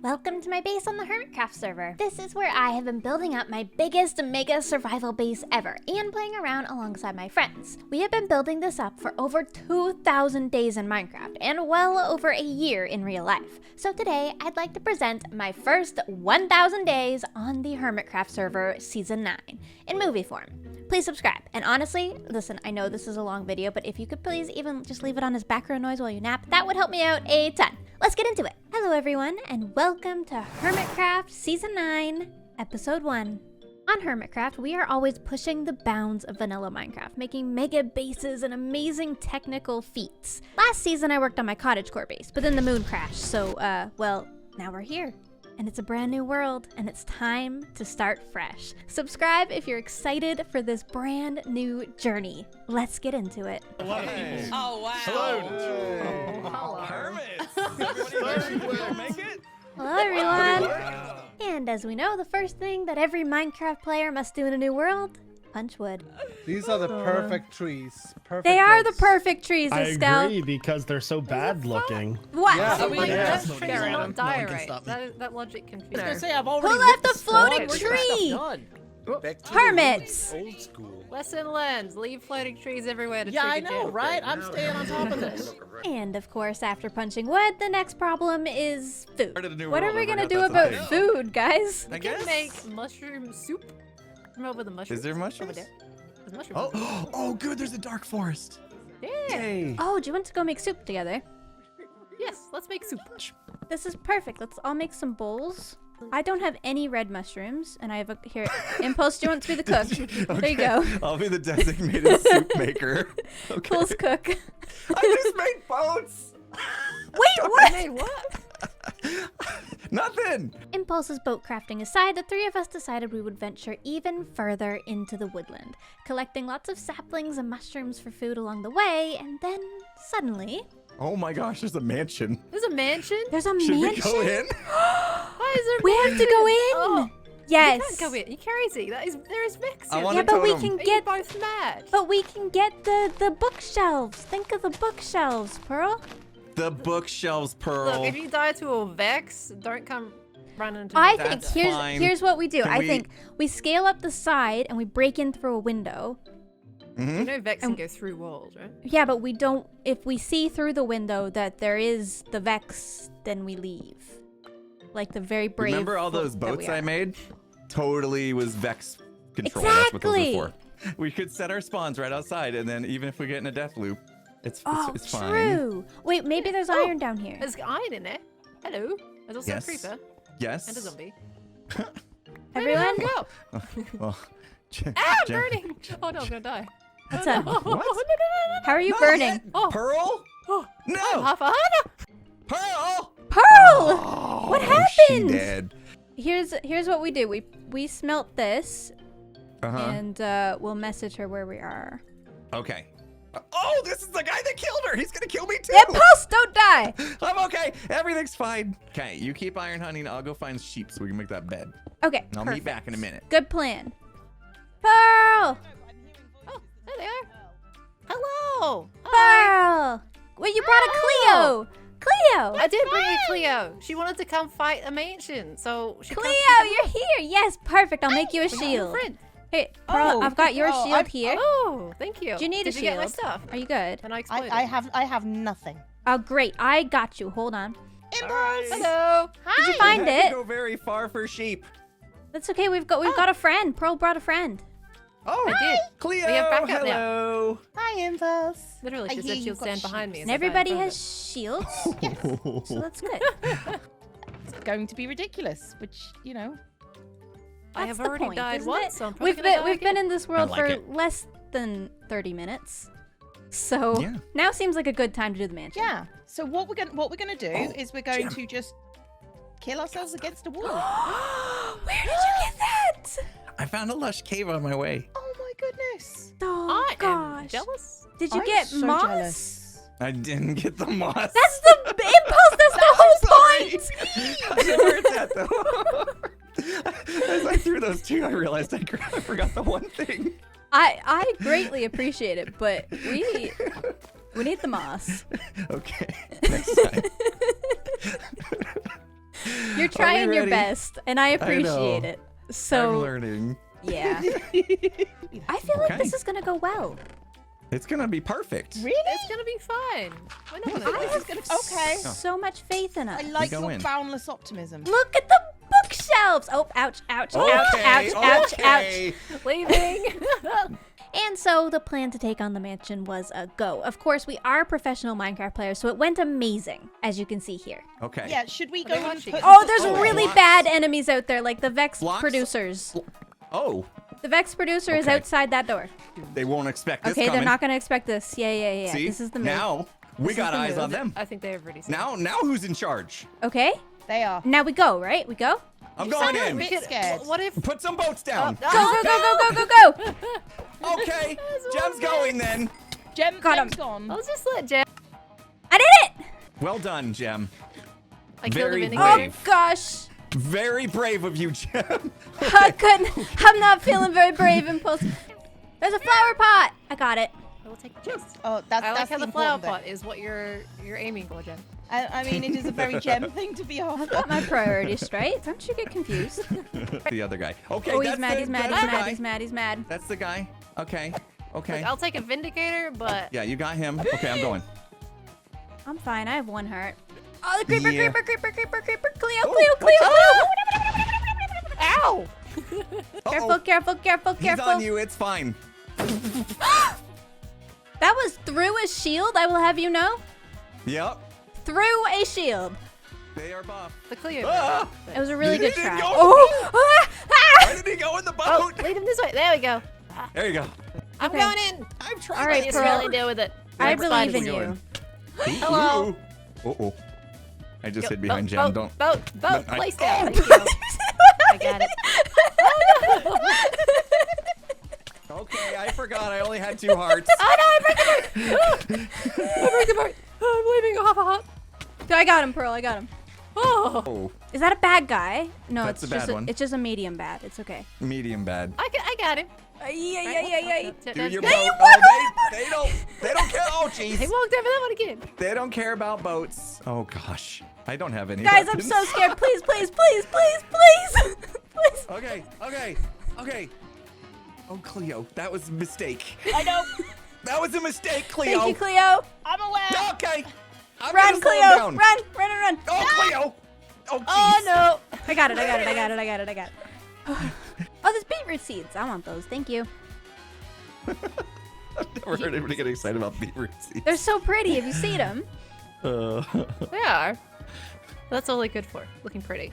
Welcome to my base on the hermitcraft server. This is where I have been building up my biggest mega survival base ever and playing around alongside my friends. We have been building this up for over 2,000 days in Minecraft and well over a year in real life. So today I'd like to present my first 1,000 days on the hermitcraft server season 9 in movie form. Please subscribe. And honestly, listen, I know this is a long video, but if you could please even just leave it on as background noise while you nap, that would help me out a ton. Let's get into it. Hello everyone, and welcome to Hermitcraft Season 9, Episode 1. On Hermitcraft, we are always pushing the bounds of vanilla Minecraft, making mega bases and amazing technical feats. Last season I worked on my cottagecore base, but then the moon crashed, so, well, now we're here. And it's a brand new world, and it's time to start fresh. Subscribe if you're excited for this brand new journey. Let's get into it. Hey. Oh, wow. Hello. Hello. Hermit. Make it? Hello everyone! And as we know, the first thing that every Minecraft player must do in a new world, punch wood. These are the perfect trees. Perfect. They are the ones. perfect trees, I Scout. agree because they're so bad looking. What? Yeah. I mean, Yeah. those trees are not diorite. That logic confuses. I was gonna say, I've already Who left lit the floating stone. tree? Done. Back to Hermits! the roots, old school. Lesson learned. Leave floating trees everywhere to Yeah, I trigger know, jail. right? I'm staying on top of this. And of course, after punching wood, the next problem is food. Part of the new What are world, we I gonna forgot do that's a about thing. food, guys? I You can guess. make mushroom soup. Come over the mushrooms. Is there Over mushrooms? there. There's mushrooms. Oh, oh, good. There's a dark forest. Yeah. Yay. Oh, do you want to go make soup together? Yes, let's make soup. This is perfect. Let's all make some bowls. I don't have any red mushrooms, and I have a here. Impulse, do you want to be the cook? There you go. I'll be the designated soup maker. Okay. Pulse cook. I just made boats. Wait, what? Hey, what? Nothing. Impulse's boat crafting aside, the three of us decided we would venture even further into the woodland, collecting lots of saplings and mushrooms for food along the way, and then suddenly, Oh my gosh, there's a mansion. There's a mansion? there's a Should mansion. we go in? Why is there a We have to go in. Oh, Yes. you can't go in. You're crazy. There is Vex. I here. want Yeah, a but we totem. can Are you get. both mad? But we can get the bookshelves. Think of the bookshelves, Pearl. The bookshelves, Pearl. Look, if you die to a Vex, don't come running into I me. think That's here's fine. here's what we do. Can I we- think we scale up the side and we break in through a window. You know Vex can go through walls, right? Yeah, but we don't. If we see through the window that there is the Vex, then we leave. Like the very brave. Remember all folk those that boats we I are. made? Totally was Vex control. That's what those Exactly. are for. We could set our spawns right outside, and then even if we get in a death loop, it's Oh, it's fine. true. Wait, maybe there's Oh, iron down here. There's iron in there. Hello. There's also Yes. a creeper Yes. and a zombie. Everyone, Go. Well, Ah, I'm Gem- burning. Oh no, I'm gonna die. what's Oh, up? no. What? Oh, no, no, no, no. How are you Not burning? yet. Oh. Pearl? Oh, No! half a no. Pearl! Pearl! Oh, What She happened? dead. Here's what we do. We smelt this, Uh-huh. and we'll message her where we are. Okay. Oh, this is the guy that killed her. He's gonna kill me too. Impulse, don't die. I'm okay. Everything's fine. Okay, you keep iron hunting. I'll go find sheep so we can make that bed. Okay. And I'll perfect. meet back in a minute. Good plan. Pearl! Oh, there they are. Hello. Pearl! Well, you brought a Cleo. Cleo! I did bring you Cleo. She wanted to come fight a mansion, so she Cleo, come- you're here. Yes, perfect. I'll make you a We got your shield. friend. Hey, Pearl, Oh, I've got your oh, shield I'm- here. Oh, thank you. Do you need Did a you get my shield? stuff? Are you good? And I exploded. I have nothing. Oh, great. I got you. Hold on. Impulse. Hello. Did you find I had to it? go very far for sheep. That's okay. We've got a friend. Pearl brought a friend. Oh, I did. Cleo. We have backup now. hello. Hi, Impulse. Literally, I she hear said you she'll got stand behind me. And as I everybody dive has shields. So that's good. It's going to be ridiculous, which, you know. I That's have the already point, died isn't once, it? so I'm probably We've gonna been die we've been in this world like for it. less than 30 minutes. So Yeah. now seems like a good time to do the mansion. Yeah. So what we're gonna do is we're going to just kill ourselves against a wall. Where did you get that? I found a lush cave on my way. Oh my goodness. Oh I am gosh. jealous. Did you I'm get so moss? jealous. I didn't get the moss. That's the impulse. That's the whole point. I don't know where it's at though. As I threw those two, I realized I forgot the one thing. I greatly appreciate it, but we need the moss. Okay, next time. You're trying your ready? best, and I know. appreciate it. I'm So, learning. yeah. I feel like this is gonna go well. It's gonna be perfect. Really? It's gonna be fine. Why not? This is gonna. Okay. So much faith in us. I like go your in. boundless optimism. Look at the bookshelves. Oh, ouch, ouch, ouch, ouch, ouch, ouch. Leaving. And so the plan to take on the mansion was a go. Of course, we are professional Minecraft players, so it went amazing, as you can see here. Okay. Yeah, should we Are go they and watching? put... Oh, there's Oh, really blocks. bad enemies out there, like the Vex Blocks? producers. Oh, The Vex producer is Okay. outside that door. they won't expect this Okay, coming. they're not gonna expect this. Yeah. See? This is the move. Now we This got is the eyes move. on them. I think they've already seen. Now who's in charge? Okay, They are. now we go, right? We go? I'm You going sound a in. bit scared. What if? Put some boats down. Go, go, go, go, go, go, go! Okay, Gem's going then. Gem, Got him. Gem's gone. I'll just let Jem. I did it! Well done, Gem. I killed Very him in Oh brave. gosh. Very brave of you, Gem. I couldn't. I'm not feeling very brave, Impulse. There's a flower pot. I got it. I will take a chance. Oh, that's I like how the flower important pot is what you're aiming for, Jem. bit. I mean, it is a very Gem thing to be I've after. got my priorities straight. Don't you get confused. The other guy. Okay, Oh, that's he's mad, the, he's mad, that's he's the mad, guy. he's mad, he's mad. That's the guy. Okay. Okay. Look, I'll take a Vindicator, but Yeah, you got him. Okay, I'm going. I'm fine. I have one heart. Oh, the creeper, Yeah. creeper. Cleo, Oh, Cleo, watch Cleo. ow! Careful, careful, careful, He's careful. on you. It's fine. That was through a shield, I will have you know. Yep. Through a shield. They are buff. The Cleo. Ah! It was a really He good didn't try. go- Oh! Ah! Ah! Why did he go in the Oh, boat? lead him this way. There we go. There you go. I'm Okay. going in. I'm trying. All right, Just Pearl. really deal with it. I Like believe in spiders. you. Hello. Uh-oh. I just Go- hid behind boat, Gem. boat, Don't. Boat. I- Place Oh! down. Thank you. I got it. Okay, I forgot. I only had 2 hearts. Oh no! I broke the boat. I broke the boat. I'm leaving off a hop. I got him, Pearl. I got him. Oh, Oh, Is that a bad guy? No, That's it's a just bad one. it's just a medium bad. It's okay. medium bad. I got him. Yeah. Do your No, boat. you Oh, they don't care. Oh, He jeez. walked over that one again. They don't care about boats. Oh gosh, I don't have any. Guys, I'm weapons. so scared. Please. Please. Okay. Oh, Cleo, that was a mistake. I know. That was a mistake, Cleo. Thank you, Cleo. I'm aware. Okay. I'm Run, gonna slow Cleo. him down. Run. Oh, Cleo. Oh, jeez. Oh no! I got it. Oh, there's beetroot seeds. I want those. Thank you. I've never heard anybody get excited about beetroot seeds. They're so pretty. Have you seen them? They are. That's all they're good for. Looking pretty.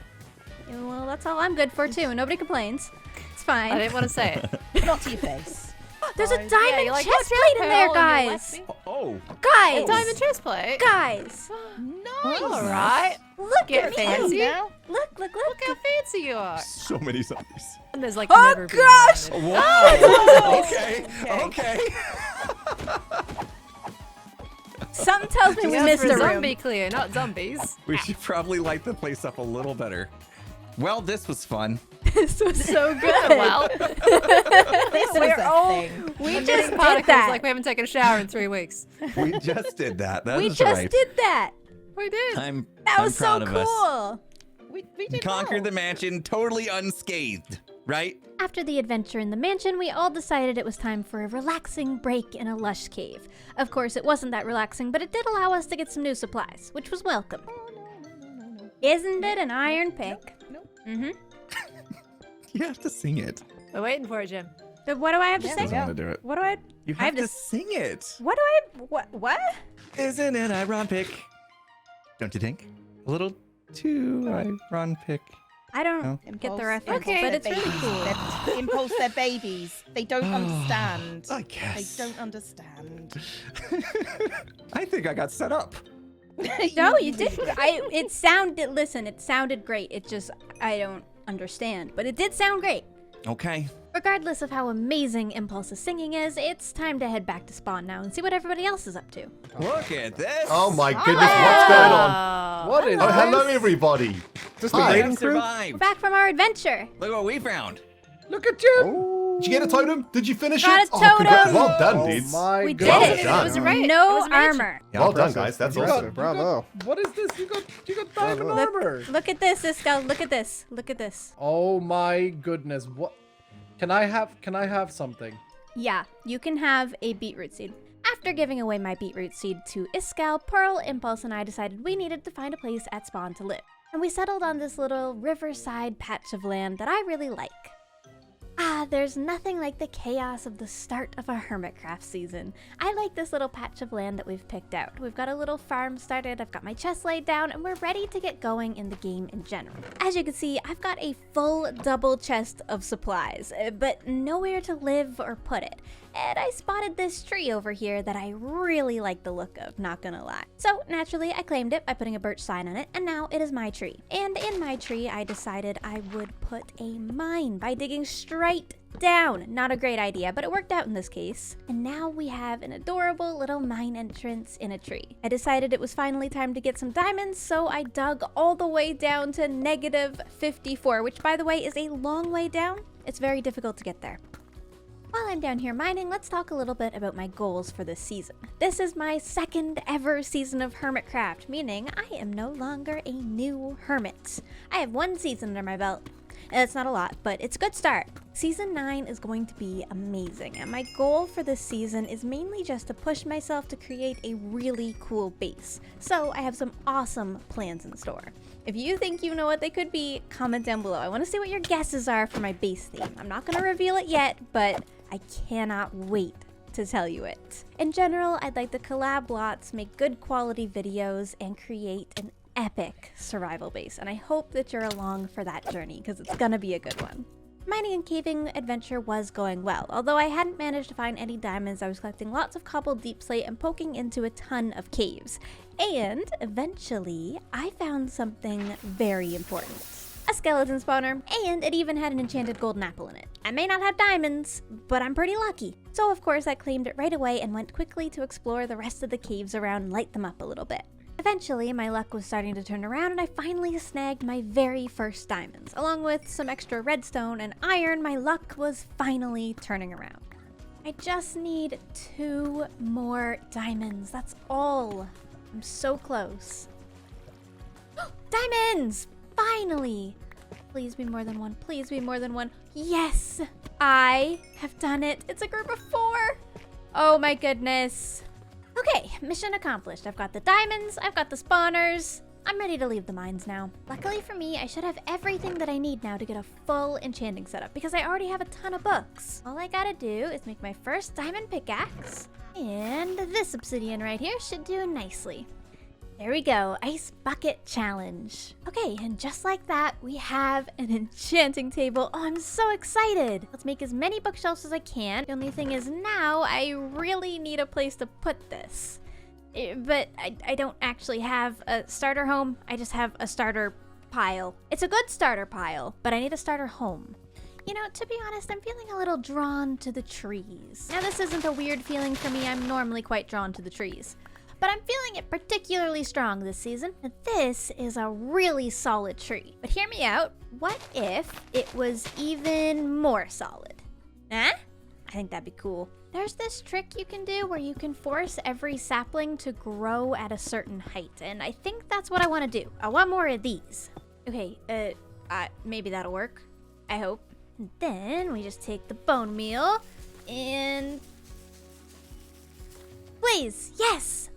Yeah, well, that's all I'm good for too. Nobody complains. It's fine. I didn't want to say it. Not to your face. There's a Yeah, diamond you like chest your plate in there, pearl and your guys. Lexi? Oh. Guys. Diamond chest plate. Guys. Nice. All right. Look Get at fancy. me. Now. Look. Look how fancy you are. So many zombies. And there's like Oh, never been gosh! one. Wow. Okay. Something tells me we Goes missed for a room. zombie clear, not zombies. We should probably light the place up a little better. Well, this was fun. This was so good. Well, This was We're a all- thing. We I'm just getting did particles that. like we haven't taken a shower in 3 weeks. We just did that. That We is just right. did that. We did. I'm That was so proud of us. cool. We We did conquered well. the mansion totally unscathed, right? After the adventure in the mansion, we all decided it was time for a relaxing break in a lush cave. Of course, it wasn't that relaxing, but it did allow us to get some new supplies, which was welcome. Isn't it an iron pick? Nope. Mm-hmm. You have to sing it. We're waiting for it, Jim. What do I have to Yeah, say? we Doesn't want to do it. What do I? You I have have to sing it. What do I? What? Isn't it ironic? Don't you think? A little too ironic. I don't No. get the Impulse, reference, Okay, but they're it's really babies. cool. They're- Impulse, they're babies. They don't understand. I guess. They don't understand. I think I got set up. No, you didn't. It sounded great. It just, I don't understand. But it did sound great. Okay. Regardless of how amazing Impulse's singing is, it's time to head back to spawn now and see what everybody else is up to. Look at this. Oh my goodness, what's going on? Oh. What is Oh, hello this? everybody. Just Hi. a We raiding crew? We're survived. back from our adventure. Look what we found. Look at you. Oh, Did you get a totem? Did you finish Got it? a totem! Congrats. Well done, Oh dudes. my We god. did it. done. It was right. No It was amazing. armor. Well done, guys. That's You awesome. got- Bravo. What is this? You got diamond armor. Look at this, Isco. Look at this. Look at this. Oh my goodness. What? Can I have something? Yeah, you can have a beetroot seed. After giving away my beetroot seed to Iskal, Pearl, Impulse, and I decided we needed to find a place at spawn to live. And we settled on this little riverside patch of land that I really like. There's nothing like the chaos of the start of a hermitcraft season. I like this little patch of land that we've picked out. We've got a little farm started, I've got my chest laid down, and we're ready to get going in the game in general. As you can see, I've got a full double chest of supplies, but nowhere to live or put it. And I spotted this tree over here that I really like the look of, not gonna lie. So naturally, I claimed it by putting a birch sign on it, and now it is my tree. And in my tree, I decided I would put a mine by digging straight down. Not a great idea, but it worked out in this case. And now we have an adorable little mine entrance in a tree. I decided it was finally time to get some diamonds, so I dug all the way down to -54, which by the way is a long way down. It's very difficult to get there. While I'm down here mining, let's talk a little bit about my goals for this season. This is my second ever season of hermitcraft, meaning I am no longer a new hermit. I have one season under my belt. It's not a lot, but it's a good start. Season 9 is going to be amazing, and my goal for this season is mainly just to push myself to create a really cool base. So I have some awesome plans in store. If you think you know what they could be, comment down below. I want to see what your guesses are for my base theme. I'm not going to reveal it yet, but I cannot wait to tell you it. In general, I'd like to collab lots, make good quality videos, and create an epic survival base. And I hope that you're along for that journey, because it's gonna be a good one. Mining and caving adventure was going well. Although I hadn't managed to find any diamonds, I was collecting lots of cobbled deep slate and poking into a ton of caves. And eventually, I found something very important. A skeleton spawner, and it even had an enchanted golden apple in it. I may not have diamonds, but I'm pretty lucky. So of course I claimed it right away and went quickly to explore the rest of the caves around and light them up a little bit. Eventually, my luck was starting to turn around and I finally snagged my very first diamonds. Along with some extra redstone and iron, my luck was finally turning around. I just need 2 more diamonds, that's all. I'm so close. Diamonds! Finally! Please be more than one, please be more than one. Yes! I have done it. It's a group of 4. Oh my goodness. Okay, mission accomplished. I've got the diamonds, I've got the spawners. I'm ready to leave the mines now. Luckily for me, I should have everything that I need now to get a full enchanting setup because I already have a ton of books. All I gotta do is make my first diamond pickaxe, and this obsidian right here should do nicely. There we go, Ice Bucket Challenge. Okay, and just like that, we have an enchanting table. Oh, I'm so excited. Let's make as many bookshelves as I can. The only thing is now I really need a place to put this. But I don't actually have a starter home. I just have a starter pile. It's a good starter pile, but I need a starter home. You know, to be honest, I'm feeling a little drawn to the trees. Now, this isn't a weird feeling for me. I'm normally quite drawn to the trees. But I'm feeling it particularly strong this season. This is a really solid tree. But hear me out. What if it was even more solid? Huh? I think that'd be cool. There's this trick you can do where you can force every sapling to grow at a certain height. And I think that's what I want to do. I want more of these. Okay, maybe that'll work. I hope. And then we just take the bone meal and... Please, yes!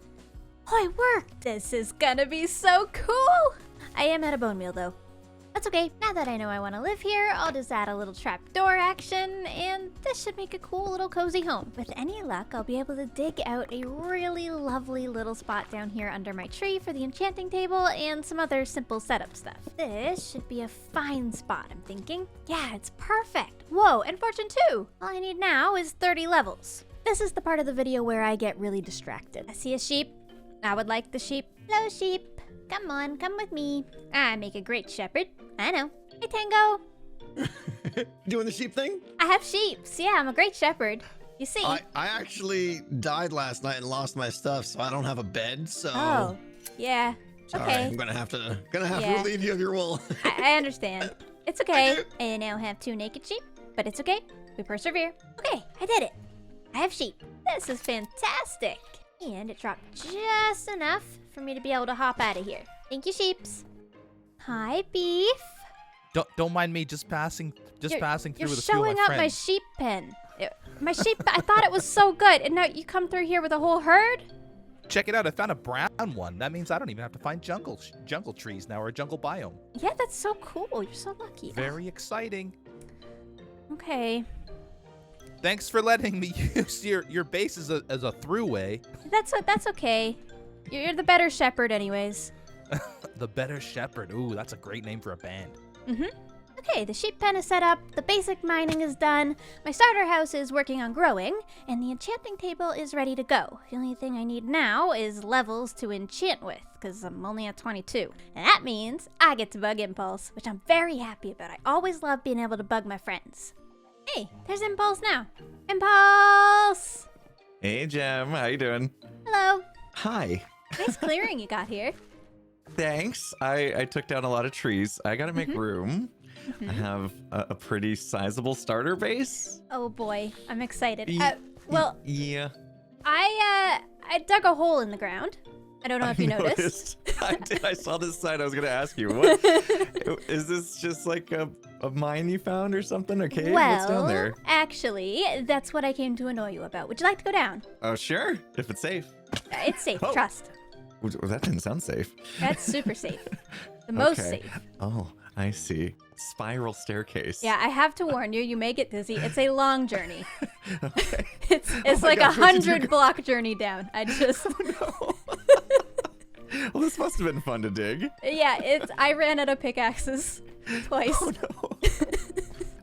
Oh, it worked! This is gonna be so cool! I am out of bone meal though. That's okay. Now that I know I want to live here, I'll just add a little trapdoor action, and this should make a cool little cozy home. With any luck, I'll be able to dig out a really lovely little spot down here under my tree for the enchanting table and some other simple setup stuff. This should be a fine spot, I'm thinking. Yeah, it's perfect. Whoa, and fortune 2! All I need now is 30 levels. This is the part of the video where I get really distracted. I see a sheep. I would like the sheep. Hello, sheep. Come on, come with me. I make a great shepherd. I know. Hey, Tango. Doing the sheep thing? I have sheeps. Yeah, I'm a great shepherd. You see. I actually died last night and lost my stuff, so I don't have a bed. So. Oh, yeah. Sorry, Okay. I'm gonna have to Yeah. relieve you of your wool. I understand. It's okay. I now have 2 naked sheep, but it's okay. we persevere. Okay, I did it. I have sheep. This is fantastic. And it dropped just enough for me to be able to hop out of here. Thank you, sheeps. Hi, beef. Don't mind me just passing through with a few of my You're showing up my friends. sheep pen. My sheep, I thought it was so good. And now you come through here with a whole herd? Check it out. I found a brown one. That means I don't even have to find jungle trees now or a jungle biome. Yeah, that's so cool. You're so lucky. Very exciting. Okay. Thanks for letting me use your base as a throughway. That's okay. You're the better shepherd anyways. The Better Shepherd. Ooh, that's a great name for a band. Okay, the sheep pen is set up, the basic mining is done, my starter house is working on growing, and the enchanting table is ready to go. The only thing I need now is levels to enchant with, because I'm only at 22. And that means I get to bug Impulse, which I'm very happy about. I always love being able to bug my friends. Hey, there's Impulse now. Impulse! Hey, Gem. How you doing? Hello. Hi. Nice clearing you got here. Thanks. I took down a lot of trees. I gotta make room. I have a pretty sizable starter base. Oh boy, I'm excited. Yeah. I dug a hole in the ground. I don't know if you noticed. I did. I saw this sign. I was gonna ask you. What is this? Just like a mine you found or something? A cave? What's down there? Actually, that's what I came to annoy you about. Would you like to go down? Oh, sure. If it's safe. It's safe. Oh. Trust. Well, that didn't sound safe. That's super safe. The most Okay. safe. Oh, I see. Spiral staircase. Yeah, I have to warn you. You may get dizzy. It's a long journey. Okay. It's my like gosh, what did you 100-block journey down. I just. Well, this must have been fun to dig. Yeah, I ran out of pickaxes twice. Oh no.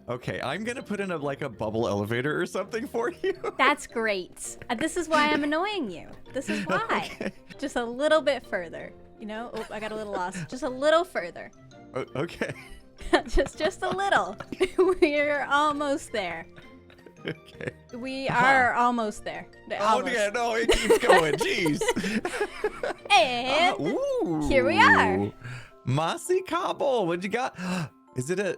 Okay, I'm gonna put in a bubble elevator or something for you. That's great. This is why I'm annoying you. This is why. Okay. Just a little bit further. You know? Oh, I got a little lost. Just a little further. Okay. just a little. We're almost there. Okay. We are almost there. Almost. Oh yeah, no, it keeps going. Jeez. And Ooh. here we are. Mossy cobble. What you got? Is it a?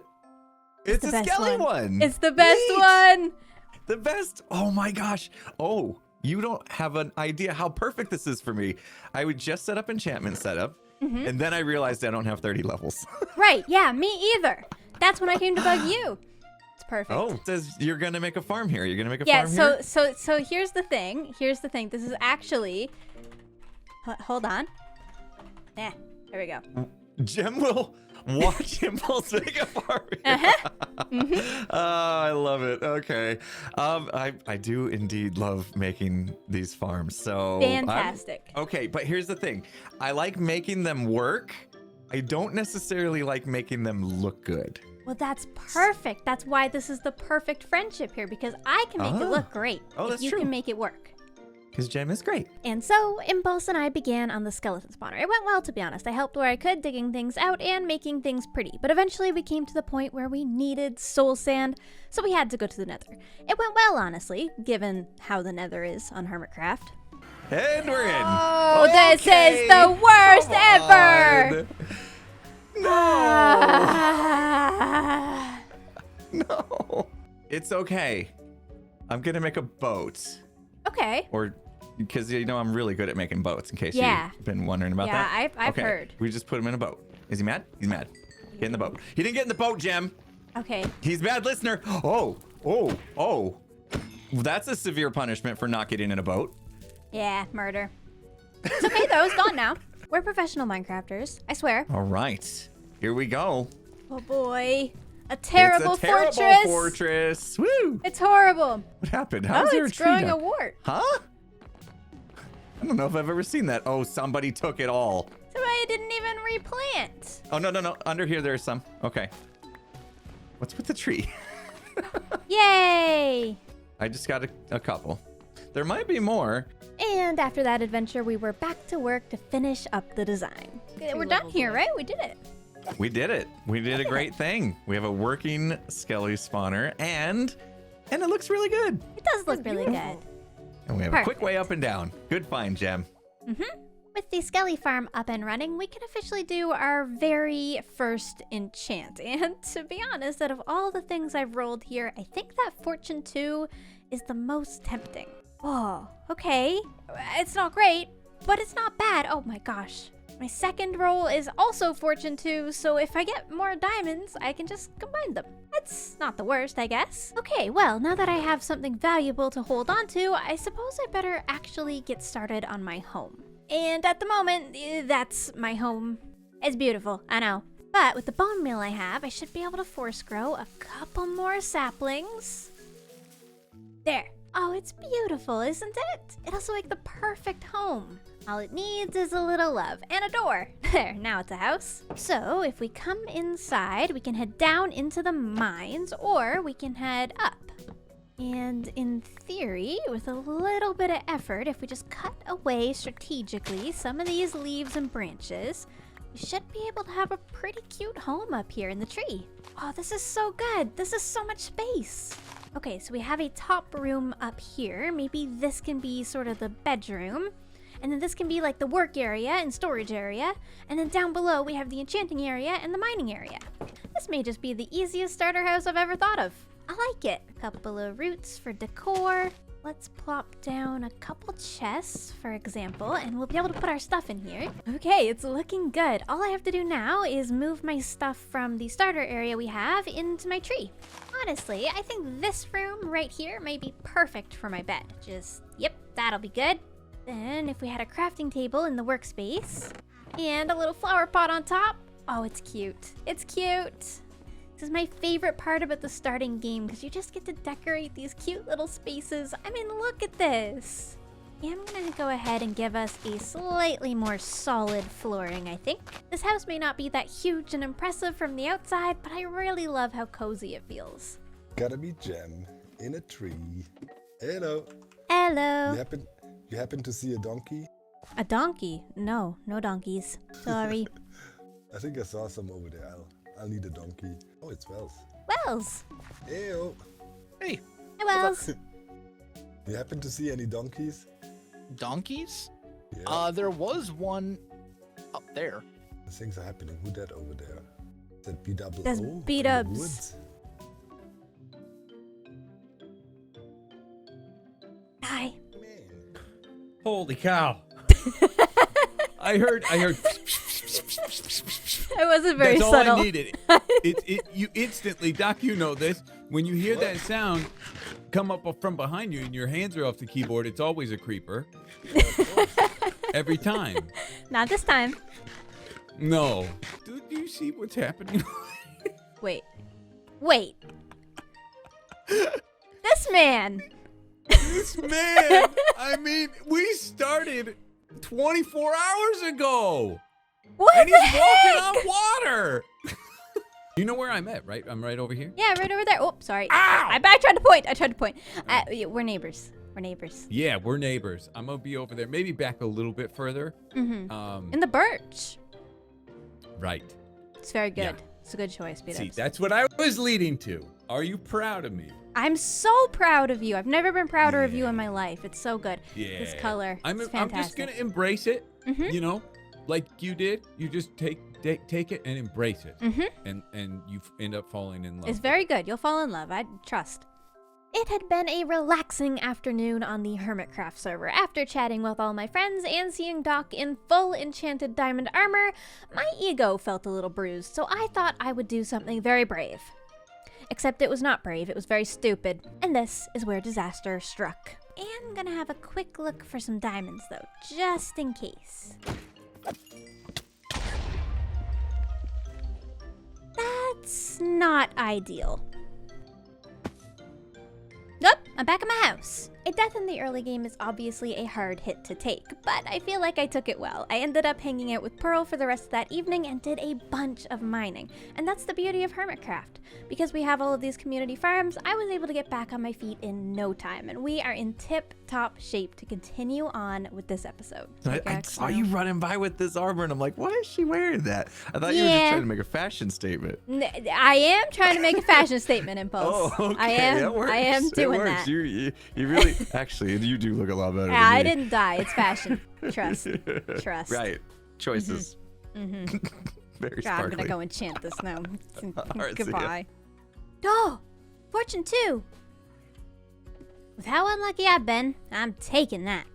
It's the a best skelly one. It's the best Neat. one. The best. Oh my gosh. Oh, you don't have an idea how perfect this is for me. I would just set up enchantment setup, and then I realized I don't have 30 levels. Right. Yeah, me either. That's when I came to bug you. It's perfect. Oh, it says you're gonna make a farm here. You're gonna make a Yeah, farm here. so here's the thing. This is actually hold on. Yeah, there we go. Gem will watch Impulse make a farm. Oh, I love it. Okay. I do indeed love making these farms. So Fantastic. Okay, but here's the thing. I like making them work. I don't necessarily like making them look good. Well, that's perfect. That's why this is the perfect friendship here, because I can make it look great Oh, if that's you true. can make it work. Because Gem is great. And so, Impulse and I began on the skeleton spawner. It went well, to be honest. I helped where I could, digging things out and making things pretty. But eventually we came to the point where we needed soul sand, so we had to go to the nether. It went well, honestly, given how the nether is on hermitcraft. And we're in. Oh, this is the worst Come ever! on. No. No. It's okay. I'm going to make a boat. Okay. Or because I'm really good at making boats, in case Yeah. you've been wondering about Yeah, that. I've Okay, heard. We just put him in a boat. Is he mad? He's mad. Get in the boat. He didn't get in the boat, Gem. Okay. He's mad, listener. Oh. That's a severe punishment for not getting in a boat. Yeah, murder. It's okay though, it's gone now. We're professional Minecrafters, I swear. All right. Here we go. Oh boy. A terrible It's a terrible fortress. fortress. Woo. It's horrible. What happened? How's there a it's tree growing down? a wart. Huh? I don't know if I've ever seen that. Oh, somebody took it all. Somebody didn't even replant. Oh, no. Under here, there's some. Okay. What's with the tree? Yay! I just got a couple. There might be more. And after that adventure, we were back to work to finish up the design. We're done levels here, away. right? We did it. We did it. We did a great thing. We have a working skelly spawner, and it looks really good. It does look really good. And we have a quick way up and down. Good find, Gem. With the Skelly farm up and running, we can officially do our very first enchant. And to be honest, out of all the things I've rolled here, I think that Fortune 2 is the most tempting. Whoa, okay. It's not great, but it's not bad. Oh my gosh. My second roll is also Fortune 2, so if I get more diamonds, I can just combine them. That's not the worst, I guess. Okay, well, now that I have something valuable to hold on to, I suppose I better actually get started on my home. And at the moment, that's my home. It's beautiful, I know. But with the bone meal I have, I should be able to force grow a couple more saplings. There. Oh, it's beautiful, isn't it? It'll also make the perfect home. All it needs is a little love and a door. There, now it's a house. So if we come inside, we can head down into the mines, or we can head up. And in theory, with a little bit of effort, if we just cut away strategically some of these leaves and branches, we should be able to have a pretty cute home up here in the tree. Oh, this is so good. This is so much space. Okay, so we have a top room up here. Maybe this can be sort of the bedroom. And then this can be like the work area and storage area. And then down below we have the enchanting area and the mining area. This may just be the easiest starter house I've ever thought of. I like it. A couple of roots for decor. Let's plop down a couple chests, for example, and we'll be able to put our stuff in here. Okay, it's looking good. All I have to do now is move my stuff from the starter area we have into my tree. Honestly, I think this room right here may be perfect for my bed. Yep, that'll be good. Then if we had a crafting table in the workspace and a little flower pot on top. Oh, it's cute. It's cute. This is my favorite part about the starting game because you just get to decorate these cute little spaces. I mean, look at this. Yeah, I'm gonna go ahead and give us a slightly more solid flooring, I think. This house may not be that huge and impressive from the outside, but I really love how cozy it feels. Gotta be Gem in a tree. Hello. Hello. You happen to see a donkey? A donkey? No, no donkeys. Sorry. I think I saw some over there. I'll need a donkey. Oh, it's Wells. Wells. Ew. Hey. Hi, Wells. You happen to see any donkeys? Donkeys? Yeah. There was one up there. Things are happening. Who that over there? Is that B-double-O? That's from the B-dubs. woods? Hi. Man. Holy cow. I heard. It wasn't very That's subtle. all I needed. You instantly, Doc, you know this. When you hear that sound come up from behind you and your hands are off the keyboard, it's always a creeper. Every time. Not this time. No. Do you see what's happening? Wait. This man. This man. I mean, we started 24 hours ago. What And the he's walking heck? on water. You know where I'm at, right? I'm right over here. Yeah, right over there. Oh, sorry. Ow! I tried to point. Yeah, we're neighbors. Yeah, we're neighbors. I'm gonna be over there, maybe back a little bit further. Mm-hmm. In the birch. Right. It's very good. Yeah. It's a good choice, B-dubs. See, that's what I was leading to. Are you proud of me? I'm so proud of you. I've never been prouder of you in my life. It's so good. Yeah. This color. I'm it's just fantastic. gonna embrace it. Mhm. You know, like you did. You just take it and embrace it, and you end up falling in love. It's very good. You'll fall in love. I trust. It had been a relaxing afternoon on the hermitcraft server. After chatting with all my friends and seeing Doc in full enchanted diamond armor, my ego felt a little bruised, so I thought I would do something very brave. Except it was not brave, it was very stupid. And this is where disaster struck. And I'm gonna have a quick look for some diamonds though, just in case. That's not ideal. Nope, I'm back at my house. A death in the early game is obviously a hard hit to take, but I feel like I took it well. I ended up hanging out with Pearl for the rest of that evening and did a bunch of mining. And that's the beauty of hermitcraft. Because we have all of these community farms, I was able to get back on my feet in no time, and we are in tip-top shape to continue on with this episode. I saw you running by with this armor, and I'm like, why is she wearing that? I thought you were just trying to make a fashion statement. I am trying to make a fashion statement, Impulse. Oh, okay. I am That works. doing it works. that. You really Actually, you do look a lot better. Yeah, than I me. didn't die. It's fashion. Trust. Trust. Right. Choices. Mm-hmm. Very Yeah, I'm sparkly. gonna go enchant this now. right, see ya. Goodbye. Oh, fortune 2. With how unlucky I've been, I'm taking that.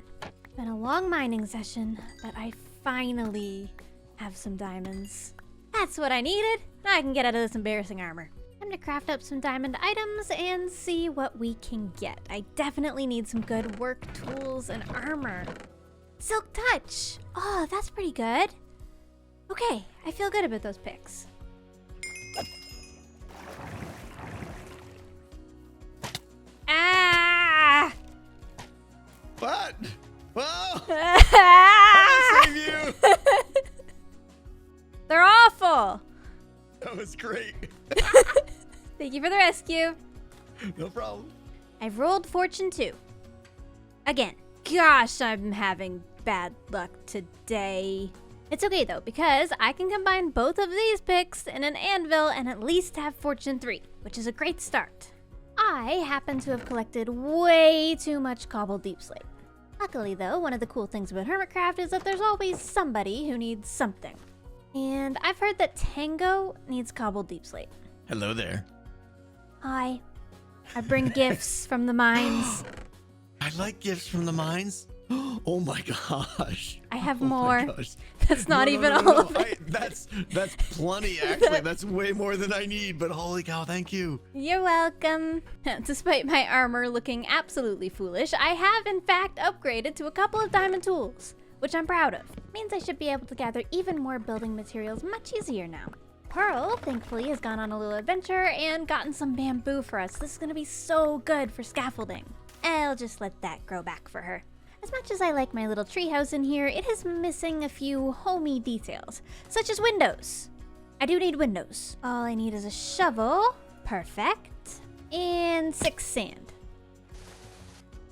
Been a long mining session, but I finally have some diamonds. That's what I needed. Now I can get out of this embarrassing armor. Time to craft up some diamond items and see what we can get. I definitely need some good work tools and armor. Silk touch. Oh, that's pretty good. Okay, I feel good about those picks. Ah! What? Whoa! Ah! Save you! They're awful. That was great. Thank you for the rescue. No problem. I've rolled fortune 2. Again. Gosh, I'm having bad luck today. It's okay though, because I can combine both of these picks in an anvil and at least have fortune 3, which is a great start. I happen to have collected way too much cobbled deep slate. Luckily though, one of the cool things about hermitcraft is that there's always somebody who needs something. And I've heard that Tango needs cobbled deep slate. Hello there. Hi. I bring gifts from the mines. I like gifts from the mines. Oh my gosh. I have Oh my more. gosh. That's not No, no, even no, all no, of it. That's plenty, actually. That's way more than I need, but holy cow, thank you. You're welcome. Despite my armor looking absolutely foolish, I have in fact upgraded to a couple of diamond tools, which I'm proud of. Means I should be able to gather even more building materials much easier now. Pearl, thankfully, has gone on a little adventure and gotten some bamboo for us. This is gonna be so good for scaffolding. I'll just let that grow back for her. As much as I like my little treehouse in here, it is missing a few homey details, such as windows. I do need windows. All I need is a shovel. Perfect. And 6 sand.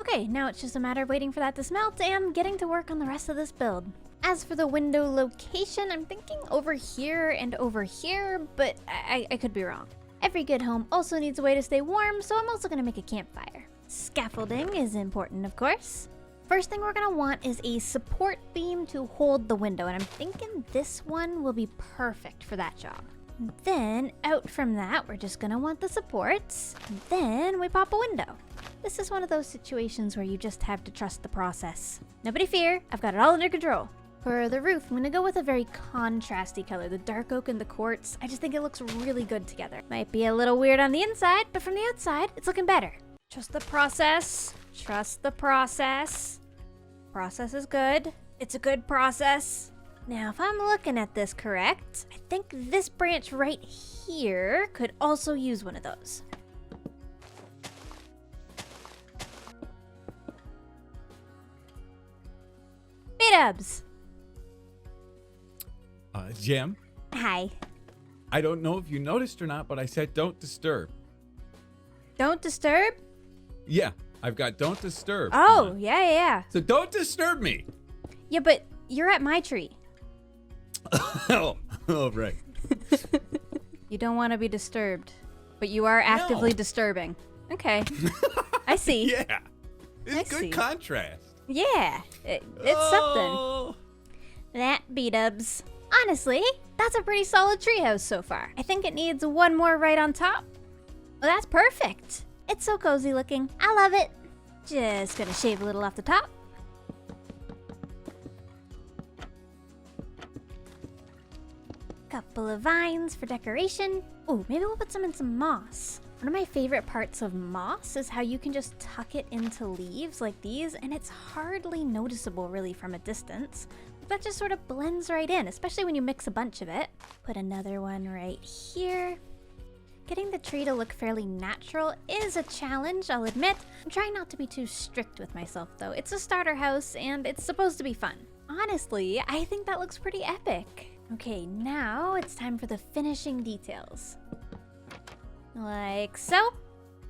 Okay, now it's just a matter of waiting for that to smelt and getting to work on the rest of this build. As for the window location, I'm thinking over here and over here, but I could be wrong. Every good home also needs a way to stay warm, so I'm also gonna make a campfire. Scaffolding is important, of course. First thing we're gonna want is a support beam to hold the window, and I'm thinking this one will be perfect for that job. And then, out from that, we're just gonna want the supports, and then we pop a window. This is one of those situations where you just have to trust the process. Nobody fear, I've got it all under control. For the roof, I'm gonna go with a very contrasty color, the dark oak and the quartz. I just think it looks really good together. Might be a little weird on the inside, but from the outside, it's looking better. Trust the process. Trust the process. Process is good. It's a good process. Now, if I'm looking at this correct, I think this branch right here could also use one of those. B-dubs. Gem, Hi. I don't know if you noticed or not, but I said don't disturb. Don't disturb? Yeah, I've got don't disturb. Oh, on. yeah. So don't disturb me. Yeah, but you're at my tree. Oh, right. You don't want to be disturbed, but you are actively disturbing. Okay. I see. Yeah. It's I good see. contrast. Yeah, it's something. That B-dubs. Honestly, that's a pretty solid treehouse so far. I think it needs one more right on top. Well, that's perfect. It's so cozy looking. I love it. Just gonna shave a little off the top. Couple of vines for decoration. Oh, maybe we'll put some in some moss. One of my favorite parts of moss is how you can just tuck it into leaves like these, and it's hardly noticeable really from a distance. That just sort of blends right in, especially when you mix a bunch of it. Put another one right here. Getting the tree to look fairly natural is a challenge, I'll admit. I'm trying not to be too strict with myself though. It's a starter house and it's supposed to be fun. Honestly, I think that looks pretty epic. Okay, now it's time for the finishing details. Like so.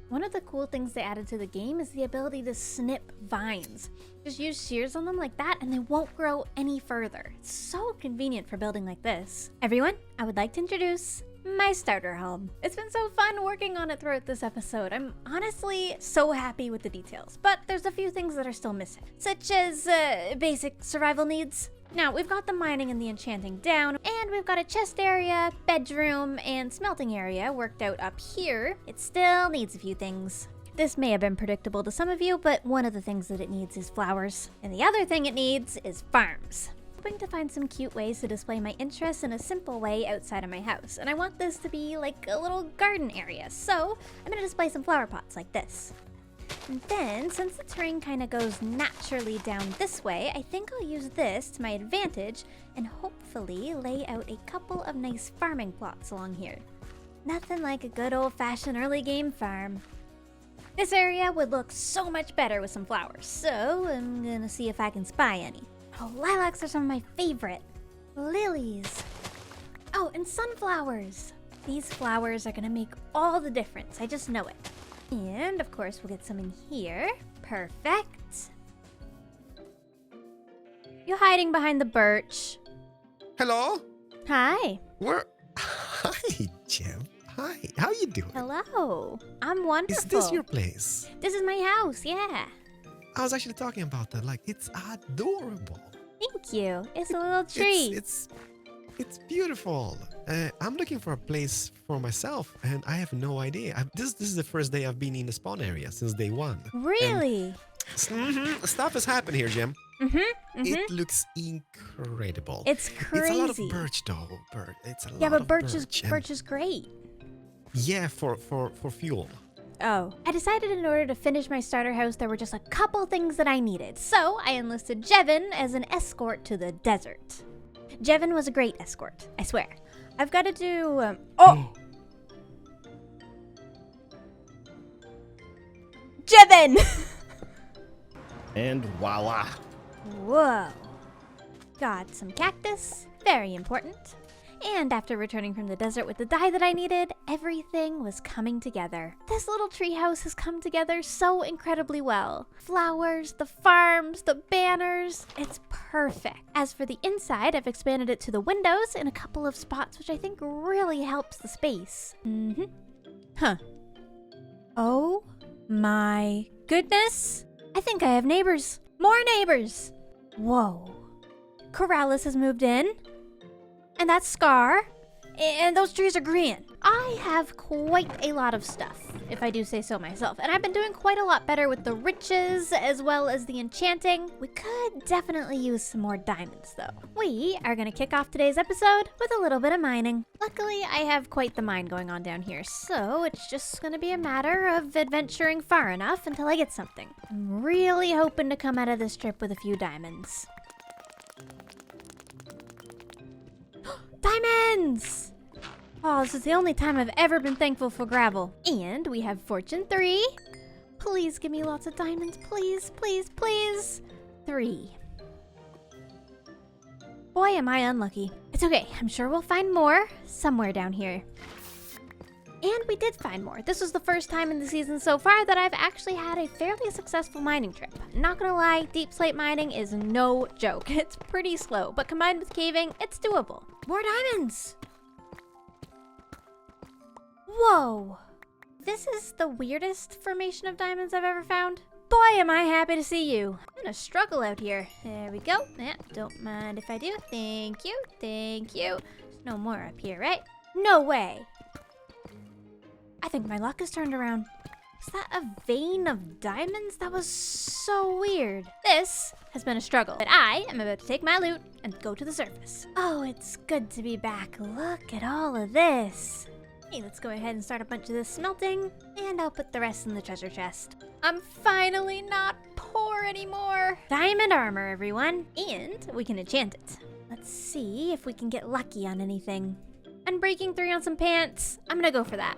One of the cool things they added to the game is the ability to snip vines. Just use shears on them like that and they won't grow any further. It's so convenient for building like this. Everyone, I would like to introduce my starter home. It's been so fun working on it throughout this episode. I'm honestly so happy with the details, but there's a few things that are still missing, such as basic survival needs. Now, we've got the mining and the enchanting down, and we've got a chest area, bedroom, and smelting area worked out up here. It still needs a few things. This may have been predictable to some of you, but one of the things that it needs is flowers. And the other thing it needs is farms. I'm hoping to find some cute ways to display my interests in a simple way outside of my house. And I want this to be like a little garden area, so I'm gonna display some flower pots like this. And then, since the terrain kind of goes naturally down this way, I think I'll use this to my advantage and hopefully lay out a couple of nice farming plots along here. Nothing like a good old-fashioned early game farm. This area would look so much better with some flowers, so I'm gonna see if I can spy any. Oh, lilacs are some of my favorite. Lilies. Oh, and sunflowers. These flowers are gonna make all the difference, I just know it. And, of course, we'll get some in here. Perfect. You hiding behind the birch. Hello? Hi. Where? Hi, Gem. Hi. How you doing? Hello. I'm wonderful. Is this your place? This is my house, yeah. I was actually talking about that. Like, it's adorable. Thank you. It's a little tree. It's beautiful. I'm looking for a place for myself, and I have no idea. This is the first day I've been in the spawn area since day one. Really? Stuff has happened here, Gem. It looks incredible. It's crazy. It's a lot of birch, though. It's a lot yeah, but of birch birch is great. Yeah, for fuel. Oh. I decided in order to finish my starter house, there were just a couple things that I needed. So I enlisted Jevin as an escort to the desert. Jevin was a great escort, I swear. I've got to do, oh! Jevin! And voila. Whoa. Got some cactus, very important. And after returning from the desert with the dye that I needed, everything was coming together. This little treehouse has come together so incredibly well. Flowers, the farms, the banners, it's perfect. As for the inside, I've expanded it to the windows in a couple of spots, which I think really helps the space. Huh. Oh my goodness. I think I have neighbors. More neighbors. Whoa. Corrales has moved in. And that's Scar. And those trees are green. I have quite a lot of stuff, if I do say so myself. And I've been doing quite a lot better with the riches as well as the enchanting. We could definitely use some more diamonds though. We are gonna kick off today's episode with a little bit of mining. Luckily, I have quite the mine going on down here, so it's just gonna be a matter of adventuring far enough until I get something. I'm really hoping to come out of this trip with a few diamonds. Diamonds! Oh, this is the only time I've ever been thankful for gravel. And we have fortune 3. Please give me lots of diamonds, please, please, please. 3. Boy, am I unlucky. It's okay, I'm sure we'll find more somewhere down here. And we did find more. This was the first time in the season so far that I've actually had a fairly successful mining trip. Not gonna lie, deep slate mining is no joke. It's pretty slow, but combined with caving, it's doable. More diamonds! Whoa! This is the weirdest formation of diamonds I've ever found. Boy, am I happy to see you. I'm gonna struggle out here. There we go. Yeah, don't mind if I do. Thank you, thank you. There's no more up here, right? No way! I think my luck has turned around. Is that a vein of diamonds? That was so weird. This has been a struggle, but I am about to take my loot and go to the surface. Oh, it's good to be back. Look at all of this. Hey, let's go ahead and start a bunch of this smelting, and I'll put the rest in the treasure chest. I'm finally not poor anymore. Diamond armor, everyone. And we can enchant it. Let's see if we can get lucky on anything. Unbreaking 3 on some pants. I'm gonna go for that.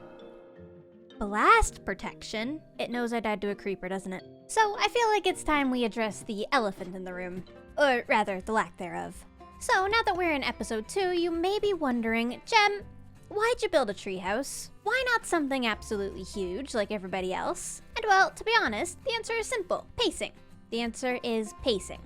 Blast protection. It knows I died to a creeper, doesn't it? So I feel like it's time we address the elephant in the room. Or rather, the lack thereof. So now that we're in episode 2, you may be wondering, Gem, why'd you build a treehouse? Why not something absolutely huge like everybody else? And well, to be honest, the answer is simple. Pacing. The answer is pacing.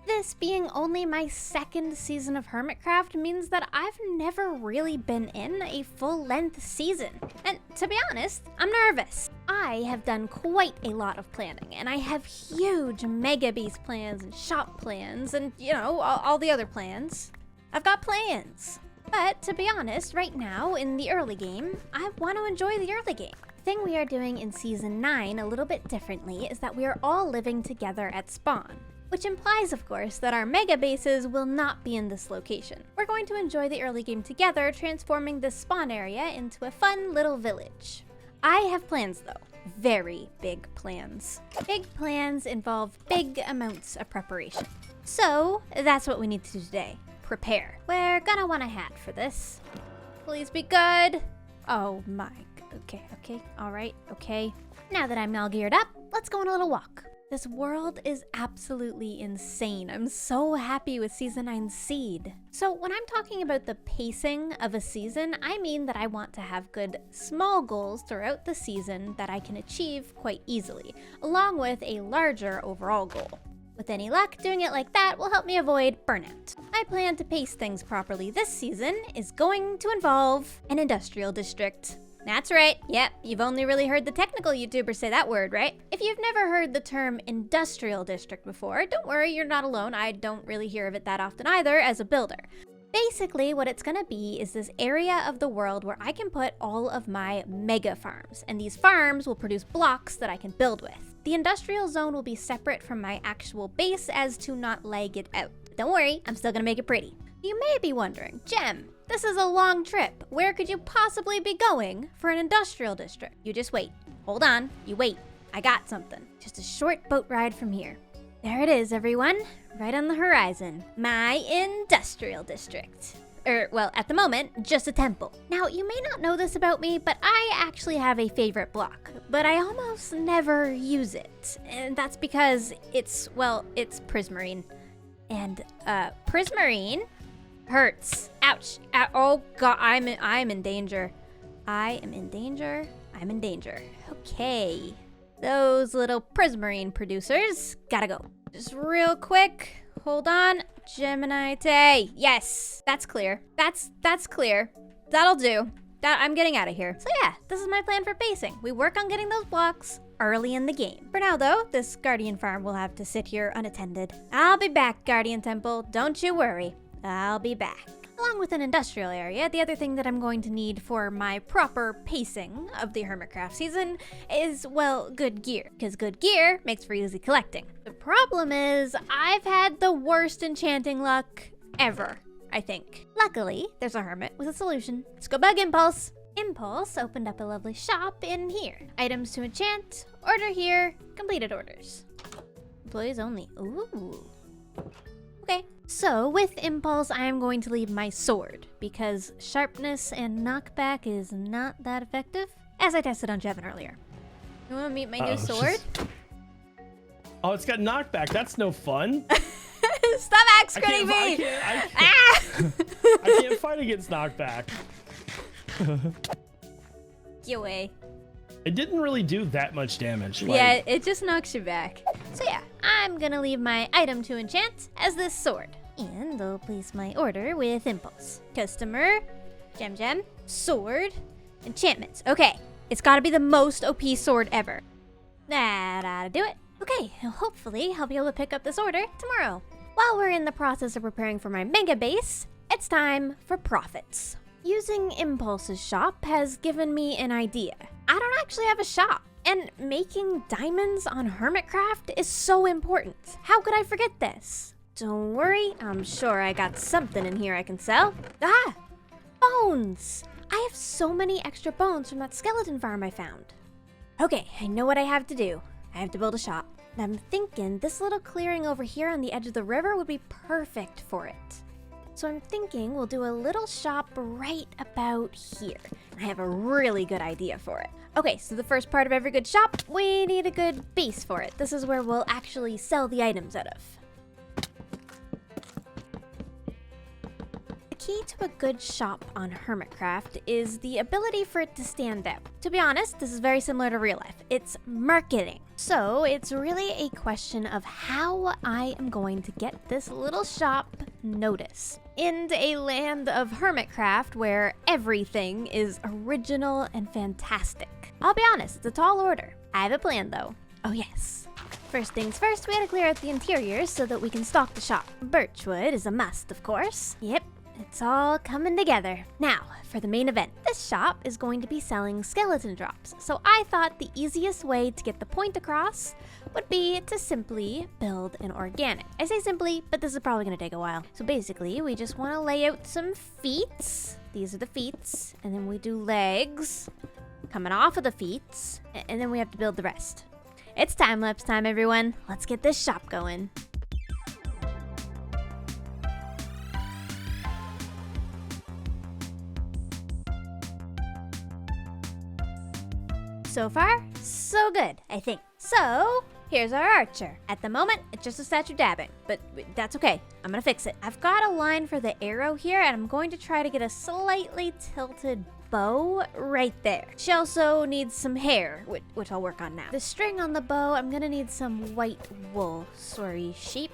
This being only my second season of hermitcraft means that I've never really been in a full-length season. And to be honest, I'm nervous. I have done quite a lot of planning, and I have huge mega base plans and shop plans and, you know, all the other plans. I've got plans. But to be honest, right now in the early game, I want to enjoy the early game. The thing we are doing in Season 9 a little bit differently is that we are all living together at spawn. Which implies, of course, that our mega bases will not be in this location. We're going to enjoy the early game together, transforming this spawn area into a fun little village. I have plans though, very big plans. Big plans involve big amounts of preparation. So that's what we need to do today, prepare. We're gonna want a hat for this. Please be good. Oh my, okay, all right, okay. Now that I'm all geared up, let's go on a little walk. This world is absolutely insane. I'm so happy with Season 9's seed. So when I'm talking about the pacing of a season, I mean that I want to have good small goals throughout the season that I can achieve quite easily, along with a larger overall goal. With any luck, doing it like that will help me avoid burnout. My plan to pace things properly this season is going to involve an industrial district. That's right. Yep, you've only really heard the technical YouTubers say that word, right? If you've never heard the term industrial district before, don't worry, you're not alone. I don't really hear of it that often either as a builder. Basically, what it's gonna be is this area of the world where I can put all of my mega farms, and these farms will produce blocks that I can build with. The industrial zone will be separate from my actual base as to not lag it out. Don't worry, I'm still gonna make it pretty. You may be wondering, Gem, this is a long trip. Where could you possibly be going for an industrial district? You just wait. Hold on, you wait. I got something. Just a short boat ride from here. There it is, everyone. Right on the horizon. My industrial district. Well, at the moment, just a temple. Now, you may not know this about me, but I actually have a favorite block, but I almost never use it. And that's because it's prismarine. And, prismarine hurts. Ouch. Oh god, I'm in danger. I am in danger. I'm in danger. Okay. Those little prismarine producers gotta go. Just real quick. Hold on. GeminiTay. Yes, that's clear. That's clear. That'll do. I'm getting out of here. So yeah, this is my plan for pacing. We work on getting those blocks early in the game. For now though, this Guardian farm will have to sit here unattended. I'll be back, Guardian Temple. Don't you worry. I'll be back. Along with an industrial area, the other thing that I'm going to need for my proper pacing of the hermitcraft season is, well, good gear. Because good gear makes for easy collecting. The problem is, I've had the worst enchanting luck ever, I think. Luckily, there's a hermit with a solution. Let's go bug Impulse. Impulse opened up a lovely shop in here. Items to enchant, order here, completed orders. Employees only. Ooh. Okay, so with Impulse, I am going to leave my sword because sharpness and knockback is not that effective, as I tested on Jevin earlier. You want to meet my new sword? Oh, it's got knockback. That's no fun. Stop axe-critting me! I can't fight against knockback. Get away. It didn't really do that much damage. Yeah, it just knocks you back. So yeah, I'm gonna leave my item to enchant as this sword. And I'll place my order with Impulse. Customer, Gem, sword, enchantments. Okay, it's gotta be the most OP sword ever. That ought to do it. Okay, hopefully I'll be able to pick up this order tomorrow. While we're in the process of preparing for my mega base, it's time for profits. Using Impulse's shop has given me an idea. I don't actually have a shop, and making diamonds on hermitcraft is so important. How could I forget this? Don't worry, I'm sure I got something in here I can sell. Ah! Bones! I have so many extra bones from that skeleton farm I found. Okay, I know what I have to do. I have to build a shop. And I'm thinking this little clearing over here on the edge of the river would be perfect for it. So I'm thinking we'll do a little shop right about here. I have a really good idea for it. Okay, so the first part of every good shop, we need a good base for it. This is where we'll actually sell the items out of. The key to a good shop on hermitcraft is the ability for it to stand out. To be honest, this is very similar to real life. It's marketing. So it's really a question of how I am going to get this little shop noticed. In a land of hermitcraft where everything is original and fantastic. I'll be honest, it's a tall order. I have a plan though. Oh yes. First things first, we gotta clear out the interiors so that we can stock the shop. Birchwood is a must, of course. Yep, it's all coming together. Now, for the main event. This shop is going to be selling skeleton drops, so I thought the easiest way to get the point across would be to simply build an organic. I say simply, but this is probably gonna take a while. So basically, we just wanna lay out some feet. These are the feet, and then we do legs coming off of the feet, and then we have to build the rest. It's time-lapse time, everyone. Let's get this shop going. So far, so good, I think. So, here's our archer. At the moment, it's just a statue dabbing, but that's okay. I'm gonna fix it. I've got a line for the arrow here, and I'm going to try to get a slightly tilted bow right there. She also needs some hair, which I'll work on now. The string on the bow, I'm gonna need some white wool. Sorry, sheep.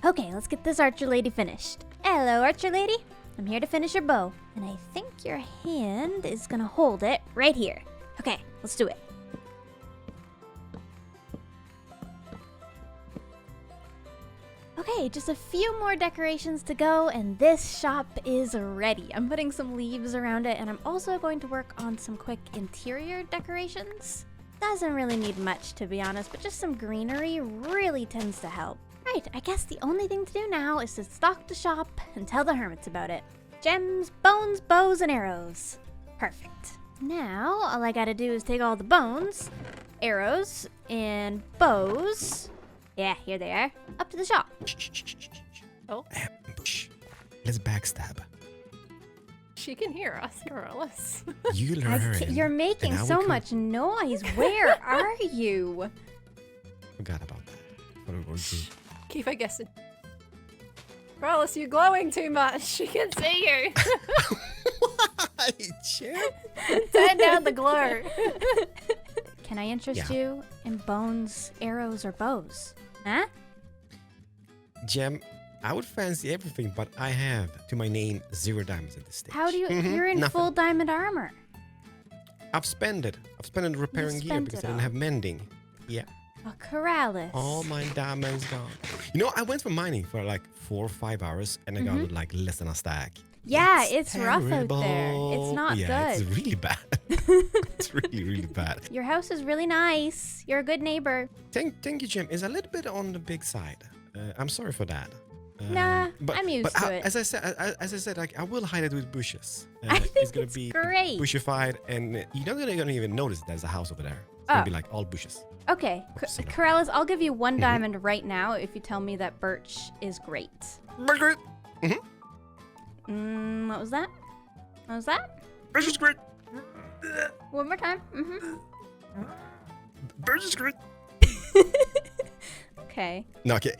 Okay, let's get this archer lady finished. Hello, archer lady. I'm here to finish your bow, and I think your hand is gonna hold it right here. Okay, let's do it. Okay, just a few more decorations to go and this shop is ready. I'm putting some leaves around it and I'm also going to work on some quick interior decorations. Doesn't really need much, to be honest, but just some greenery really tends to help. Right, I guess the only thing to do now is to stock the shop and tell the hermits about it. Gems, bones, bows, and arrows. Perfect. Now, all I gotta do is take all the bones, arrows, and bows. Yeah, here they are. Up to the shop. Oh. Ambush. Let's backstab. She can hear us, Morales. You learn. You're making so much noise. Where are you? Forgot about that. What are we going to do? Keep on guessing. Morales, you're glowing too much. She can see you. Why, champ? Turn down the glow. Can I interest you in bones, arrows, or bows? Huh? Gem, I would fancy everything, but I have, to my name, 0 diamonds at this stage. How do you... You're in Nothing. full diamond armor. I've spent it. I've spent it repairing gear spent because it I didn't all. have mending. Yeah. Oh, Corrallus. All my diamonds gone. You know, I went for mining for like 4 or 5 hours and I got like less than a stack. Yeah, it's rough out there. terrible. It's not Yeah, good. it's really bad. It's really, really bad. Your house is really nice. You're a good neighbor. Thank you, Jim. It's a little bit on the big side. I'm sorry for that. Nah, I'm used to it. As I said, like I will hide it with bushes. I think it's gonna it's be great. bushified, and you're not gonna even notice there's a house over there. It's gonna be like all bushes. Okay, Corrallus, I'll give you 1 diamond right now if you tell me that birch is great. Birch is What was that? What was that? Birch is great. One more time. Birch is great. Okay. No, okay.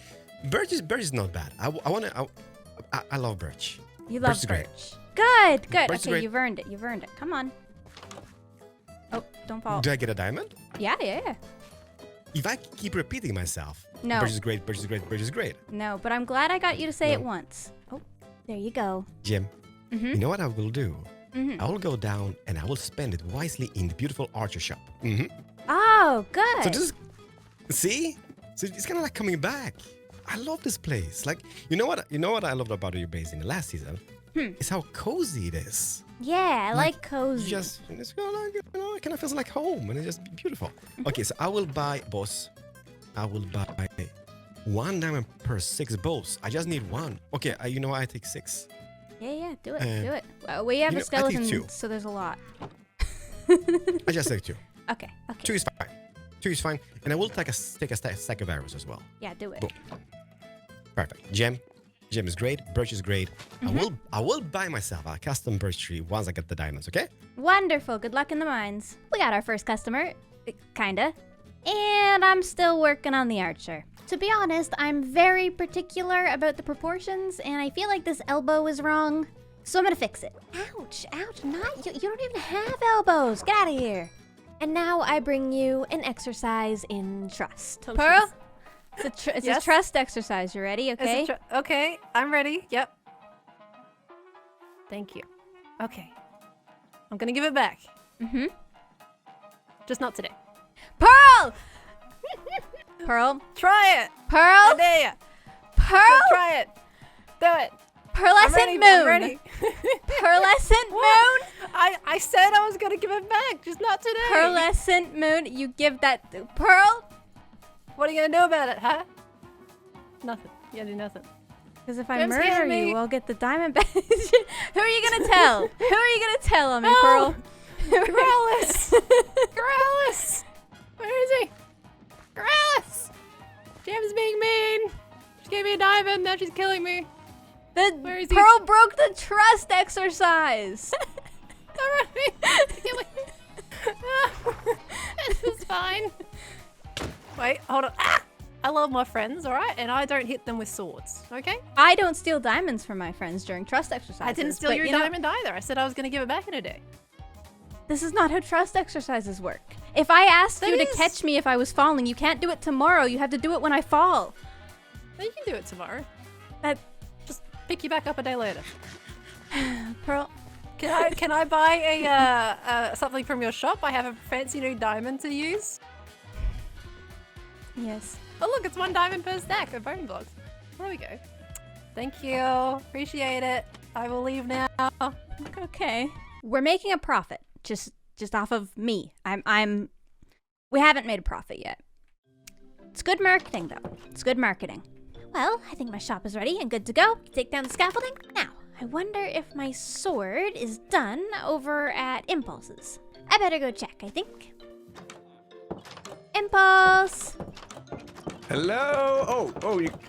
Birch is not bad. I love birch. You love Birch is great. birch. Good, good. Birch is Okay, great. you've earned it. You've earned it. Come on. Oh, don't fall. Do I get a diamond? Yeah. If I keep repeating myself, No. birch is great, birch is great, birch is great. No, but I'm glad I got you to say it No. once. Oh, there you go. Jim, you know what I will do? Mm-hmm. I will go down and I will spend it wisely in the beautiful archer shop. Oh, good. So just see, so it's kind of like coming back. I love this place. Like you know what I loved about your base in the last season is how cozy it is. Yeah, I like cozy. Just it's kind of like, it kind of feels like home, and it's just beautiful. Okay, so I will buy, boss. I will buy 1 diamond per 6 bows. I just need 1. Okay, you know what? I take 6. Yeah, do it, do it. Well, we have a I take skeleton, 2. so there's a lot. I just take 2. Okay. 2 is fine. 2 is fine, and I will take a stack of arrows as well. Yeah, do it. Boom. Perfect. Gem is great. Birch is great. I will buy myself a custom birch tree once I get the diamonds. Okay? Wonderful. Good luck in the mines. We got our first customer. Kinda. And I'm still working on the archer. To be honest, I'm very particular about the proportions, and I feel like this elbow is wrong. So I'm gonna fix it. Ouch, ouch, not you. You don't even have elbows. Get out of here. And now I bring you an exercise in trust. Oh, Pearl, jeez. it's Yes? a trust exercise. You ready? Okay. Okay, I'm ready. Yep. Thank you. Okay. I'm gonna give it back. Mm-hmm. Just not today. Pearl! Pearl? Try it! Pearl? I dare ya. Pearl? Try it! Do it! Pearlescent moon! I'm ready. Pearlescent moon? I said I was gonna give it back, just not today. Pearlescent moon, you give that Pearl? What are you gonna do about it, huh? Nothing. You gotta do nothing. Because if I Jim's murder hitting me. you, I'll get the diamond badge. Who are you gonna tell? Who are you gonna tell on me, No. Pearl? Growlithe! Growlithe! Where is he? Growlithe! Gem's being mean. She gave me a diamond, now she's killing me. Where is he? Pearl broke the trust exercise. This is fine. Wait, hold on. Ah! I love my friends, alright? And I don't hit them with swords, okay? I don't steal diamonds from my friends during trust exercises. I didn't steal but your you know, diamond either. I said I was gonna give it back in a day. This is not how trust exercises work. If I asked That you to is. catch me if I was falling, you can't do it tomorrow. You have to do it when I fall. Well, you can do it tomorrow. That Just pick you back up a day later. Pearl. Can I buy a something from your shop? I have a fancy new diamond to use. Yes. Oh look, it's 1 diamond per stack of bone blocks. There we go. Thank you. Appreciate it. I will leave now. Okay. We're making a profit just off of me. We haven't made a profit yet. It's good marketing though. It's good marketing. Well, I think my shop is ready and good to go. Take down the scaffolding. Now, I wonder if my sword is done over at Impulse's. I better go check, I think. Impulse! Hello.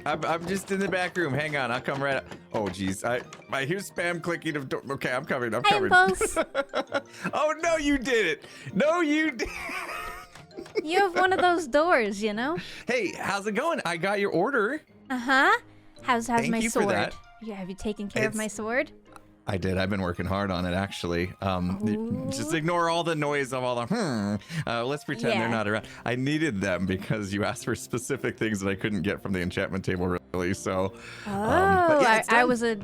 I'm just in the back room. Hang on, I'll come right up. Oh, geez, I hear spam clicking of door. Okay, I'm covered. Hi, Impulse. Oh no, you did it. No, you did. You have one of those doors, you know? Hey, how's it going? I got your order. Uh-huh. How's Thank my you for sword? that. Yeah, have you taken care of my sword? I did. I've been working hard on it, actually. Just ignore all the noise of all the let's pretend they're not around. I needed them because you asked for specific things that I couldn't get from the enchantment table, really. So, but yeah, I was a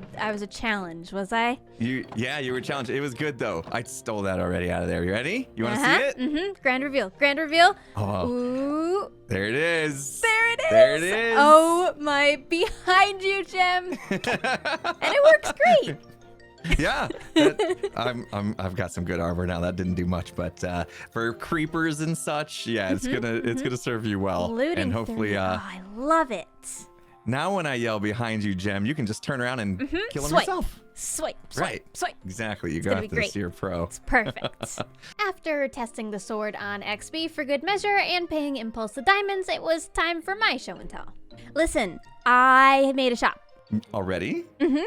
challenge, was I? you were challenged. It was good though. I stole that already out of there. You ready? You want to see it? Mm-hmm. Grand reveal. Grand reveal. Oh, Ooh. there it is. There it is. There it is. Oh my! Behind you, Gem. And it works great. Yeah, I've got some good armor now. That didn't do much, but for creepers and such, yeah, it's gonna serve you well. Looting and hopefully, I love it. now when I yell behind you, Gem, you can just turn around and kill him Swipe. yourself. Swipe. Right. Swipe. Exactly. You gonna got be this. great. You're a pro. It's perfect. After testing the sword on XP for good measure and paying Impulse the diamonds, it was time for my show and tell. Listen, I made a shop. Already?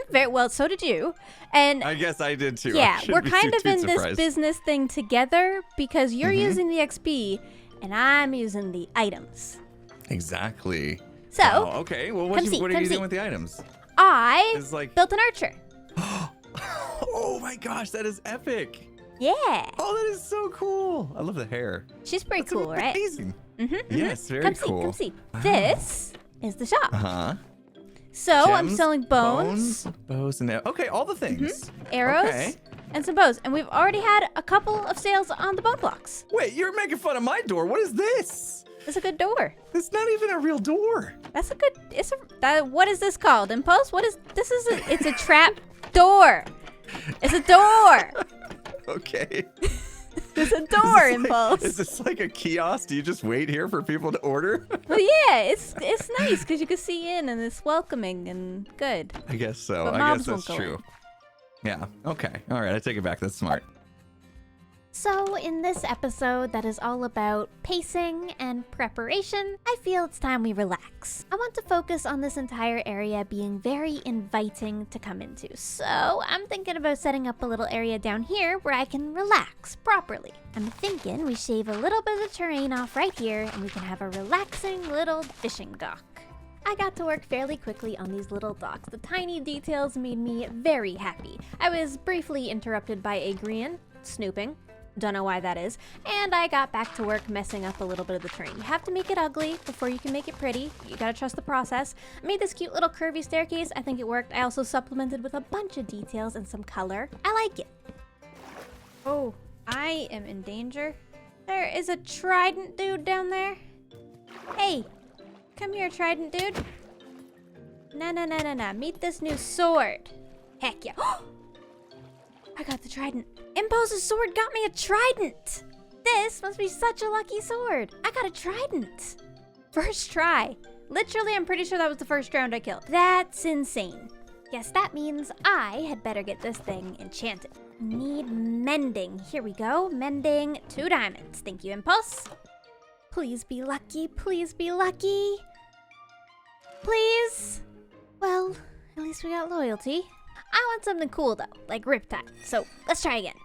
Very well, so did you. And I guess I did too. yeah, we're kind of in surprised. this business thing together because you're using the XP and I'm using the items. Exactly. So, Oh, okay. Well, what come are see, you come doing see. with the items? I It's like, built an archer. oh my gosh, that is epic. Yeah, Oh, that is so cool. I love the hair. she's pretty That's cool, right? amazing. Yes, very Come cool. see, come see. This is the shop. Uh-huh. So I'm Gems, selling bones, bows, and okay, all the things. arrows, Okay. and some bows. And we've already had a couple of sales on the bone blocks. Wait, you're making fun of my door. What is this? It's a good door. It's not even a real door. That's a good. What is this called? Impulse? What is this? It's a trap door. It's a door. Okay. It's a door, Impulse. Is this like a kiosk? Do you just wait here for people to order? Well, yeah, it's nice because you can see in and it's welcoming and good. I guess so. But I mobs guess that's won't go true. Yeah. Okay. All right. I take it back. That's smart. So in this episode that is all about pacing and preparation, I feel it's time we relax. I want to focus on this entire area being very inviting to come into. So I'm thinking about setting up a little area down here where I can relax properly. I'm thinking we shave a little bit of terrain off right here and we can have a relaxing little fishing dock. I got to work fairly quickly on these little docks. The tiny details made me very happy. I was briefly interrupted by a Grian snooping. Don't know why that is. And I got back to work messing up a little bit of the terrain. You have to make it ugly before you can make it pretty. You gotta trust the process. I made this cute little curvy staircase. I think it worked. I also supplemented with a bunch of details and some color. I like it. Oh, I am in danger. There is a trident dude down there. Hey, come here, trident dude. Nah. Meet this new sword. Heck yeah. I got the trident. Impulse's sword got me a trident. This must be such a lucky sword. I got a trident. First try. Literally, I'm pretty sure that was the first round I killed. That's insane. Guess that means I had better get this thing enchanted. Need mending. Here we go. Mending 2 diamonds. Thank you, Impulse. Please be lucky. Please be lucky. Please. Well, at least we got loyalty. I want something cool though, like Riptide. So let's try again.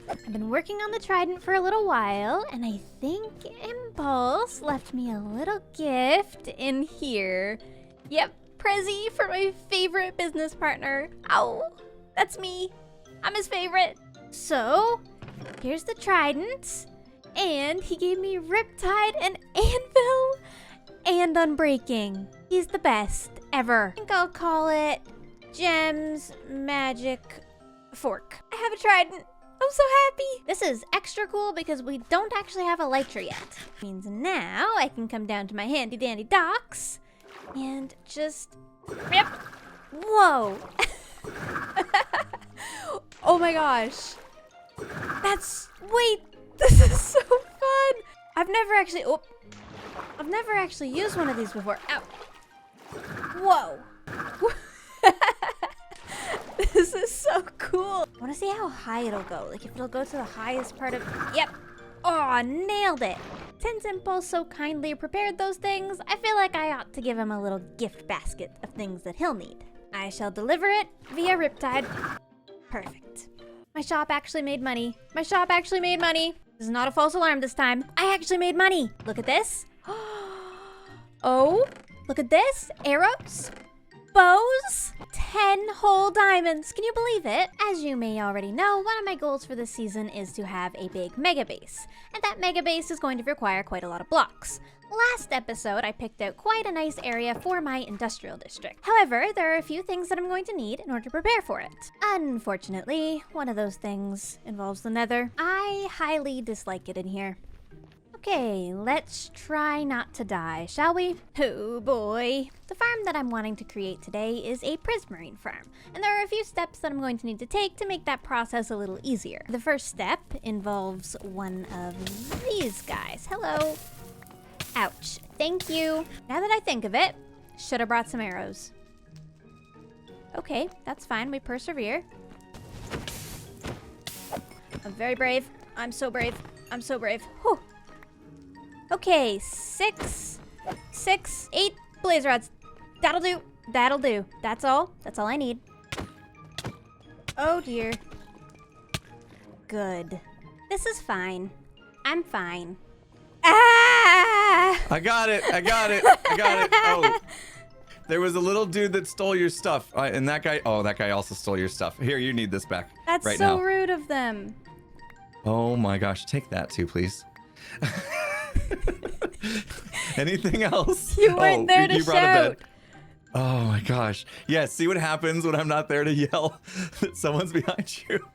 I've been working on the trident for a little while, and I think Impulse left me a little gift in here. Yep, Prezi for my favorite business partner. Ow, that's me. I'm his favorite. So, here's the trident, and he gave me Riptide and Anvil and Unbreaking. He's the best ever. I think I'll call it Gems Magic Fork. I have a trident. I'm so happy. This is extra cool because we don't actually have a elytra yet. Means now I can come down to my handy dandy docks and just rip. Whoa. Oh my gosh. Wait, this is so fun. I've never actually used one of these before. Ow. Whoa. This is so cool. I want to see how high it'll go. Like if it'll go to the highest part of... Yep. Oh, nailed it. Since Impulse so kindly prepared those things, I feel like I ought to give him a little gift basket of things that he'll need. I shall deliver it via Riptide. Perfect. My shop actually made money. My shop actually made money. This is not a false alarm this time. I actually made money. Look at this. Oh, look at this. Arrows. Bows. 10 whole diamonds. Can you believe it? As you may already know, one of my goals for this season is to have a big mega base. And that mega base is going to require quite a lot of blocks. Last episode, I picked out quite a nice area for my industrial district. However, there are a few things that I'm going to need in order to prepare for it. Unfortunately, one of those things involves the nether. I highly dislike it in here. Okay, let's try not to die, shall we? Oh boy. The farm that I'm wanting to create today is a prismarine farm, and there are a few steps that I'm going to need to take to make that process a little easier. The first step involves one of these guys. Hello. Ouch. Thank you. Now that I think of it, should have brought some arrows. Okay, that's fine. We persevere. I'm very brave. I'm so brave. I'm so brave. Whew. Okay, 8 blaze rods. That'll do. That'll do. That's all. That's all I need. Oh dear. Good. This is fine. I'm fine. Ah! I got it. Oh. There was a little dude that stole your stuff. And that guy also stole your stuff. Here, you need this back. That's right so now. rude of them. Oh my gosh, take that too, please. Anything else? You weren't there to you brought a shout. bed. Oh my gosh. Yeah, see what happens when I'm not there to yell that someone's behind you?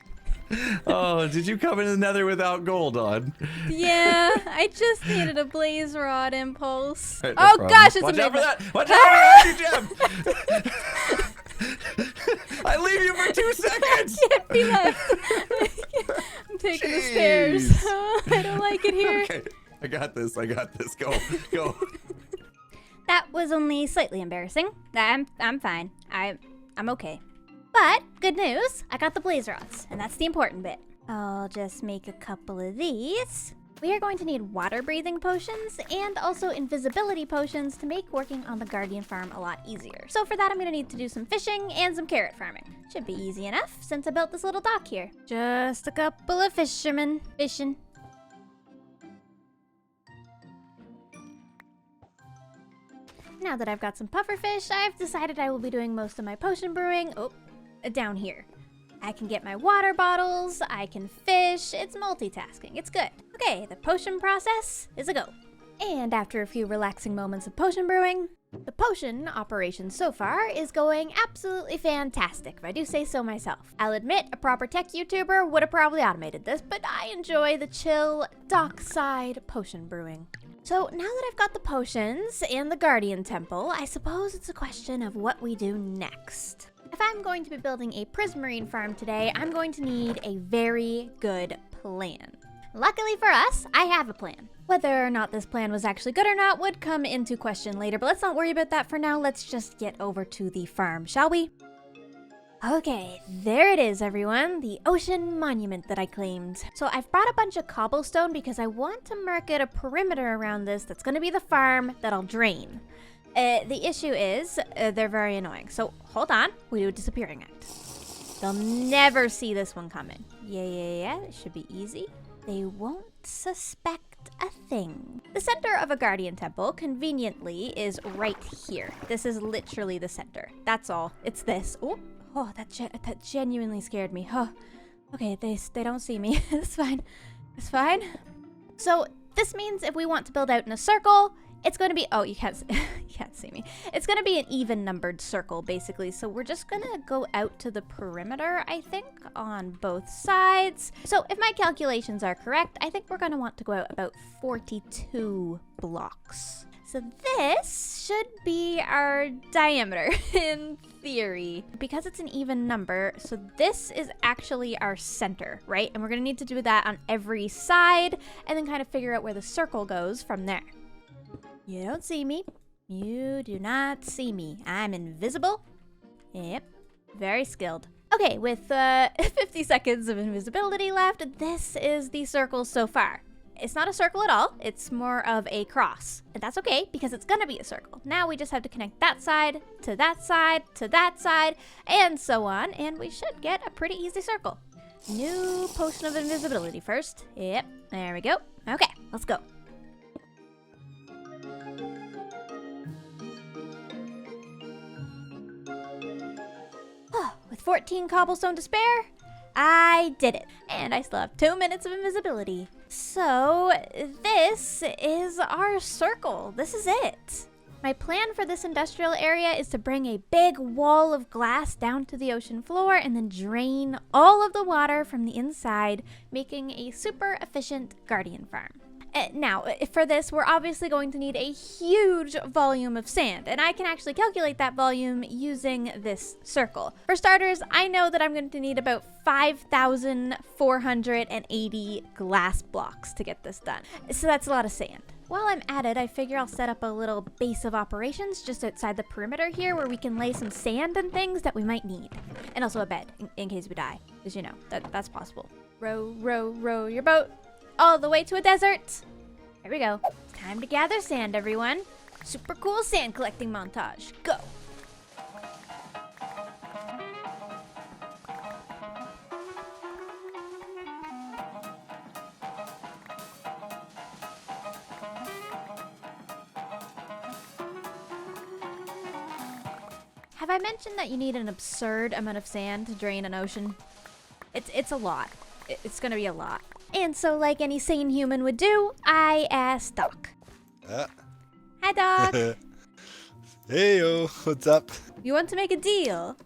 Oh, did you come in the nether without gold on? Yeah, I just needed a blaze rod, Impulse. Right, Oh problem. gosh, it's Watch a out big for one. that! Watch out for that, Gem! I leave you for 2 seconds! Can't be left. I'm taking the stairs. Jeez. Oh, I don't like it here. Okay, I got this. Go. That was only slightly embarrassing. I'm fine. I'm okay. But good news, I got the blaze rods, and that's the important bit. I'll just make a couple of these. We are going to need water breathing potions and also invisibility potions to make working on the Guardian farm a lot easier. So for that, I'm going to need to do some fishing and some carrot farming. Should be easy enough since I built this little dock here. Just a couple of fishermen fishing. Now that I've got some pufferfish, I've decided I will be doing most of my potion brewing down here. I can get my water bottles, I can fish, it's multitasking, it's good. Okay, the potion process is a go. And after a few relaxing moments of potion brewing, the potion operation so far is going absolutely fantastic, if I do say so myself. I'll admit, a proper tech YouTuber would have probably automated this, but I enjoy the chill, dockside potion brewing. So now that I've got the potions and the Guardian Temple, I suppose it's a question of what we do next. If I'm going to be building a prismarine farm today, I'm going to need a very good plan. Luckily for us, I have a plan. Whether or not this plan was actually good or not would come into question later, but let's not worry about that for now. Let's just get over to the farm, shall we? Okay, there it is, everyone, the ocean monument that I claimed. So I've brought a bunch of cobblestone because I want to market a perimeter around this that's going to be the farm that I'll drain. The issue is, they're very annoying. So, hold on. We do a disappearing act. They'll never see this one coming. Yeah. It should be easy. They won't suspect a thing. The center of a Guardian Temple, conveniently, is right here. This is literally the center. That's all. It's this. Oh, that genuinely scared me. Oh, okay, they don't see me. It's fine. It's fine. So, this means if we want to build out in a circle, it's going to be, you can't see me. It's going to be an even numbered circle, basically. So we're just going to go out to the perimeter, I think, on both sides. So if my calculations are correct, I think we're going to want to go out about 42 blocks. So this should be our diameter in theory, because it's an even number. So this is actually our center, right? And we're going to need to do that on every side and then kind of figure out where the circle goes from there. You don't see me. You do not see me. I'm invisible. Yep. Very skilled. Okay, with 50 seconds of invisibility left, this is the circle so far. It's not a circle at all. It's more of a cross. And that's okay, because it's gonna be a circle. Now we just have to connect that side, to that side, to that side, and so on, and we should get a pretty easy circle. New potion of invisibility first. Yep, there we go. Okay, let's go. With 14 cobblestone to spare, I did it. And I still have 2 minutes of invisibility. So this is our circle. This is it. My plan for this industrial area is to bring a big wall of glass down to the ocean floor and then drain all of the water from the inside, making a super efficient Guardian farm. Now, for this, we're obviously going to need a huge volume of sand, and I can actually calculate that volume using this circle. For starters, I know that I'm going to need about 5,480 glass blocks to get this done, so that's a lot of sand. While I'm at it, I figure I'll set up a little base of operations just outside the perimeter here where we can lay some sand and things that we might need. And also a bed, in case we die, because you know, that's possible. Row, row, row your boat all the way to a desert. Here we go. Time to gather sand, everyone. Super cool sand collecting montage. Go. Have I mentioned that you need an absurd amount of sand to drain an ocean? It's a lot. It's gonna be a lot. And so, like any sane human would do, I asked Doc. Hi, Doc. Heyo, what's up? You want to make a deal?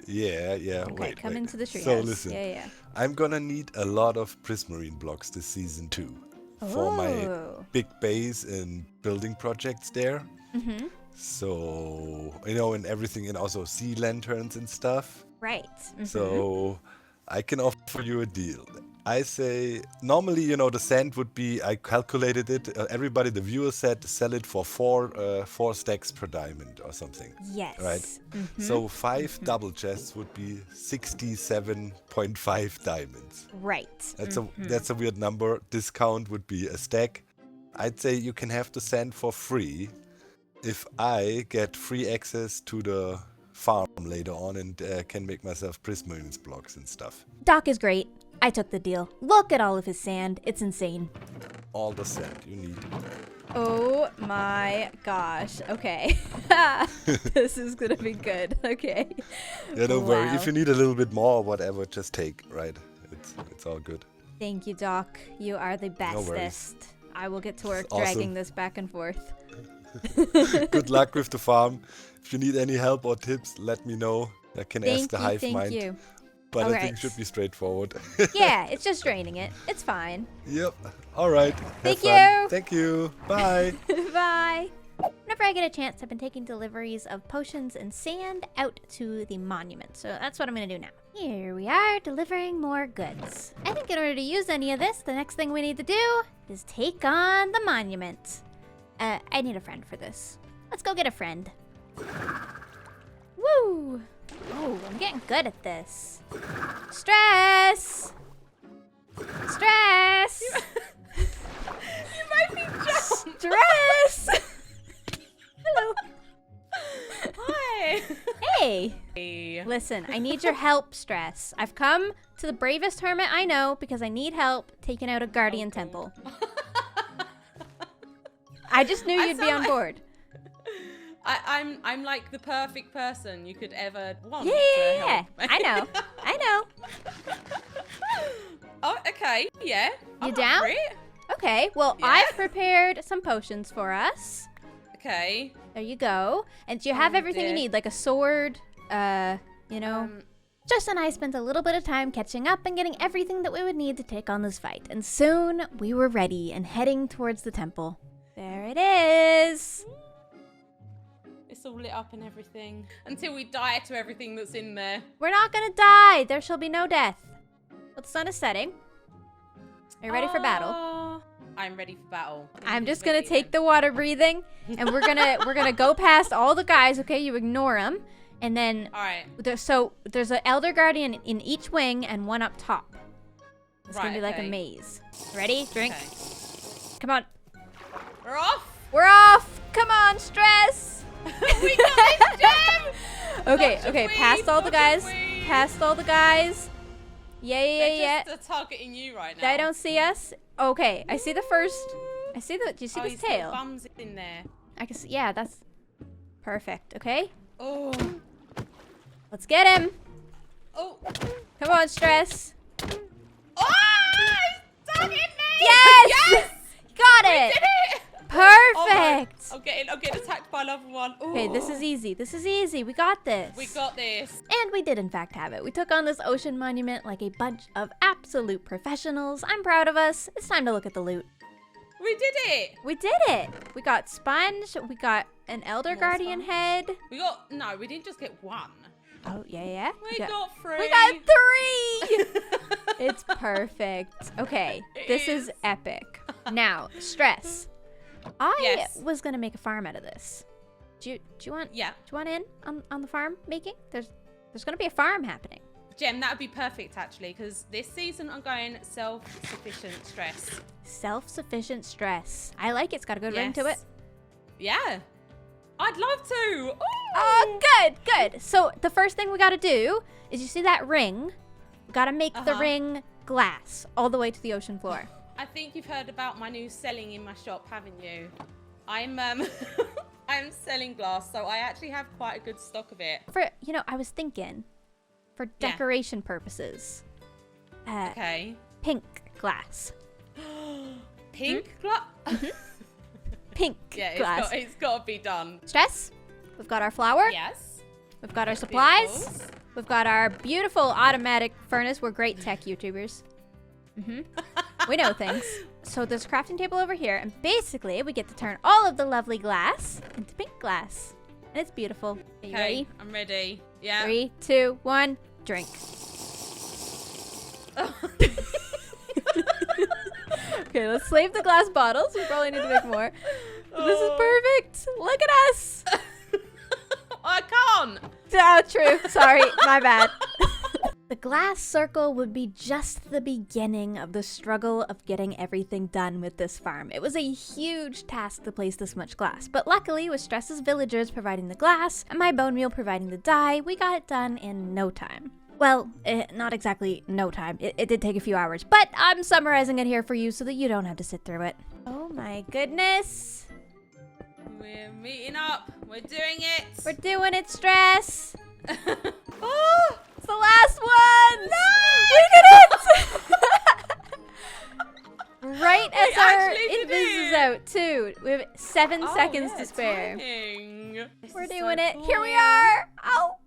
Yeah. Okay, wait. come into the treehouse. So listen, Yeah. I'm gonna need a lot of prismarine blocks this season too, for my big base and building projects there. Mm-hmm. So and everything, and also sea lanterns and stuff. Right. Mm-hmm. So I can offer you a deal. I say, normally, you know, the sand would be, I calculated it, everybody, the viewer said, sell it for four stacks per diamond or something. Yes. Right? So 5 double chests would be 67.5 diamonds. Right. That's a weird number. Discount would be a stack. I'd say you can have the sand for free if I get free access to the farm later on and can make myself prismarine blocks and stuff. Doc is great. I took the deal. Look at all of his sand. It's insane. All the sand you need. Oh my gosh. Okay. This is gonna be good. Okay. Yeah, don't worry. Wow. If you need a little bit more or whatever, just take, right? It's all good. Thank you, Doc. You are the No worries. bestest. I will get to work Awesome. dragging this back and forth. Good luck with the farm. If you need any help or tips, let me know. I can ask the hive mind. Thank you. But I Alright. think it should be straightforward. Yeah, it's just draining it. It's fine. Yep. All right. Thank Have fun. you. Thank you. Bye. Bye. Whenever I get a chance, I've been taking deliveries of potions and sand out to the monument. So that's what I'm going to do now. Here we are, delivering more goods. I think in order to use any of this, the next thing we need to do is take on the monument. I need a friend for this. Let's go get a friend. Woo! Oh, I'm getting good at this. Stress! Stress! You made me jump. Stress! Hello. Hi. Hey! Hey. Listen, I need your help, Stress. I've come to the bravest hermit I know because I need help taking out a guardian temple. I just knew you'd be on board. I'm like the perfect person you could ever want. Yeah, to yeah, help. I know. I know. Oh, okay. Yeah. You I'm up down? for it. Okay, well, Yeah. I've prepared some potions for us. Okay. There you go. And do you have everything you dear. need? Like a sword, you know? Jess and I spent a little bit of time catching up and getting everything that we would need to take on this fight. And soon we were ready and heading towards the temple. There it is. It's all lit up and everything. Until we die to everything that's in there. We're not gonna die. There shall be no death. Well, the sun is setting. Are you ready for battle? I'm ready for battle. I'm just gonna take the water breathing, and we're gonna go past all the guys. Okay, you ignore them, and then All right. there's an elder guardian in each wing and one up top. It's gonna be like a okay. maze. Ready? Drink. Okay. Come on. We're off. We're off. Come on, Stress. We got this, Gem. Okay, Not your okay. weed, Past all the not your guys. weed. Past all the guys. Yeah. They're just targeting you right now. They don't see us. Okay, I see the first. I see the. Do you see Oh, this he's got tail? bums in there. I can see. Yeah, that's perfect. Okay, Oh. let's get him. Oh. Come on, Stress. Oh! He's targeting me. Yes! Yes! Got We it. did it! Perfect. Oh, I'm getting attacked by another one. Okay, this is easy. This is easy. We got this. We got this. And we did in fact have it. We took on this ocean monument like a bunch of absolute professionals. I'm proud of us. It's time to look at the loot. We did it. We did it. We got sponge. We got an elder More guardian sponge. head. We didn't just get one. Oh, yeah. We got three. We got 3! It's perfect. Okay, this is epic. Now, Stress. I Yes. was gonna make a farm out of this. Do you want in on the farm making? There's gonna be a farm happening. Gem, that would be perfect actually, because this season I'm going self-sufficient stress. Self-sufficient stress. I like it. It's got a good ring to it. Yes. Yeah. I'd love to. Ooh. Oh, good. So the first thing we gotta do is, you see that ring? We gotta make the ring glass all the way to the ocean floor. I think you've heard about my new selling in my shop, haven't you? I'm I'm selling glass, so I actually have quite a good stock of it. I was thinking, for decoration purposes. Okay. Pink glass. Pink glass? Pink glass. It's got to be done. Stress. We've got our flour. Yes. We've got our supplies. Beautiful. We've got our beautiful automatic furnace. We're great tech YouTubers. We know things. So there's a crafting table over here, and basically we get to turn all of the lovely glass into pink glass. And it's beautiful. Are you ready? I'm ready. Yeah. 3, 2, 1, drink. Okay, let's save the glass bottles. We probably need to make more. This is perfect. Look at us. I can't. Oh, true. Sorry, my bad. The glass circle would be just the beginning of the struggle of getting everything done with this farm. It was a huge task to place this much glass, but luckily with Stress's villagers providing the glass and my bone meal providing the dye, we got it done in no time. Well, not exactly no time. It did take a few hours, but I'm summarizing it here for you so that you don't have to sit through it. Oh my goodness. We're meeting up. We're doing it. We're doing it, Stress. Oh, it's the last one. No! We did it. Right as We our actually did invis is it. out, too. We have 7 seconds to spare. We're doing it. Here we are. Oh.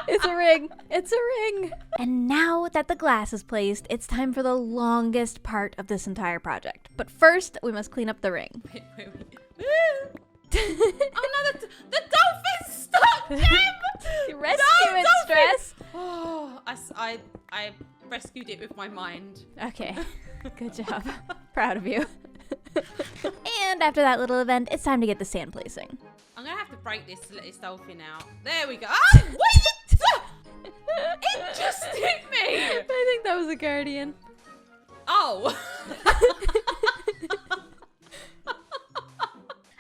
It's a ring. It's a ring. And now that the glass is placed, it's time for the longest part of this entire project. But first, we must clean up the ring. Wait. Oh no, the dolphin stuck, Gem! Rescue it, dolphin! Stress. Oh, I rescued it with my mind. Okay. Good job. Proud of you. And after that little event, it's time to get the sand placing. I'm gonna have to break this to let this dolphin out. There we go. Ah, what did it do? It just hit me. I think that was a guardian. Oh.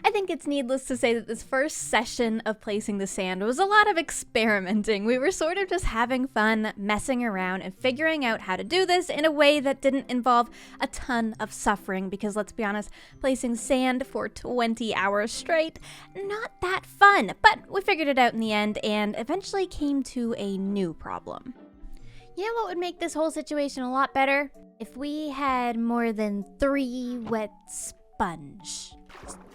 I think it's needless to say that this first session of placing the sand was a lot of experimenting. We were sort of just having fun, messing around, and figuring out how to do this in a way that didn't involve a ton of suffering, because let's be honest, placing sand for 20 hours straight, not that fun. But we figured it out in the end and eventually came to a new problem. You know what would make this whole situation a lot better? If we had more than 3 wet sponge.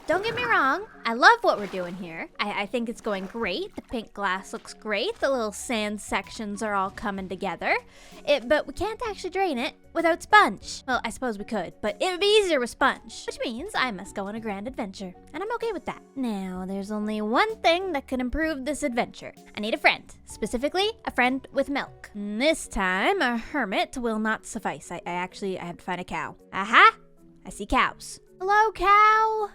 Don't get me wrong, I love what we're doing here. I think it's going great. The pink glass looks great. The little sand sections are all coming together. But we can't actually drain it without sponge. Well, I suppose we could, but it would be easier with sponge. Which means I must go on a grand adventure, and I'm okay with that. Now, there's only one thing that could improve this adventure. I need a friend, specifically a friend with milk. And this time, a hermit will not suffice. I have to find a cow. Aha! I see cows. Hello, cow!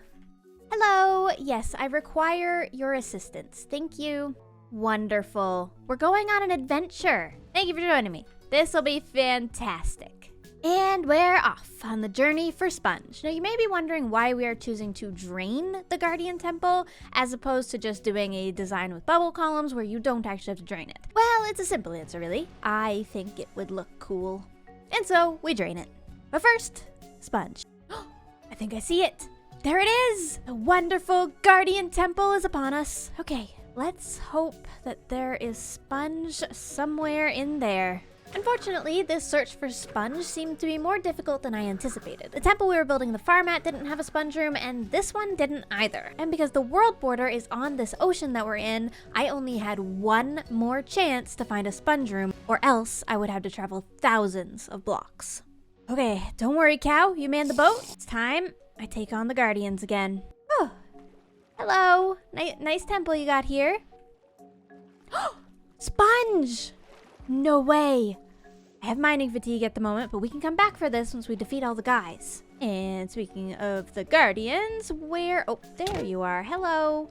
Hello, yes, I require your assistance. Thank you. Wonderful. We're going on an adventure. Thank you for joining me. This will be fantastic. And we're off on the journey for sponge. Now, you may be wondering why we are choosing to drain the Guardian Temple as opposed to just doing a design with bubble columns where you don't actually have to drain it. Well, it's a simple answer, really. I think it would look cool. And so we drain it. But first, sponge. I think I see it. There it is! The wonderful Guardian Temple is upon us. Okay, let's hope that there is sponge somewhere in there. Unfortunately, this search for sponge seemed to be more difficult than I anticipated. The temple we were building the farm at didn't have a sponge room, and this one didn't either. And because the world border is on this ocean that we're in, I only had one more chance to find a sponge room, or else I would have to travel thousands of blocks. Okay, don't worry, cow. You man the boat. It's time I take on the guardians again. Oh, hello. Nice temple you got here. Sponge! No way. I have mining fatigue at the moment, but we can come back for this once we defeat all the guys. And speaking of the guardians, where... Oh, there you are. Hello.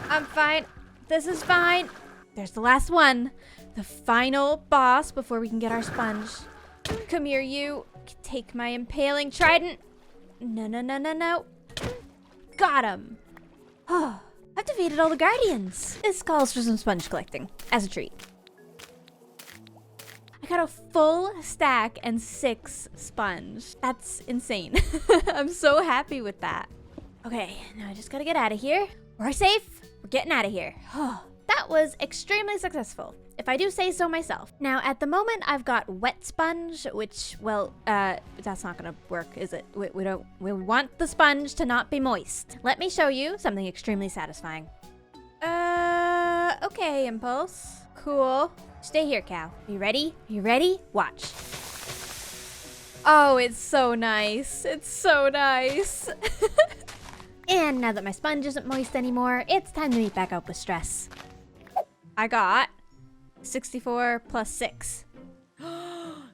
I'm fine. This is fine. There's the last one. The final boss before we can get our sponge. Come here, you. Take my impaling trident. No. Got him. Oh, I've defeated all the guardians. This calls for some sponge collecting, as a treat. I got a full stack and 6 sponge. That's insane. I'm so happy with that. Okay, now I just gotta get out of here. We're safe. We're getting out of here. That was extremely successful, if I do say so myself. Now, at the moment, I've got wet sponge, which, well, that's not gonna work, is it? We want the sponge to not be moist. Let me show you something extremely satisfying. Okay, Impulse. Cool. Stay here, cow. You ready? You ready? Watch. Oh, it's so nice. It's so nice. And now that my sponge isn't moist anymore, it's time to meet back up with Stress. I got 64 plus 6.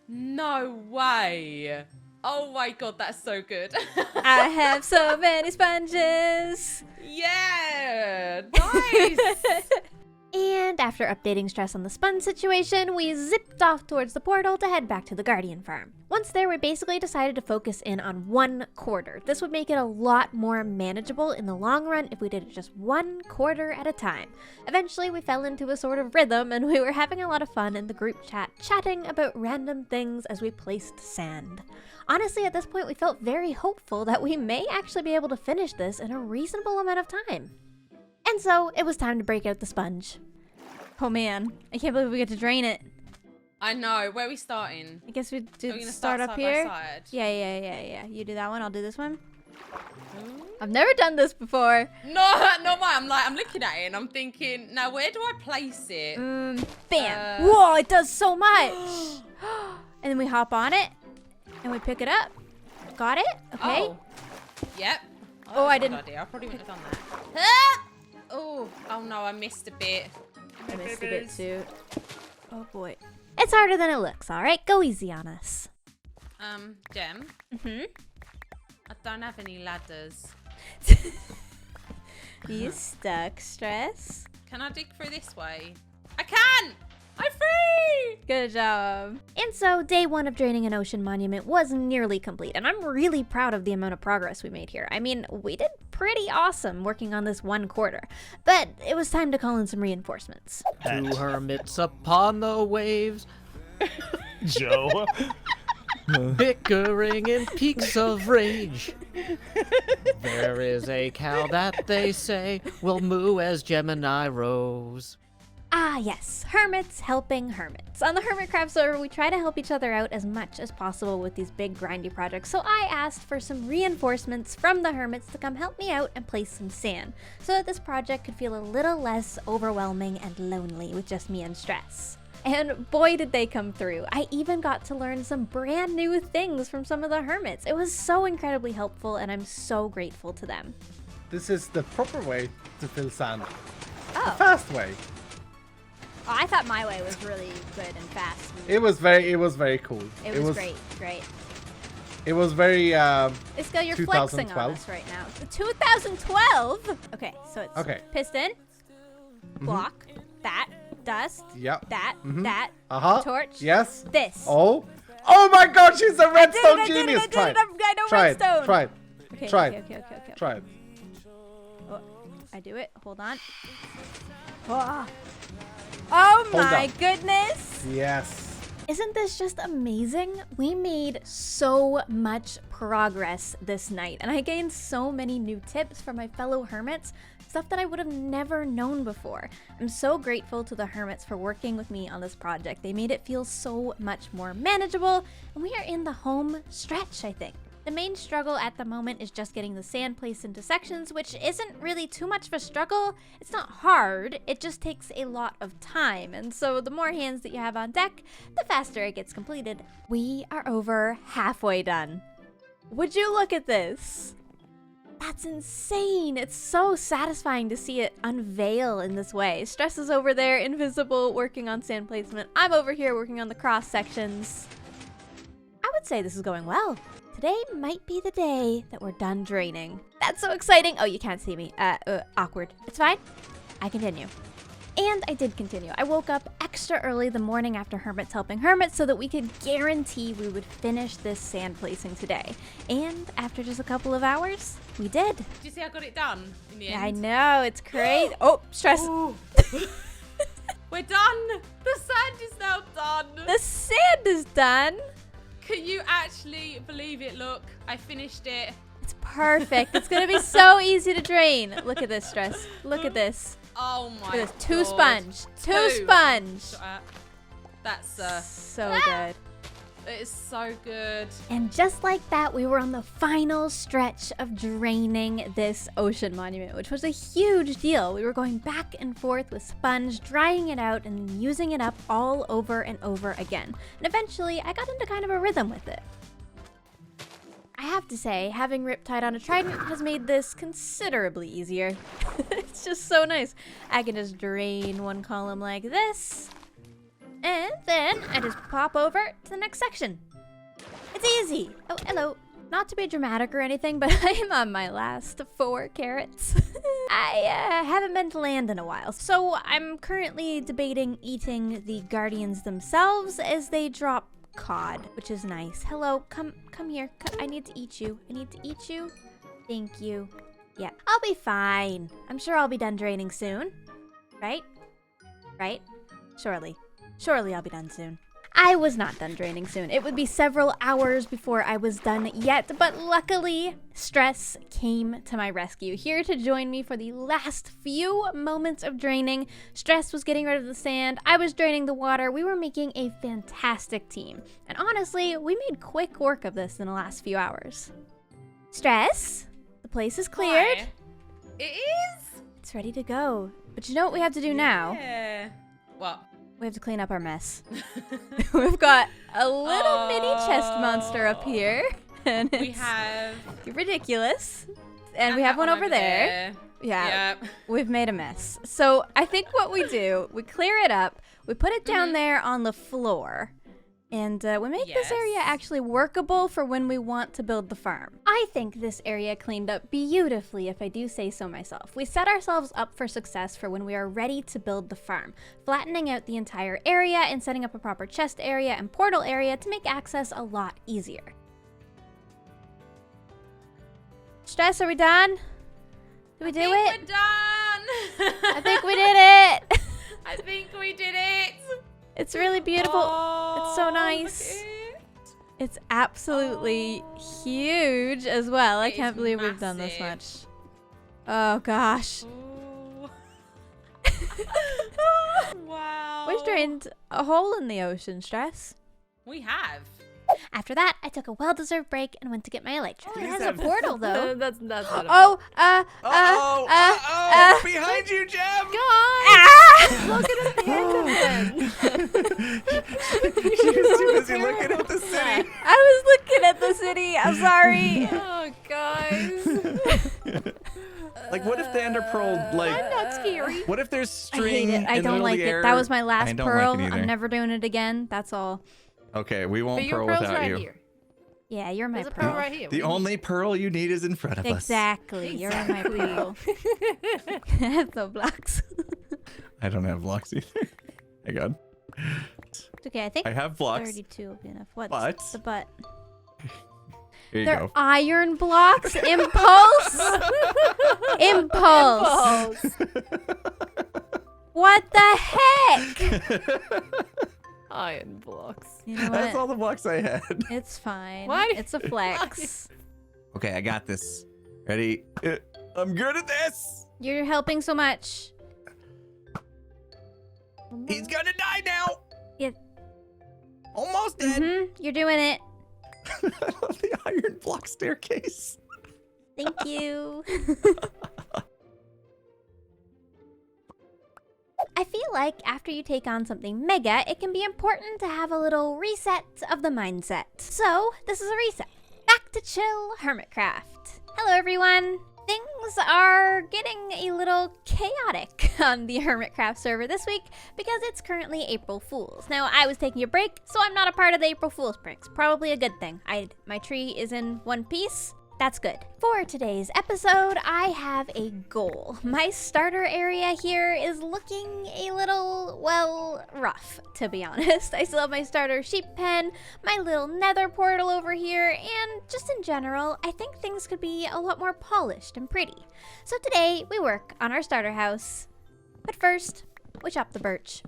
No! No way. Oh my god, that's so good. I have so many sponges. Yeah, nice. And after updating Stress on the sponge situation, we zipped off towards the portal to head back to the Guardian farm. Once there, we basically decided to focus in on 1 quarter. This would make it a lot more manageable in the long run if we did it just 1 quarter at a time. Eventually, we fell into a sort of rhythm, and we were having a lot of fun in the group chat, chatting about random things as we placed sand. Honestly, at this point, we felt very hopeful that we may actually be able to finish this in a reasonable amount of time. And so, it was time to break out the sponge. Oh man, I can't believe we get to drain it. I know. Where are we starting? I guess we Are do we gonna start up side here. by side? Yeah. You do that one, I'll do this one. I've never done this before. No, not mine. I'm looking at it and I'm thinking, now where do I place it? Bam! Whoa, it does so much! And then we hop on it, and we pick it up. Got it? Okay. Oh. Yep. Oh, I that's a good didn't. idea. I probably wouldn't have done that. Oh no, I missed a bit. I missed a bit too. Oh boy. It's harder than it looks, alright? Go easy on us. Gem. Mm-hmm. I don't have any ladders. You stuck, Stress? Can I dig through this way? I can! I'm free! Good job. And so, day 1 of draining an ocean monument was nearly complete, and I'm really proud of the amount of progress we made here. I mean, we did pretty awesome working on this 1 quarter, but it was time to call in some reinforcements. 2 hermits upon the waves, Joe. bickering in peaks of rage. There is a cow that they say will moo as Gemini rows. Ah yes, hermits helping hermits. On the hermitcraft server, we try to help each other out as much as possible with these big grindy projects, so I asked for some reinforcements from the hermits to come help me out and place some sand, so that this project could feel a little less overwhelming and lonely with just me and Stress. And boy did they come through. I even got to learn some brand new things from some of the hermits. It was so incredibly helpful, and I'm so grateful to them. This is the proper way to fill sand. Oh. The fast way. Oh, I thought my way was really good and fast. It was very cool. It was great. It was very Isco, you're flexing on 2012. us right now. 2012? Okay, so it's piston, block, that, dust, Yep. that, torch, Yes. this. Oh my god, she's a redstone I did genius. it, Try it. I know Try it. redstone. Try it. Okay, Try okay, it. okay. Try it. Oh, I do it. Hold on. Oh my goodness. Yes. Isn't this just amazing? We made so much progress this night, and I gained so many new tips from my fellow hermits, stuff that I would have never known before. I'm so grateful to the hermits for working with me on this project. They made it feel so much more manageable, and we are in the home stretch, I think. The main struggle at the moment is just getting the sand placed into sections, which isn't really too much of a struggle. It's not hard, it just takes a lot of time, and so the more hands that you have on deck, the faster it gets completed. We are over halfway done. Would you look at this? That's insane! It's so satisfying to see it unveil in this way. Stress is over there, invisible, working on sand placement. I'm over here working on the cross sections. I would say this is going well. Today might be the day that we're done draining. That's so exciting. Oh, you can't see me. Awkward. It's fine. I continue. And I did continue. I woke up extra early the morning after Hermits Helping Hermits so that we could guarantee we would finish this sand placing today. And after just a couple of hours, we did. Did you see I got it done in the end? I know, it's crazy. Oh, Stress. We're done. The sand is now done. The sand is done. Can you actually believe it? Look, I finished it. It's perfect. It's gonna be so easy to drain. Look at this, Stress. Look at this. Oh my Look at this. god. Two sponge. That's so good. It is so good. And just like that, we were on the final stretch of draining this ocean monument, which was a huge deal. We were going back and forth with sponge, drying it out, and then using it up all over and over again. And eventually, I got into kind of a rhythm with it. I have to say, having Riptide on a trident has made this considerably easier. It's just so nice. I can just drain one column like this, and then I just pop over to the next section. It's easy. Oh, hello. Not to be dramatic or anything, but I'm on my last 4 carrots. I haven't been to land in a while, so I'm currently debating eating the guardians themselves as they drop cod, which is nice. Hello, come here. I need to eat you. I need to eat you. Thank you. Yeah, I'll be fine. I'm sure I'll be done draining soon. Right? Right? Surely. Surely I'll be done soon. I was not done draining soon. It would be several hours before I was done yet, but luckily, Stress came to my rescue, here to join me for the last few moments of draining. Stress was getting rid of the sand, I was draining the water. We were making a fantastic team. And honestly, we made quick work of this in the last few hours. Stress, the place is cleared. Hi. It is? It's ready to go. But you know what we have to do now? Yeah. What? We have to clean up our mess. We've got a little mini chest monster up here. And We it's have... ridiculous. And we have one over there. Yeah, Yep. we've made a mess. So I think what we do, we clear it up, we put it down there on the floor, and we make this area Yes. actually workable for when we want to build the farm. I think this area cleaned up beautifully, if I do say so myself. We set ourselves up for success for when we are ready to build the farm, flattening out the entire area and setting up a proper chest area and portal area to make access a lot easier. Stress, are we done? Did we do it? We're done. I think we did it. I think we did it. It's really beautiful. It's so Oh, nice. look at it. It's absolutely huge as well. I It can't is believe we've done this much. massive. Oh gosh. Ooh. Wow. We've drained a hole in the ocean, Stress. We have. After that, I took a well-deserved break and went to get my electric. It has a have- portal though. That's not a Oh, Behind you, Gem! Look at his hands She was too busy looking at the city. I was looking at the city. I'm sorry. Oh, guys. Like, what if the ender pearl, like, Not scary. what if there's I hate string it. I in the don't middle like of the it. air? That was my I last don't pearl. like it either. I'm never doing it again. That's all. Okay, we won't But your pearl pearl's without right you. here. Yeah, you're my There's a pearl. pearl right here. The only pearl you need is in front of us. Exactly. You're my pearl. I have no blocks. I don't have blocks either. Hang on. It's okay, I think I have blocks. 32 will be enough. What's But- the butt? Here you They're go. iron blocks. Impulse. Impulse. What the heck? Iron blocks. You know That's what? all the blocks I had. It's fine. Why? It's a flex. Okay, I got this. Ready? I'm good at this. You're helping so much. He's gonna die now. Yeah. Almost dead. You're doing it. I love the iron block staircase. Thank you. I feel like after you take on something mega, it can be important to have a little reset of the mindset. So, this is a reset. Back to chill hermitcraft. Hello everyone. Things are getting a little chaotic on the hermitcraft server this week because it's currently April Fool's. Now, I was taking a break, so I'm not a part of the April Fool's pranks. Probably a good thing. My tree is in one piece. That's good. For today's episode, I have a goal. My starter area here is looking a little, well, rough, to be honest. I still have my starter sheep pen, my little nether portal over here, and just in general, I think things could be a lot more polished and pretty. So today, we work on our starter house. But first, we chop the birch.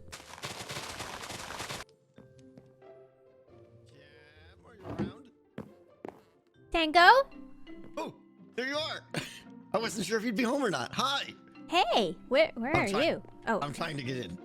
Tango? Oh, there you are. I wasn't sure if you'd be home or not. Hi. Hey, where are trying- you? Oh, I'm trying to get in.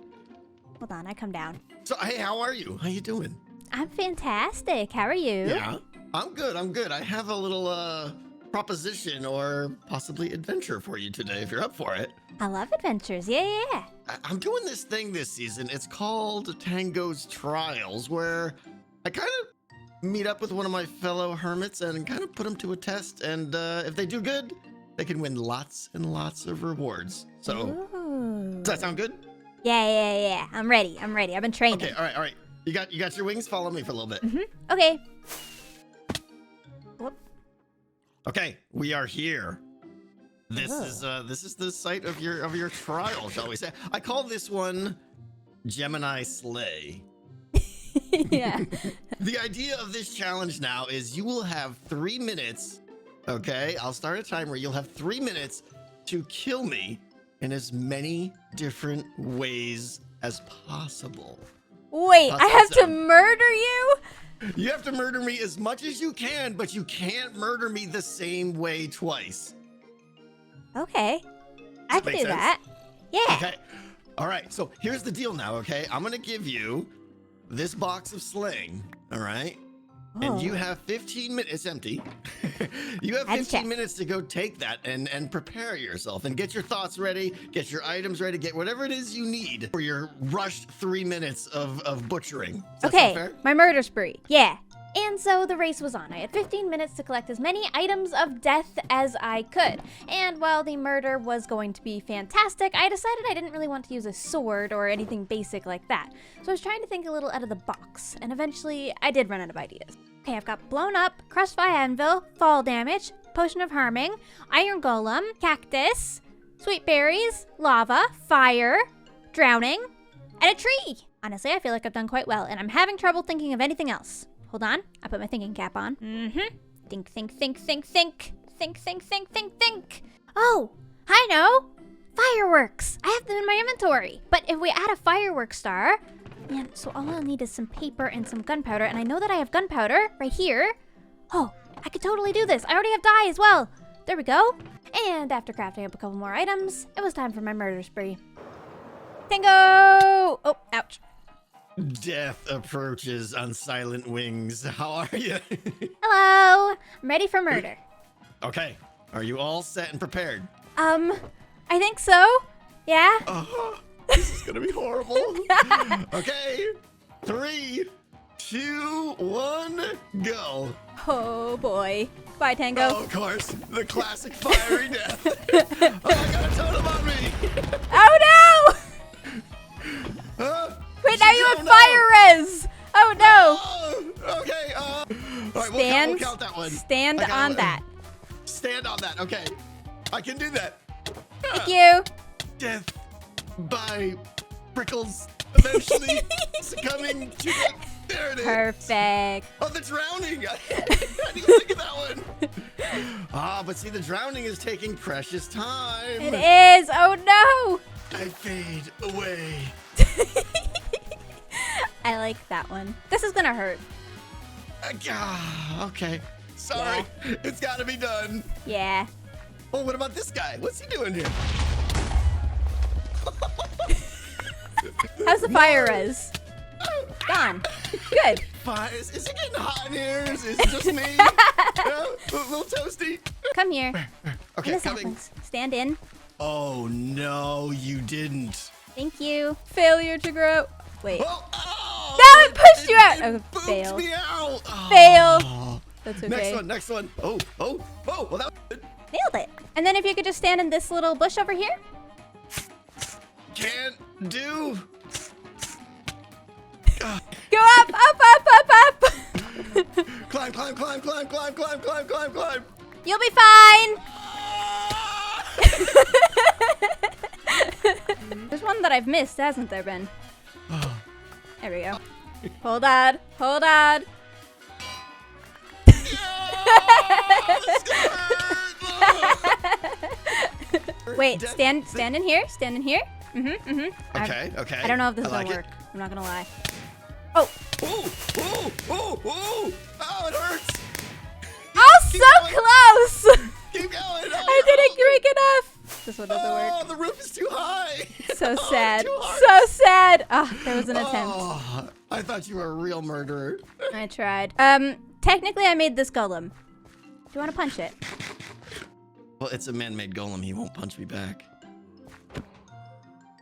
hold on, I come down. So, hey, how are you? How you doing? I'm fantastic. How are you? Yeah, I'm good. I'm good. I have a little proposition or possibly adventure for you today if you're up for it. I love adventures. Yeah. I'm doing this thing this season. It's called Tango's Trials, where I kind of meet up with one of my fellow hermits and kind of put them to a test. And if they do good, they can win lots and lots of rewards. So, Ooh. does that sound good? Yeah. I'm ready. I've been training. Okay, all right. You got your wings? Follow me for a little bit. Okay. Okay, we are here. This is the site of your trial, shall we say? I call this one Gemini Slay. Yeah. The idea of this challenge now is you will have 3 minutes. Okay, I'll start a timer. You'll have 3 minutes to kill me in as many different ways as possible. Wait, How's I that have to sound? murder you? You have to murder me as much as you can, but you can't murder me the same way twice. Okay. I that can make do sense? that. Yeah. Okay. All right. So here's the deal now, okay? I'm going to give you this box of sling, all right? And you have 15 minutes. It's empty. You have 15 minutes to go take that and prepare yourself and get your thoughts ready, get your items ready, get whatever it is you need for your rushed 3 minutes of butchering. Does that sound Okay, fair? my murder spree. Yeah. And so the race was on. I had 15 minutes to collect as many items of death as I could. And while the murder was going to be fantastic, I decided I didn't really want to use a sword or anything basic like that. So I was trying to think a little out of the box, and eventually I did run out of ideas. Okay, I've got blown up, crushed by anvil, fall damage, potion of harming, iron golem, cactus, sweet berries, lava, fire, drowning, and a tree. Honestly, I feel like I've done quite well, and I'm having trouble thinking of anything else. Hold on, I put my thinking cap on. Think. Think. Oh, I know. Fireworks. I have them in my inventory. But if we add a fireworks star, man, so all I'll need is some paper and some gunpowder, and I know that I have gunpowder right here. Oh, I could totally do this. I already have dye as well. There we go. And after crafting up a couple more items, it was time for my murder spree. Tango! Oh, ouch. Death approaches on silent wings. How are you? Hello. I'm ready for murder. Okay. Are you all set and prepared? I think so. Yeah? This is gonna be horrible. Okay. 3, 2, 1, go. Oh boy. Bye, Tango. Oh, of course. The classic fiery death. Oh, I got a totem on me. Oh no! Wait, now you have fire res! Oh no! Okay, all right, we'll count that one. Stand on that. Stand on that, okay. I can do that. Thank you. Death by Prickles eventually succumbing to the... There it is. Perfect. Oh, the drowning. I didn't even think of that one. But see, the drowning is taking precious time. It is. Oh no! I fade away. I like that one. This is gonna hurt. Okay. Sorry. Yeah. It's gotta be done. Yeah. Oh, what about this guy? What's he doing here? How's the fire res? Gone. Good. Is it getting hot in here? Is it just me? Yeah, a little toasty. Come here. Okay, when this coming. happens, stand in. Oh, no, you didn't. Thank you. Failure to grow. Wait. Oh, no, it pushed you out. Oh, booped fail. me out. Fail. That's okay. Next one. Oh, well, that was good. Nailed it. And then if you could just stand in this little bush over here. Can't do. Go up. Climb. You'll be fine. There's one that I've missed, hasn't there, Ben? There we go. Hold on. Wait, stand in here. Okay. I don't know if this is gonna work. I'm not gonna lie. Oh, Oh, it hurts. oh, so close! Keep going. I didn't quick enough. This one doesn't work. Oh, the roof is too high. So sad. Too hard. So sad. Oh, there was an attempt. Oh, I thought you were a real murderer. I tried. Technically I made this golem. Do you want to punch it? Well, it's a man-made golem. He won't punch me back.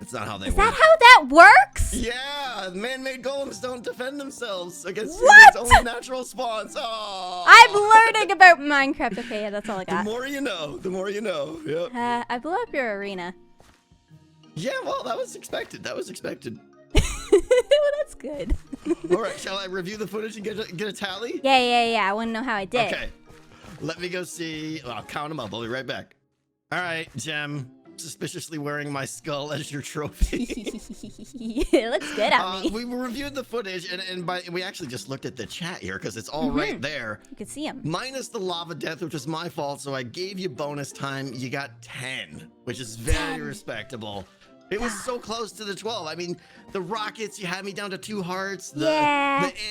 That's not how they Is work. that how that works? Yeah, man-made golems don't defend themselves against What? its own natural spawns. Oh. I'm learning about Minecraft. Okay, yeah, that's all I The got. more you know. Yep. I blew up your arena. Yeah, well, that was expected. Well, that's good. All right, shall I review the footage and get a tally? Yeah. I want to know how I did. Okay. Let me go see. I'll count them up. I'll be right back. All right, Gem. Suspiciously wearing my skull as your trophy. It looks good on me. We reviewed the footage, and we actually just looked at the chat here because it's all right there. You can see him. Minus the lava death, which was my fault, so I gave you bonus time. You got 10, which is very respectable. It was so close to the 12. I mean, the rockets, you had me down to 2 hearts. The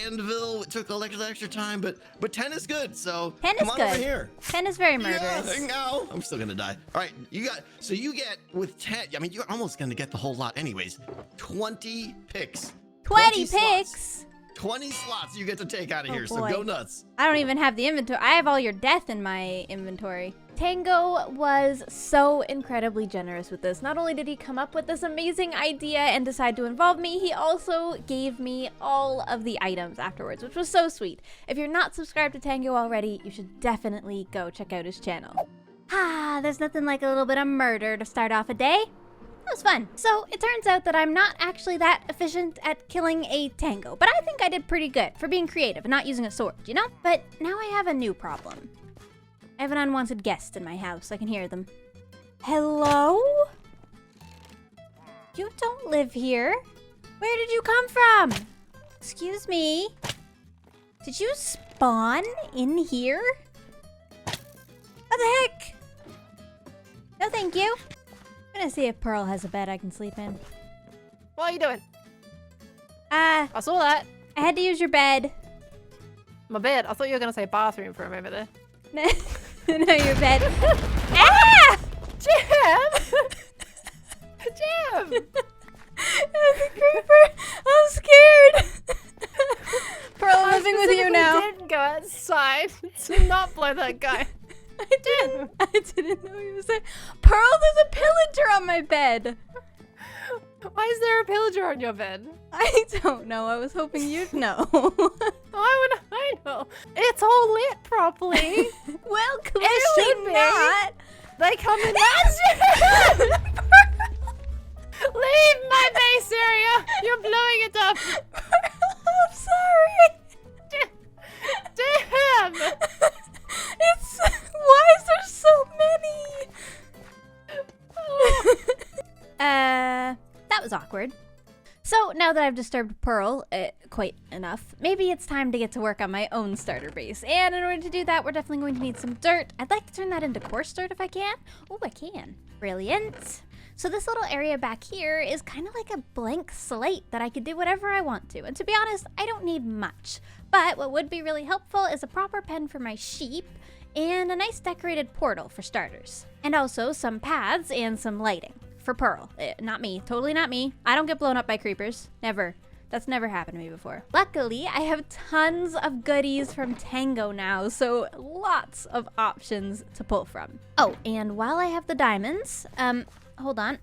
anvil took a little extra time, but 10 is good. So 10 come is on good. over here. 10 is very murderous. Yeah, no, I'm still gonna die. All right, you get with 10. I mean, you're almost gonna get the whole lot, anyways. 20 picks. 20 slots. picks. 20 slots you get to take out of here. Boy. So go nuts. I don't even have the inventory. I have all your death in my inventory. Tango was so incredibly generous with this. Not only did he come up with this amazing idea and decide to involve me, he also gave me all of the items afterwards, which was so sweet. If you're not subscribed to Tango already, you should definitely go check out his channel. There's nothing like a little bit of murder to start off a day. That was fun. So it turns out that I'm not actually that efficient at killing a tango, but I think I did pretty good for being creative and not using a sword, you know? But now I have a new problem. I have an unwanted guest in my house. I can hear them. Hello? You don't live here. Where did you come from? Excuse me. Did you spawn in here? What the heck? No, thank you. I'm gonna see if Pearl has a bed I can sleep in. What are you doing? I saw that. I had to use your bed. My bed. I thought you were gonna say bathroom for a moment there. No, your bed. Ah! Jam! Jam! There's a creeper. I'm scared. Pearl, I'm living with you now. I didn't go outside to not blow that guy. I didn't know he was there. Pearl, there's a pillager on my bed. Why is there a pillager on your bed? I don't know. I was hoping you'd know. Why would I know? It's all lit properly. Well, clearly not. They come in that. Leave my base area. You're blowing it up. I'm sorry. Damn. It's. Why is there so many? That was awkward. So now that I've disturbed Pearl quite enough, maybe it's time to get to work on my own starter base. And in order to do that, we're definitely going to need some dirt. I'd like to turn that into coarse dirt if I can. Oh, I can. Brilliant. So this little area back here is kind of like a blank slate that I could do whatever I want to. And to be honest, I don't need much. But what would be really helpful is a proper pen for my sheep and a nice decorated portal for starters. And also some paths and some lighting. For Pearl. Not me. Totally not me. I don't get blown up by creepers. Never. That's never happened to me before. Luckily, I have tons of goodies from Tango now, so lots of options to pull from. Oh, and while I have the diamonds, hold on.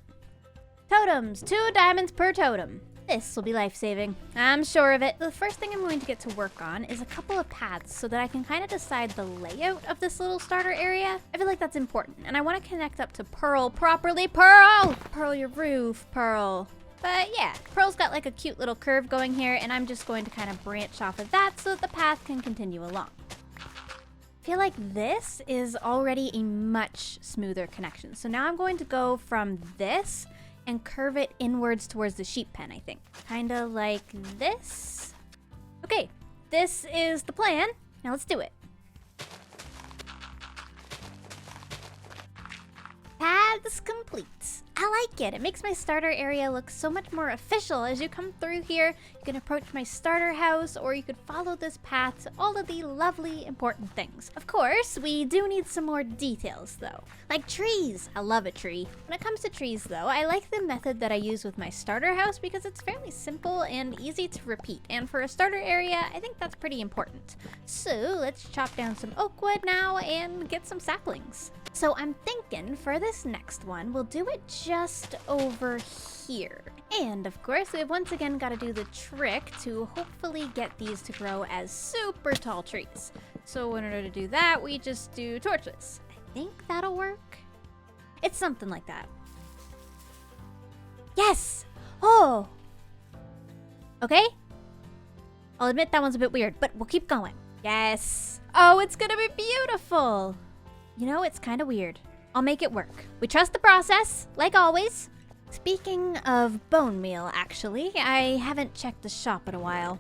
Totems. 2 diamonds per totem. This will be life-saving. I'm sure of it. The first thing I'm going to get to work on is a couple of paths so that I can kind of decide the layout of this little starter area. I feel like that's important, and I want to connect up to Pearl properly. Pearl! Pearl your roof, Pearl. But yeah, Pearl's got like a cute little curve going here, and I'm just going to kind of branch off of that so that the path can continue along. I feel like this is already a much smoother connection. So now I'm going to go from this and curve it inwards towards the sheep pen, I think. Kinda like this. Okay, this is the plan. Now let's do it. Paths complete. I like it. It makes my starter area look so much more official. As you come through here, you can approach my starter house, or you could follow this path to all of the lovely, important things. Of course, we do need some more details, though. Like trees. I love a tree. When it comes to trees, though, I like the method that I use with my starter house because it's fairly simple and easy to repeat. And for a starter area, I think that's pretty important. So let's chop down some oak wood now and get some saplings. So I'm thinking for this next one, we'll do it just over here. And of course, we've once again got to do the trick to hopefully get these to grow as super tall trees. So in order to do that, we just do torches. I think that'll work. It's something like that. Yes! Oh! Okay? I'll admit that one's a bit weird, but we'll keep going. Yes. Oh, it's gonna be beautiful. You know, it's kind of weird. I'll make it work. We trust the process, like always. Speaking of bone meal, actually, I haven't checked the shop in a while.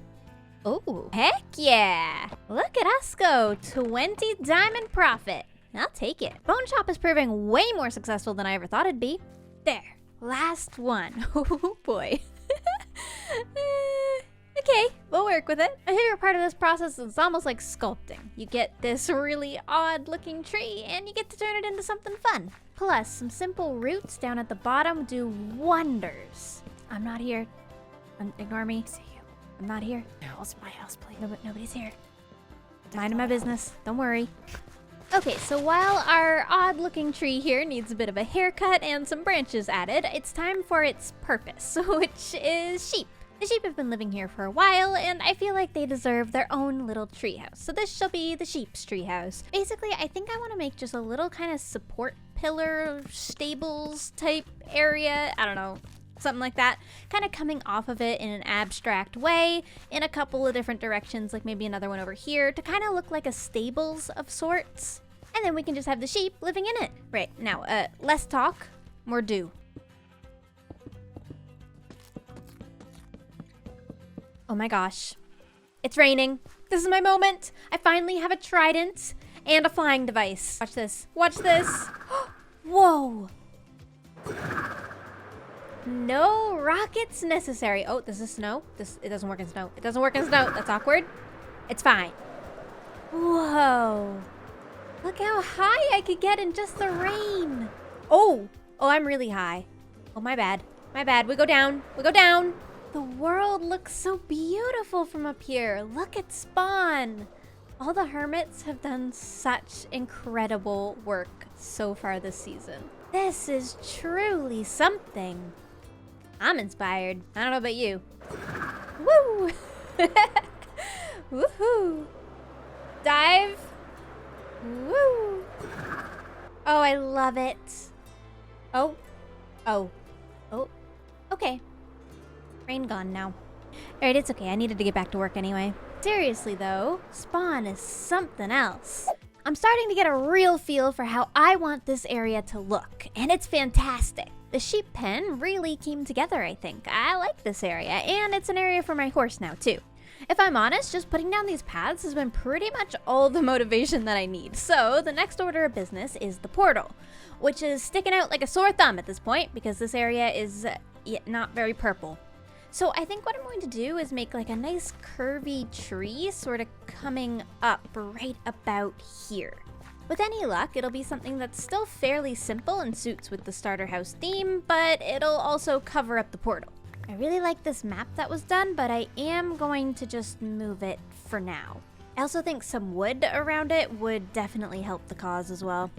Oh, heck yeah. Look at us go. 20 diamond profit. I'll take it. Bone shop is proving way more successful than I ever thought it'd be. There. Last one. Oh boy. Okay, we'll work with it. My favorite part of this process is almost like sculpting. You get this really odd looking tree and you get to turn it into something fun. Plus, some simple roots down at the bottom do wonders. I'm not here. Ignore me. See you. I'm not here. No, it's my house, please. Nobody's here. Minding my business. Don't worry. Okay, so while our odd-looking tree here needs a bit of a haircut and some branches added, it's time for its purpose, which is sheep. The sheep have been living here for a while, and I feel like they deserve their own little treehouse. So this shall be the sheep's treehouse. Basically, I think I want to make just a little kind of support pillar, stables type area. I don't know, something like that. Kind of coming off of it in an abstract way, in a couple of different directions, like maybe another one over here, to kind of look like a stables of sorts. And then we can just have the sheep living in it. Right, now, less talk, more do. Oh my gosh. It's raining. This is my moment. I finally have a trident and a flying device. Watch this. Watch this. Whoa. No rockets necessary. Oh, this is snow. It doesn't work in snow. It doesn't work in snow. That's awkward. It's fine. Whoa. Look how high I could get in just the rain. Oh, I'm really high. Oh, my bad. My bad. We go down. We go down. The world looks so beautiful from up here. Look at Spawn. All the hermits have done such incredible work so far this season. This is truly something. I'm inspired. I don't know about you. Woo! Woohoo! Dive. Woo! Oh, I love it. Oh. Okay. Rain gone now. Alright, it's okay. I needed to get back to work anyway. Seriously though, Spawn is something else. I'm starting to get a real feel for how I want this area to look, and it's fantastic. The sheep pen really came together, I think. I like this area, and it's an area for my horse now too. If I'm honest, just putting down these paths has been pretty much all the motivation that I need. So the next order of business is the portal, which is sticking out like a sore thumb at this point because this area is not very purple. So I think what I'm going to do is make like a nice curvy tree sort of coming up right about here. With any luck, it'll be something that's still fairly simple and suits with the starter house theme, but it'll also cover up the portal. I really like this map that was done, but I am going to just move it for now. I also think some wood around it would definitely help the cause as well.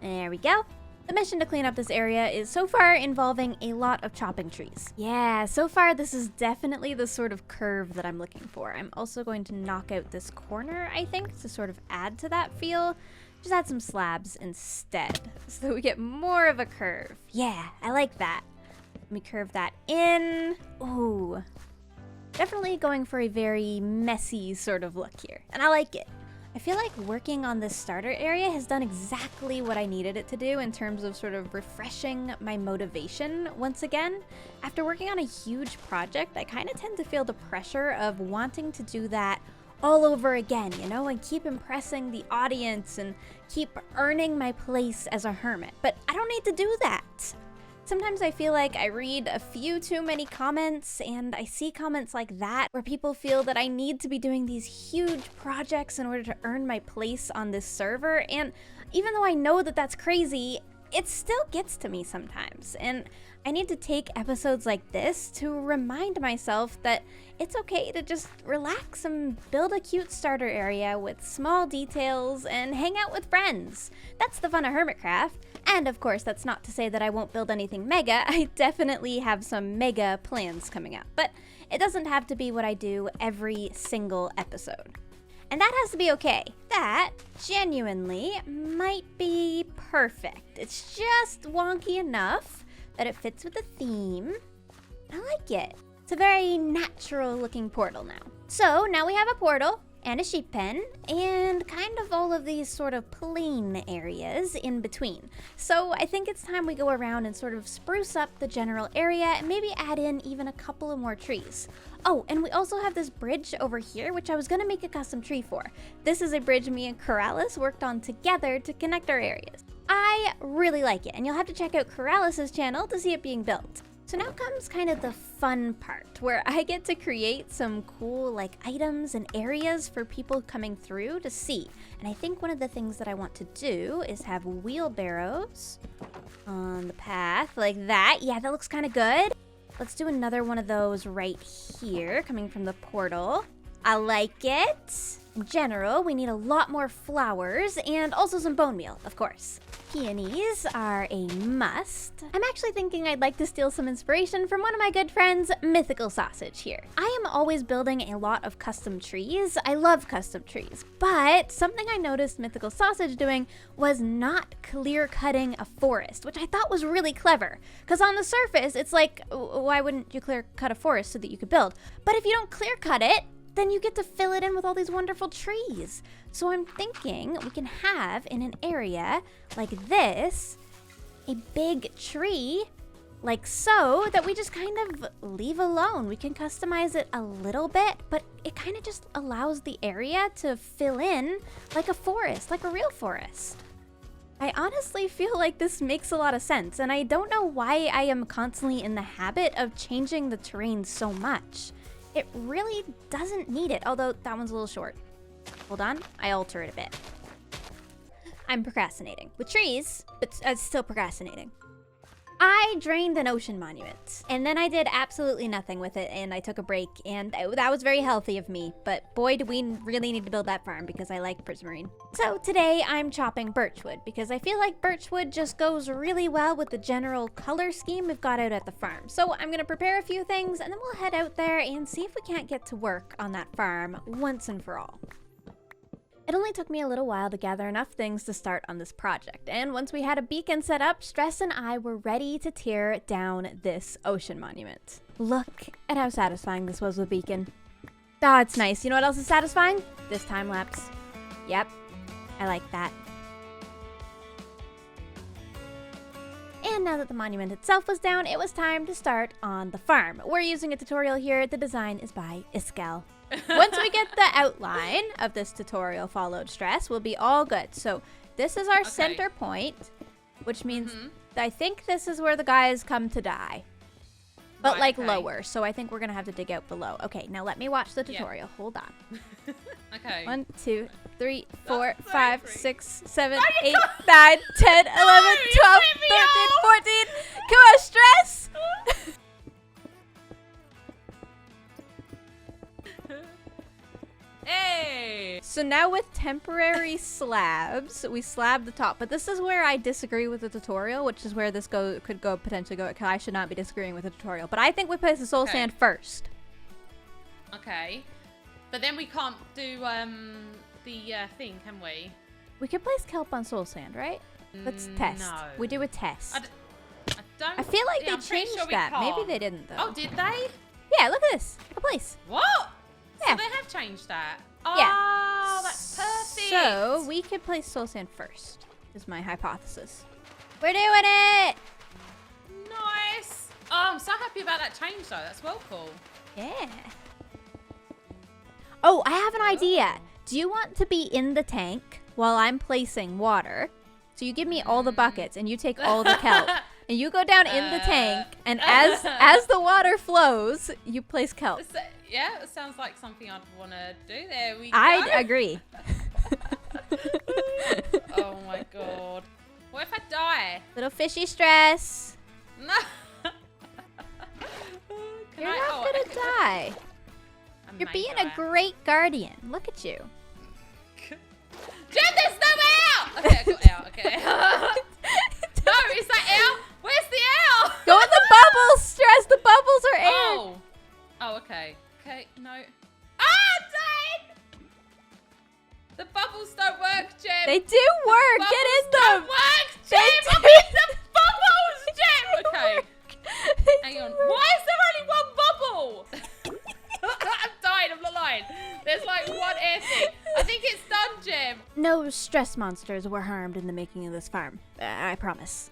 There we go. The mission to clean up this area is so far involving a lot of chopping trees. Yeah, so far this is definitely the sort of curve that I'm looking for. I'm also going to knock out this corner, I think, to sort of add to that feel. Just add some slabs instead, so we get more of a curve. Yeah, I like that. Let me curve that in. Ooh. Definitely going for a very messy sort of look here, and I like it. I feel like working on this starter area has done exactly what I needed it to do in terms of sort of refreshing my motivation once again. After working on a huge project, I kind of tend to feel the pressure of wanting to do that all over again, you know, and keep impressing the audience and keep earning my place as a hermit. But I don't need to do that. Sometimes I feel like I read a few too many comments and I see comments like that where people feel that I need to be doing these huge projects in order to earn my place on this server. And even though I know that that's crazy, it still gets to me sometimes. And I need to take episodes like this to remind myself that it's okay to just relax and build a cute starter area with small details and hang out with friends. That's the fun of hermitcraft. And of course, that's not to say that I won't build anything mega. I definitely have some mega plans coming up, but it doesn't have to be what I do every single episode. And that has to be okay. That genuinely might be perfect. It's just wonky enough that it fits with the theme. I like it. It's a very natural looking portal now. So now we have a portal. and a sheep pen, and kind of all of these sort of plain areas in between. So I think it's time we go around and sort of spruce up the general area and maybe add in even a couple of more trees. Oh, and we also have this bridge over here, which I was gonna make a custom tree for. This is a bridge me and Corrales worked on together to connect our areas. I really like it, and you'll have to check out Corrales' channel to see it being built. So now comes kind of the fun part, where I get to create some cool like items and areas for people coming through to see. And I think one of the things that I want to do is have wheelbarrows on the path like that. Yeah, that looks kind of good. Let's do another one of those right here, coming from the portal. I like it. In general, we need a lot more flowers and also some bone meal, of course. Peonies are a must. I'm actually thinking I'd like to steal some inspiration from one of my good friends, Mythical Sausage here. I am always building a lot of custom trees. I love custom trees, but something I noticed Mythical Sausage doing was not clear cutting a forest, which I thought was really clever. Because on the surface, it's like, why wouldn't you clear cut a forest so that you could build? But if you don't clear cut it, then you get to fill it in with all these wonderful trees. So I'm thinking we can have in an area like this, a big tree like so that we just kind of leave alone. We can customize it a little bit, but it kind of just allows the area to fill in like a forest, like a real forest. I honestly feel like this makes a lot of sense, and I don't know why I am constantly in the habit of changing the terrain so much. It really doesn't need it, although that one's a little short. Hold on, I alter it a bit. I'm procrastinating with trees, but still procrastinating. I drained an ocean monument, and then I did absolutely nothing with it, and I took a break, and that was very healthy of me, but boy, do we really need to build that farm because I like Prismarine. So today I'm chopping birchwood because I feel like birchwood just goes really well with the general color scheme we've got out at the farm. So I'm gonna prepare a few things, and then we'll head out there and see if we can't get to work on that farm once and for all. It only took me a little while to gather enough things to start on this project, and once we had a beacon set up, Stress and I were ready to tear down this ocean monument. Look at how satisfying this was with beacon. Oh, it's nice. You know what else is satisfying? This time lapse. Yep, I like that. And now that the monument itself was down, it was time to start on the farm. We're using a tutorial here. The design is by Iskel. Once we get the outline of this tutorial followed, Stress, we'll be all good. So this is our center point, which means I think this is where the guys come to die. But like lower, so I think we're gonna have to dig out below. Okay, now let me watch the tutorial. Hold on. Okay. 1, 2, 3, 4, 5, 6, 7, 8, 9, 10, 11, 12, 13, 14. Come on, Stress! Hey! So now with temporary slabs, we slab the top. But this is where I disagree with the tutorial, which is where this could potentially go. I should not be disagreeing with the tutorial. But I think we place the soul sand first. Okay. But then we can't do the thing, can we? We could place kelp on soul sand, right? Let's test. No. We do a test. I feel like they changed that. Maybe they didn't, though. Oh, did they? Yeah, look at this. A place. What? Yeah. So they have changed that. Yeah. Oh, that's perfect. So we could place soul sand first, is my hypothesis. We're doing it! Nice. Oh, I'm so happy about that change, though. That's well cool. Yeah. Oh, I have an idea. Do you want to be in the tank while I'm placing water? So you give me all the buckets and you take all the kelp. And you go down in the tank, and as the water flows, you place kelp. Yeah, it sounds like something I'd want to do. There we go. I'd agree. Oh my god. What if I die? Little fishy Stress. No. You're not gonna die. You're being a great guardian. Look at you. Jen, there's no way out! Okay, I got out, okay. No, is that air? Where's the air? Go in the bubbles, Stress. The bubbles are air. Oh. Oh, okay. Okay, no. Ah, dang! The bubbles don't work, Jen. They do work. Get in them. Don't work, Jen. They I'm in the bubbles, Jen. Okay. Hang on. Why is there only one bubble? I'm dying. I'm not fine. There's like one air thing. I think it's done, Gem. No stress monsters were harmed in the making of this farm. I promise.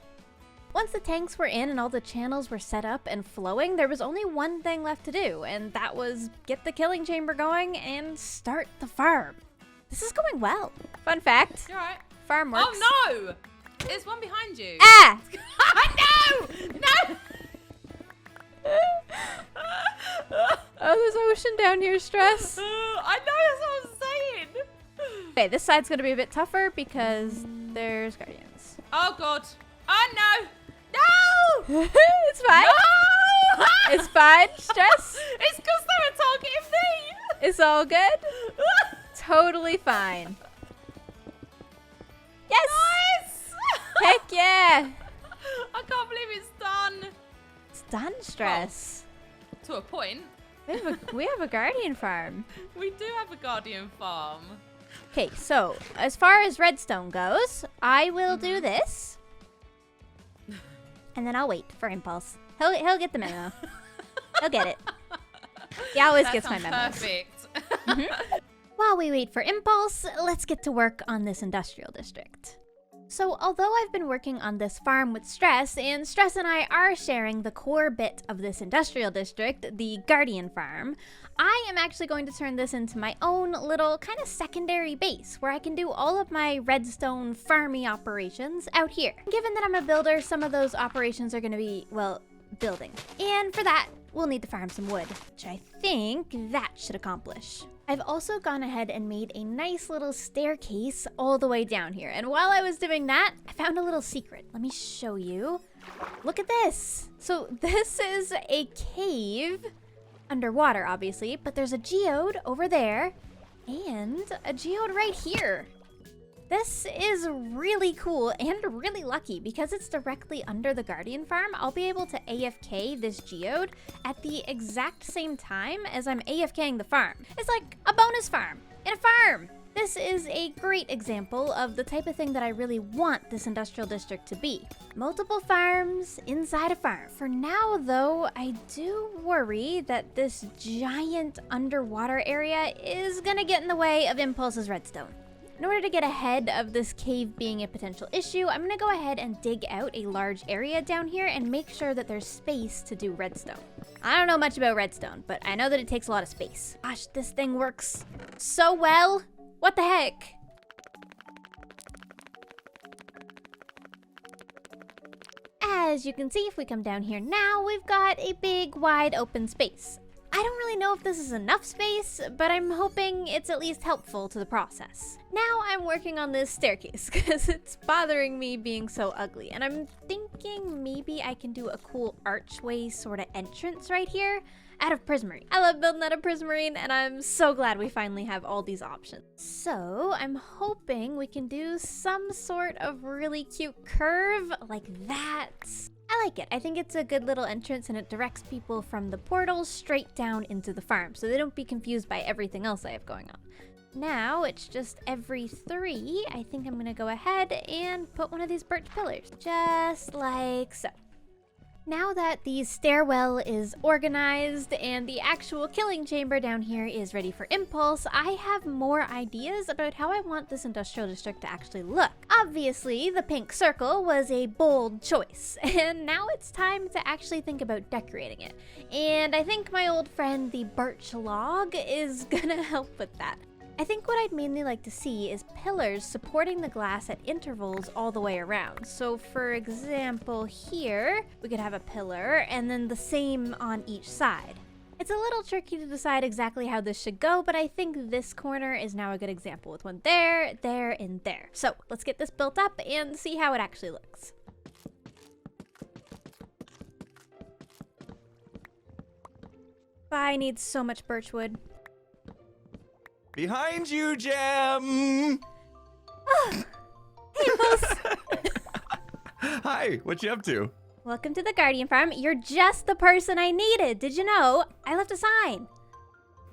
Once the tanks were in and all the channels were set up and flowing, there was only one thing left to do, and that was get the killing chamber going and start the farm. This is going well. Fun fact. You alright? Farm works. Oh no! There's one behind you. Ah! No! No! Oh, there's ocean down here, Stress. I know, that's what I'm saying. Okay, this side's gonna be a bit tougher because there's guardians. Oh god. Oh no! No! It's fine. No! It's fine, Stress. It's because they were targeting me. It's all good. Totally fine. Yes! Nice! Heck yeah! I can't believe it's done. It's done, Stress. To a point. We have a guardian farm. We do have a guardian farm. Okay, so as far as redstone goes, I will do this. And then I'll wait for Impulse. He'll get the memo. He'll get it. He always That gets my sounds memos. perfect. While we wait for Impulse, let's get to work on this industrial district. So although I've been working on this farm with Stress, and Stress and I are sharing the core bit of this industrial district, the Guardian Farm, I am actually going to turn this into my own little kind of secondary base where I can do all of my redstone farmy operations out here. Given that I'm a builder, some of those operations are going to be, well, building. And for that, we'll need to farm some wood, which I think that should accomplish. I've also gone ahead and made a nice little staircase all the way down here. And while I was doing that, I found a little secret. Let me show you. Look at this. So this is a cave, underwater obviously, but there's a geode over there and a geode right here. This is really cool and really lucky because it's directly under the Guardian Farm. I'll be able to AFK this geode at the exact same time as I'm AFKing the farm. It's like a bonus farm in a farm. This is a great example of the type of thing that I really want this industrial district to be. Multiple farms inside a farm. For now though, I do worry that this giant underwater area is gonna get in the way of Impulse's redstone. In order to get ahead of this cave being a potential issue, I'm gonna go ahead and dig out a large area down here and make sure that there's space to do redstone. I don't know much about redstone, but I know that it takes a lot of space. Gosh, this thing works so well. What the heck? As you can see, if we come down here now, we've got a big, wide open space. I don't really know if this is enough space, but I'm hoping it's at least helpful to the process. Now I'm working on this staircase because it's bothering me being so ugly, and I'm thinking maybe I can do a cool archway sort of entrance right here out of prismarine. I love building out of prismarine, and I'm so glad we finally have all these options. So I'm hoping we can do some sort of really cute curve like that. I like it. I think it's a good little entrance and it directs people from the portal straight down into the farm so they don't be confused by everything else I have going on. Now it's just every 3. I think I'm gonna go ahead and put one of these birch pillars, just like so. Now that the stairwell is organized and the actual killing chamber down here is ready for Impulse, I have more ideas about how I want this industrial district to actually look. Obviously, the pink circle was a bold choice, and now it's time to actually think about decorating it. And I think my old friend, the birch log, is gonna help with that. I think what I'd mainly like to see is pillars supporting the glass at intervals all the way around. So for example here, we could have a pillar and then the same on each side. It's a little tricky to decide exactly how this should go, but I think this corner is now a good example with one there, there, and there. So let's get this built up and see how it actually looks. I need so much birch wood. Behind you, Gem! Hey, Impulse! Hi, what you up to? Welcome to the Guardian Farm. You're just the person I needed. Did you know? I left a sign.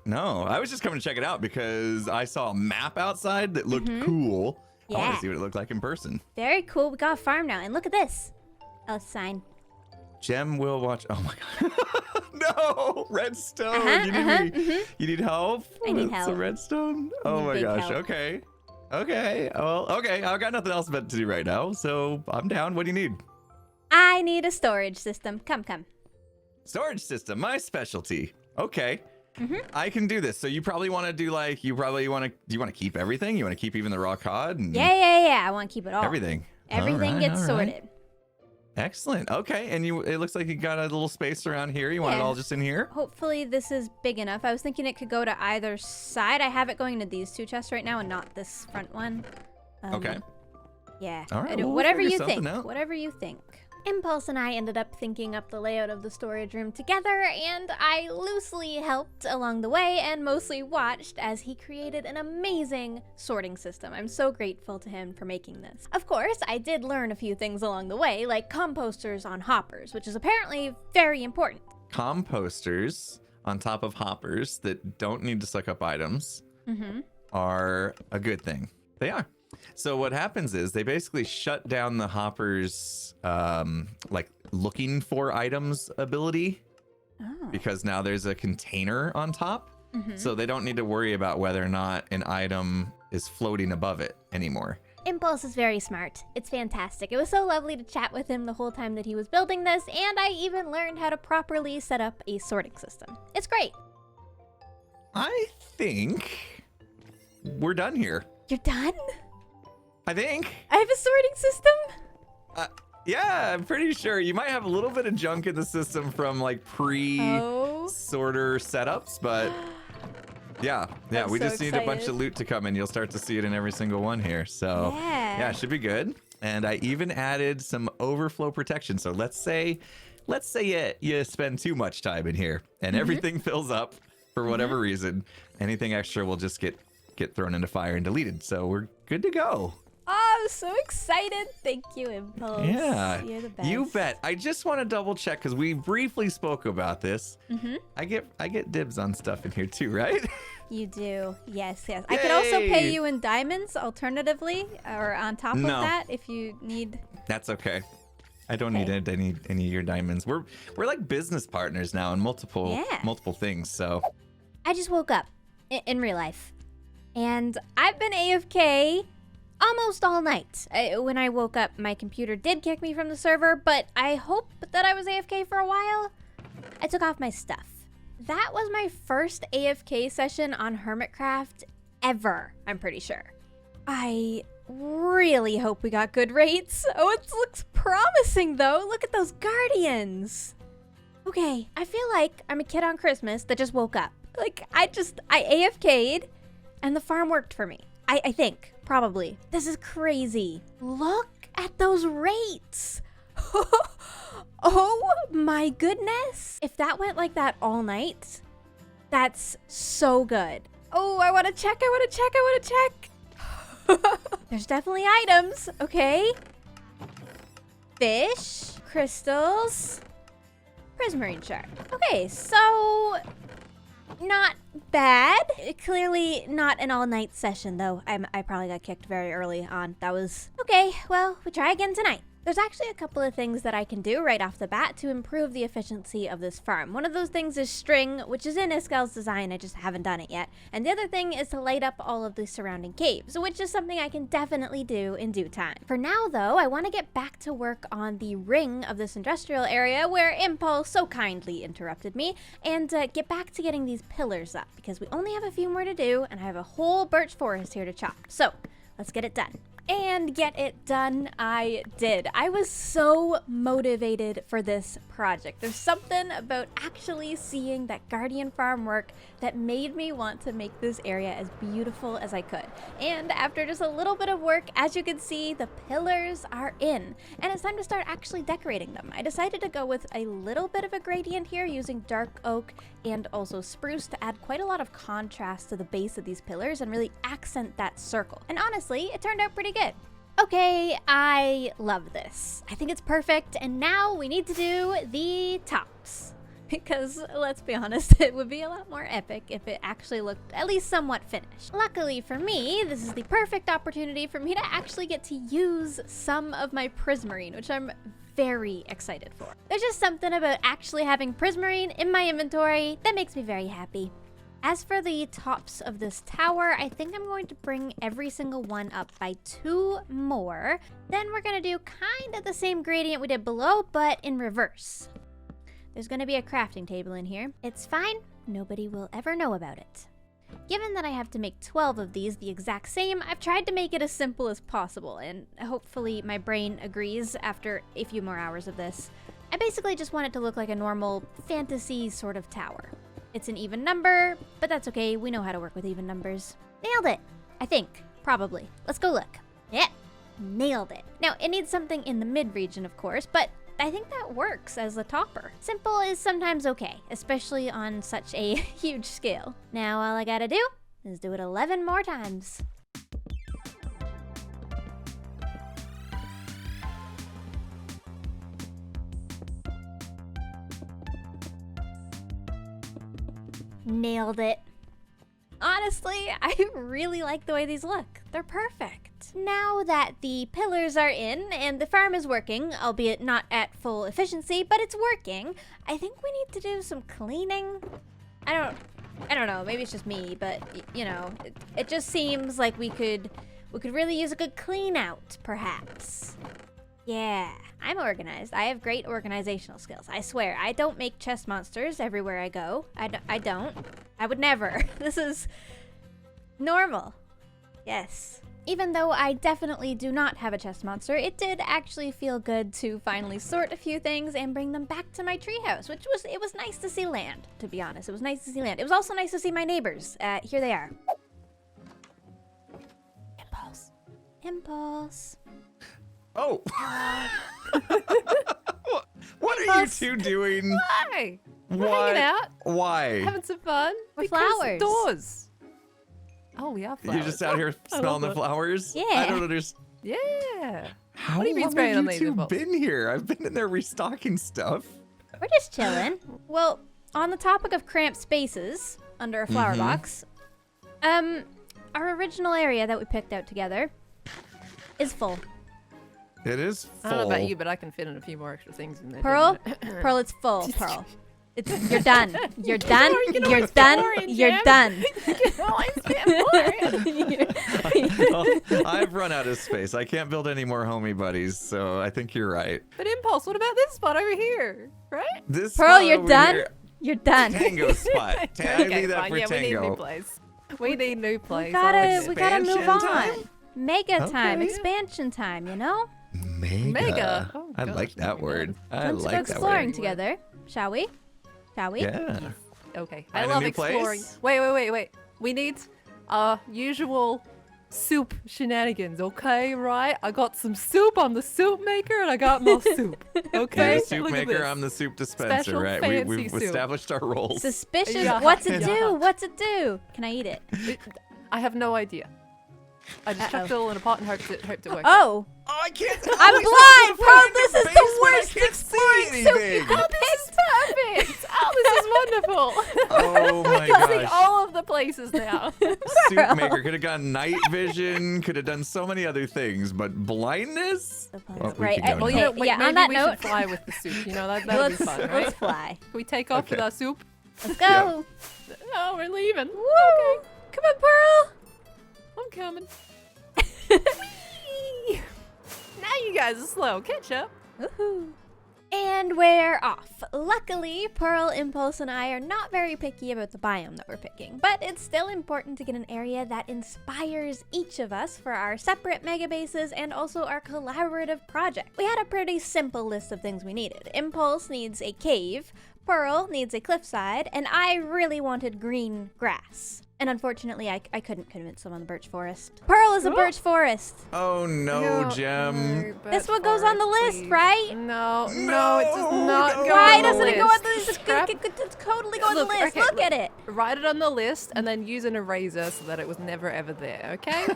No, I was just coming to check it out because I saw a map outside that looked cool. I want Yeah. to see what it looked like in person. Very cool. We got a farm now. And look at this. Oh, sign. Gem will watch. Oh my god. No, redstone. You need help? I need with help. some redstone? Oh my big gosh. help. Okay. Okay. Well, okay. I've got nothing else to do right now, so I'm down. What do you need? I need a storage system. Come. Storage system, my specialty. Okay. Mm-hmm. I can do this. So you probably want to do like, do you want to keep everything? You want to keep even the raw cod? And Yeah. I want to keep it all. everything. Everything All right, gets all right. sorted. Excellent. Okay. And it looks like you got a little space around here. You want it Yeah. all just in here? Hopefully this is big enough. I was thinking it could go to either side. I have it going into these 2 chests right now and not this front one. Okay. Yeah. All right, I do- we'll whatever figure you something think. out. Whatever you think. Impulse and I ended up thinking up the layout of the storage room together, and I loosely helped along the way and mostly watched as he created an amazing sorting system. I'm so grateful to him for making this. Of course, I did learn a few things along the way, like composters on hoppers, which is apparently very important. Composters on top of hoppers that don't need to suck up items are a good thing. They are. So what happens is they basically shut down the hoppers like looking for items ability because now there's a container on top. So they don't need to worry about whether or not an item is floating above it anymore. Impulse is very smart. It's fantastic. It was so lovely to chat with him the whole time that he was building this, and I even learned how to properly set up a sorting system. It's great. I think we're done here. You're done? I think. I have a sorting system? Yeah, I'm pretty sure. You might have a little bit of junk in the system from like pre-sorter setups, but yeah, I'm we so just need a bunch excited. of loot to come and you'll start to see it in every single one here. So yeah, it should be good. And I even added some overflow protection. So let's say you spend too much time in here and everything fills up for whatever reason. Anything extra will just get thrown into fire and deleted. So we're good to go. Oh, I'm so excited. Thank you, Impulse. Yeah, You're the best. you bet. I just want to double check because we briefly spoke about this. I get dibs on stuff in here too, right? You do. Yes. I could also pay Yay! you in diamonds alternatively, or on top of No. that if you need. That's okay. I don't need any of your diamonds. We're like business partners now in multiple things. So I just woke up in real life, and I've been AFK almost all night. When I woke up, my computer did kick me from the server, but I hope that I was AFK for a while. I took off my stuff. That was my first AFK session on hermitcraft ever, I'm pretty sure. I really hope we got good rates. Oh, it looks promising though. Look at those guardians. Okay, I feel like I'm a kid on Christmas that just woke up. Like, I AFK'd and the farm worked for me. I think, probably. This is crazy. Look at those rates. Oh my goodness. If that went like that all night, that's so good. Oh, I want to check. There's definitely items. Okay. Fish, crystals, prismarine shard. Okay, so not bad. Clearly not an all-night session, though. I probably got kicked very early on. That was okay. Well, we try again tonight. There's actually a couple of things that I can do right off the bat to improve the efficiency of this farm. One of those things is string, which is in Iskel's design. I just haven't done it yet. And the other thing is to light up all of the surrounding caves, which is something I can definitely do in due time. For now, though, I want to get back to work on the ring of this industrial area where Impulse so kindly interrupted me, and get back to getting these pillars up, because we only have a few more to do, and I have a whole birch forest here to chop. So let's get it done. And get it done I did. I was so motivated for this project. There's something about actually seeing that Guardian farm work that made me want to make this area as beautiful as I could. And after just a little bit of work, as you can see, the pillars are in. And it's time to start actually decorating them. I decided to go with a little bit of a gradient here using dark oak and also spruce to add quite a lot of contrast to the base of these pillars and really accent that circle. And honestly, it turned out pretty good. Okay, I love this. I think it's perfect, and now we need to do the tops. Because, let's be honest, it would be a lot more epic if it actually looked at least somewhat finished. Luckily for me, this is the perfect opportunity for me to actually get to use some of my prismarine, which I'm very excited for. There's just something about actually having prismarine in my inventory that makes me very happy. As for the tops of this tower, I think I'm going to bring every single one up by 2 more. Then we're gonna do kind of the same gradient we did below, but in reverse. There's gonna be a crafting table in here. It's fine, nobody will ever know about it. Given that I have to make 12 of these the exact same, I've tried to make it as simple as possible, and hopefully my brain agrees after a few more hours of this. I basically just want it to look like a normal fantasy sort of tower. It's an even number, but that's okay, we know how to work with even numbers. Nailed it, I think, probably. Let's go look. Yeah, nailed it. Now, it needs something in the mid-region, of course, but I think that works as a topper. Simple is sometimes okay, especially on such a huge scale. Now, all I gotta do is do it 11 more times. Nailed it. Honestly, I really like the way these look. They're perfect. Now that the pillars are in and the farm is working, albeit not at full efficiency, but it's working, I think we need to do some cleaning. I don't know, maybe it's just me, but you know, it just seems like we could really use a good clean out, perhaps. Yeah, I'm organized. I have great organizational skills. I swear, I don't make chest monsters everywhere I go. I don't. I would never. This is normal. Yes. Even though I definitely do not have a chest monster, it did actually feel good to finally sort a few things and bring them back to my treehouse, it was nice to see land, to be honest. It was nice to see land. It was also nice to see my neighbors. Here they are. Impulse. Impulse. Oh. What are you two doing? Why? We're What? hanging out, Why? having some fun. We're Because flowers. Doors. Oh, we are flowers. You're just out here I smelling love the it. flowers? Yeah. I don't understand. Yeah. How What have you been long spraying on have these you two impulse? been here? I've been in there restocking stuff. We're just chilling. Well, on the topic of cramped spaces under a flower box, our original area that we picked out together is full. It is I full. don't know about you, but I can fit in a few more extra things in there. Pearl, Pearl, it's full. Pearl, you're done. You're done. You're done. You're done. Well, I've run out of space. I can't build any more homie buddies, so I think you're right. But Impulse, what about this spot over here? Right? This Pearl, spot you're over done. here- You're done. Tango spot. I leave that fine. for Yeah, we need a new Tango. place. We need a new place. We gotta move Expansion on. time? Mega time, Okay. expansion time. You know. Mega. Oh, I gosh, like that mega. word. I Let's go like that exploring word. together, shall we? Shall we? Yeah. Okay. I Find a love new exploring. place? Wait. We need usual soup shenanigans, okay? Right? I got some soup. I'm the soup maker, and I got more soup. Okay. You're the soup Look at maker. this. I'm the soup dispenser, Special right? fancy We've soup. established our roles. Suspicious. Yeah. What's it do? Yeah. What's it do? Can I eat it? I have no idea. I just chucked it all in a pot and hoped it worked. Oh, Oh, I can't. I'm blind, Pearl. This is the worst I can't exploring see soup anything. you could This is perfect. Oh, this is wonderful. Oh my I can see gosh. all of the places now. Soup maker could have gone night vision, could have done so many other things, but blindness? Well, we Right, could go Well, now. you know, Hey, wait, yeah, on maybe that we note- should fly with the soup. You know, that'd be fun, right? let's fly. Can we take off with Okay. our soup? Let's go. No, we're leaving. Woo! Okay. Come on, Pearl. I'm coming. Now you guys are slow. Catch up. Woohoo. And we're off. Luckily, Pearl, Impulse, and I are not very picky about the biome that we're picking, but it's still important to get an area that inspires each of us for our separate mega bases and also our collaborative project. We had a pretty simple list of things we needed. Impulse needs a cave, Pearl needs a cliffside, and I really wanted green grass. And unfortunately, I couldn't convince them on the birch forest. Pearl is a birch forest. Oh no, Gem. This one goes on the list, right? No, it does not go Why on the doesn't it go on list. the list? Scrap- It's totally go on the Look, list. okay, Look at it. Write it on the list and then use an eraser so that it was never ever there, okay?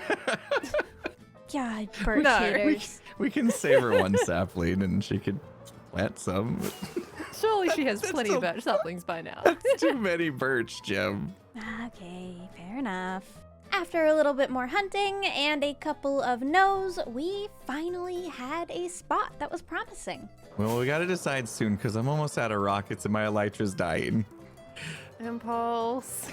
God, birch No. haters. We can save her one sapling and she could plant some. Surely she has That's plenty so of birch saplings by now. Too many birch, Gem. Okay, fair enough. After a little bit more hunting and a couple of no's, we finally had a spot that was promising. Well, we gotta decide soon because I'm almost out of rockets and my elytra's dying. Impulse.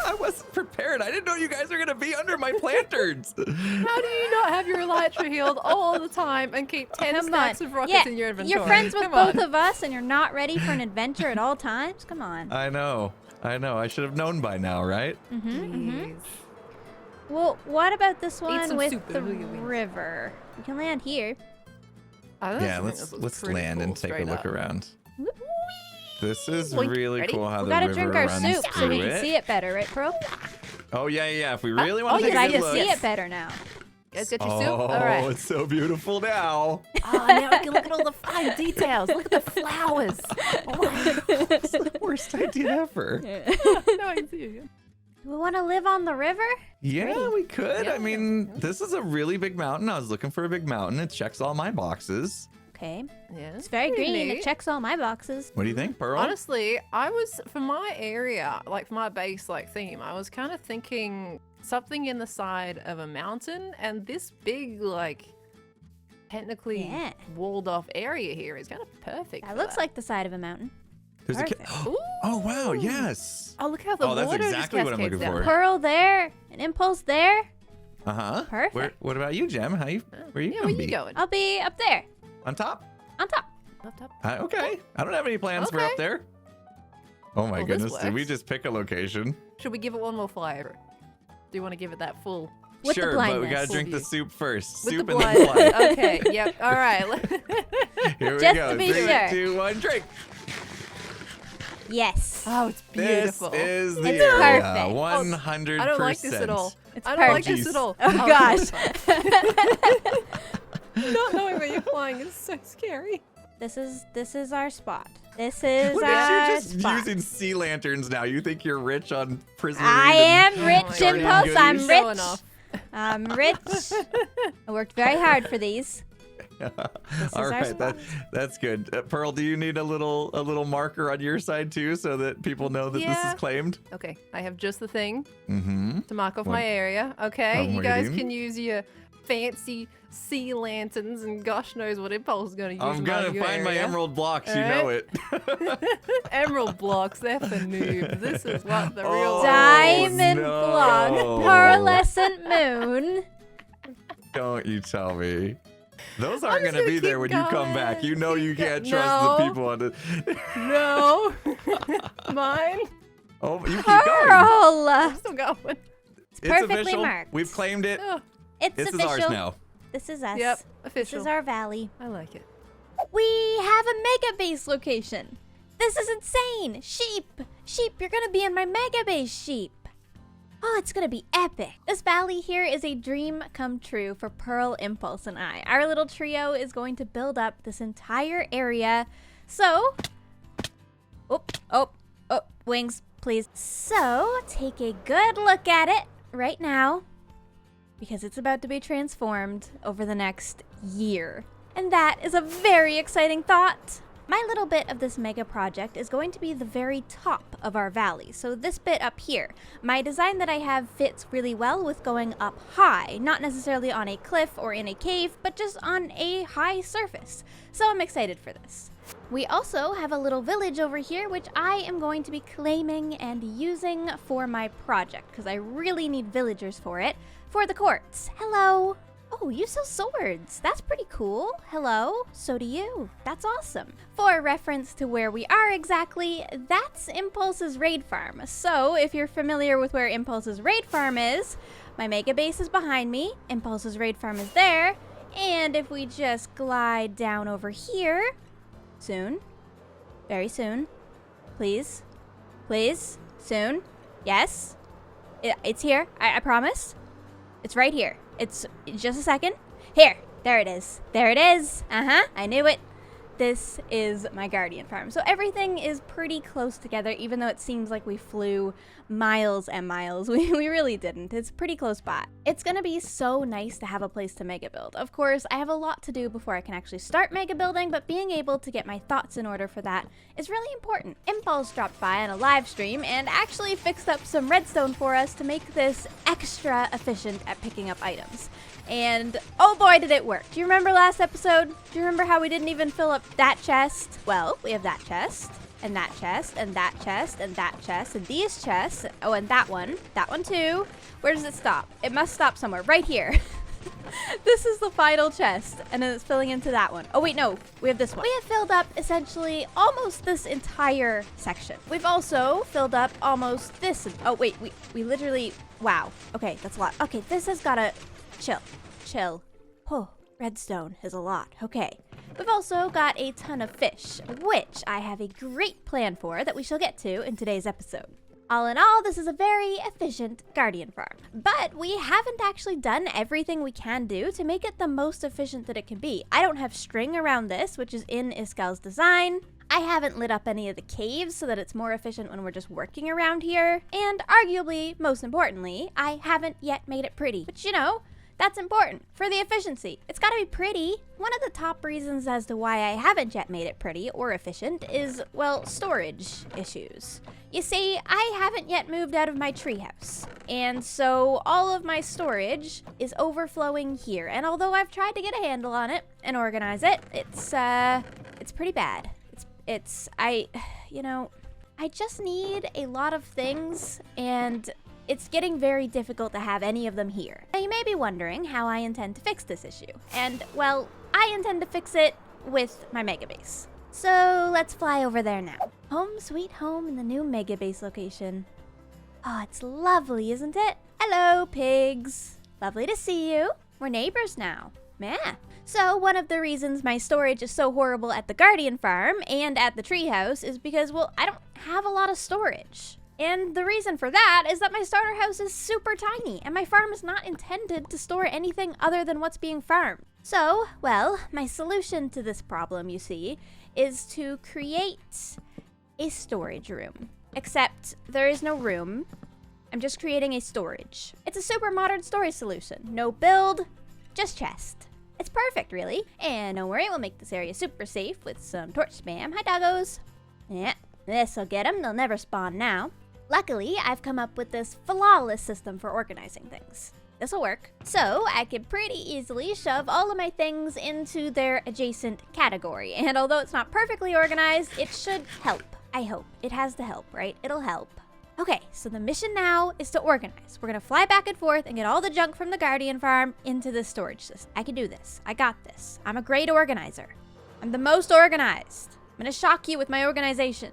I wasn't prepared. I didn't know you guys were gonna be under my planters. How do you not have your elytra healed all the time and keep 10 stacks of rockets in your inventory? You're friends with both of us and you're not ready for an adventure at all times? Come on. I know. I should have known by now, right? Well, what about this one some with soup, the it'll be good. river? We can land here. Yeah, let's land and take a look around. This is really Ready? cool how We the gotta river drink our runs soup so through we can it. see it better, right, Pearl? Oh yeah. If we really want to Oh, take I a can good look. see it better now. Guys, get your Oh, soup? All right. it's so beautiful now. Oh, now I can look at all the fine details. Look at the flowers. It's the worst idea ever. Now I can see you again. Do we want to live on the river? Yeah, we could. I mean, this is a really big mountain. I was looking for a big mountain. It checks all my boxes. Okay. Yeah, It's very pretty green. neat. It checks all my boxes. What do you think, Pearl? Honestly, I was, for my area, like for my base like theme, I was kind of thinking something in the side of a mountain, and this big, like, technically walled off area here is kind of perfect. That looks like the side of a mountain. There's a Oh wow, yes. Oh, look how the that's water just exactly what I'm cascades looking down. for. Pearl there, an impulse there. Uh-huh. Perfect. What about you, Gem? Where you Yeah, gonna where be? you going? I'll be up there. On top? On top. Up top. Okay. I don't have any plans for Okay. up there. Oh my Well, this goodness, did we works. just pick a location? Should we give it one more flyover? Do you want to give it that full? Sure, but we gotta drink the soup first. With Soup the and then blind. fly. Okay, yep. All right. Here we Just go. to be 3, sure. 2, 1, drink. Yes. Oh, it's beautiful. This is the It's area. perfect. 100%. I don't like this at all. It's I don't like perfect. this at all. Oh, gosh. Not knowing where you're flying is so scary. This is our spot. This is Look our at you just spot. using sea lanterns now. You think you're rich on prisoner. I am rich, Guardian Impulse. I'm goodies? rich. I'm rich. I worked very hard for these. All is our right, spot. that's good. Pearl, do you need a little marker on your side too, so that people know that this Yeah. is claimed? Okay, I have just the thing Mm-hmm. to mark off What- my area. Okay, I'm you guys waiting. can use your fancy sea lanterns, and gosh knows what Impulse is gonna use. I'm gonna your find my area. emerald blocks. You Alright. know it. Emerald blocks, they're for noobs. This is what the real Oh, Diamond no. block, pearlescent moon. Don't you tell me. Those I'm aren't just gonna be gonna there when keep you come back. You know you keep can't go- trust No. the people on it. No, mine. Oh, you keep going. Pearl. I'm still going. It's It's perfectly official. marked. We've claimed it. Oh, It's This official. is ours now. This is us. yep, This official. is our valley. I like it. We have a mega base location. This is insane. Sheep. Sheep, you're gonna be in my mega base, sheep. Oh, it's gonna be epic. This valley here is a dream come true for Pearl, Impulse, and I. Our little trio is going to build up this entire area. So, oh, wings, please. So, take a good look at it right now, because it's about to be transformed over the next year. And that is a very exciting thought. My little bit of this mega project is going to be the very top of our valley. So this bit up here, my design that I have fits really well with going up high, not necessarily on a cliff or in a cave, but just on a high surface. So I'm excited for this. We also have a little village over here, which I am going to be claiming and using for my project, because I really need villagers for it, for the courts. Hello. Oh, you sell swords. That's pretty cool. Hello. So do you. That's awesome. For reference to where we are exactly, that's Impulse's raid farm. So if you're familiar with where Impulse's raid farm is, my mega base is behind me. Impulse's raid farm is there. And if we just glide down over here, soon, very soon, please, soon, yes, it's here, I promise. It's right here. It's just a second. Here, there it is. There it is. I knew it. this is my guardian farm. So everything is pretty close together, even though it seems like we flew miles and miles. We really didn't. It's pretty close by. It's gonna be so nice to have a place to mega build. Of course, I have a lot to do before I can actually start mega building, but being able to get my thoughts in order for that is really important. Impulse dropped by on a live stream and actually fixed up some redstone for us to make this extra efficient at picking up items. And oh boy, did it work. Do you remember last episode? Do you remember how we didn't even fill up that chest? Well, we have that chest, and that chest, and that chest, and that chest, and these chests. Oh, and that one too. Where does it stop? It must stop somewhere, right here. This is the final chest, and then it's filling into that one. Oh wait, no, we have this one. We have filled up essentially almost this entire section. We've also filled up almost this. Oh wait, we literally, wow. Okay, that's a lot. Okay, this has gotta chill. Oh, redstone is a lot. Okay. We've also got a ton of fish, which I have a great plan for that we shall get to in today's episode. All in all, this is a very efficient guardian farm, but we haven't actually done everything we can do to make it the most efficient that it can be. I don't have string around this, which is in Iskel's design. I haven't lit up any of the caves so that it's more efficient when we're just working around here. And arguably, most importantly, I haven't yet made it pretty, which, you know, that's important for the efficiency. It's gotta be pretty. One of the top reasons as to why I haven't yet made it pretty or efficient is, well, storage issues. You see, I haven't yet moved out of my treehouse, and so all of my storage is overflowing here. And although I've tried to get a handle on it and organize it, it's pretty bad. I just need a lot of things, and it's getting very difficult to have any of them here. Now you may be wondering how I intend to fix this issue. And, well, I intend to fix it with my mega base. So let's fly over there now. Home sweet home in the new mega base location. Oh, it's lovely, isn't it? Hello, pigs. Lovely to see you. We're neighbors now. Yeah. So one of the reasons my storage is so horrible at the Guardian Farm and at the treehouse is because, well, I don't have a lot of storage. And the reason for that is that my starter house is super tiny, and my farm is not intended to store anything other than what's being farmed. So, well, my solution to this problem, you see, is to create a storage room. Except there is no room. I'm just creating a storage. It's a super modern storage solution. No build, just chest. It's perfect, really. And don't worry, we'll make this area super safe with some torch spam. Hi, doggos. Yeah, this'll get them. They'll never spawn now. Luckily, I've come up with this flawless system for organizing things. This'll work. So I can pretty easily shove all of my things into their adjacent category. And although it's not perfectly organized, it should help. I hope. It has to help, right? It'll help. Okay, so the mission now is to organize. We're gonna fly back and forth and get all the junk from the Guardian Farm into this storage system. I can do this. I got this. I'm a great organizer. I'm the most organized. I'm gonna shock you with my organization.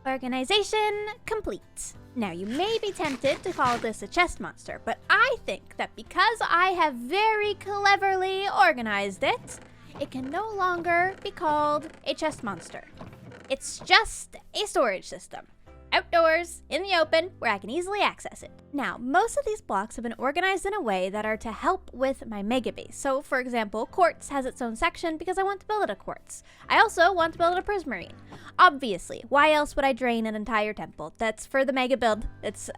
Organization complete. Now you may be tempted to call this a chest monster, but I think that because I have very cleverly organized it, it can no longer be called a chest monster. It's just a storage system. Outdoors, in the open, where I can easily access it. Now, most of these blocks have been organized in a way that are to help with my mega base. So, for example, quartz has its own section because I want to build it a quartz. I also want to build it a prismarine. Obviously, why else would I drain an entire temple? That's for the mega build.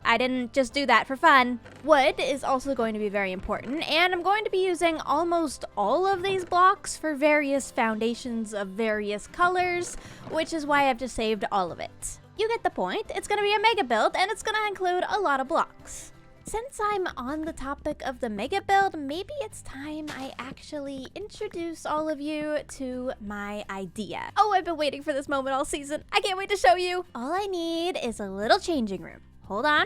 I didn't just do that for fun. Wood is also going to be very important, and I'm going to be using almost all of these blocks for various foundations of various colors, which is why I've just saved all of it. You get the point. It's going to be a mega build, and it's going to include a lot of blocks. Since I'm on the topic of the mega build, maybe it's time I actually introduce all of you to my idea. Oh, I've been waiting for this moment all season. I can't wait to show you. All I need is a little changing room. Hold on.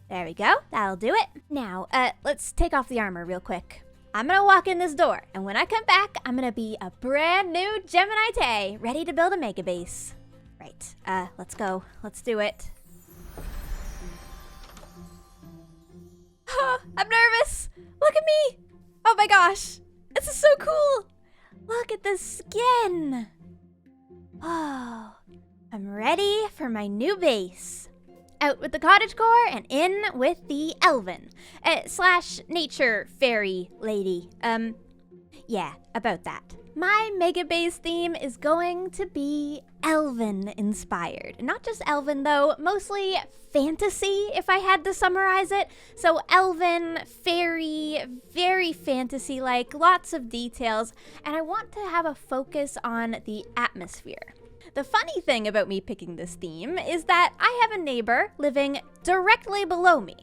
There we go. That'll do it. Now, let's take off the armor real quick. I'm gonna walk in this door, and when I come back, I'm gonna be a brand new GeminiTay, ready to build a mega base. Right, let's go. Let's do it. I'm nervous. Look at me. Oh my gosh. This is so cool. Look at this skin. Oh, I'm ready for my new base. Out with the cottagecore and in with the elven slash nature fairy lady. Yeah, about that. My mega base theme is going to be elven inspired. Not just elven though, mostly fantasy if I had to summarize it. So elven, fairy, very fantasy like, lots of details, and I want to have a focus on the atmosphere. The funny thing about me picking this theme is that I have a neighbor living directly below me.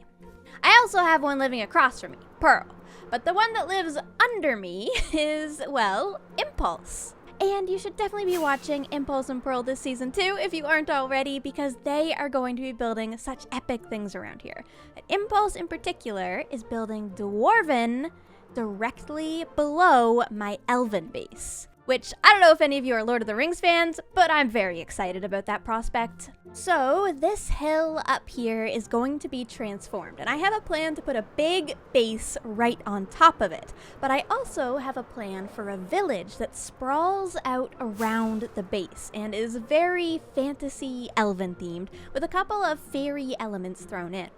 I also have one living across from me, Pearl. But the one that lives under me is, well, Impulse. And you should definitely be watching Impulse and Pearl this season too if you aren't already, because they are going to be building such epic things around here. And Impulse in particular is building Dwarven directly below my Elven base. Which, I don't know if any of you are Lord of the Rings fans, but I'm very excited about that prospect. So, this hill up here is going to be transformed, and I have a plan to put a big base right on top of it. But I also have a plan for a village that sprawls out around the base, and is very fantasy elven themed, with a couple of fairy elements thrown in.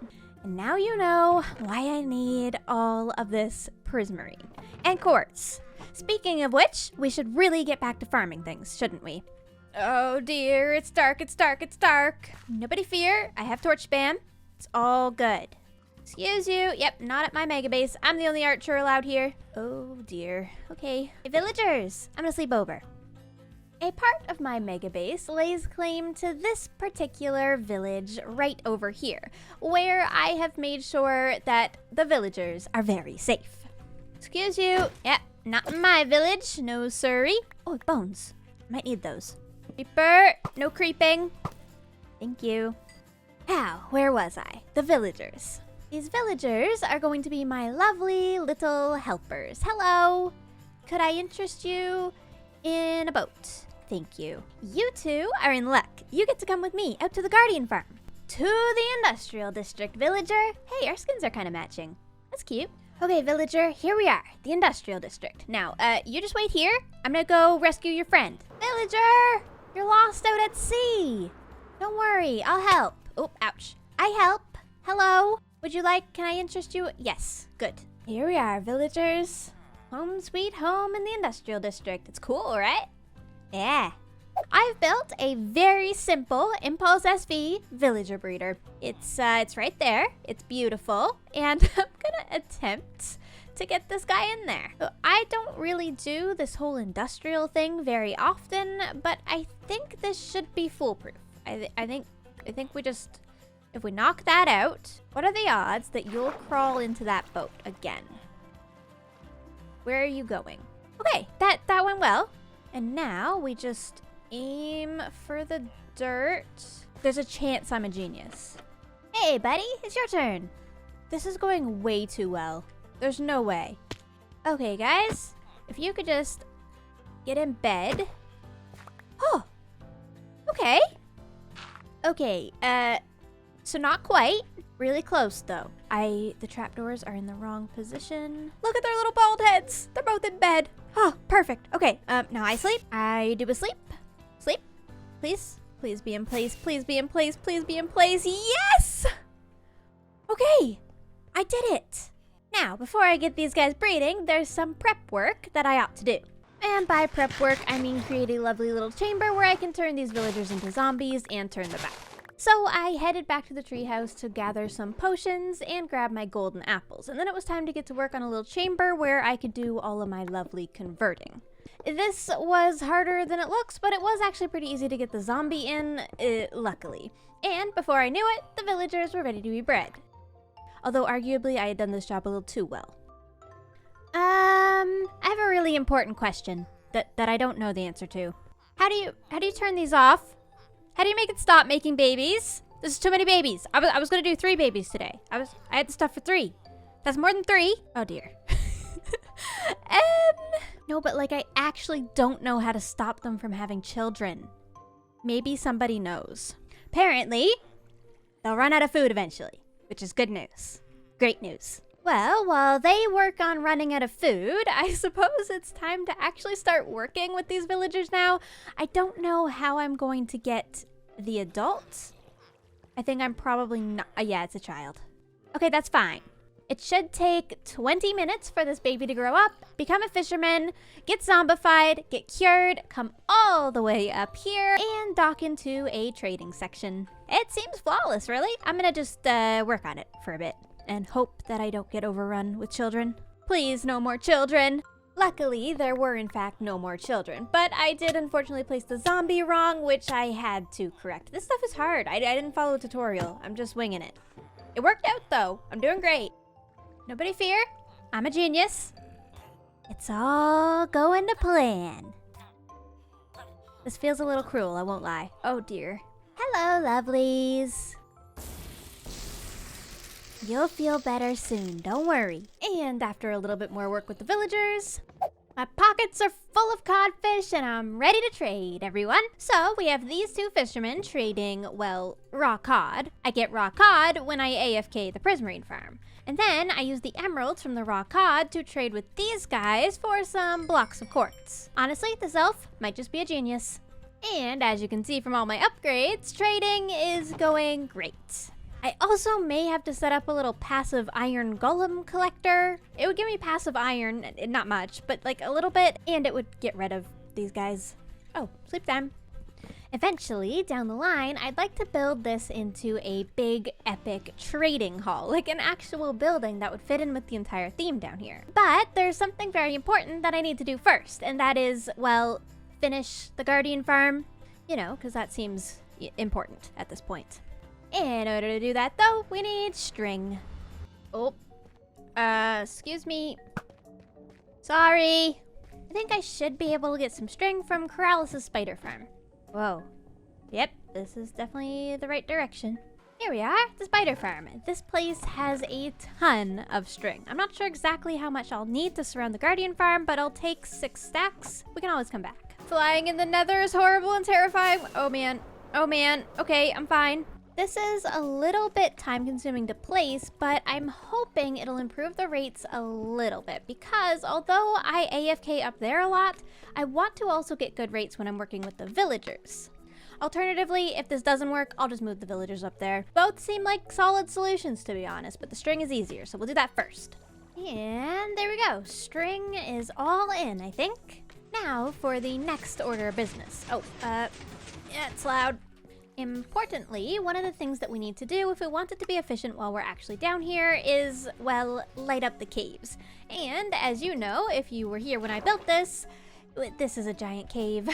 And now you know why I need all of this prismarine. And quartz. Speaking of which, we should really get back to farming things, shouldn't we? Oh dear, it's dark, it's dark, it's dark. Nobody fear, I have torch spam. It's all good. Excuse you, yep, not at my mega base. I'm the only archer allowed here. Oh dear, okay. Hey villagers, I'm gonna sleep over. A part of my mega base lays claim to this particular village right over here, where I have made sure that the villagers are very safe. Excuse you, yep. Not in my village, no siree. Oh, bones. Might need those. Creeper, no creeping. Thank you. Now, where was I? The villagers. These villagers are going to be my lovely little helpers. Hello. Could I interest you in a boat? Thank you. You two are in luck. You get to come with me out to the Guardian Farm. To the Industrial District, villager. Hey, our skins are kind of matching. That's cute. Okay, villager, here we are, the Industrial District. Now, you just wait here. I'm gonna go rescue your friend. Villager, you're lost out at sea. Don't worry, I'll help. Oh, ouch. I help. Hello. Can I interest you? Yes, good. Here we are, villagers. Home sweet home in the Industrial District. It's cool, right? Yeah. I've built a very simple Impulse SV villager breeder. It's right there. It's beautiful, and I'm gonna attempt to get this guy in there. So I don't really do this whole industrial thing very often, but I think this should be foolproof. I think we just, if we knock that out, what are the odds that you'll crawl into that boat again? Where are you going? Okay, that went well. And now we just aim for the dirt. There's a chance I'm a genius. Hey, buddy, it's your turn. This is going way too well. There's no way. Okay, guys, if you could just get in bed. Oh, okay. Okay, so not quite. Really close, though. The trapdoors are in the wrong position. Look at their little bald heads. They're both in bed. Oh, perfect. Okay, now I sleep. I do a sleep. Sleep, please. Please be in place. Please be in place. Please be in place. Yes! Okay, I did it. Now, before I get these guys breeding, there's some prep work that I ought to do. And by prep work, I mean create a lovely little chamber where I can turn these villagers into zombies and turn them back. So I headed back to the treehouse to gather some potions and grab my golden apples. And then it was time to get to work on a little chamber where I could do all of my lovely converting. This was harder than it looks, but it was actually pretty easy to get the zombie in, luckily. And before I knew it, the villagers were ready to be bred. Although arguably I had done this job a little too well. I have a really important question that I don't know the answer to. How do you turn these off? How do you make it stop making babies? This is too many babies. I was gonna do 3 babies today. I had the stuff for 3. That's more than 3. Oh dear. No, but like I actually don't know how to stop them from having children. Maybe somebody knows. Apparently, they'll run out of food eventually, which is good news. Great news. Well, while they work on running out of food, I suppose it's time to actually start working with these villagers now. I don't know how I'm going to get the adults. I think I'm probably not. Yeah, it's a child. Okay, that's fine. It should take 20 minutes for this baby to grow up, become a fisherman, get zombified, get cured, come all the way up here, and dock into a trading section. It seems flawless, really. I'm gonna just work on it for a bit and hope that I don't get overrun with children. Please, no more children. Luckily, there were in fact no more children, but I did unfortunately place the zombie wrong, which I had to correct. This stuff is hard. I didn't follow a tutorial. I'm just winging it. It worked out though. I'm doing great. Nobody fear. I'm a genius. It's all going to plan. This feels a little cruel, I won't lie. Oh dear. Hello, lovelies. You'll feel better soon, don't worry. And after a little bit more work with the villagers, my pockets are full of codfish and I'm ready to trade, everyone. So we have these two fishermen trading, well, raw cod. I get raw cod when I AFK the prismarine farm. And then I use the emeralds from the raw cod to trade with these guys for some blocks of quartz. Honestly, this elf might just be a genius. And as you can see from all my upgrades, trading is going great. I also may have to set up a little passive iron golem collector. It would give me passive iron, not much, but like a little bit, and it would get rid of these guys. Oh, sleep time. Eventually, down the line, I'd like to build this into a big, epic trading hall, like an actual building that would fit in with the entire theme down here. But there's something very important that I need to do first, and that is, well, finish the guardian farm, you know, because that seems important at this point. In order to do that, though, we need string. Oh, excuse me. Sorry. I think I should be able to get some string from Corralis's spider farm. Whoa. Yep, this is definitely the right direction. Here we are, the spider farm. This place has a ton of string. I'm not sure exactly how much I'll need to surround the guardian farm, but I'll take 6 stacks. We can always come back. Flying in the nether is horrible and terrifying. Oh man. Oh man. Okay, I'm fine. This is a little bit time consuming to place, but I'm hoping it'll improve the rates a little bit because although I AFK up there a lot, I want to also get good rates when I'm working with the villagers. Alternatively, if this doesn't work, I'll just move the villagers up there. Both seem like solid solutions to be honest, but the string is easier, so we'll do that first. And there we go. String is all in, I think. Now for the next order of business. Oh, yeah, it's loud. Importantly, one of the things that we need to do if we want it to be efficient while we're actually down here is, well, light up the caves. And as you know, if you were here when I built this is a giant cave.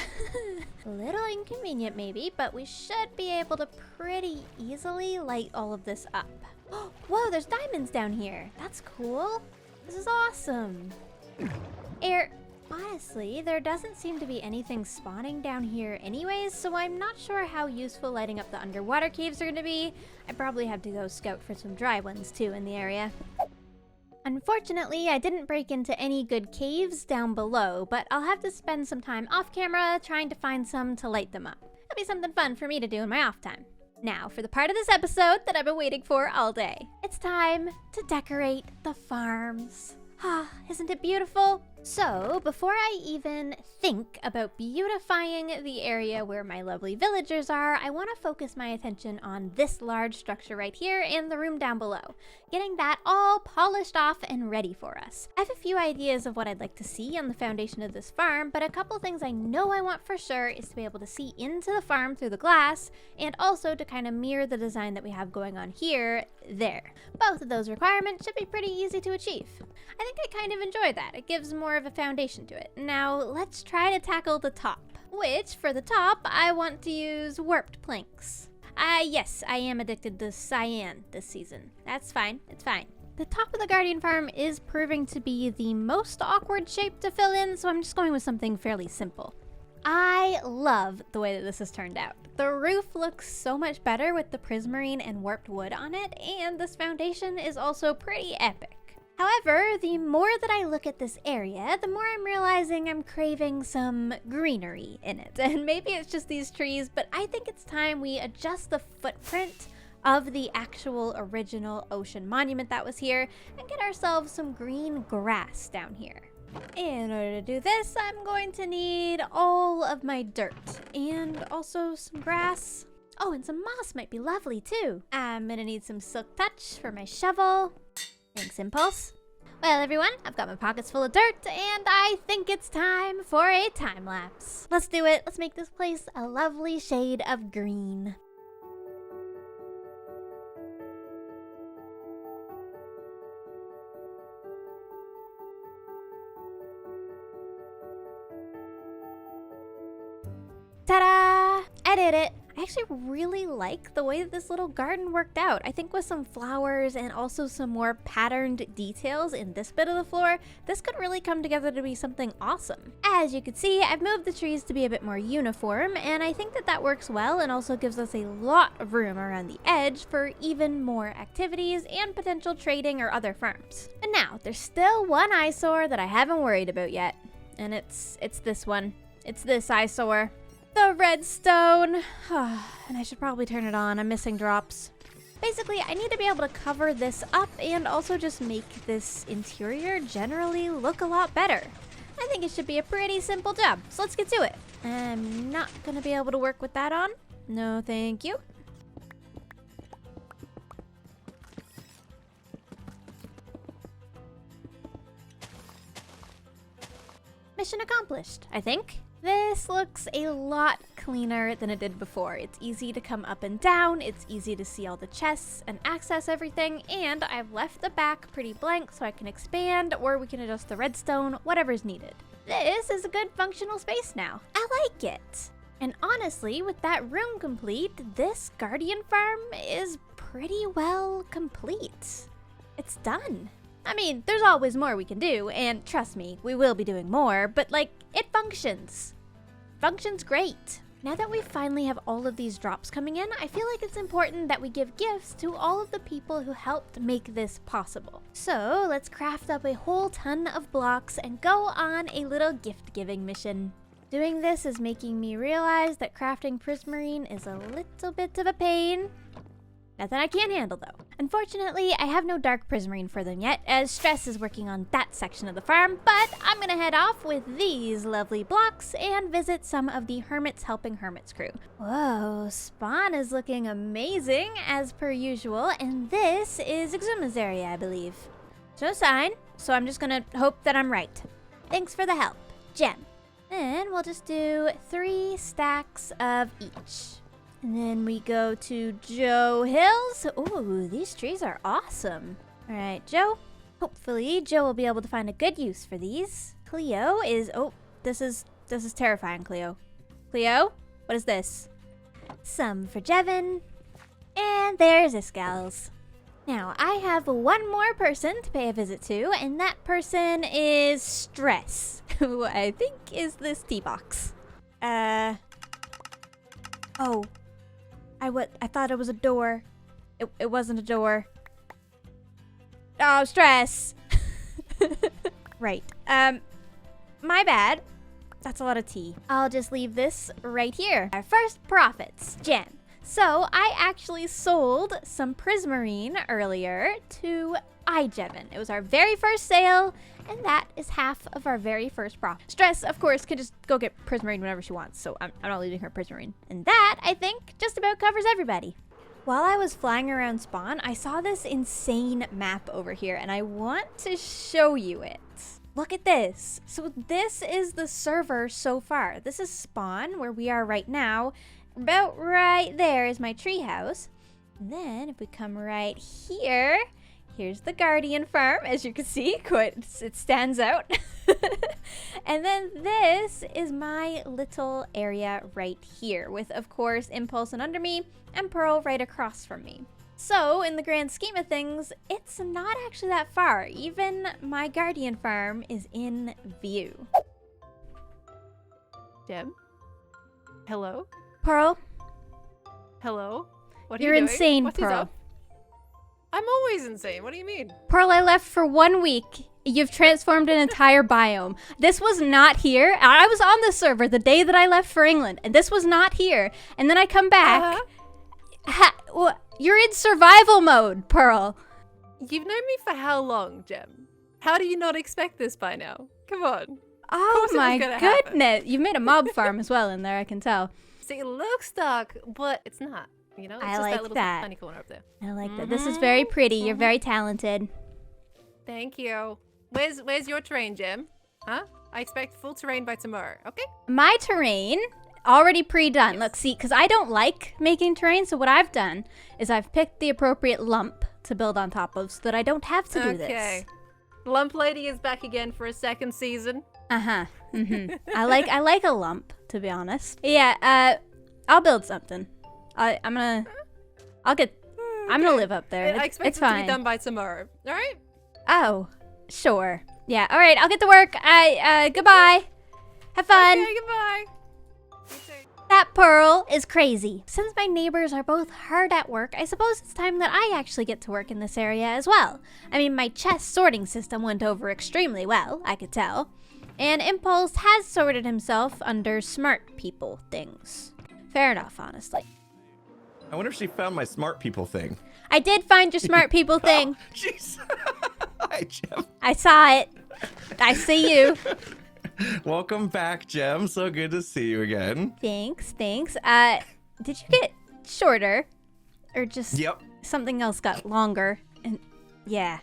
A little inconvenient maybe, but we should be able to pretty easily light all of this up. Whoa, there's diamonds down here. That's cool. This is awesome. Honestly, there doesn't seem to be anything spawning down here anyways, so I'm not sure how useful lighting up the underwater caves are going to be. I probably have to go scout for some dry ones too in the area. Unfortunately, I didn't break into any good caves down below, but I'll have to spend some time off camera trying to find some to light them up. It'll be something fun for me to do in my off time. Now, for the part of this episode that I've been waiting for all day. It's time to decorate the farms. Ah, isn't it beautiful? So, before I even think about beautifying the area where my lovely villagers are, I want to focus my attention on this large structure right here and the room down below, getting that all polished off and ready for us. I have a few ideas of what I'd like to see on the foundation of this farm, but a couple things I know I want for sure is to be able to see into the farm through the glass, and also to kind of mirror the design that we have going on here, there. Both of those requirements should be pretty easy to achieve. I think I kind of enjoy that. It gives more of a foundation to it. Now let's try to tackle the top, which for the top I want to use warped planks. Yes, I am addicted to cyan this season. That's fine, it's fine. The top of the Guardian Farm is proving to be the most awkward shape to fill in, so I'm just going with something fairly simple. I love the way that this has turned out. The roof looks so much better with the prismarine and warped wood on it, and this foundation is also pretty epic. However, the more that I look at this area, the more I'm realizing I'm craving some greenery in it. And maybe it's just these trees, but I think it's time we adjust the footprint of the actual original ocean monument that was here and get ourselves some green grass down here. In order to do this, I'm going to need all of my dirt and also some grass. Oh, and some moss might be lovely too. I'm gonna need some silk touch for my shovel. Thanks, Impulse. Well, everyone, I've got my pockets full of dirt, and I think it's time for a time lapse. Let's do it. Let's make this place a lovely shade of green. Ta-da! I did it. I actually really like the way that this little garden worked out. I think with some flowers and also some more patterned details in this bit of the floor, this could really come together to be something awesome. As you can see, I've moved the trees to be a bit more uniform, and I think that that works well and also gives us a lot of room around the edge for even more activities and potential trading or other farms. And now, there's still one eyesore that I haven't worried about yet, and it's this one. It's this eyesore. The redstone. And I should probably turn it on. I'm missing drops. Basically, I need to be able to cover this up and also just make this interior generally look a lot better. I think it should be a pretty simple job, so let's get to it. I'm not gonna be able to work with that on. No, thank you. Mission accomplished, I think. This looks a lot cleaner than it did before. It's easy to come up and down, it's easy to see all the chests and access everything, and I've left the back pretty blank so I can expand or we can adjust the redstone, whatever's needed. This is a good functional space now. I like it. And honestly, with that room complete, this Guardian farm is pretty well complete. It's done. I mean, there's always more we can do, and trust me, we will be doing more, but like, it functions. Functions great. Now that we finally have all of these drops coming in, I feel like it's important that we give gifts to all of the people who helped make this possible. So let's craft up a whole ton of blocks and go on a little gift-giving mission. Doing this is making me realize that crafting prismarine is a little bit of a pain. Nothing I can't handle though. Unfortunately, I have no dark prismarine for them yet, as Stress is working on that section of the farm, but I'm gonna head off with these lovely blocks and visit some of the Hermits Helping Hermits crew. Whoa, spawn is looking amazing as per usual, and this is Exuma's area, I believe. No sign, so I'm just gonna hope that I'm right. Thanks for the help, Gem. And we'll just do 3 stacks of each. And then we go to Joe Hills. Ooh, these trees are awesome. All right, Joe. Hopefully, Joe will be able to find a good use for these. Cleo is, oh, this is terrifying, Cleo. Cleo, what is this? Some for Jevin. And there's Iskals. Now, I have one more person to pay a visit to, and that person is Stress, who I think is this tea box. Oh. I thought it was a door. It wasn't a door. Oh, Stress. Right. My bad. That's a lot of tea. I'll just leave this right here. Our first profits, Jen. So I actually sold some prismarine earlier to iJevin. It was our very first sale, and that is half of our very first profit. Stress, of course, can just go get prismarine whenever she wants, so I'm not leaving her prismarine. And that, I think, just about covers everybody. While I was flying around spawn, I saw this insane map over here, and I want to show you it. Look at this. So this is the server so far. This is spawn, where we are right now. About right there is my treehouse. And then if we come right here, here's the Guardian farm. As you can see, it stands out. And then this is my little area right here with, of course, Impulse and under me and Pearl right across from me. So in the grand scheme of things, it's not actually that far. Even my Guardian farm is in view. Gem? Hello? Pearl? Hello? What are You're you doing? insane, What is Pearl. up? I'm always insane. What do you mean? Pearl, I left for 1 week. You've transformed an entire biome. This was not here. I was on the server the day that I left for England, and this was not here. And then I come back. You're in survival mode, Pearl. You've known me for how long, Gem? How do you not expect this by now? Come on. Oh my goodness. You made a mob farm as well in there, I can tell. See, it looks dark, but it's not. You know, it's I just like that little that. tiny corner up there. I like that. This is very pretty. You're very talented. Thank you. Where's your terrain, Gem? Huh? I expect full terrain by tomorrow. Okay. My terrain, already pre-done. Look, see, because I don't like making terrain, so what I've done is I've picked the appropriate lump to build on top of so that I don't have to do this. Okay. Lump Lady is back again for a second season. Uh-huh. I like a lump, to be honest. Yeah, I'll build something. I'm gonna live up there. I expect It's it to fine. be done by tomorrow. All right. Oh, sure. Yeah, all right, I'll get to work. Goodbye. Have fun. Okay, goodbye. That Pearl is crazy. Since my neighbors are both hard at work, I suppose it's time that I actually get to work in this area as well. I mean, my chest sorting system went over extremely well, I could tell. And Impulse has sorted himself under smart people things. Fair enough, honestly. I wonder if she found my smart people thing. I did find your smart people thing. Jeez. Hi, Gem. I saw it. I see you. Welcome back, Gem. So good to see you again. Thanks. Did you get shorter? Or just Yep. something else got longer? And yeah.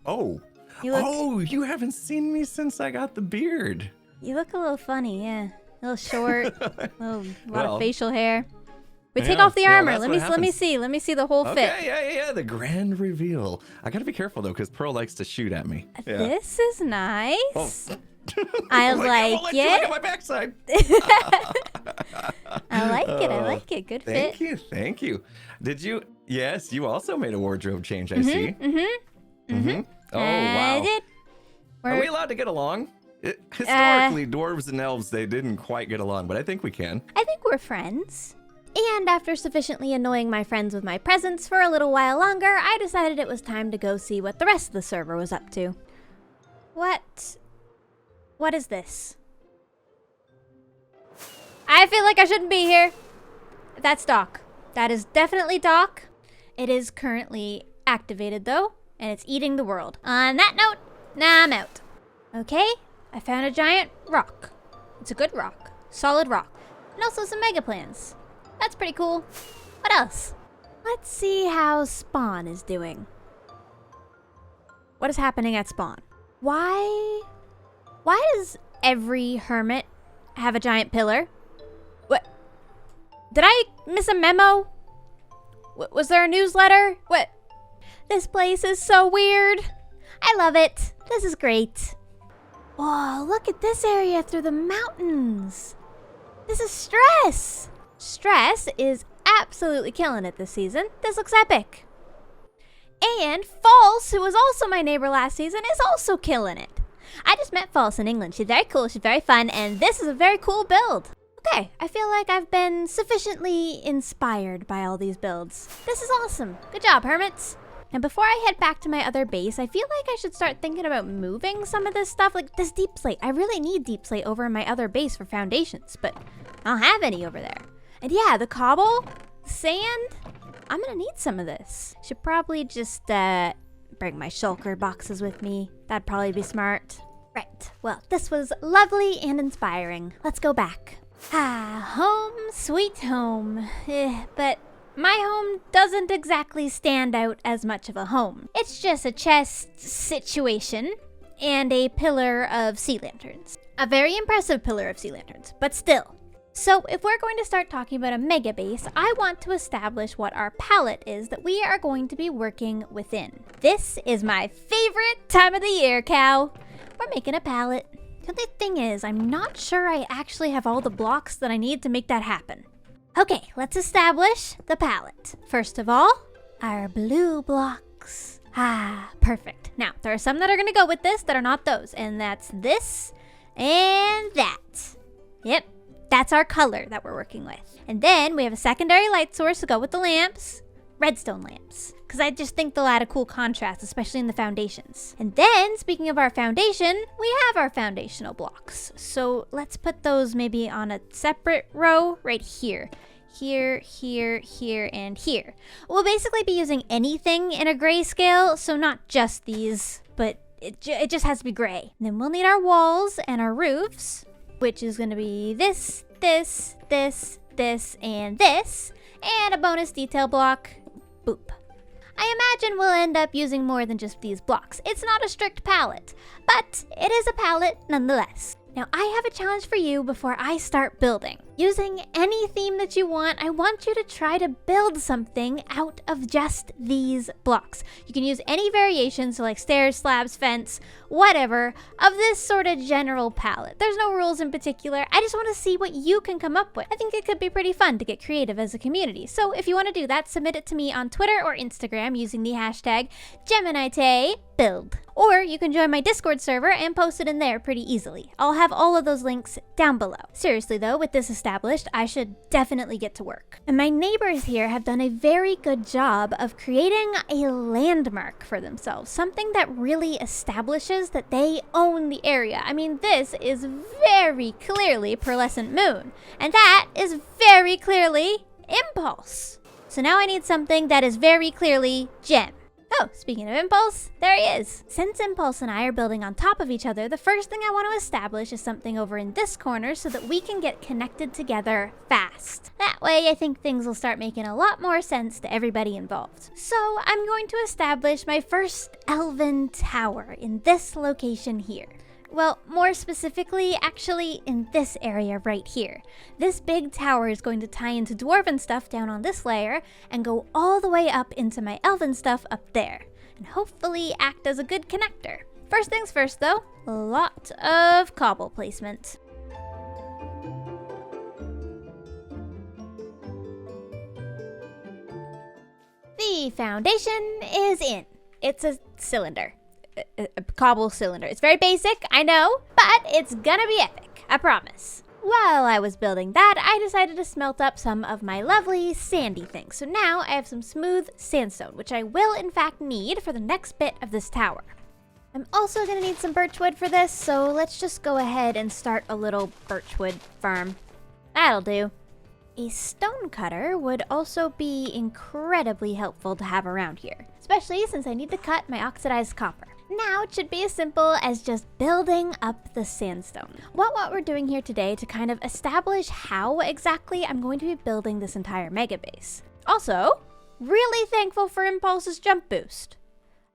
Oh. You haven't seen me since I got the beard. You look a little funny, yeah. A little short, a lot of Well, facial hair. We take yeah, off the yeah, armor. that's Let what me happens. see the whole fit. Okay, yeah. The grand reveal. I gotta be careful though, because Pearl likes to shoot at me. Yeah. This is nice. Oh. I I'm like won't let you look at it. my backside. I like it. Good fit. Thank you. Did you? Yes, you also made a wardrobe change. I see. Oh I wow. did. Are we allowed to get along? Historically, dwarves and elves, they didn't quite get along, but I think we can. I think we're friends. And after sufficiently annoying my friends with my presence for a little while longer, I decided it was time to go see what the rest of the server was up to. What is this? I feel like I shouldn't be here. That's Doc. That is definitely Doc. It is currently activated though, and it's eating the world. On that note, nah, I'm out. Okay, I found a giant rock. It's a good rock, solid rock, and also some mega plants. That's pretty cool. What else? Let's see how Spawn is doing. What is happening at Spawn? Why does every hermit have a giant pillar? What? Did I miss a memo? Was there a newsletter? What? This place is so weird. I love it. This is great. Whoa, look at this area through the mountains. This is Stress. Stress is absolutely killing it this season. This looks epic. And False, who was also my neighbor last season, is also killing it. I just met False in England. She's very cool, she's very fun, and this is a very cool build. Okay, I feel like I've been sufficiently inspired by all these builds. This is awesome. Good job, hermits. And before I head back to my other base, I feel like I should start thinking about moving some of this stuff, like this deep slate. I really need deep slate over in my other base for foundations, but I don't have any over there. And yeah, the cobble, the sand, I'm gonna need some of this. Should probably just bring my shulker boxes with me. That'd probably be smart. Right, well, this was lovely and inspiring. Let's go back. Home sweet home. But my home doesn't exactly stand out as much of a home. It's just a chest situation and a pillar of sea lanterns. A very impressive pillar of sea lanterns, but still. So if we're going to start talking about a mega base, I want to establish what our palette is that we are going to be working within. This is my favorite time of the year, Cow. We're making a palette. The only thing is, I'm not sure I actually have all the blocks that I need to make that happen. Okay, let's establish the palette. First of all, our blue blocks. Perfect. Now, there are some that are gonna go with this that are not those, and that's this and that. Yep, that's our color that we're working with. And then we have a secondary light source to go with the lamps, redstone lamps, because I just think they'll add a cool contrast, especially in the foundations. And then, speaking of our foundation, we have our foundational blocks. So let's put those maybe on a separate row right here. Here, here, here, and here. We'll basically be using anything in a grayscale, so not just these, but it just has to be gray. And then we'll need our walls and our roofs, which is gonna be this, this, this, this, and this, and a bonus detail block. Boop. I imagine we'll end up using more than just these blocks. It's not a strict palette, but it is a palette nonetheless. Now, I have a challenge for you before I start building. Using any theme that you want, I want you to try to build something out of just these blocks. You can use any variations, so like stairs, slabs, fence, whatever, of this sort of general palette. There's no rules in particular. I just want to see what you can come up with. I think it could be pretty fun to get creative as a community. So if you want to do that, submit it to me on Twitter or Instagram using the hashtag GeminiTayBuild. Or you can join my Discord server and post it in there pretty easily. I'll have all of those links down below. Seriously though, with this established, I should definitely get to work. And my neighbors here have done a very good job of creating a landmark for themselves. Something that really establishes that they own the area. I mean, this is very clearly Pearlescent Moon. And that is very clearly Impulse. So now I need something that is very clearly Gem. Oh, speaking of Impulse, there he is. Since Impulse and I are building on top of each other, the first thing I want to establish is something over in this corner so that we can get connected together fast. That way, I think things will start making a lot more sense to everybody involved. So I'm going to establish my first elven tower in this location here. Well, more specifically, actually in this area right here. This big tower is going to tie into dwarven stuff down on this layer and go all the way up into my elven stuff up there, and hopefully act as a good connector. First things first though, a lot of cobble placement. The foundation is in. It's a cylinder. A cobble cylinder. It's very basic, I know, but it's gonna be epic, I promise. While I was building that, I decided to smelt up some of my lovely sandy things. So now I have some smooth sandstone, which I will in fact need for the next bit of this tower. I'm also gonna need some birchwood for this, so let's just go ahead and start a little birchwood farm. That'll do. A stone cutter would also be incredibly helpful to have around here, especially since I need to cut my oxidized copper. Now it should be as simple as just building up the sandstone. What we're doing here today to kind of establish how exactly I'm going to be building this entire mega base. Also, really thankful for Impulse's jump boost.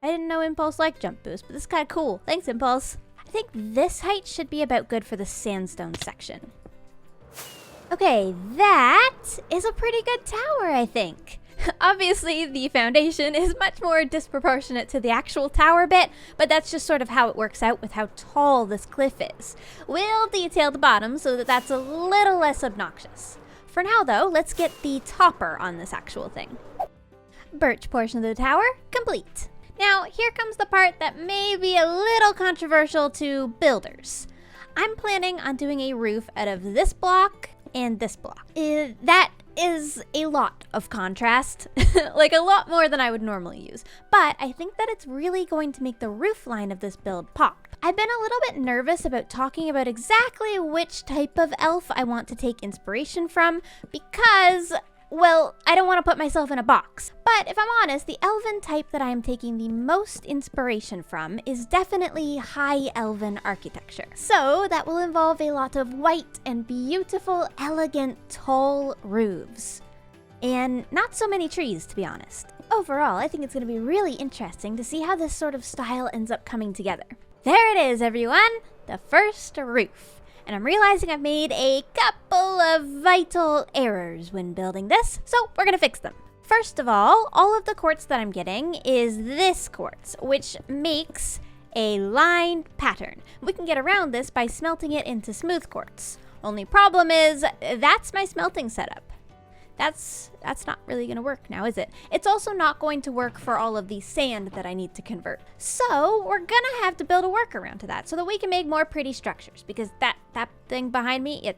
I didn't know Impulse liked jump boost, but this is kind of cool. Thanks, Impulse. I think this height should be about good for the sandstone section. Okay, that is a pretty good tower, I think. Obviously, the foundation is much more disproportionate to the actual tower bit, but that's just sort of how it works out with how tall this cliff is. We'll detail the bottom so that that's a little less obnoxious. For now, though, let's get the topper on this actual thing. Birch portion of the tower, complete. Now, here comes the part that may be a little controversial to builders. I'm planning on doing a roof out of this block and this block. That is a lot of contrast, like a lot more than I would normally use, but I think that it's really going to make the roof line of this build pop. I've been a little bit nervous about talking about exactly which type of elf I want to take inspiration from because, well, I don't want to put myself in a box. But if I'm honest, the elven type that I am taking the most inspiration from is definitely high elven architecture. So that will involve a lot of white and beautiful, elegant, tall roofs. And not so many trees, to be honest. Overall, I think it's going to be really interesting to see how this sort of style ends up coming together. There it is, everyone! The first roof. And I'm realizing I've made a couple of vital errors when building this, so we're gonna fix them. First of all of the quartz that I'm getting is this quartz, which makes a lined pattern. We can get around this by smelting it into smooth quartz. Only problem is, that's my smelting setup. That's not really gonna work now, is it? It's also not going to work for all of the sand that I need to convert. So we're gonna have to build a workaround to that so that we can make more pretty structures, because that thing behind me,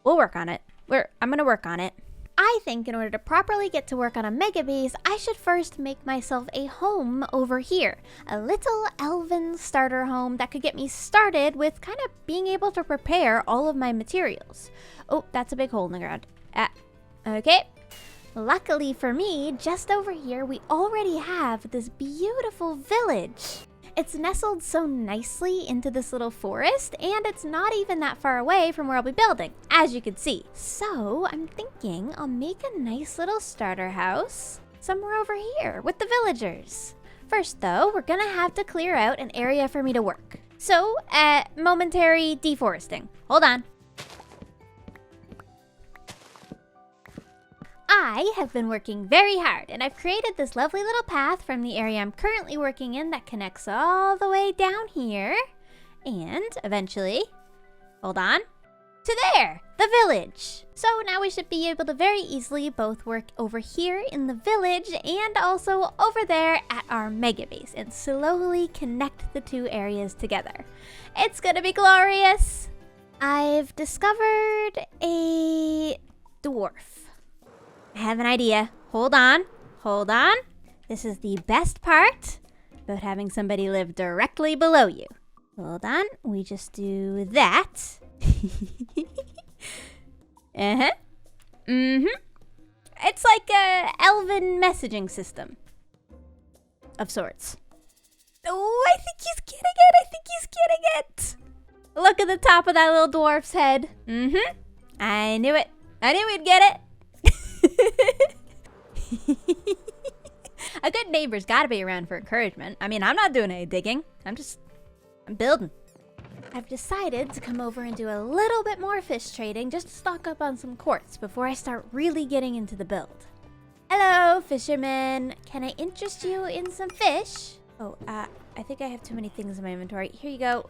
we'll work on it. I'm gonna work on it. I think in order to properly get to work on a mega base, I should first make myself a home over here. A little elven starter home that could get me started with kind of being able to prepare all of my materials. Oh, that's a big hole in the ground. Okay. Luckily for me, just over here, we already have this beautiful village. It's nestled so nicely into this little forest, and it's not even that far away from where I'll be building, as you can see. So I'm thinking I'll make a nice little starter house somewhere over here with the villagers. First though, we're gonna have to clear out an area for me to work. So, momentary deforesting. Hold on. I have been working very hard, and I've created this lovely little path from the area I'm currently working in that connects all the way down here, and eventually, hold on, to there, the village. So now we should be able to very easily both work over here in the village and also over there at our mega base and slowly connect the two areas together. It's gonna be glorious. I've discovered a dwarf. I have an idea. Hold on. This is the best part about having somebody live directly below you. Hold on. We just do that. It's like a elven messaging system of sorts. Oh, I think he's getting it. Look at the top of that little dwarf's head. I knew it. I knew he'd get it. A good neighbor's gotta be around for encouragement. I mean, I'm not doing any digging. I'm building. I've decided to come over and do a little bit more fish trading just to stock up on some quartz before I start really getting into the build. Hello, fisherman. Can I interest you in some fish? Oh, I think I have too many things in my inventory. Here you go.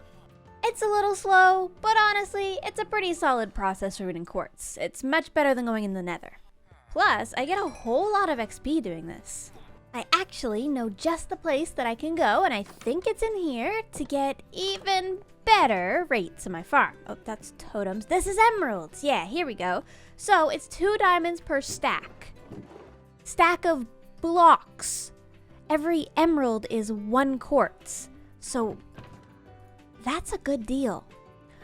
It's a little slow, but honestly, it's a pretty solid process for getting quartz. It's much better than going in the nether. Plus, I get a whole lot of XP doing this. I actually know just the place that I can go, and I think it's in here to get even better rates on my farm. Oh, that's totems. This is emeralds. Yeah, here we go. So it's 2 diamonds per stack. Stack of blocks. Every emerald is 1 quartz. So that's a good deal.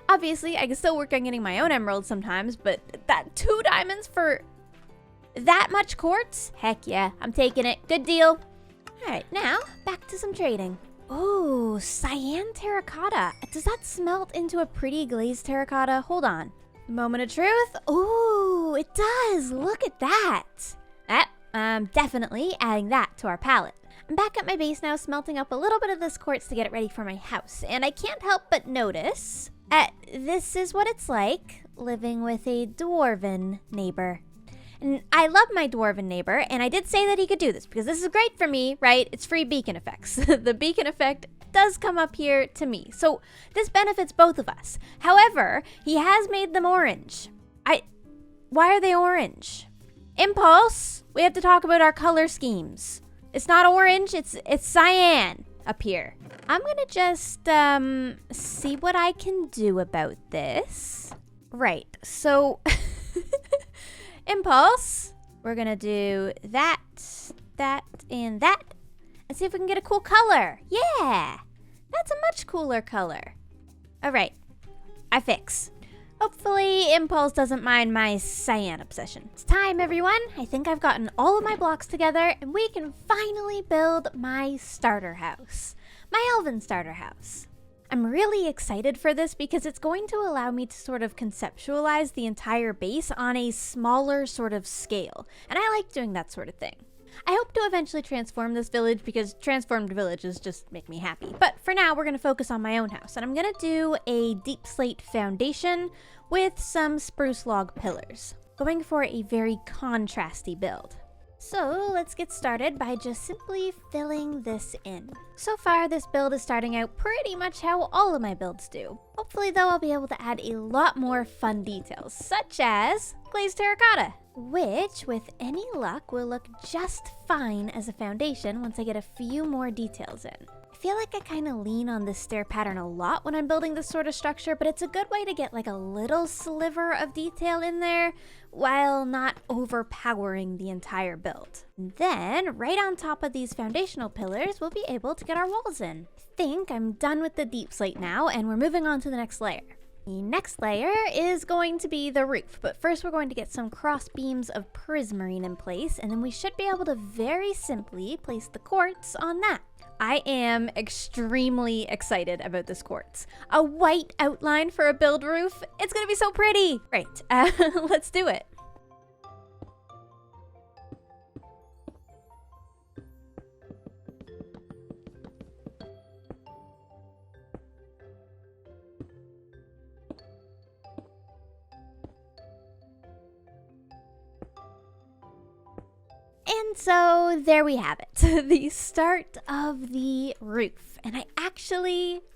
Obviously, I can still work on getting my own emeralds sometimes, but that 2 diamonds for that much quartz? Heck yeah, I'm taking it. Good deal. Alright, now back to some trading. Oh, cyan terracotta. Does that smelt into a pretty glazed terracotta? Hold on. Moment of truth. Oh, it does. Look at that. I'm definitely adding that to our palette. I'm back at my base now, smelting up a little bit of this quartz to get it ready for my house. And I can't help but notice, this is what it's like living with a dwarven neighbor. And I love my dwarven neighbor, and I did say that he could do this because this is great for me, right? It's free beacon effects. The beacon effect does come up here to me. So this benefits both of us. However, he has made them orange. Why are they orange? Impulse, we have to talk about our color schemes. It's not orange, it's cyan up here. I'm gonna just see what I can do about this. Right, so Impulse, we're gonna do that, and that, and see if we can get a cool color. Yeah, that's a much cooler color. All right, I fix. Hopefully Impulse doesn't mind my cyan obsession. It's time, everyone. I think I've gotten all of my blocks together, and we can finally build my starter house. My elven starter house. I'm really excited for this because it's going to allow me to sort of conceptualize the entire base on a smaller sort of scale. And I like doing that sort of thing. I hope to eventually transform this village because transformed villages just make me happy. But for now, we're going to focus on my own house. And I'm going to do a deep slate foundation with some spruce log pillars. Going for a very contrasty build. So let's get started by just simply filling this in. So far, this build is starting out pretty much how all of my builds do. Hopefully though, I'll be able to add a lot more fun details, such as glazed terracotta, which with any luck will look just fine as a foundation once I get a few more details in. I feel like I kind of lean on this stair pattern a lot when I'm building this sort of structure, but it's a good way to get like a little sliver of detail in there while not overpowering the entire build. And then, right on top of these foundational pillars, we'll be able to get our walls in. I think I'm done with the deep slate now, and we're moving on to the next layer. The next layer is going to be the roof, but first we're going to get some cross beams of prismarine in place, and then we should be able to very simply place the quartz on that. I am extremely excited about this quartz. A white outline for a build roof. It's gonna be so pretty. Great, let's do it. And so there we have it, the start of the roof. And I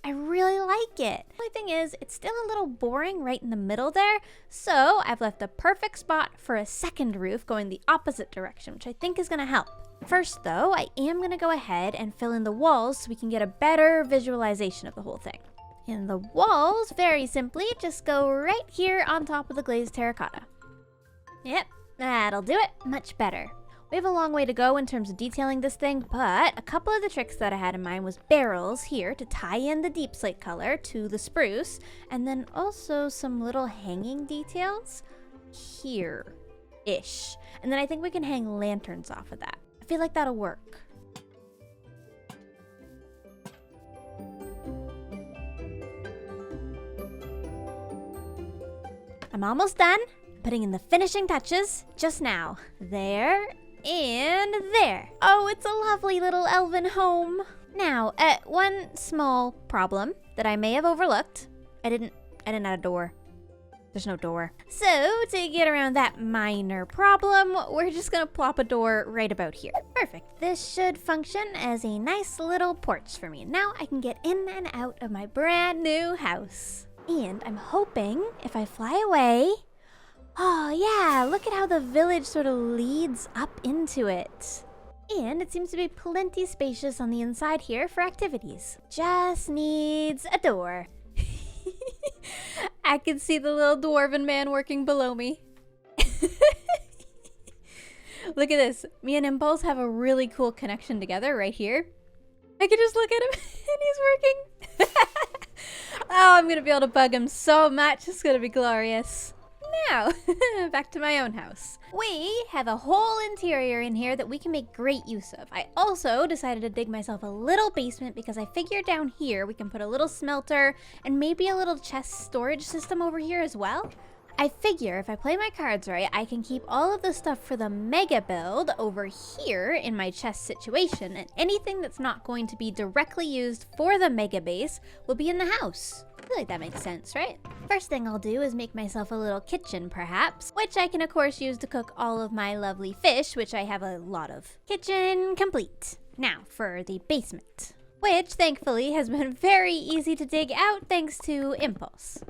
really like it. The only thing is, it's still a little boring right in the middle there. So I've left the perfect spot for a second roof going the opposite direction, which I think is gonna help. First though, I am gonna go ahead and fill in the walls so we can get a better visualization of the whole thing. And the walls, very simply, just go right here on top of the glazed terracotta. Yep, that'll do it. Much better. We have a long way to go in terms of detailing this thing, but a couple of the tricks that I had in mind was barrels here to tie in the deep slate color to the spruce, and then also some little hanging details here-ish. And then I think we can hang lanterns off of that. I feel like that'll work. I'm almost done. Putting in the finishing touches just now. There and there. Oh, it's a lovely little elven home. Now, one small problem that I may have overlooked. I didn't add a door. There's no door. So, to get around that minor problem, we're just gonna plop a door right about here. Perfect. This should function as a nice little porch for me. Now I can get in and out of my brand new house. And I'm hoping if I fly away, oh yeah, look at how the village sort of leads up into it. And it seems to be plenty spacious on the inside here for activities. Just needs a door. I can see the little dwarven man working below me. Look at this. Me and Impulse have a really cool connection together right here. I can just look at him and he's working. Oh, I'm gonna be able to bug him so much. It's gonna be glorious. Now, back to my own house. We have a whole interior in here that we can make great use of. I also decided to dig myself a little basement because I figured down here we can put a little smelter and maybe a little chest storage system over here as well. I figure if I play my cards right, I can keep all of the stuff for the mega build over here in my chest situation, and anything that's not going to be directly used for the mega base will be in the house. I feel like that makes sense, right? First thing I'll do is make myself a little kitchen, perhaps, which I can of course use to cook all of my lovely fish, which I have a lot of. Kitchen complete. Now for the basement, which thankfully has been very easy to dig out thanks to Impulse.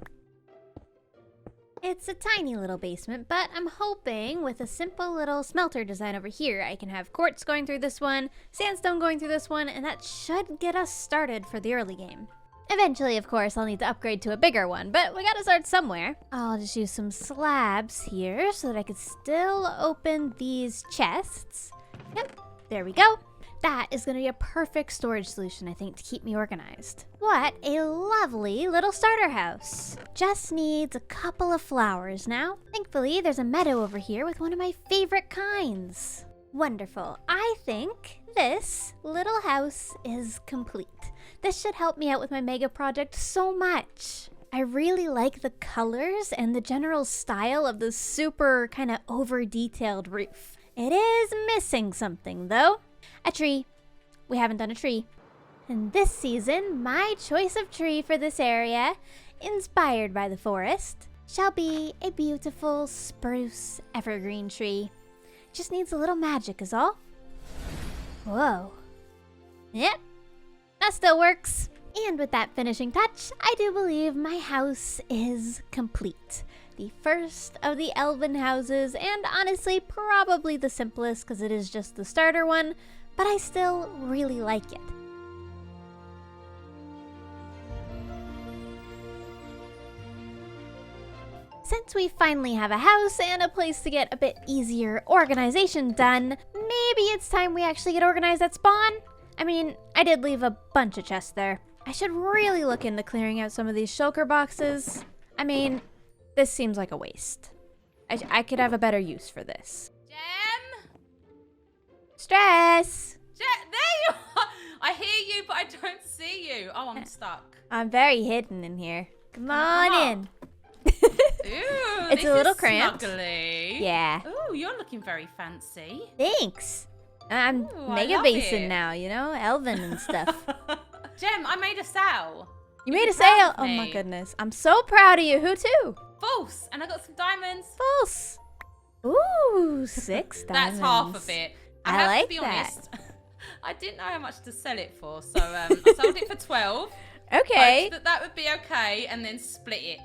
It's a tiny little basement, but I'm hoping with a simple little smelter design over here, I can have quartz going through this one, sandstone going through this one, and that should get us started for the early game. Eventually, of course, I'll need to upgrade to a bigger one, but we gotta start somewhere. I'll just use some slabs here so that I can still open these chests. Yep, there we go. That is gonna be a perfect storage solution, I think, to keep me organized. What a lovely little starter house. Just needs a couple of flowers now. Thankfully, there's a meadow over here with one of my favorite kinds. Wonderful. I think this little house is complete. This should help me out with my mega project so much. I really like the colors and the general style of the super kind of over-detailed roof. It is missing something though. A tree. We haven't done a tree. And this season, my choice of tree for this area, inspired by the forest, shall be a beautiful spruce evergreen tree. Just needs a little magic is all. Whoa. Yep, that still works. And with that finishing touch, I do believe my house is complete. The first of the elven houses, and honestly, probably the simplest because it is just the starter one, but I still really like it. Since we finally have a house and a place to get a bit easier organization done, maybe it's time we actually get organized at spawn? I mean, I did leave a bunch of chests there. I should really look into clearing out some of these shulker boxes. I mean, this seems like a waste. I could have a better use for this. Gem? Stress! There you are! I hear you, but I don't see you. Oh, I'm stuck. I'm very hidden in here. Come Come on up. in. Ooh, It's this a little is cramped. snuggly. Yeah. Ooh, you're looking very fancy. Thanks. I'm Ooh, I mega love basing it. now, you know, Elven and stuff. Gem, I made a sail. You made a be proud sale. of Oh my me. goodness. I'm so proud of you. Who too? False. And I got some diamonds. False. Ooh, 6 diamonds. That's half of it. I I have like to be that. honest. I didn't know how much to sell it for, so I sold it for 12. Okay. Hoped that would be okay, and then split it.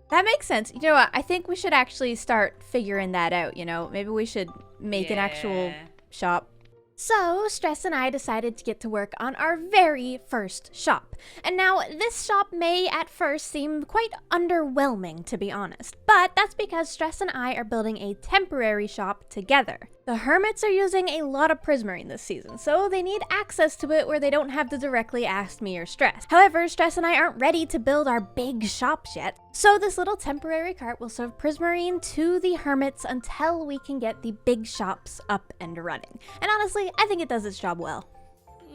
That makes sense. You know what? I think we should actually start figuring that out, you know? Maybe we should make an actual Yeah. shop. So, Stress and I decided to get to work on our very first shop. And now, this shop may at first seem quite underwhelming, to be honest. But that's because Stress and I are building a temporary shop together. The hermits are using a lot of prismarine this season, so they need access to it where they don't have to directly ask me or Stress. However, Stress and I aren't ready to build our big shops yet, so this little temporary cart will serve prismarine to the hermits until we can get the big shops up and running. And honestly, I think it does its job well.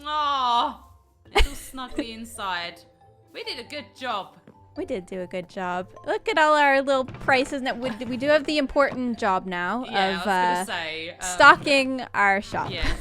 Aww. It's all snuggly inside. We did a good job. We did do a good job. Look at all our little prices. Now, we do have the important job now Yeah, I of was gonna say, stocking our shop. Yes.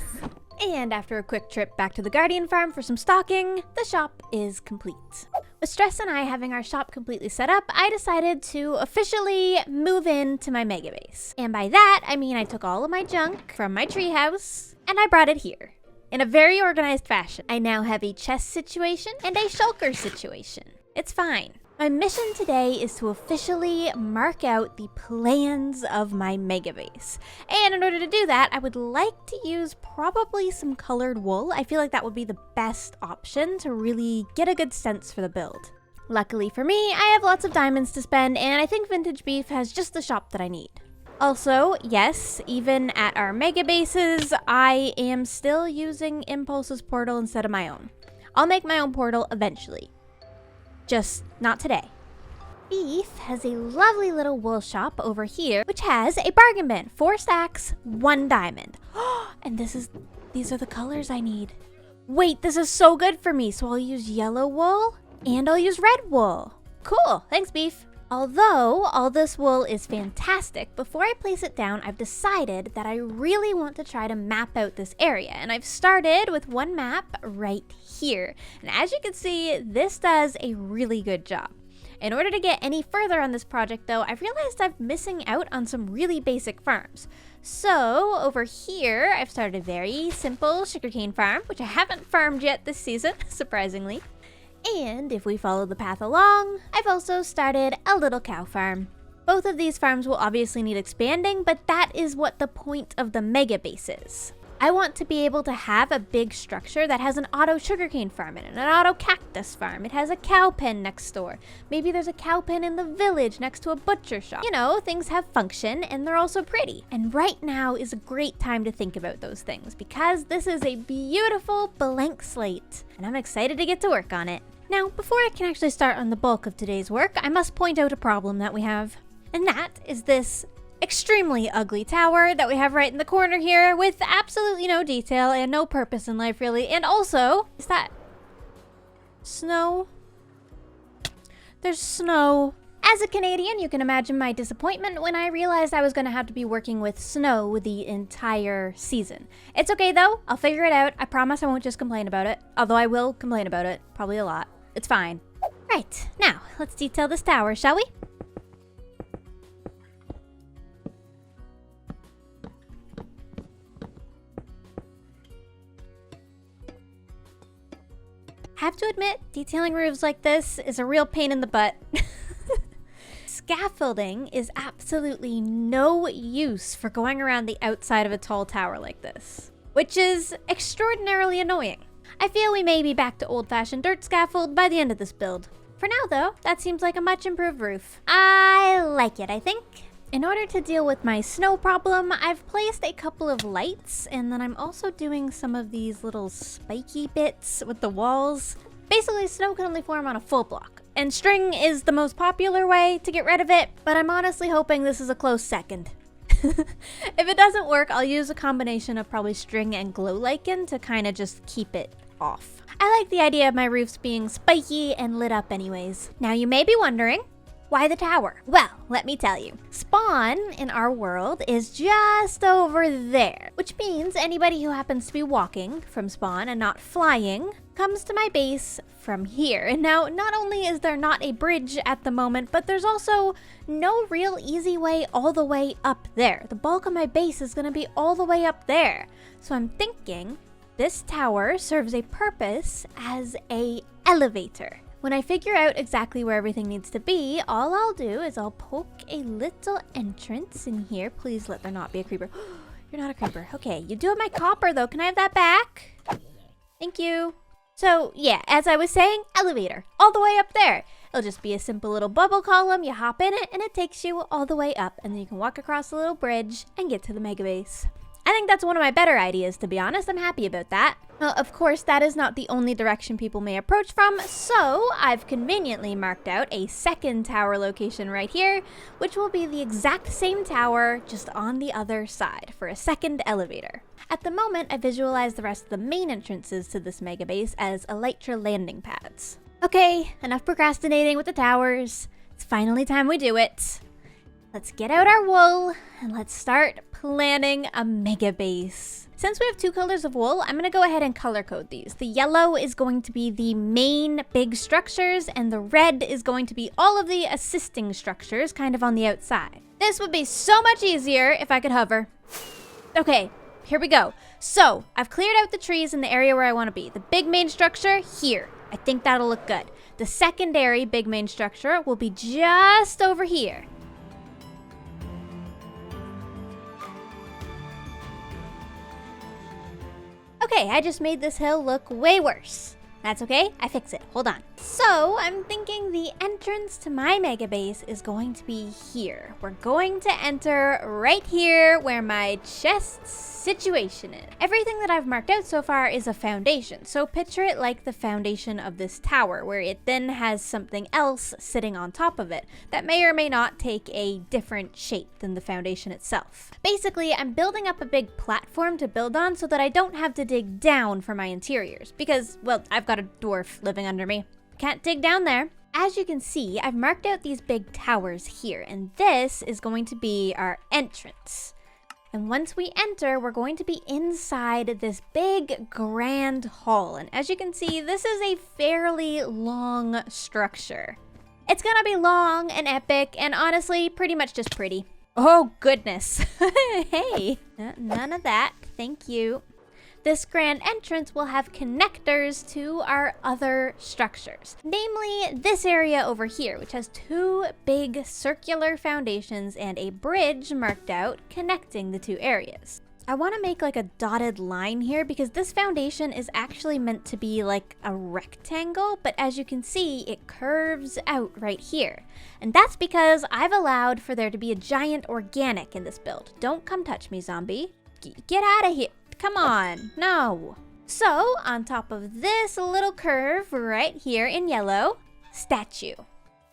And after a quick trip back to the Guardian farm for some stocking, the shop is complete. With Stress and I having our shop completely set up, I decided to officially move into my mega base. And by that, I mean I took all of my junk from my treehouse and I brought it here. In a very organized fashion. I now have a chest situation and a shulker situation. It's fine. My mission today is to officially mark out the plans of my mega base. And in order to do that, I would like to use probably some colored wool. I feel like that would be the best option to really get a good sense for the build. Luckily for me, I have lots of diamonds to spend, and I think Vintage Beef has just the shop that I need. Also, yes, even at our mega bases, I am still using Impulse's portal instead of my own. I'll make my own portal eventually. Just not today. Beef has a lovely little wool shop over here, which has a bargain bin. 4 stacks, 1 diamond. And these are the colors I need. Wait, this is so good for me. So I'll use yellow wool and I'll use red wool. Cool, thanks Beef. Although all this wool is fantastic, before I place it down, I've decided that I really want to try to map out this area. And I've started with one map right here. And as you can see, this does a really good job. In order to get any further on this project though, I've realized I'm missing out on some really basic farms. So over here, I've started a very simple sugarcane farm, which I haven't farmed yet this season, surprisingly. And if we follow the path along, I've also started a little cow farm. Both of these farms will obviously need expanding, but that is what the point of the mega base is. I want to be able to have a big structure that has an auto sugarcane farm in it, an auto cactus farm. It has a cow pen next door. Maybe there's a cow pen in the village next to a butcher shop. You know, things have function and they're also pretty. And right now is a great time to think about those things because this is a beautiful blank slate and I'm excited to get to work on it. Now, before I can actually start on the bulk of today's work, I must point out a problem that we have. And that is this extremely ugly tower that we have right in the corner here with absolutely no detail and no purpose in life really. And also, is that snow? There's snow. As a Canadian, you can imagine my disappointment when I realized I was going to have to be working with snow the entire season. It's okay though, I'll figure it out. I promise I won't just complain about it, although I will complain about it, probably a lot. It's fine. Right, now let's detail this tower, shall we? Have to admit, detailing roofs like this is a real pain in the butt. Scaffolding is absolutely no use for going around the outside of a tall tower like this, which is extraordinarily annoying. I feel we may be back to old-fashioned dirt scaffold by the end of this build. For now though, that seems like a much improved roof. I like it, I think. In order to deal with my snow problem, I've placed a couple of lights, and then I'm also doing some of these little spiky bits with the walls. Basically, snow can only form on a full block, and string is the most popular way to get rid of it, but I'm honestly hoping this is a close second. If it doesn't work, I'll use a combination of probably string and glow lichen to kind of just keep it off. I like the idea of my roofs being spiky and lit up anyways. Now you may be wondering, why the tower? Well, let me tell you. Spawn in our world is just over there, which means anybody who happens to be walking from spawn and not flying comes to my base from here. And now, not only is there not a bridge at the moment, but there's also no real easy way all the way up there. The bulk of my base is gonna be all the way up there. So I'm thinking this tower serves a purpose as a elevator. When I figure out exactly where everything needs to be, all I'll do is I'll poke a little entrance in here. Please let there not be a creeper. You're not a creeper. Okay, you do have my copper though. Can I have that back? Thank you. So yeah, as I was saying, elevator, all the way up there. It'll just be a simple little bubble column. You hop in it and it takes you all the way up, and then you can walk across the little bridge and get to the mega base. I think that's one of my better ideas, to be honest. I'm happy about that. Well, of course, that is not the only direction people may approach from, so I've conveniently marked out a second tower location right here, which will be the exact same tower, just on the other side, for a second elevator. At the moment, I visualize the rest of the main entrances to this mega base as elytra landing pads. Okay, enough procrastinating with the towers. It's finally time we do it. Let's get out our wool and let's start planning a mega base. Since we have 2 colors of wool, I'm gonna go ahead and color code these. The yellow is going to be the main big structures, and the red is going to be all of the assisting structures kind of on the outside. This would be so much easier if I could hover. Okay, here we go. So I've cleared out the trees in the area where I wanna be. The big main structure here. I think that'll look good. The secondary big main structure will be just over here. Okay, I just made this hill look way worse. That's okay, I fix it, hold on. So, I'm thinking the entrance to my mega base is going to be here. We're going to enter right here where my chest situation is. Everything that I've marked out so far is a foundation, so picture it like the foundation of this tower, where it then has something else sitting on top of it that may or may not take a different shape than the foundation itself. Basically, I'm building up a big platform to build on so that I don't have to dig down for my interiors, because, well, I've got a dwarf living under me. Can't dig down there. As you can see, I've marked out these big towers here, and this is going to be our entrance. And once we enter, we're going to be inside this big grand hall. And as you can see, this is a fairly long structure. It's gonna be long and epic, and honestly, pretty much just pretty. Oh goodness. Hey, none of that, thank you. This grand entrance will have connectors to our other structures, namely this area over here, which has 2 big circular foundations and a bridge marked out connecting the 2 areas. I want to make like a dotted line here because this foundation is actually meant to be like a rectangle, but as you can see, it curves out right here. And that's because I've allowed for there to be a giant organic in this build. Don't come touch me, zombie. Get out of here. Come on, no. So, on top of this little curve right here in yellow, statue.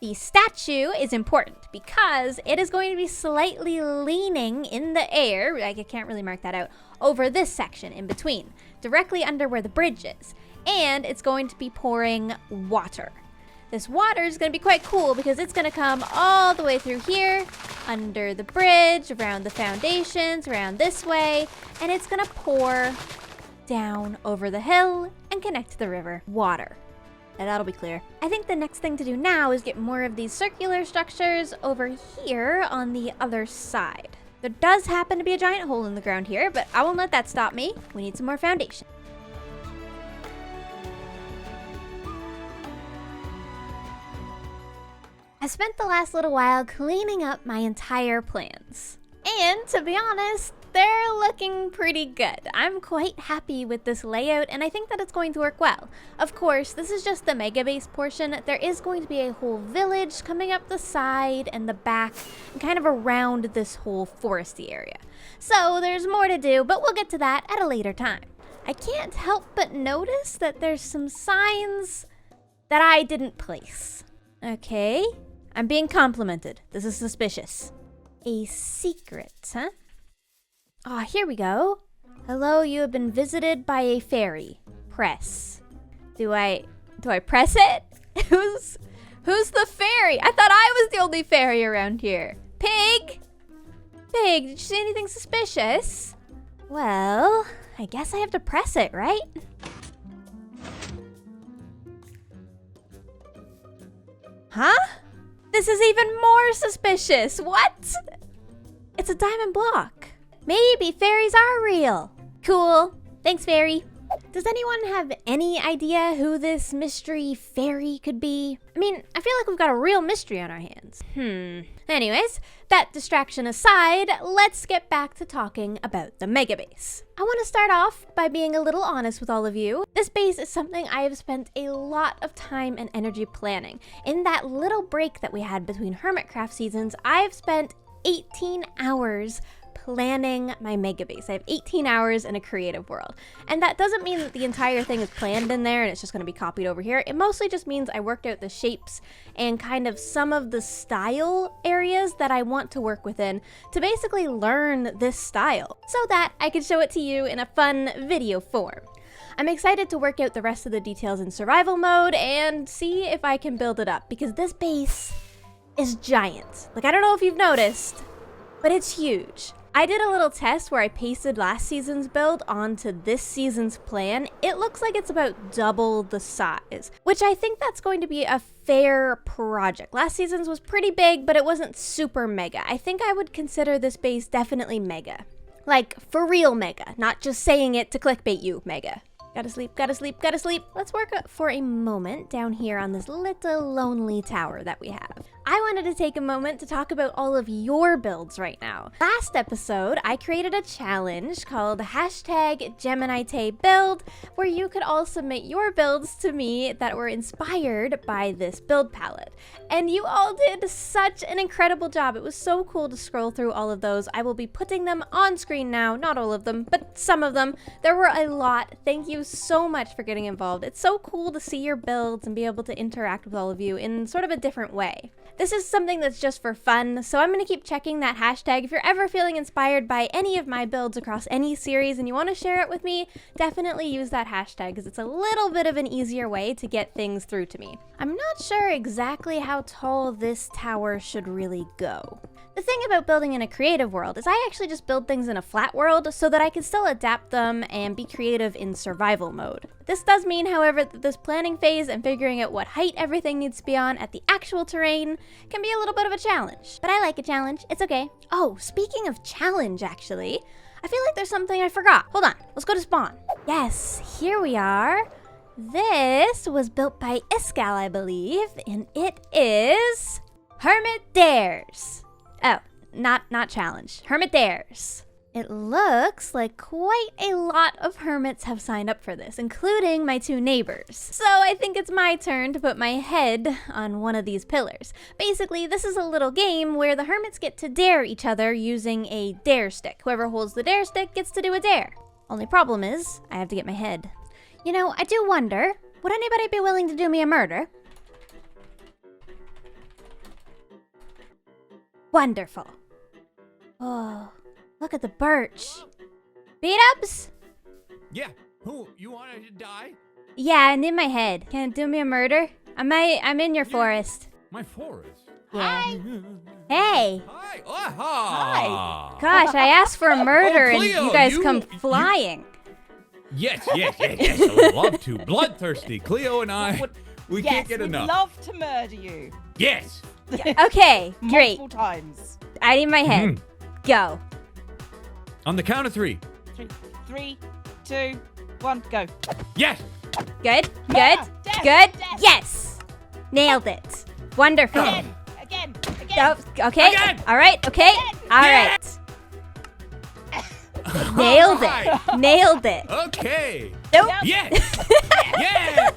The statue is important because it is going to be slightly leaning in the air, I can't really mark that out, over this section in between, directly under where the bridge is. And it's going to be pouring water. This water is going to be quite cool because it's going to come all the way through here, under the bridge, around the foundations, around this way, and it's going to pour down over the hill and connect to the river. Water. And that'll be clear. I think the next thing to do now is get more of these circular structures over here on the other side. There does happen to be a giant hole in the ground here, but I won't let that stop me. We need some more foundation. I spent the last little while cleaning up my entire plans. And to be honest, they're looking pretty good. I'm quite happy with this layout and I think that it's going to work well. Of course, this is just the mega base portion. There is going to be a whole village coming up the side and the back and kind of around this whole foresty area. So there's more to do, but we'll get to that at a later time. I can't help but notice that there's some signs that I didn't place. Okay. I'm being complimented. This is suspicious. A secret, huh? Ah, here we go. Hello, you have been visited by a fairy. press. Do I press it? Who's the fairy? I thought I was the only fairy around here. Pig? Pig, did you see anything suspicious? Well, I guess I have to press it, right? Huh? This is even more suspicious. What? It's a diamond block. Maybe fairies are real. Cool. Thanks, fairy. Does anyone have any idea who this mystery fairy could be? I mean, I feel like we've got a real mystery on our hands. Anyways, that distraction aside, let's get back to talking about the mega base. I want to start off by being a little honest with all of you. This base is something I have spent a lot of time and energy planning. In that little break that we had between hermitcraft seasons, I've spent 18 hours planning my mega base. I have 18 hours in a creative world. And that doesn't mean that the entire thing is planned in there and it's just going to be copied over here. It mostly just means I worked out the shapes and kind of some of the style areas that I want to work within to basically learn this style so that I can show it to you in a fun video form. I'm excited to work out the rest of the details in survival mode and see if I can build it up because this base is giant. Like, I don't know if you've noticed, but it's huge. I did a little test where I pasted last season's build onto this season's plan. It looks like it's about double the size, which I think that's going to be a fair project. Last season's was pretty big, but it wasn't super mega. I think I would consider this base definitely mega. Like, for real mega, not just saying it to clickbait you mega. Gotta sleep, gotta sleep, gotta sleep. Let's work for a moment down here on this little lonely tower that we have. I wanted to take a moment to talk about all of your builds right now. Last episode, I created a challenge called #GeminiTay build, where you could all submit your builds to me that were inspired by this build palette. And you all did such an incredible job. It was so cool to scroll through all of those. I will be putting them on screen now, not all of them, but some of them. There were a lot. Thank you so much for getting involved. It's so cool to see your builds and be able to interact with all of you in sort of a different way. This is something that's just for fun, so I'm going to keep checking that hashtag. If you're ever feeling inspired by any of my builds across any series and you want to share it with me, definitely use that hashtag because it's a little bit of an easier way to get things through to me. I'm not sure exactly how tall this tower should really go. The thing about building in a creative world is I actually just build things in a flat world so that I can still adapt them and be creative in survival mode. This does mean, however, that this planning phase and figuring out what height everything needs to be on at the actual terrain can be a little bit of a challenge. But I like a challenge, it's okay. Oh, speaking of challenge actually, I feel like there's something I forgot. Hold on, let's go to spawn. Yes, here we are. This was built by Iskal, I believe, and it is Hermit Dares. Oh, not challenge. Hermit Dares. It looks like quite a lot of hermits have signed up for this, including my two neighbors. So I think it's my turn to put my head on one of these pillars. Basically, this is a little game where the hermits get to dare each other using a dare stick. Whoever holds the dare stick gets to do a dare. Only problem is, I have to get my head. You know, I do wonder, would anybody be willing to do me a murder? Wonderful. Oh, look at the birch. Beat-ups? Yeah. Who? You wanted to die? Yeah, I need my head. Can it do me a murder? I'm in your forest. My forest? Yeah. Hey. Hi. Hi. Gosh, I asked for a murder and Cleo, you guys come flying. Yes. I would love to. Bloodthirsty. Cleo and I, we can't get enough. Yes, we'd love to murder you. Yes. Okay, great. Multiple times. I need my head. Go. On the count of 3. 3, 2, 1, go. Yes. Good. Death. Yes. Nailed it. Wonderful. Again. Oh, okay. Again. All right. Okay. All right. Nailed it. Okay. Nope. Yes. Yeah.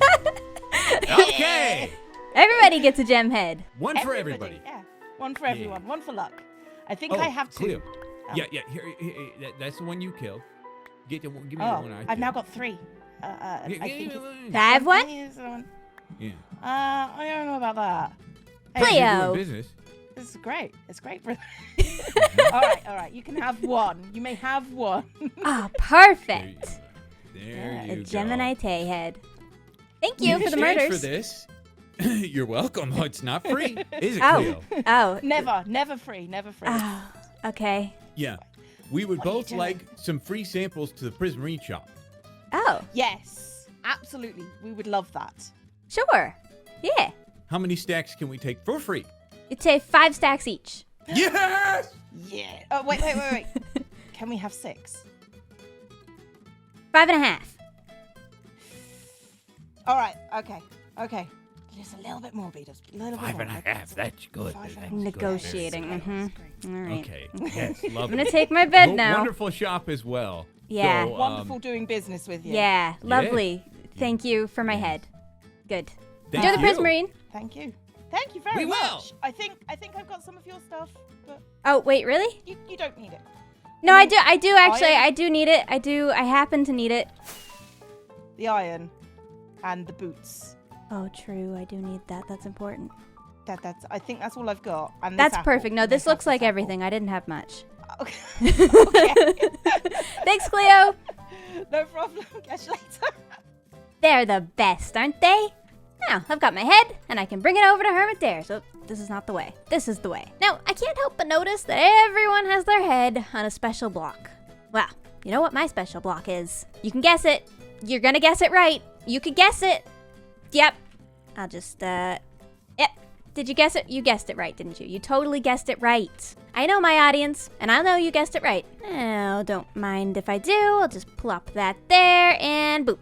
Okay. Everybody gets a gem head. One for everybody. Yeah. One for everyone. One for luck. I think I have to. Cleo. Yeah. Here, that's the one you killed. Give me the one I killed. I've now got 3. I think Can I have one? Yeah. I don't know about that. Cleo. Business. This is great. It's great for. All right. You can have one. You may have one. Oh, perfect. There A you go. GeminiTay head. Thank you In for the exchange murders. for this, you're welcome. Oh, it's not free, is it, Oh, Cleo? oh, Never free, never free. oh, okay. Yeah. We would What are you both doing? like some free samples to the Prismarine shop. Oh, Yes, absolutely. We would love that. sure. Yeah. How many stacks can we take for free? You'd say 5 stacks each. Yes! Yeah. Oh, wait. Can we have 6? 5.5. All right. Okay. Just a little bit more, Beatles. A little bit more. 5.5. That's good. Five and a half. That's Negotiating. good. Mm-hmm. All right. Okay. Yes. I'm Lovely. gonna take my bed Wo- now. Wonderful shop as well. Yeah. So, Wonderful doing business with you. Yeah, lovely. Thank you for my head. Good. Thank Enjoy the you. Prismarine. Thank you. Thank you very We much. will. I think I've got some of your stuff, but Oh, wait, really? you don't need it. No, I do actually. Iron? I do need it. I happen to need it. The iron and the boots. Oh, true. I do need that. That's important. I think that's all I've got. And this That's apple. perfect. No, And this looks like apple. everything. I didn't have much. Okay. Thanks, Cleo. No problem. Catch you later. They're the best, aren't they? Now, I've got my head, and I can bring it over to Hermit so this is not the way. This is the way. Now, I can't help but notice that everyone has their head on a special block. Well, you know what my special block is. You can guess it. You're gonna guess it right. You could guess it. Yep. I'll just, Yep. Did you guess it? You guessed it right, didn't you? You totally guessed it right. I know my audience, and I know you guessed it right. Oh, don't mind if I do. I'll just plop that there, and boop.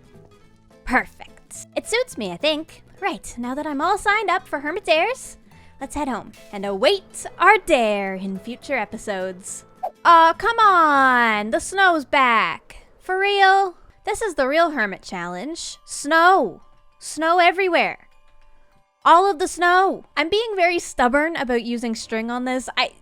Perfect. It suits me, I think. Right, now that I'm all signed up for Hermit Dares, let's head home and await our dare in future episodes. Aw, come on! The snow's back. For real? This is the real Hermit Challenge. Snow. Snow everywhere. All of the snow. I'm being very stubborn about using string on this. I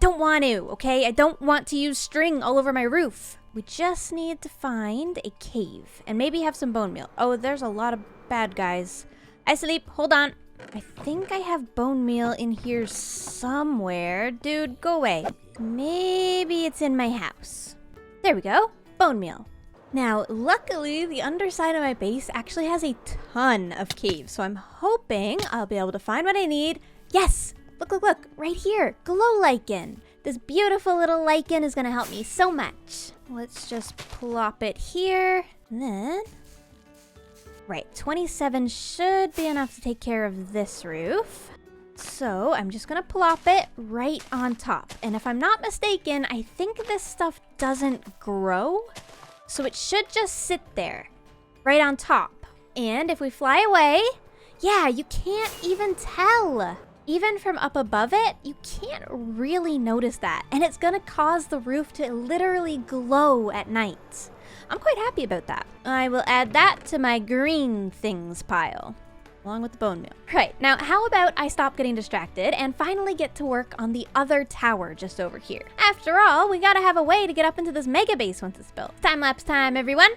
don't want to, okay? I don't want to use string all over my roof. We just need to find a cave and maybe have some bone meal. Oh, there's a lot of bad guys. I sleep. Hold on. I think I have bone meal in here somewhere. Dude, go away. Maybe it's in my house. There we go. Bone meal. Now, luckily, the underside of my base actually has a ton of caves, so I'm hoping I'll be able to find what I need. Yes! Look, right here. Glow lichen. This beautiful little lichen is going to help me so much. Let's just plop it here. And then... Right, 27 should be enough to take care of this roof. So I'm just going to plop it right on top. And if I'm not mistaken, I think this stuff doesn't grow. So it should just sit there, right on top. And if we fly away, yeah, you can't even tell. Even from up above it, you can't really notice that. And it's gonna cause the roof to literally glow at night. I'm quite happy about that. I will add that to my green things pile, along with the bone meal. Right, now how about I stop getting distracted and finally get to work on the other tower just over here. After all, we gotta have a way to get up into this mega base once it's built. Time-lapse time, everyone.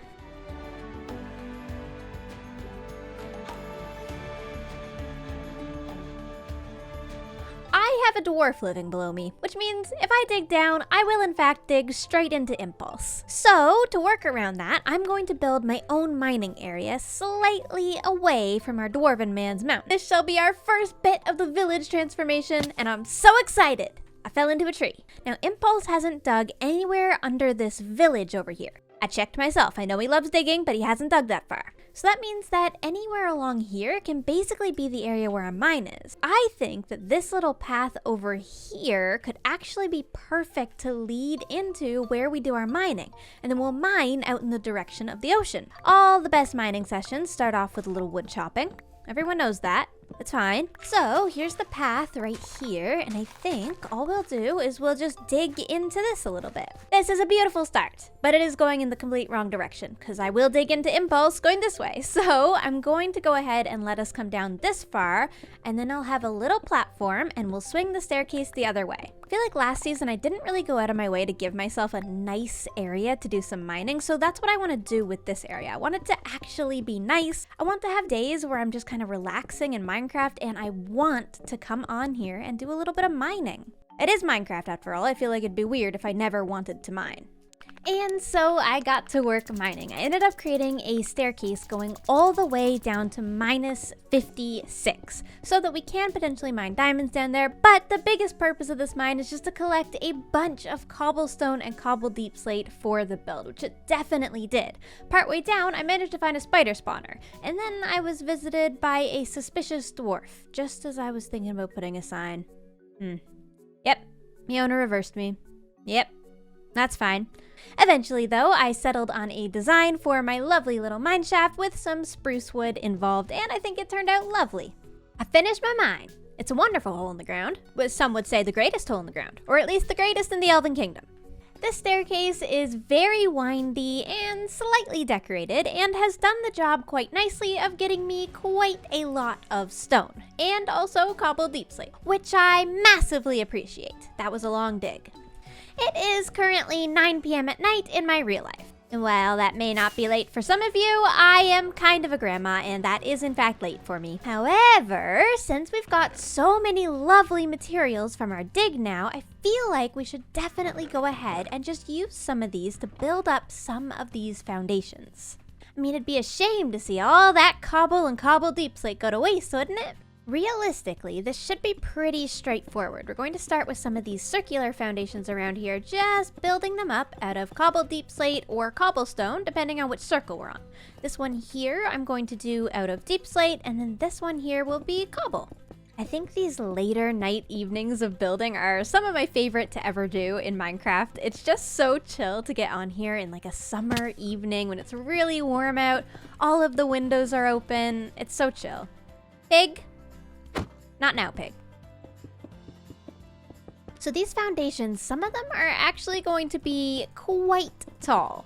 I have a dwarf living below me, which means if I dig down, I will in fact dig straight into Impulse. So, to work around that, I'm going to build my own mining area slightly away from our dwarven man's mountain. This shall be our first bit of the village transformation, and I'm so excited! I fell into a tree. Now, Impulse hasn't dug anywhere under this village over here. I checked myself. I know he loves digging, but he hasn't dug that far. So that means that anywhere along here can basically be the area where our mine is. I think that this little path over here could actually be perfect to lead into where we do our mining. And then we'll mine out in the direction of the ocean. All the best mining sessions start off with a little wood chopping. Everyone knows that. It's fine. So here's the path right here, and I think all we'll do is we'll just dig into this a little bit. This is a beautiful start, but it is going in the complete wrong direction because I will dig into Impulse going this way. So I'm going to go ahead and let us come down this far, and then I'll have a little platform and we'll swing the staircase the other way. I feel like last season I didn't really go out of my way to give myself a nice area to do some mining, so that's what I want to do with this area. I want it to actually be nice. I want to have days where I'm just kind of relaxing in Minecraft, and I want to come on here and do a little bit of mining. It is Minecraft after all. I feel like it'd be weird if I never wanted to mine. And so I got to work mining. I ended up creating a staircase going all the way down to minus 56 so that we can potentially mine diamonds down there. But the biggest purpose of this mine is just to collect a bunch of cobblestone and cobble deep slate for the build, which it definitely did. Partway down, I managed to find a spider spawner, and then I was visited by a suspicious dwarf, just as I was thinking about putting a sign. Yep, the owner reversed me. Yep, that's fine. Eventually, though, I settled on a design for my lovely little mine shaft with some spruce wood involved, and I think it turned out lovely. I finished my mine. It's a wonderful hole in the ground, but some would say the greatest hole in the ground, or at least the greatest in the Elven Kingdom. This staircase is very windy and slightly decorated, and has done the job quite nicely of getting me quite a lot of stone, and also cobbled deep slate, which I massively appreciate. That was a long dig. It is currently 9 p.m. at night in my real life. And while that may not be late for some of you, I am kind of a grandma, and that is in fact late for me. However, since we've got so many lovely materials from our dig now, I feel like we should definitely go ahead and just use some of these to build up some of these foundations. I mean, it'd be a shame to see all that cobble and cobble deep slate go to waste, wouldn't it? Realistically, this should be pretty straightforward. We're going to start with some of these circular foundations around here, just building them up out of cobbled deep slate or cobblestone, depending on which circle we're on. This one here I'm going to do out of deep slate, and then this one here will be cobble. I think these later night evenings of building are some of my favorite to ever do in Minecraft. It's just so chill to get on here in like a summer evening when it's really warm out. All of the windows are open. It's so chill. Pig? Not now, pig. So these foundations, some of them are actually going to be quite tall.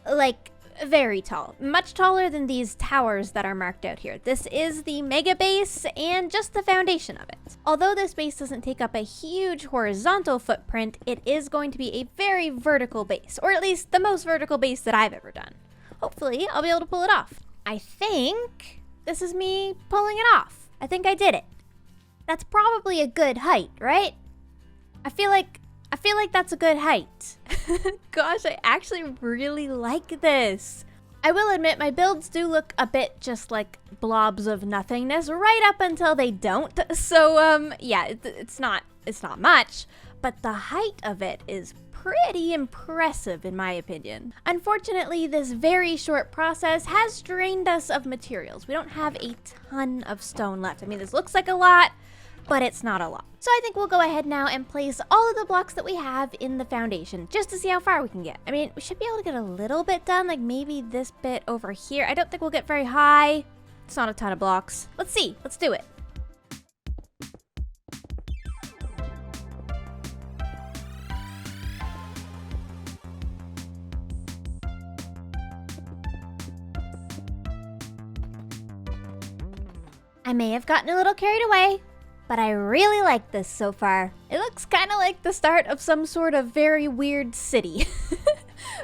Like, very tall. Much taller than these towers that are marked out here. This is the mega base and just the foundation of it. Although this base doesn't take up a huge horizontal footprint, it is going to be a very vertical base, or at least the most vertical base that I've ever done. Hopefully, I'll be able to pull it off. I think this is me pulling it off. I think I did it. That's probably a good height, right? I feel like that's a good height. Gosh, I actually really like this. I will admit my builds do look a bit just like blobs of nothingness right up until they don't. So yeah, it's not much, but the height of it is pretty impressive in my opinion. Unfortunately, this very short process has drained us of materials. We don't have a ton of stone left. I mean, this looks like a lot, but it's not a lot. So I think we'll go ahead now and place all of the blocks that we have in the foundation just to see how far we can get. I mean, we should be able to get a little bit done, like maybe this bit over here. I don't think we'll get very high. It's not a ton of blocks. Let's see, let's do it. I may have gotten a little carried away, but I really like this so far. It looks kind of like the start of some sort of very weird city.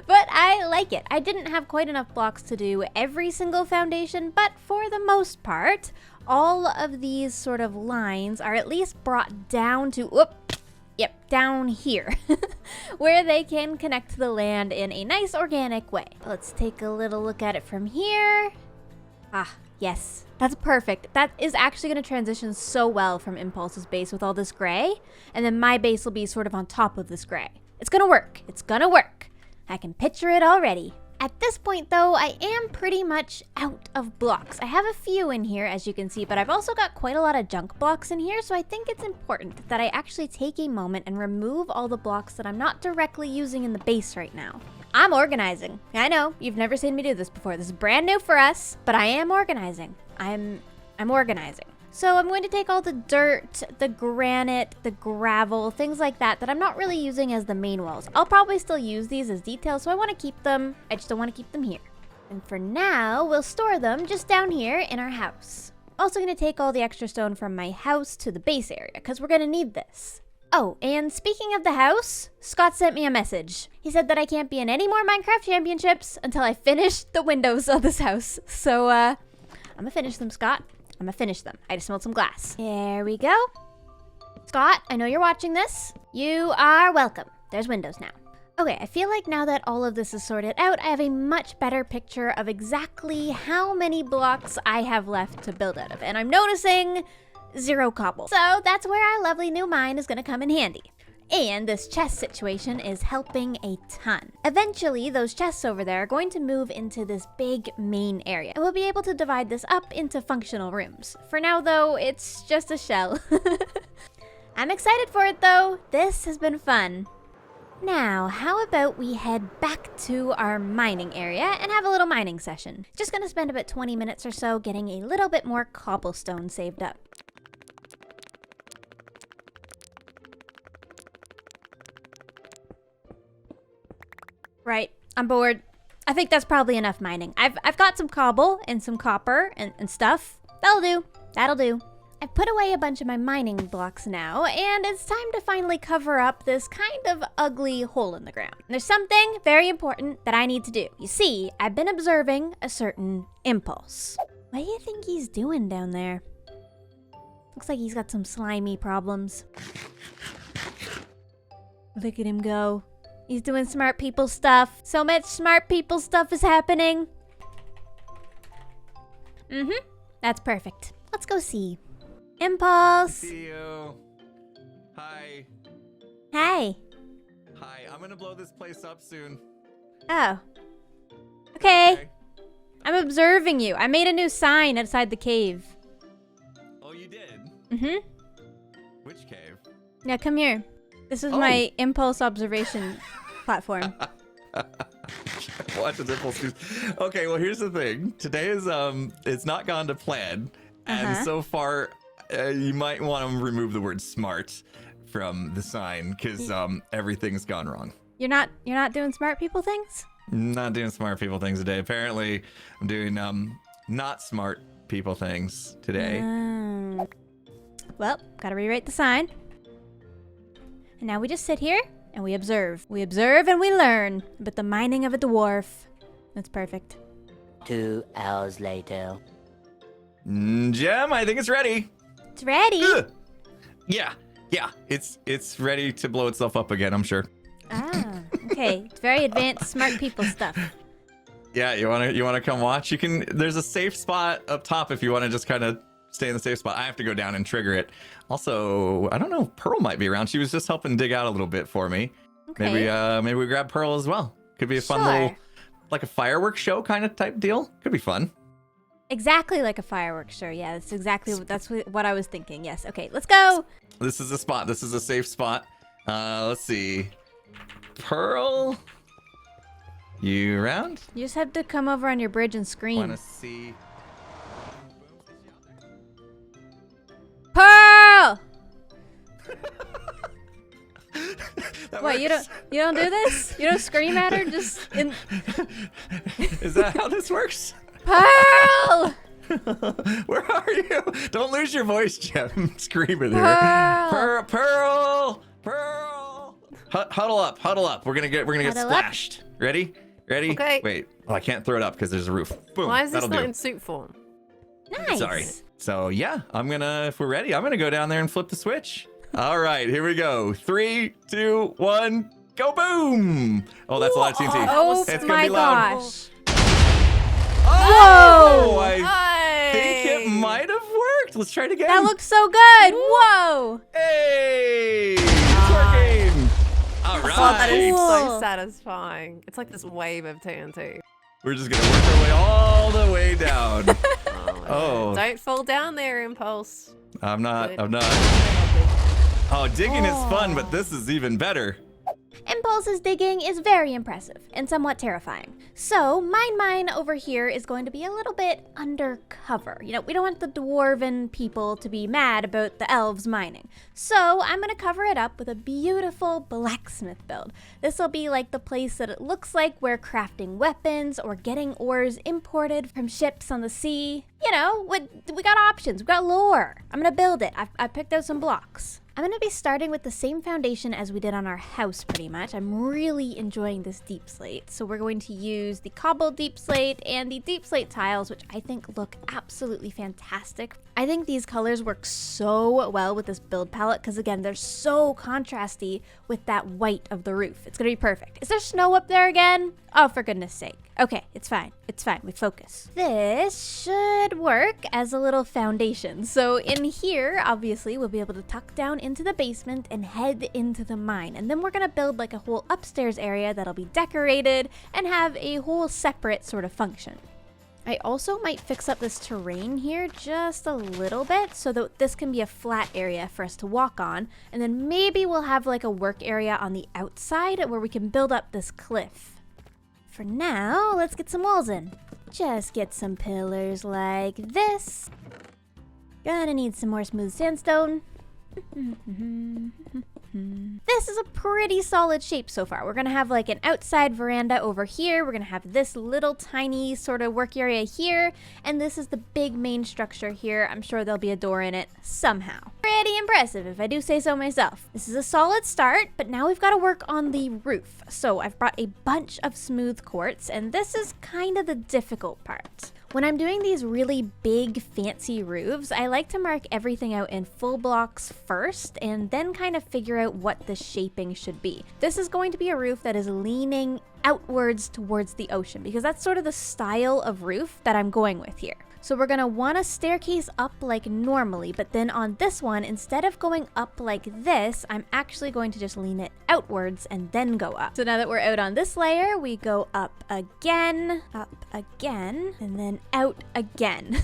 But I like it. I didn't have quite enough blocks to do every single foundation, but for the most part, all of these sort of lines are at least brought down to, down here, where they can connect to the land in a nice organic way. Let's take a little look at it from here. Ah, yes, that's perfect. That is actually going to transition so well from Impulse's base with all this gray, and then my base will be sort of on top of this gray. It's gonna work. It's gonna work. I can picture it already. At this point though, I am pretty much out of blocks. I have a few in here, as you can see, but I've also got quite a lot of junk blocks in here, so I think it's important that I actually take a moment and remove all the blocks that I'm not directly using in the base right now. I'm organizing. I know, you've never seen me do this before. This is brand new for us, but I am organizing. I'm organizing. So I'm going to take all the dirt, the granite, the gravel, things like that I'm not really using as the main walls. I'll probably still use these as details, so I want to keep them. I just don't want to keep them here. And for now, we'll store them just down here in our house. Also going to take all the extra stone from my house to the base area, because we're going to need this. Oh, and speaking of the house, Scott sent me a message. He said that I can't be in any more Minecraft championships until I finish the windows of this house. So, I'm gonna finish them, Scott. I'm gonna finish them. I just smelled some glass. There we go. Scott, I know you're watching this. You are welcome. There's windows now. Okay, I feel like now that all of this is sorted out, I have a much better picture of exactly how many blocks I have left to build out of. And I'm noticing 0 cobble. So that's where our lovely new mine is gonna come in handy. And this chest situation is helping a ton. Eventually, those chests over there are going to move into this big main area. And we'll be able to divide this up into functional rooms. For now though, it's just a shell. I'm excited for it though. This has been fun. Now, how about we head back to our mining area and have a little mining session. Just gonna spend about 20 minutes or so getting a little bit more cobblestone saved up. Right, I'm bored. I think that's probably enough mining. I've got some cobble and some copper and stuff. That'll do. I've put away a bunch of my mining blocks now, and it's time to finally cover up this kind of ugly hole in the ground. There's something very important that I need to do. You see, I've been observing a certain impulse. What do you think he's doing down there? Looks like he's got some slimy problems. Look at him go. He's doing smart people stuff. So much smart people stuff is happening. That's perfect. Let's go see. Impulse. See you. Hi. Hi. Hi. I'm gonna blow this place up soon. Oh. Okay. I'm observing you. I made a new sign outside the cave. Oh, you did? Which cave? Now come here. This is my impulse observation platform. Watch the impulse. Okay, well here's the thing. Today is it's not gone to plan, and so far you might want to remove the word "smart" from the sign because everything's gone wrong. You're not doing smart people things? Not doing smart people things today. Apparently, I'm doing not smart people things today. Well, gotta rewrite the sign. And now we just sit here and we observe. We observe and we learn about the mining of a dwarf. That's perfect. 2 hours later. Gem, I think it's ready. It's ready. Yeah, it's ready to blow itself up again, I'm sure. Ah, okay. It's very advanced smart people stuff. Yeah, you wanna come watch? You can. There's a safe spot up top if you want to just kind of stay in the safe spot. I have to go down and trigger it. Also, I don't know. Pearl might be around. She was just helping dig out a little bit for me. Okay. Maybe we grab Pearl as well. Could be a fun little, like a fireworks show kind of type deal. Could be fun. Exactly like a fireworks show. Yeah, that's exactly what I was thinking. Yes. Okay, let's go. This is a spot. This is a safe spot. Let's see. Pearl, you around? You just have to come over on your bridge and scream. Wanna see? Pearl! What, you don't do this? You don't scream at her just in... Is that how this works? Pearl! Where are you? Don't lose your voice, Gem. Scream at her. Pearl! Huddle up. We're gonna get splashed. Ready? Okay. Wait. Oh, I can't throw it up because there's a roof. Boom. Why is this That'll not do. in suit form? Nice. Sorry. So yeah, if we're ready, I'm gonna go down there and flip the switch. All right, here we go. 3, 2, 1, go boom! Oh, that's a lot of TNT. Oh it's gonna my be loud. gosh. Oh, I think it might have worked. Let's try it again. That looks so good. Whoa. Hey, it's working. All right. Oh, that is so satisfying. It's like this wave of TNT. We're just gonna work our way all the way down. Oh. Don't fall down there, Impulse. I'm not. Oh, digging is fun, but this is even better. Impulse's digging is very impressive and somewhat terrifying. So mine over here is going to be a little bit undercover. You know, we don't want the dwarven people to be mad about the elves mining. So I'm going to cover it up with a beautiful blacksmith build. This will be like the place that it looks like we're crafting weapons or getting ores imported from ships on the sea. You know, we got options, we got lore. I'm going to build it. I picked out some blocks. I'm gonna be starting with the same foundation as we did on our house pretty much. I'm really enjoying this deep slate. So we're going to use the cobbled deep slate and the deep slate tiles, which I think look absolutely fantastic. I think these colors work so well with this build palette because again, they're so contrasty with that white of the roof. It's gonna be perfect. Is there snow up there again? Oh, for goodness sake. Okay, it's fine. It's fine. We focus. This should work as a little foundation. So in here, obviously, we'll be able to tuck down into the basement and head into the mine. And then we're gonna build like a whole upstairs area that'll be decorated and have a whole separate sort of function. I also might fix up this terrain here just a little bit so that this can be a flat area for us to walk on. And then maybe we'll have like a work area on the outside where we can build up this cliff. For now, let's get some walls in. Just get some pillars like this. Gonna need some more smooth sandstone. This is a pretty solid shape so far. We're gonna have like an outside veranda over here. We're gonna have this little tiny sort of work area here. And this is the big main structure here. I'm sure there'll be a door in it somehow. Pretty impressive if I do say so myself. This is a solid start, but now we've got to work on the roof. So I've brought a bunch of smooth quartz, and this is kind of the difficult part. When I'm doing these really big fancy roofs, I like to mark everything out in full blocks first and then kind of figure out what the shaping should be. This is going to be a roof that is leaning outwards towards the ocean because that's sort of the style of roof that I'm going with here. So we're gonna want a staircase up like normally, but then on this one, instead of going up like this, I'm actually going to just lean it outwards and then go up. So now that we're out on this layer, we go up again, and then out again.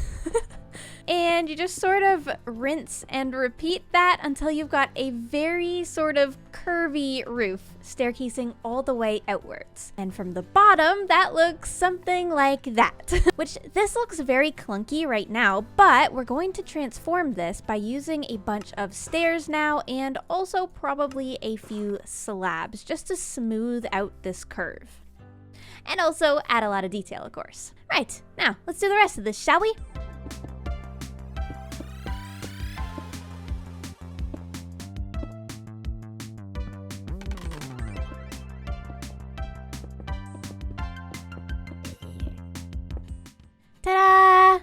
And you just sort of rinse and repeat that until you've got a very sort of curvy roof, staircasing all the way outwards. And from the bottom, that looks something like that. Which this looks very clunky right now, but we're going to transform this by using a bunch of stairs now and also probably a few slabs just to smooth out this curve. And also add a lot of detail, of course. Right, now let's do the rest of this, shall we? Ta-da!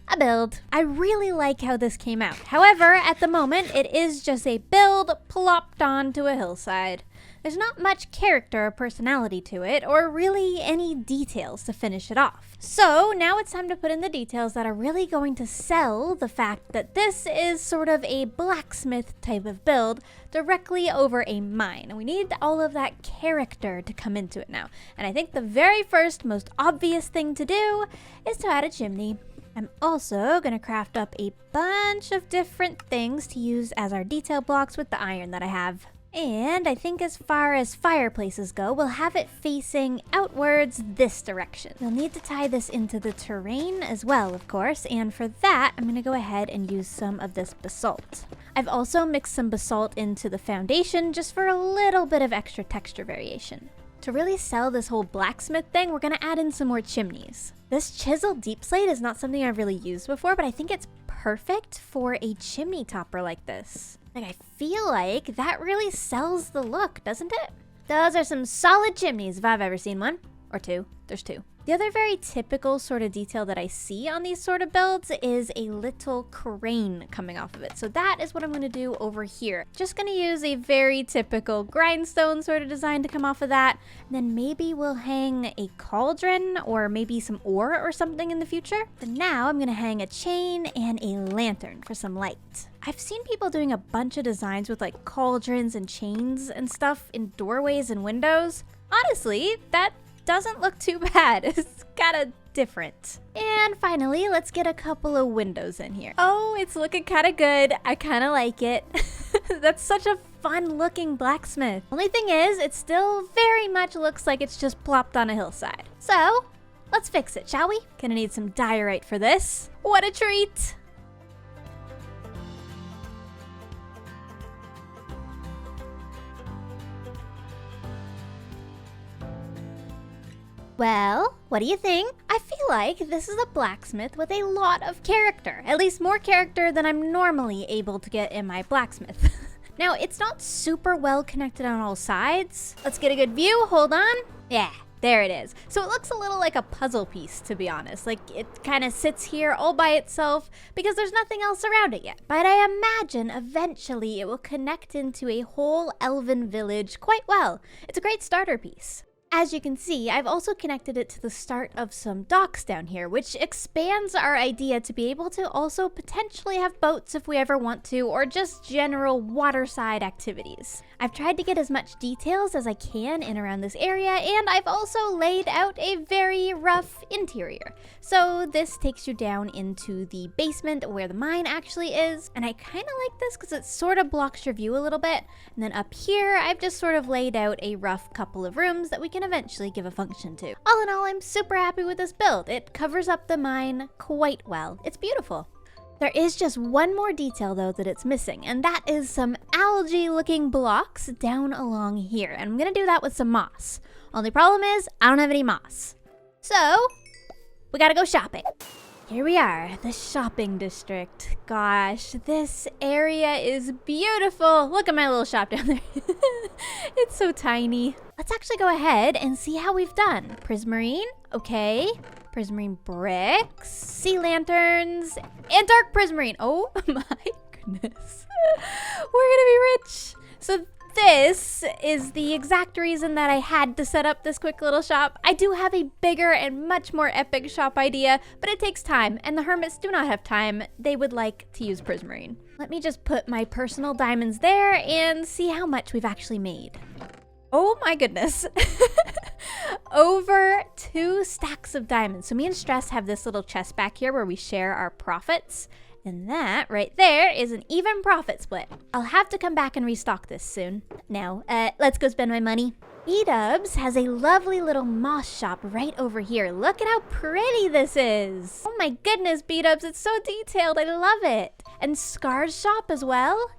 A build. I really like how this came out. However, at the moment, it is just a build plopped onto a hillside. There's not much character or personality to it, or really any details to finish it off. So now it's time to put in the details that are really going to sell the fact that this is sort of a blacksmith type of build directly over a mine. And we need all of that character to come into it now. And I think the very first, most obvious thing to do is to add a chimney. I'm also gonna craft up a bunch of different things to use as our detail blocks with the iron that I have. And I think as far as fireplaces go, we'll have it facing outwards this direction. We'll need to tie this into the terrain as well, of course, and for that, I'm gonna go ahead and use some of this basalt. I've also mixed some basalt into the foundation just for a little bit of extra texture variation. To really sell this whole blacksmith thing, we're gonna add in some more chimneys. This chiseled deep slate is not something I've really used before, but I think it's perfect for a chimney topper like this. Like, I feel like that really sells the look, doesn't it? Those are some solid chimneys if I've ever seen one. Or two. There's two. The other very typical sort of detail that I see on these sort of builds is a little crane coming off of it. So that is what I'm gonna do over here. Just gonna use a very typical grindstone sort of design to come off of that. And then maybe we'll hang a cauldron or maybe some ore or something in the future. But now I'm gonna hang a chain and a lantern for some light. I've seen people doing a bunch of designs with like cauldrons and chains and stuff in doorways and windows. Honestly, that doesn't look too bad. It's kind of different. And finally, let's get a couple of windows in here. Oh, it's looking kind of good. I kind of like it. That's such a fun looking blacksmith. Only thing is, it still very much looks like it's just plopped on a hillside. So let's fix it, shall we? Gonna need some diorite for this. What a treat. Well, what do you think? I feel like this is a blacksmith with a lot of character. At least more character than I'm normally able to get in my blacksmith. Now, it's not super well connected on all sides. Let's get a good view. Hold on. Yeah. There it is. So it looks a little like a puzzle piece, to be honest. Like it kind of sits here all by itself because there's nothing else around it yet. But I imagine eventually it will connect into a whole elven village quite well. It's a great starter piece. As you can see, I've also connected it to the start of some docks down here, which expands our idea to be able to also potentially have boats if we ever want to, or just general waterside activities. I've tried to get as much details as I can in around this area, and I've also laid out a very rough interior. So this takes you down into the basement where the mine actually is, and I kind of like this because it sort of blocks your view a little bit. And then up here, I've just sort of laid out a rough couple of rooms that we can eventually give a function to. All in all, I'm super happy with this build. It covers up the mine quite well. It's beautiful. There is just one more detail though that it's missing, and that is some algae looking blocks down along here. And I'm gonna do that with some moss. Only problem is I don't have any moss. So we gotta go shopping. Here we are, the shopping district. Gosh, this area is beautiful. Look at my little shop down there. It's so tiny. Let's actually go ahead and see how we've done. Prismarine, okay. Prismarine bricks, sea lanterns, and dark prismarine. Oh my goodness. We're gonna be rich. So this is the exact reason that I had to set up this quick little shop. I do have a bigger and much more epic shop idea, but it takes time, and the hermits do not have time. They would like to use prismarine. Let me just put my personal diamonds there and see how much we've actually made. Oh my goodness. Over 2 stacks of diamonds. So me and Stress have this little chest back here where we share our profits. And that right there is an even profit split. I'll have to come back and restock this soon. Now, let's go spend my money. B-Dubs has a lovely little moss shop right over here. Look at how pretty this is. Oh my goodness, B-Dubs, it's so detailed. I love it. And Scar's shop as well.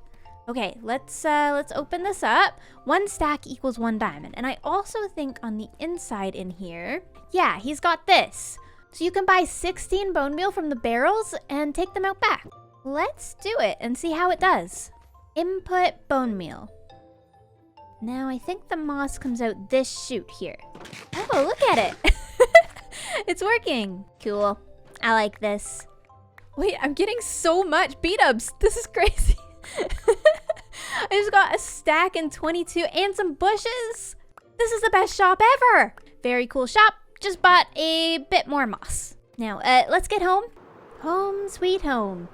Okay, let's open this up. 1 stack equals 1 diamond. And I also think on the inside in here, yeah, he's got this. So you can buy 16 bone meal from the barrels and take them out back. Let's do it and see how it does. Input bone meal. Now I think the moss comes out this chute here. Oh, look at it. It's working. Cool. I like this. Wait, I'm getting so much B-dubs. This is crazy. I just got a stack and 22 and some bushes. This is the best shop ever. Very cool shop. Just bought a bit more moss. Now, let's get home. Home sweet home.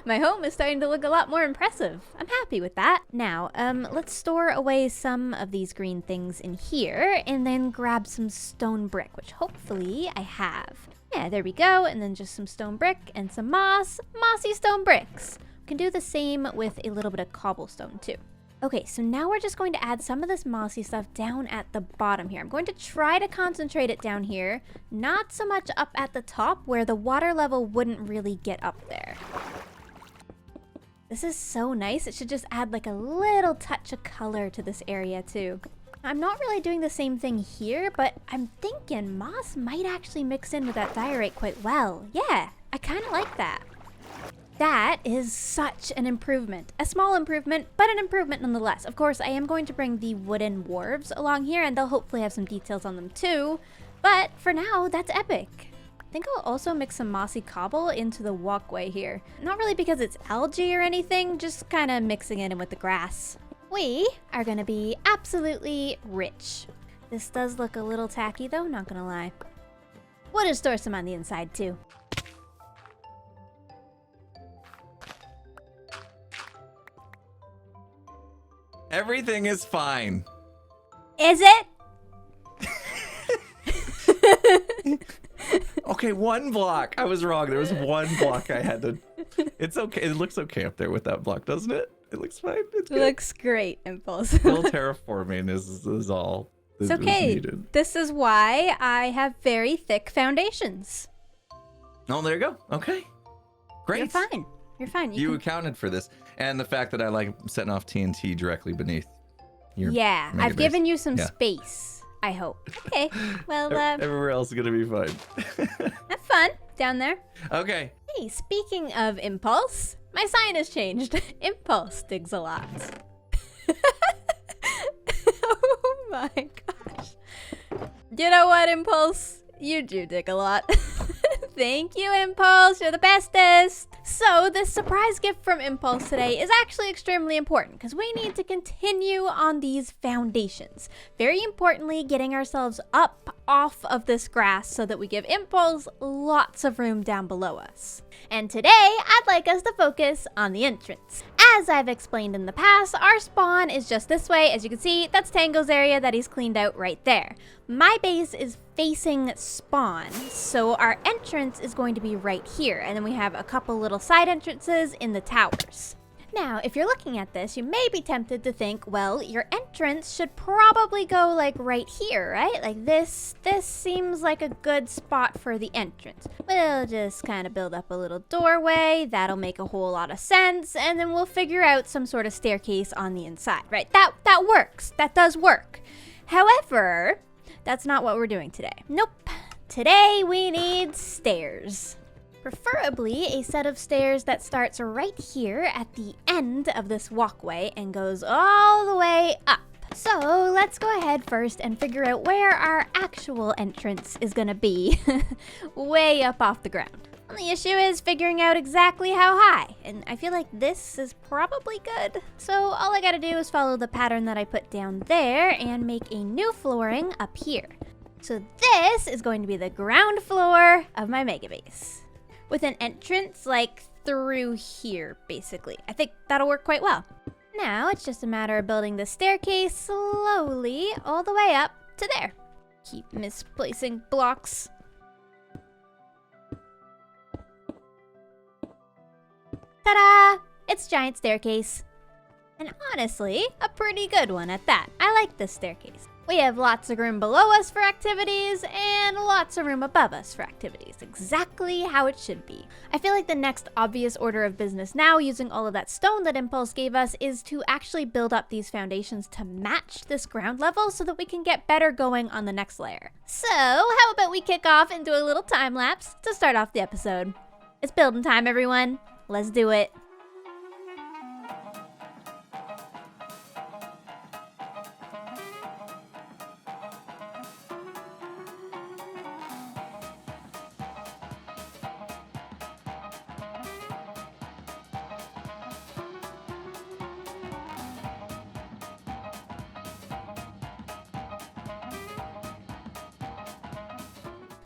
My home is starting to look a lot more impressive. I'm happy with that. Now, let's store away some of these green things in here and then grab some stone brick, which hopefully I have. Yeah, there we go. And then just some stone brick and some moss. Mossy stone bricks. We can do the same with a little bit of cobblestone too. Okay, so now we're just going to add some of this mossy stuff down at the bottom here. I'm going to try to concentrate it down here, not so much up at the top where the water level wouldn't really get up there. This is so nice. It should just add like a little touch of color to this area too. I'm not really doing the same thing here, but I'm thinking moss might actually mix in with that diorite quite well. Yeah, I kind of like that. That is such an improvement. A small improvement, but an improvement nonetheless. Of course, I am going to bring the wooden wharves along here, and they'll hopefully have some details on them too. But for now, that's epic. I think I'll also mix some mossy cobble into the walkway here. Not really because it's algae or anything, just kind of mixing it in with the grass. We are going to be absolutely rich. This does look a little tacky though, not gonna lie. We'll just store some on the inside too. Everything is fine. Is it? Okay, 1 block. I was wrong. There was 1 block I had to... It's okay. It looks okay up there with that block, doesn't it? It looks fine. It's good. It looks great, Impulse. Little terraforming is all it's that okay. is needed. This is why I have very thick foundations. Oh, there you go. Okay. Great. You're fine. You're fine. You accounted for this. And the fact that I like setting off TNT directly beneath your Yeah, mega I've base. given you some Yeah. space, I hope. Okay, well, Everywhere else is going to be fine. have fun down there. Okay. Hey, speaking of Impulse, My sign has changed. Impulse digs a lot. Oh my gosh. You know what, Impulse? You do dig a lot. Thank you, Impulse. You're the bestest. So this surprise gift from Impulse today is actually extremely important because we need to continue on these foundations. Very importantly, getting ourselves up off of this grass so that we give Impulse lots of room down below us. And today, I'd like us to focus on the entrance. As I've explained in the past, our spawn is just this way. As you can see, that's Tango's area that he's cleaned out right there. My base is facing spawn, so our entrance is going to be right here, and then we have a couple little side entrances in the towers. Now, if you're looking at this, you may be tempted to think, well, your entrance should probably go like right here, right? Like this seems like a good spot for the entrance. We'll just kind of build up a little doorway. That'll make a whole lot of sense. And then we'll figure out some sort of staircase on the inside, right? That works. That does work. However, that's not what we're doing today. Nope. Today we need stairs. Preferably a set of stairs that starts right here at the end of this walkway and goes all the way up. So let's go ahead first and figure out where our actual entrance is gonna be, way up off the ground. The issue is figuring out exactly how high, and I feel like this is probably good. So all I gotta do is follow the pattern that I put down there and make a new flooring up here. So this is going to be the ground floor of my mega base, with an entrance like through here, basically. I think that'll work quite well. Now it's just a matter of building the staircase slowly all the way up to there. Keep misplacing blocks. Ta-da! It's a giant staircase. And honestly, a pretty good one at that. I like this staircase. We have lots of room below us for activities and lots of room above us for activities. Exactly how it should be. I feel like the next obvious order of business now, using all of that stone that Impulse gave us, is to actually build up these foundations to match this ground level so that we can get better going on the next layer. So how about we kick off and do a little time lapse to start off the episode. It's building time, everyone. Let's do it.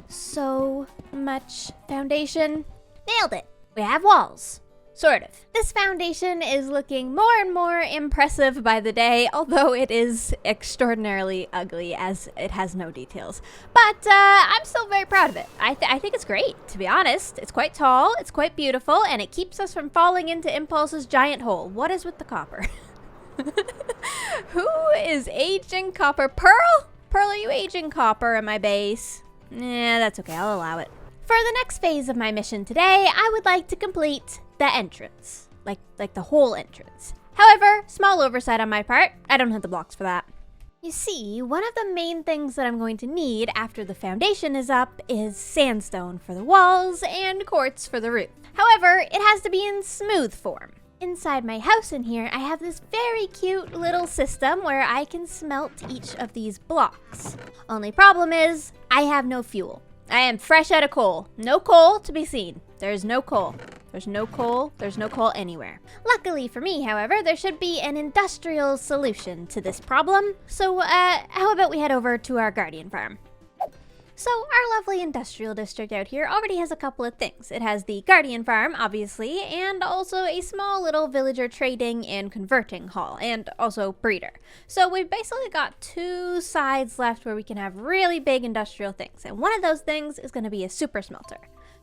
So much foundation. Nailed it. We have walls. Sort of. This foundation is looking more and more impressive by the day, although it is extraordinarily ugly as it has no details. But I'm still very proud of it. I think it's great, to be honest. It's quite tall, it's quite beautiful, and it keeps us from falling into Impulse's giant hole. What is with the copper? Who is aging copper? Pearl? Pearl, are you aging copper in my base? Yeah, that's okay. I'll allow it. For the next phase of my mission today, I would like to complete the entrance. Like the whole entrance. However, small oversight on my part. I don't have the blocks for that. You see, one of the main things that I'm going to need after the foundation is up is sandstone for the walls and quartz for the roof. However, it has to be in smooth form. Inside my house in here, I have this very cute little system where I can smelt each of these blocks. Only problem is, I have no fuel. I am fresh out of coal. No coal to be seen. There's no coal. There's no coal. There's no coal anywhere. Luckily for me, however, there should be an industrial solution to this problem. So, how about we head over to our guardian farm? So our lovely industrial district out here already has a couple of things. It has the guardian farm, obviously, and also a small little villager trading and converting hall, and also breeder. So we've basically got two sides left where we can have really big industrial things, and one of those things is going to be a super smelter.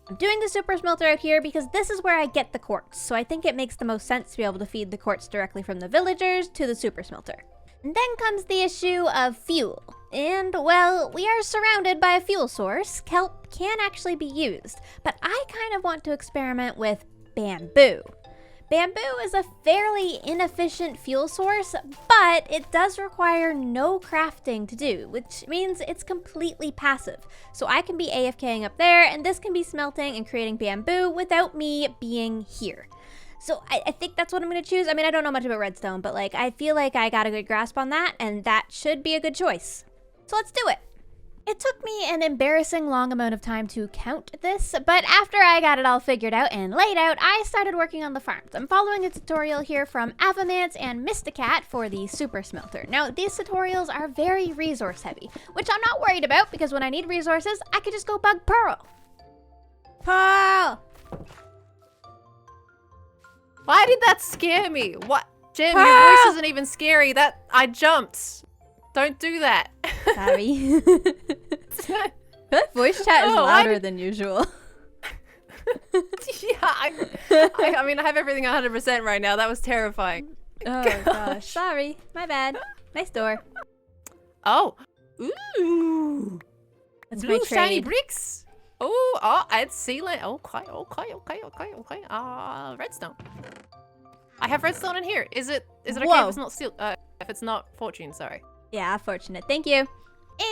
I'm doing the super smelter out here because this is where I get the quartz, so I think it makes the most sense to be able to feed the quartz directly from the villagers to the super smelter. And then comes the issue of fuel. And, well, we are surrounded by a fuel source. Kelp can actually be used, but I kind of want to experiment with bamboo. Bamboo is a fairly inefficient fuel source, but it does require no crafting to do, which means it's completely passive. So I can be AFKing up there, and this can be smelting and creating bamboo without me being here. So I think that's what I'm going to choose. I mean, I don't know much about redstone, but like I feel like I got a good grasp on that, and that should be a good choice. So let's do it. It took me an embarrassing long amount of time to count this, but after I got it all figured out and laid out, I started working on the farms. I'm following a tutorial here from Avamance and Mysticat for the super smelter. Now, these tutorials are very resource heavy, which I'm not worried about because when I need resources, I could just go bug Pearl. Pearl! Why did that scare me? What? Gem, your voice isn't even scary. I jumped. Don't do that. Sorry. That voice chat is louder than usual. Yeah, I mean, I have everything 100% right now. That was terrifying. Oh gosh. Sorry. My bad. Nice door. Oh. Ooh. That's Blue my shiny trade. bricks. Oh, and sealant. Okay. Redstone. I have redstone in here. Is it okay Whoa. if it's not steel? If it's not fortune, sorry. Yeah, fortunate. Thank you.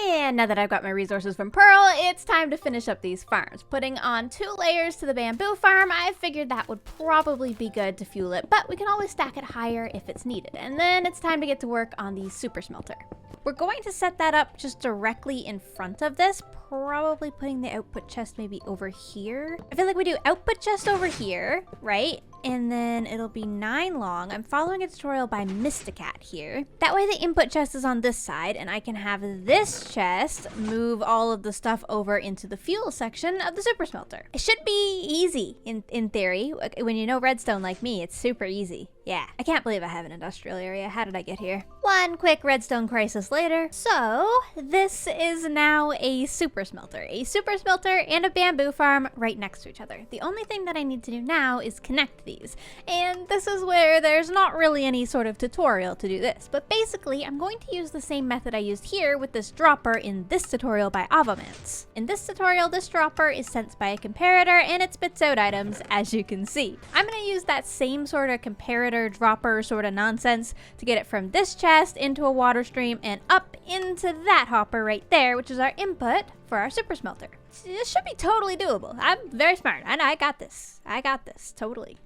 And now that I've got my resources from Pearl, it's time to finish up these farms. Putting on 2 layers to the bamboo farm, I figured that would probably be good to fuel it, but we can always stack it higher if it's needed. And then it's time to get to work on the super smelter. We're going to set that up just directly in front of this, probably putting the output chest maybe over here. I feel like we do output chest over here, right? And then it'll be 9 long. I'm following a tutorial by Mysticat here. That way the input chest is on this side and I can have this chest move all of the stuff over into the fuel section of the super smelter. It should be easy in theory. When you know redstone like me, it's super easy. Yeah, I can't believe I have an industrial area. How did I get here? One quick redstone crisis later. So this is now a super smelter. A super smelter and a bamboo farm right next to each other. The only thing that I need to do now is connect these. And this is where there's not really any sort of tutorial to do this. But basically, I'm going to use the same method I used here with this dropper in this tutorial by Avamance. In this tutorial, this dropper is sensed by a comparator and it spits out items, as you can see. I'm going to use that same sort of comparator dropper sort of nonsense to get it from this chest into a water stream and up into that hopper right there, which is our input for our super smelter. This should be totally doable. I'm very smart. I got this. I got this. Totally.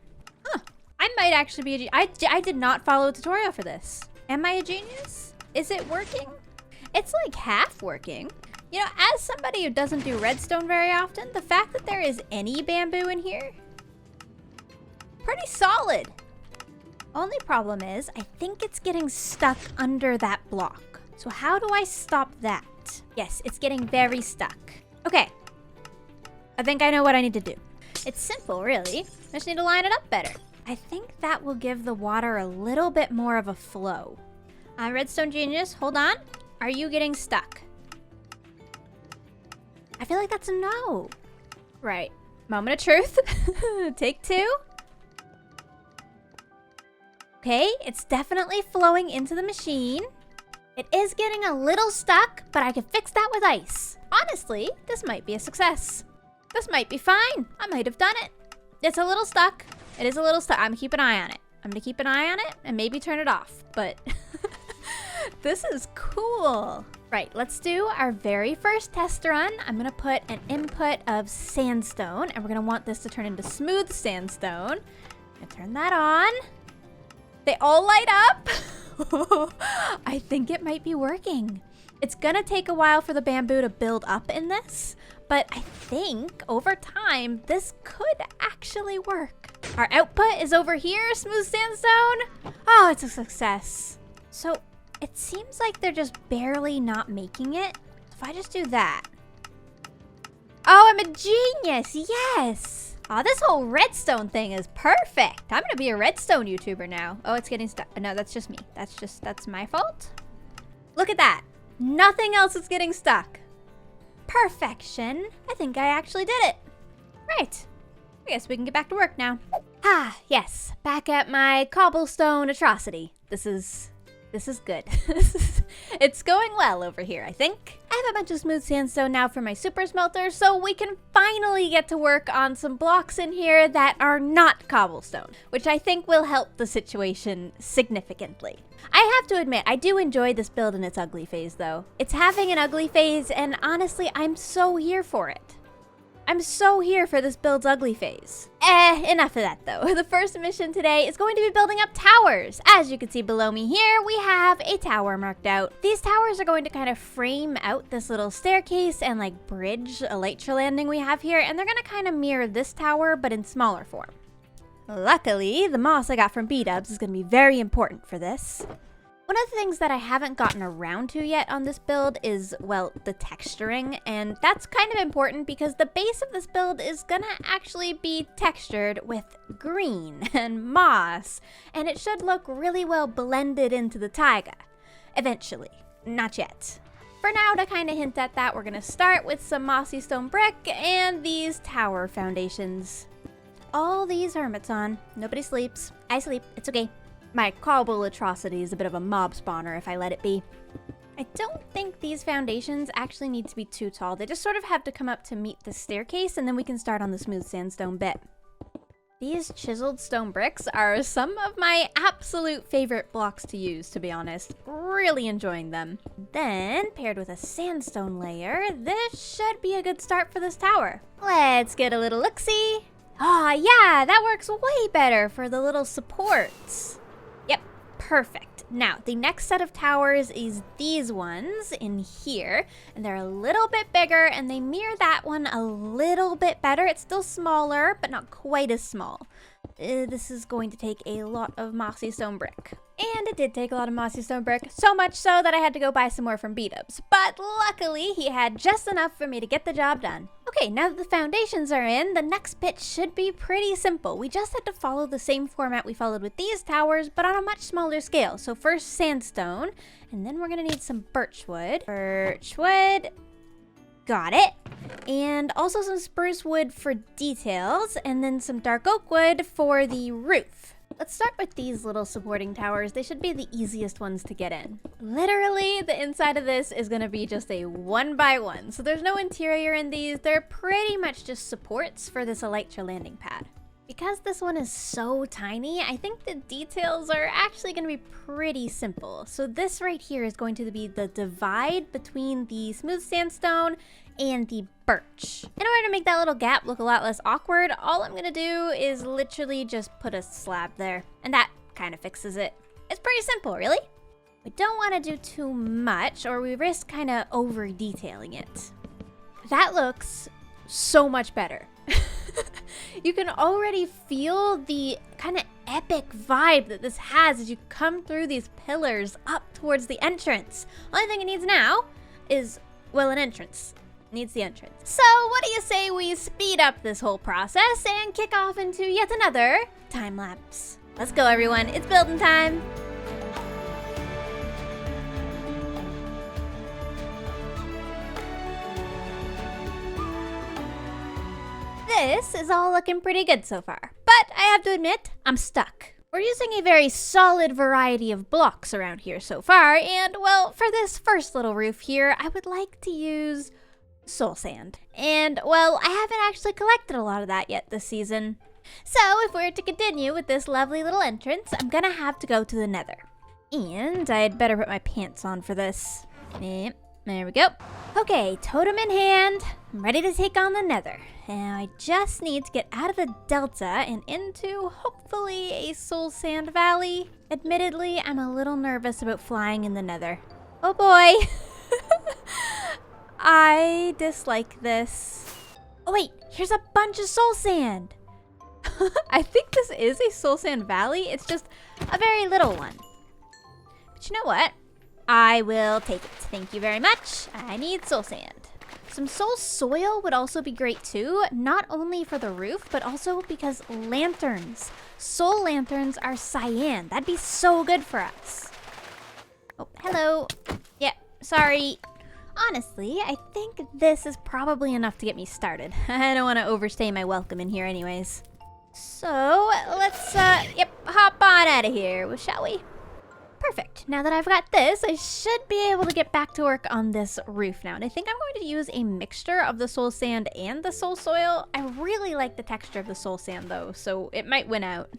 Huh. I might actually be I did not follow a tutorial for this. Am I a genius? Is it working? It's like half working. You know, as somebody who doesn't do redstone very often, the fact that there is any bamboo in here, pretty solid. Only problem is, I think it's getting stuck under that block. So how do I stop that? Yes, it's getting very stuck. Okay. I think I know what I need to do. It's simple, really. I just need to line it up better. I think that will give the water a little bit more of a flow. Redstone Genius, hold on. Are you getting stuck? I feel like that's a no. Right. Moment of truth. Take 2. Okay, it's definitely flowing into the machine. It is getting a little stuck, but I can fix that with ice. Honestly, this might be a success. This might be fine. I might have done it. It's a little stuck. It is a little stuck. I'm gonna keep an eye on it. I'm gonna keep an eye on it and maybe turn it off, but this is cool. Right, let's do our very first test run. I'm gonna put an input of sandstone and we're gonna want this to turn into smooth sandstone. I'm gonna turn that on. They all light up. I think it might be working. It's gonna take a while for the bamboo to build up in this, but I think over time, this could actually work. Our output is over here, smooth sandstone. Oh, it's a success. So it seems like they're just barely not making it. If I just do that. Oh, I'm a genius, yes. Oh, this whole redstone thing is perfect. I'm gonna be a redstone YouTuber now. Oh, it's getting stuck. No, that's just me. That's my fault. Look at that. Nothing else is getting stuck. Perfection. I think I actually did it. Right. I guess we can get back to work now. Ah, yes. Back at my cobblestone atrocity. This is good. It's going well over here, I think. I have a bunch of smooth sandstone now for my super smelter, so we can finally get to work on some blocks in here that are not cobblestone, which I think will help the situation significantly. I have to admit, I do enjoy this build in its ugly phase, though. It's having an ugly phase, and honestly, I'm so here for it. I'm so here for this build's ugly phase. Enough of that though. The first mission today is going to be building up towers. As you can see below me here, we have a tower marked out. These towers are going to kind of frame out this little staircase and like bridge elytra landing we have here, and they're gonna kind of mirror this tower, but in smaller form. Luckily, the moss I got from B-dubs is gonna be very important for this. One of the things that I haven't gotten around to yet on this build is, well, the texturing, and that's kind of important because the base of this build is gonna actually be textured with green and moss, and it should look really well blended into the taiga. Eventually. Not yet. For now, to kind of hint at that, we're gonna start with some mossy stone brick and these tower foundations. All these hermits on. Nobody sleeps. I sleep. It's okay. My cobble atrocity is a bit of a mob spawner if I let it be. I don't think these foundations actually need to be too tall. They just sort of have to come up to meet the staircase, and then we can start on the smooth sandstone bit. These chiseled stone bricks are some of my absolute favorite blocks to use, to be honest. Really enjoying them. Then, paired with a sandstone layer, this should be a good start for this tower. Let's get a little look-see. Oh yeah, that works way better for the little supports. Yep, perfect. Now, the next set of towers is these ones in here, and they're a little bit bigger, and they mirror that one a little bit better. It's still smaller, but not quite as small. This is going to take a lot of mossy stone brick. And it did take a lot of mossy stone brick, so much so that I had to go buy some more from B-dubs. But luckily, he had just enough for me to get the job done. Okay, now that the foundations are in, the next bit should be pretty simple. We just had to follow the same format we followed with these towers, but on a much smaller scale. So first sandstone, and then we're gonna need some birchwood. Birchwood. Got it. And also some spruce wood for details, and then some dark oak wood for the roof. Let's start with these little supporting towers. They should be the easiest ones to get in. Literally, the inside of this is gonna be just a 1x1. So there's no interior in these. They're pretty much just supports for this elytra landing pad. Because this one is so tiny, I think the details are actually going to be pretty simple. So this right here is going to be the divide between the smooth sandstone and the birch. In order to make that little gap look a lot less awkward, all I'm going to do is literally just put a slab there. And that kind of fixes it. It's pretty simple, really. We don't want to do too much or we risk kind of over detailing it. That looks so much better. You can already feel the kind of epic vibe that this has as you come through these pillars up towards the entrance. Only thing it needs now is, well, an entrance. It needs the entrance. So what do you say we speed up this whole process and kick off into yet another time lapse? Let's go, everyone. It's building time. This is all looking pretty good so far, but I have to admit, I'm stuck. We're using a very solid variety of blocks around here so far, and well, for this first little roof here, I would like to use soul sand. And well, I haven't actually collected a lot of that yet this season. So if we're to continue with this lovely little entrance, I'm gonna have to go to the nether. And I'd better put my pants on for this. Yep, there we go. Okay, totem in hand, I'm ready to take on the nether. Now I just need to get out of the delta and into, hopefully, a soul sand valley. Admittedly, I'm a little nervous about flying in the nether. Oh boy! I dislike this. Oh wait, here's a bunch of soul sand! I think this is a soul sand valley, it's just a very little one. But you know what? I will take it. Thank you very much. I need soul sand. Some soul soil would also be great too, not only for the roof, but also because lanterns. Soul lanterns are cyan. That'd be so good for us. Oh, hello. Yeah, sorry. Honestly, I think this is probably enough to get me started. I don't want to overstay my welcome in here anyways. So, let's, hop on out of here, shall we? Perfect. Now that I've got this, I should be able to get back to work on this roof now. And I think I'm going to use a mixture of the soul sand and the soul soil. I really like the texture of the soul sand though, so it might win out.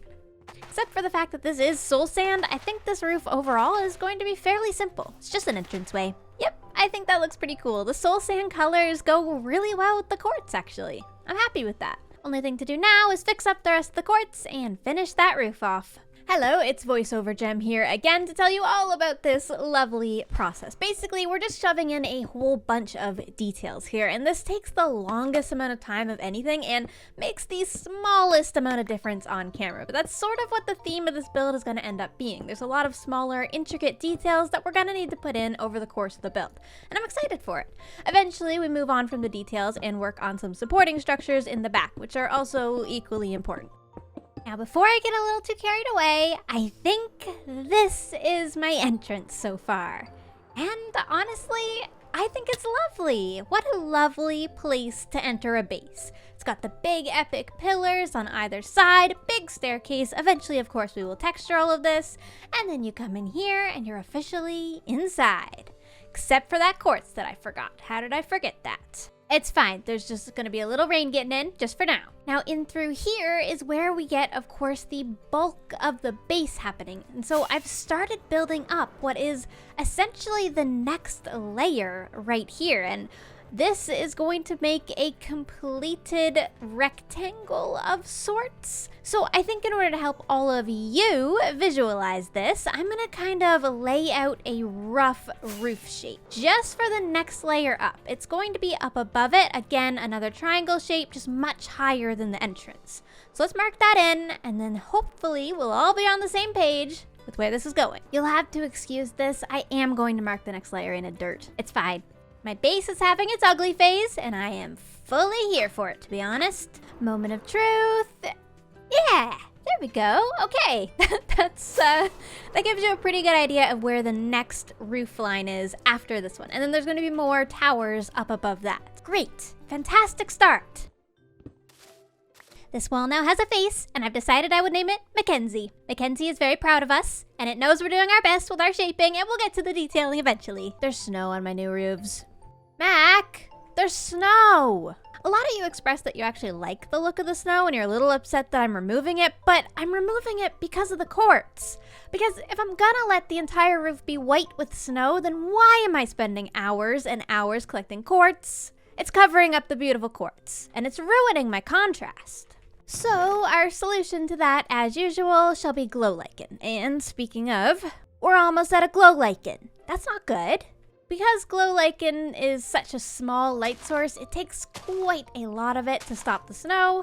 Except for the fact that this is soul sand, I think this roof overall is going to be fairly simple. It's just an entranceway. Yep, I think that looks pretty cool. The soul sand colors go really well with the quartz, actually. I'm happy with that. Only thing to do now is fix up the rest of the quartz and finish that roof off. Hello, it's VoiceOver Gem here again to tell you all about this lovely process. Basically, we're just shoving in a whole bunch of details here, and this takes the longest amount of time of anything and makes the smallest amount of difference on camera. But that's sort of what the theme of this build is going to end up being. There's a lot of smaller, intricate details that we're going to need to put in over the course of the build, and I'm excited for it. Eventually, we move on from the details and work on some supporting structures in the back, which are also equally important. Now, before I get a little too carried away, I think this is my entrance so far. And honestly, I think it's lovely. What a lovely place to enter a base. It's got the big epic pillars on either side, big staircase. Eventually, of course, we will texture all of this. And then you come in here and you're officially inside. Except for that quartz that I forgot. How did I forget that? It's fine, there's just gonna be a little rain getting in, just for now. Now in through here is where we get, of course, the bulk of the base happening. And so I've started building up what is essentially the next layer right here. And this is going to make a completed rectangle of sorts. So I think in order to help all of you visualize this, I'm gonna kind of lay out a rough roof shape just for the next layer up. It's going to be up above it, again, another triangle shape, just much higher than the entrance. So let's mark that in, and then hopefully we'll all be on the same page with where this is going. You'll have to excuse this. I am going to mark the next layer in a dirt. It's fine. My base is having its ugly phase, and I am fully here for it, to be honest. Moment of truth. Yeah, there we go. Okay, that gives you a pretty good idea of where the next roof line is after this one. And then there's going to be more towers up above that. Great, fantastic start. This wall now has a face, and I've decided I would name it Mackenzie. Mackenzie is very proud of us, and it knows we're doing our best with our shaping, and we'll get to the detailing eventually. There's snow on my new roofs. Mac, there's snow! A lot of you expressed that you actually like the look of the snow, and you're a little upset that I'm removing it, but I'm removing it because of the quartz. Because if I'm gonna let the entire roof be white with snow, then why am I spending hours and hours collecting quartz? It's covering up the beautiful quartz, and it's ruining my contrast. So our solution to that, as usual, shall be glow lichen. And speaking of, we're almost at a glow lichen. That's not good. Because glow lichen is such a small light source, it takes quite a lot of it to stop the snow,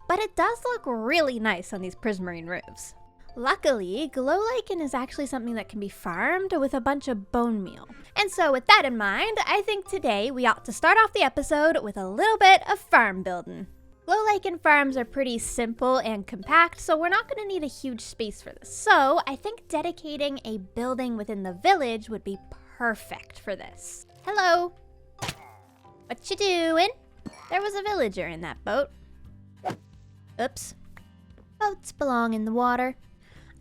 but it does look really nice on these prismarine roofs. Luckily, glow lichen is actually something that can be farmed with a bunch of bone meal. And so with that in mind, I think today we ought to start off the episode with a little bit of farm building. Glow lichen farms are pretty simple and compact, so we're not going to need a huge space for this. So I think dedicating a building within the village would be perfect for this. Hello. What you doing? There was a villager in that boat. Oops. Boats belong in the water.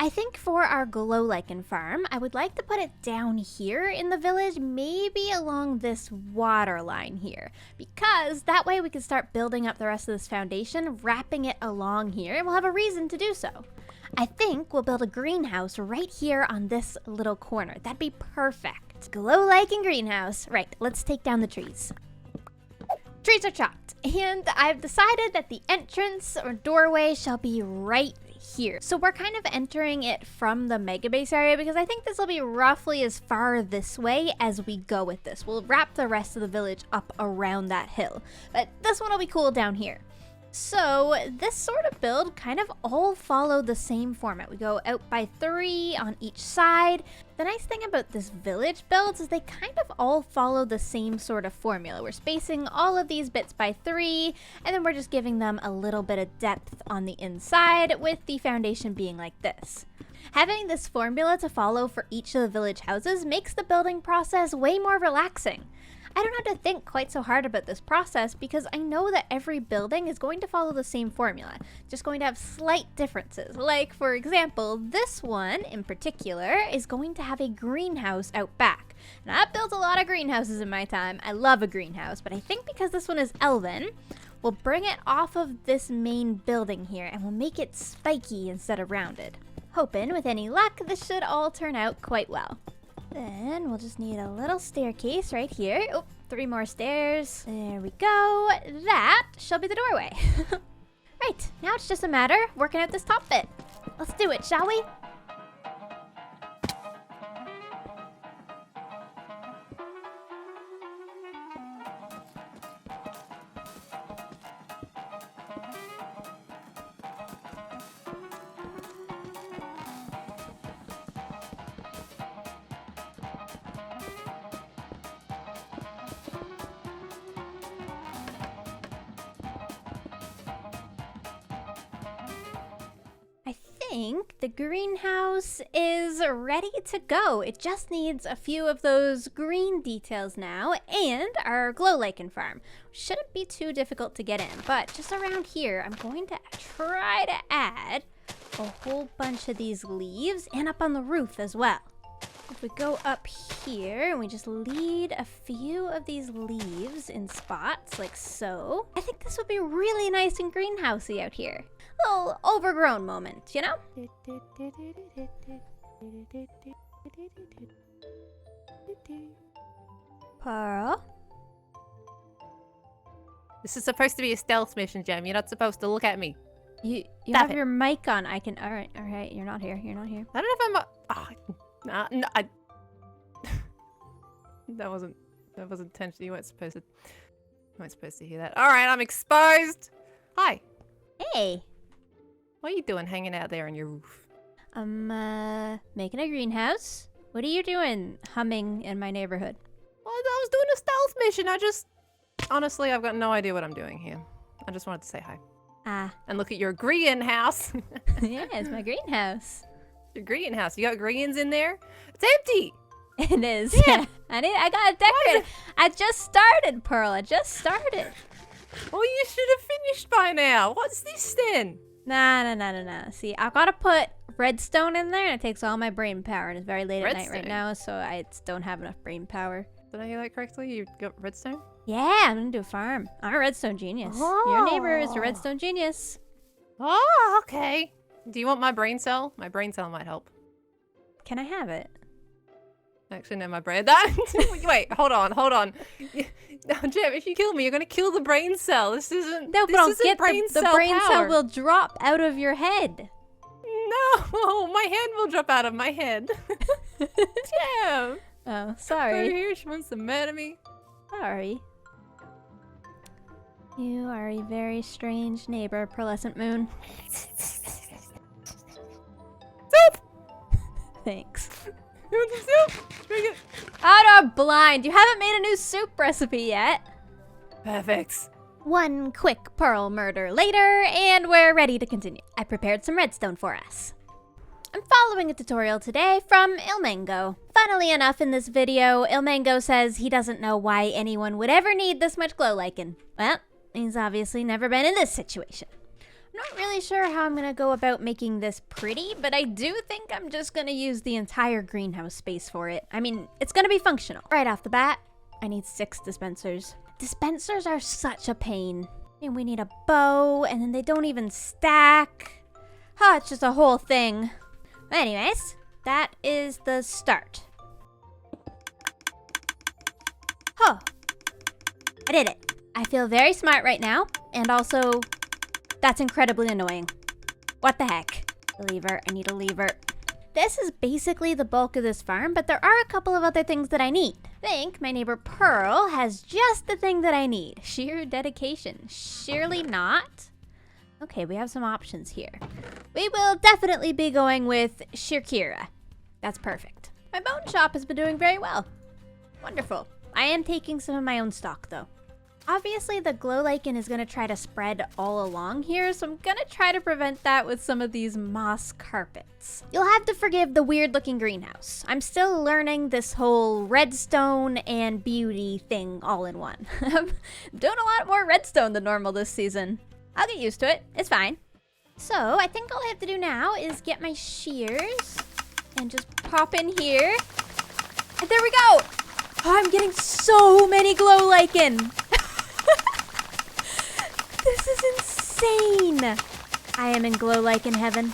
I think for our glow lichen farm, I would like to put it down here in the village, maybe along this water line here, because that way we can start building up the rest of this foundation, wrapping it along here, and we'll have a reason to do so. I think we'll build a greenhouse right here on this little corner. That'd be perfect. Glow lichen greenhouse. Right, let's take down the trees. Trees are chopped, and I've decided that the entrance or doorway shall be right here. So we're kind of entering it from the mega base area because I think this will be roughly as far this way as we go with this. We'll wrap the rest of the village up around that hill, but this one will be cool down here. So this sort of build kind of all follow the same format. We go out by 3 on each side. The nice thing about this village builds is they kind of all follow the same sort of formula. We're spacing all of these bits by 3, and then we're just giving them a little bit of depth on the inside with the foundation being like this. Having this formula to follow for each of the village houses makes the building process way more relaxing. I don't have to think quite so hard about this process because I know that every building is going to follow the same formula, just going to have slight differences. Like, for example, this one in particular is going to have a greenhouse out back. Now, I've built a lot of greenhouses in my time. I love a greenhouse, but I think because this one is elven, we'll bring it off of this main building here and we'll make it spiky instead of rounded. Hoping with any luck, this should all turn out quite well. Then we'll just need a little staircase right here. Oh, 3 more stairs. There we go. That shall be the doorway. Right, now it's just a matter of working out this top bit. Let's do it, shall we? I think the greenhouse is ready to go. It just needs a few of those green details now and our glow lichen farm. Shouldn't be too difficult to get in, but just around here, I'm going to try to add a whole bunch of these leaves and up on the roof as well. If we go up here and we just lead a few of these leaves in spots like so, I think this would be really nice and greenhousey out here. A little overgrown moment, you know? Pearl? This is supposed to be a stealth mission, Gem. You're not supposed to look at me. You Stop have it. your mic on. I can. All right. You're not here. You're not here. I don't know if I'm. No, that wasn't intentional. You weren't supposed to hear that. All right, I'm exposed. Hi. Hey. What are you doing, hanging out there on your roof? I'm making a greenhouse. What are you doing, humming in my neighborhood? Well, I was doing a stealth mission. Honestly, I've got no idea what I'm doing here. I just wanted to say hi. Ah. And look at your greenhouse. Yeah, it's my greenhouse. Your greenhouse. You got greens in there? It's empty. It is. Yeah. I got it decorated. I just started, Pearl. I just started. Well, you should have finished by now. What's this then? Nah. See, I gotta put redstone in there, and it takes all my brain power, and it's very late at night right Redstone? now, so I just don't have enough brain power. Did I hear that correctly? You got redstone? Yeah, I'm gonna do a farm. I'm a redstone genius. Your neighbor is a redstone genius. Oh, okay. Do you want my brain cell? My brain cell might help. Can I have it? Actually, no, my brain. Wait, hold on. No, Gem, if you kill me, you're gonna kill the brain cell. This isn't. No, but this I'll isn't get brain the cell brain power. cell will drop out of your head. No, my hand will drop out of my head. Gem. Oh, Over sorry. here, she wants to murder me. Sorry. You are a very strange neighbor, Pearlescent Moon. Soup. Thanks. You want some soup? Drink it. Out of blind. You haven't made a new soup recipe yet. Perfect. One quick pearl murder later, and we're ready to continue. I prepared some redstone for us. I'm following a tutorial today from Ilmango. Funnily enough, in this video, Ilmango says he doesn't know why anyone would ever need this much glow lichen. Well, he's obviously never been in this situation. I'm not really sure how I'm gonna go about making this pretty, but I do think I'm just gonna use the entire greenhouse space for it. I mean, it's gonna be functional. Right off the bat, I need 6 dispensers. Dispensers are such a pain. And we need a bow, and then they don't even stack. Oh, it's just a whole thing. Anyways, that is the start. Huh. I did it. I feel very smart right now, and also, that's incredibly annoying. What the heck? A lever, I need a lever. This is basically the bulk of this farm, but there are a couple of other things that I need. I think my neighbor Pearl has just the thing that I need. Sheer dedication. Surely not. Okay, we have some options here. We will definitely be going with Shirkira. That's perfect. My bone shop has been doing very well. Wonderful. I am taking some of my own stock though. Obviously the glow lichen is gonna try to spread all along here, so I'm gonna try to prevent that with some of these moss carpets. You'll have to forgive the weird looking greenhouse. I'm still learning this whole redstone and beauty thing all in one. I'm doing a lot more redstone than normal this season. I'll get used to it, it's fine. So I think all I have to do now is get my shears and just pop in here. And there we go! Oh, I'm getting so many glow lichen! This is insane! I am in glow lichen heaven.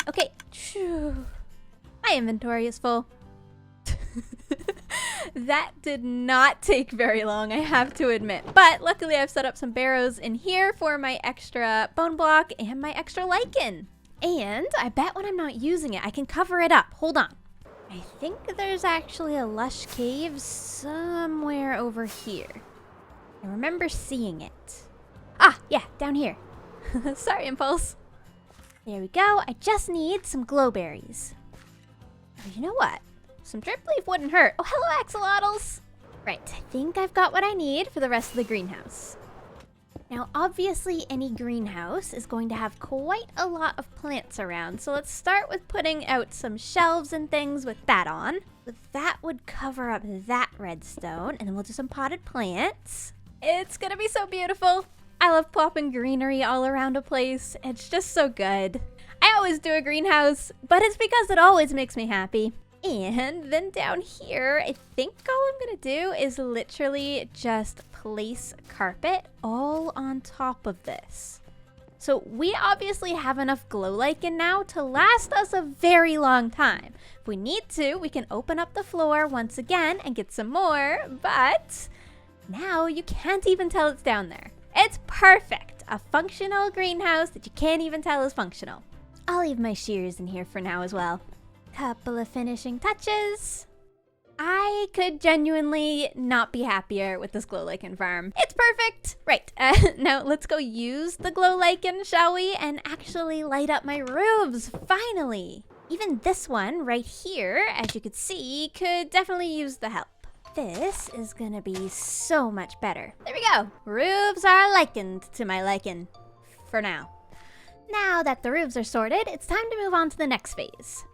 Okay. Phew. My inventory is full. That did not take very long, I have to admit. But luckily I've set up some barrows in here for my extra bone block and my extra lichen. And I bet when I'm not using it, I can cover it up. Hold on. I think there's actually a lush cave somewhere over here. I remember seeing it. Ah, yeah, down here. Sorry, Impulse. There we go. I just need some glowberries. Oh, you know what? Some drip leaf wouldn't hurt. Oh, hello, axolotls. Right, I think I've got what I need for the rest of the greenhouse. Now, obviously, any greenhouse is going to have quite a lot of plants around, so let's start with putting out some shelves and things with that on. So that would cover up that redstone, and then we'll do some potted plants. It's gonna be so beautiful. I love plopping greenery all around a place. It's just so good. I always do a greenhouse, but it's because it always makes me happy. And then down here, I think all I'm gonna do is literally just place carpet all on top of this. So we obviously have enough glow lichen now to last us a very long time. If we need to, we can open up the floor once again and get some more, but now you can't even tell it's down there. It's perfect. A functional greenhouse that you can't even tell is functional. I'll leave my shears in here for now as well. Couple of finishing touches. I could genuinely not be happier with this glow lichen farm. It's perfect. Right, now let's go use the glow lichen, shall we? And actually light up my roofs, finally. Even this one right here, as you could see, could definitely use the help. This is gonna be so much better. There we go. Roofs are likened to my lichen. For now. Now that the roofs are sorted, it's time to move on to the next phase.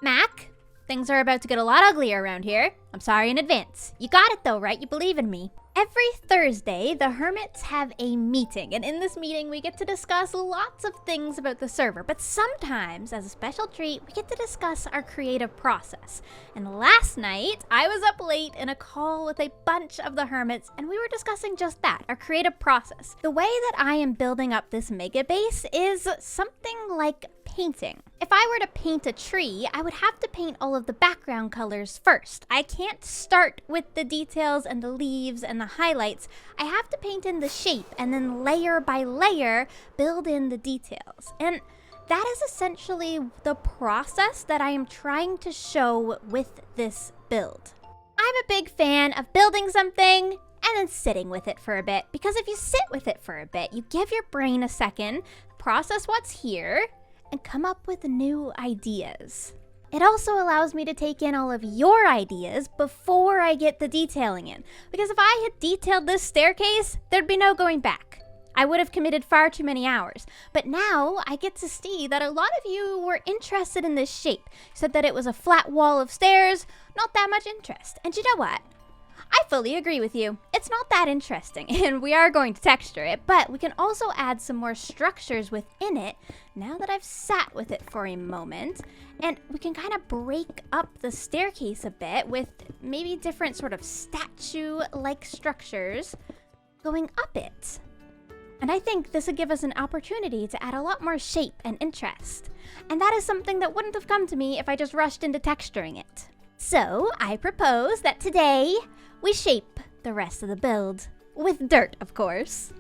Mac, things are about to get a lot uglier around here. I'm sorry in advance. You got it though, right? You believe in me. Every Thursday, the hermits have a meeting, and in this meeting, we get to discuss lots of things about the server, but sometimes, as a special treat, we get to discuss our creative process. And last night, I was up late in a call with a bunch of the hermits, and we were discussing just that, our creative process. The way that I am building up this mega base is something like painting. If I were to paint a tree, I would have to paint all of the background colors first. I can't start with the details and the leaves and the highlights. I have to paint in the shape and then layer by layer build in the details. And that is essentially the process that I am trying to show with this build. I'm a big fan of building something and then sitting with it for a bit, because if you sit with it for a bit, you give your brain a second, process what's here, and come up with new ideas. It also allows me to take in all of your ideas before I get the detailing in. Because if I had detailed this staircase, there'd be no going back. I would have committed far too many hours. But now I get to see that a lot of you were interested in this shape. Said that it was a flat wall of stairs, not that much interest. And you know what? I fully agree with you. It's not that interesting, and we are going to texture it, but we can also add some more structures within it now that I've sat with it for a moment. And we can kind of break up the staircase a bit with maybe different sort of statue-like structures going up it. And I think this would give us an opportunity to add a lot more shape and interest. And that is something that wouldn't have come to me if I just rushed into texturing it. So I propose that today we shape the rest of the build. With dirt, of course.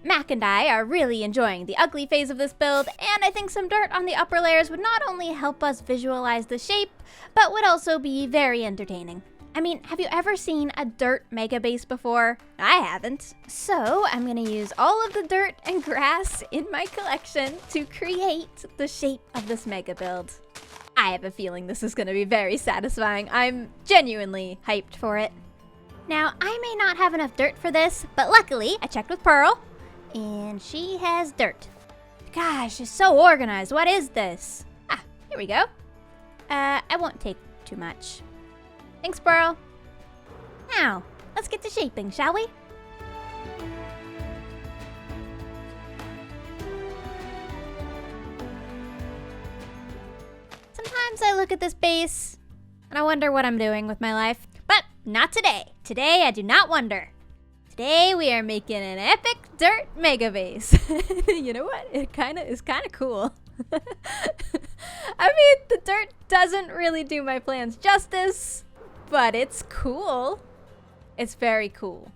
Mac and I are really enjoying the ugly phase of this build, and I think some dirt on the upper layers would not only help us visualize the shape, but would also be very entertaining. I mean, have you ever seen a dirt mega base before? I haven't. So I'm gonna use all of the dirt and grass in my collection to create the shape of this mega build. I have a feeling this is gonna be very satisfying. I'm genuinely hyped for it. Now, I may not have enough dirt for this, but luckily I checked with Pearl, and she has dirt. Gosh, she's so organized. What is this? Ah, here we go. I won't take too much. Thanks, Pearl. Now, let's get to shaping, shall we? Sometimes I look at this base, and I wonder what I'm doing with my life. But not today. Today, I do not wonder. Today, we are making an epic dirt mega base. You know what? It is kind of cool. I mean, the dirt doesn't really do my plans justice, but it's cool. It's very cool.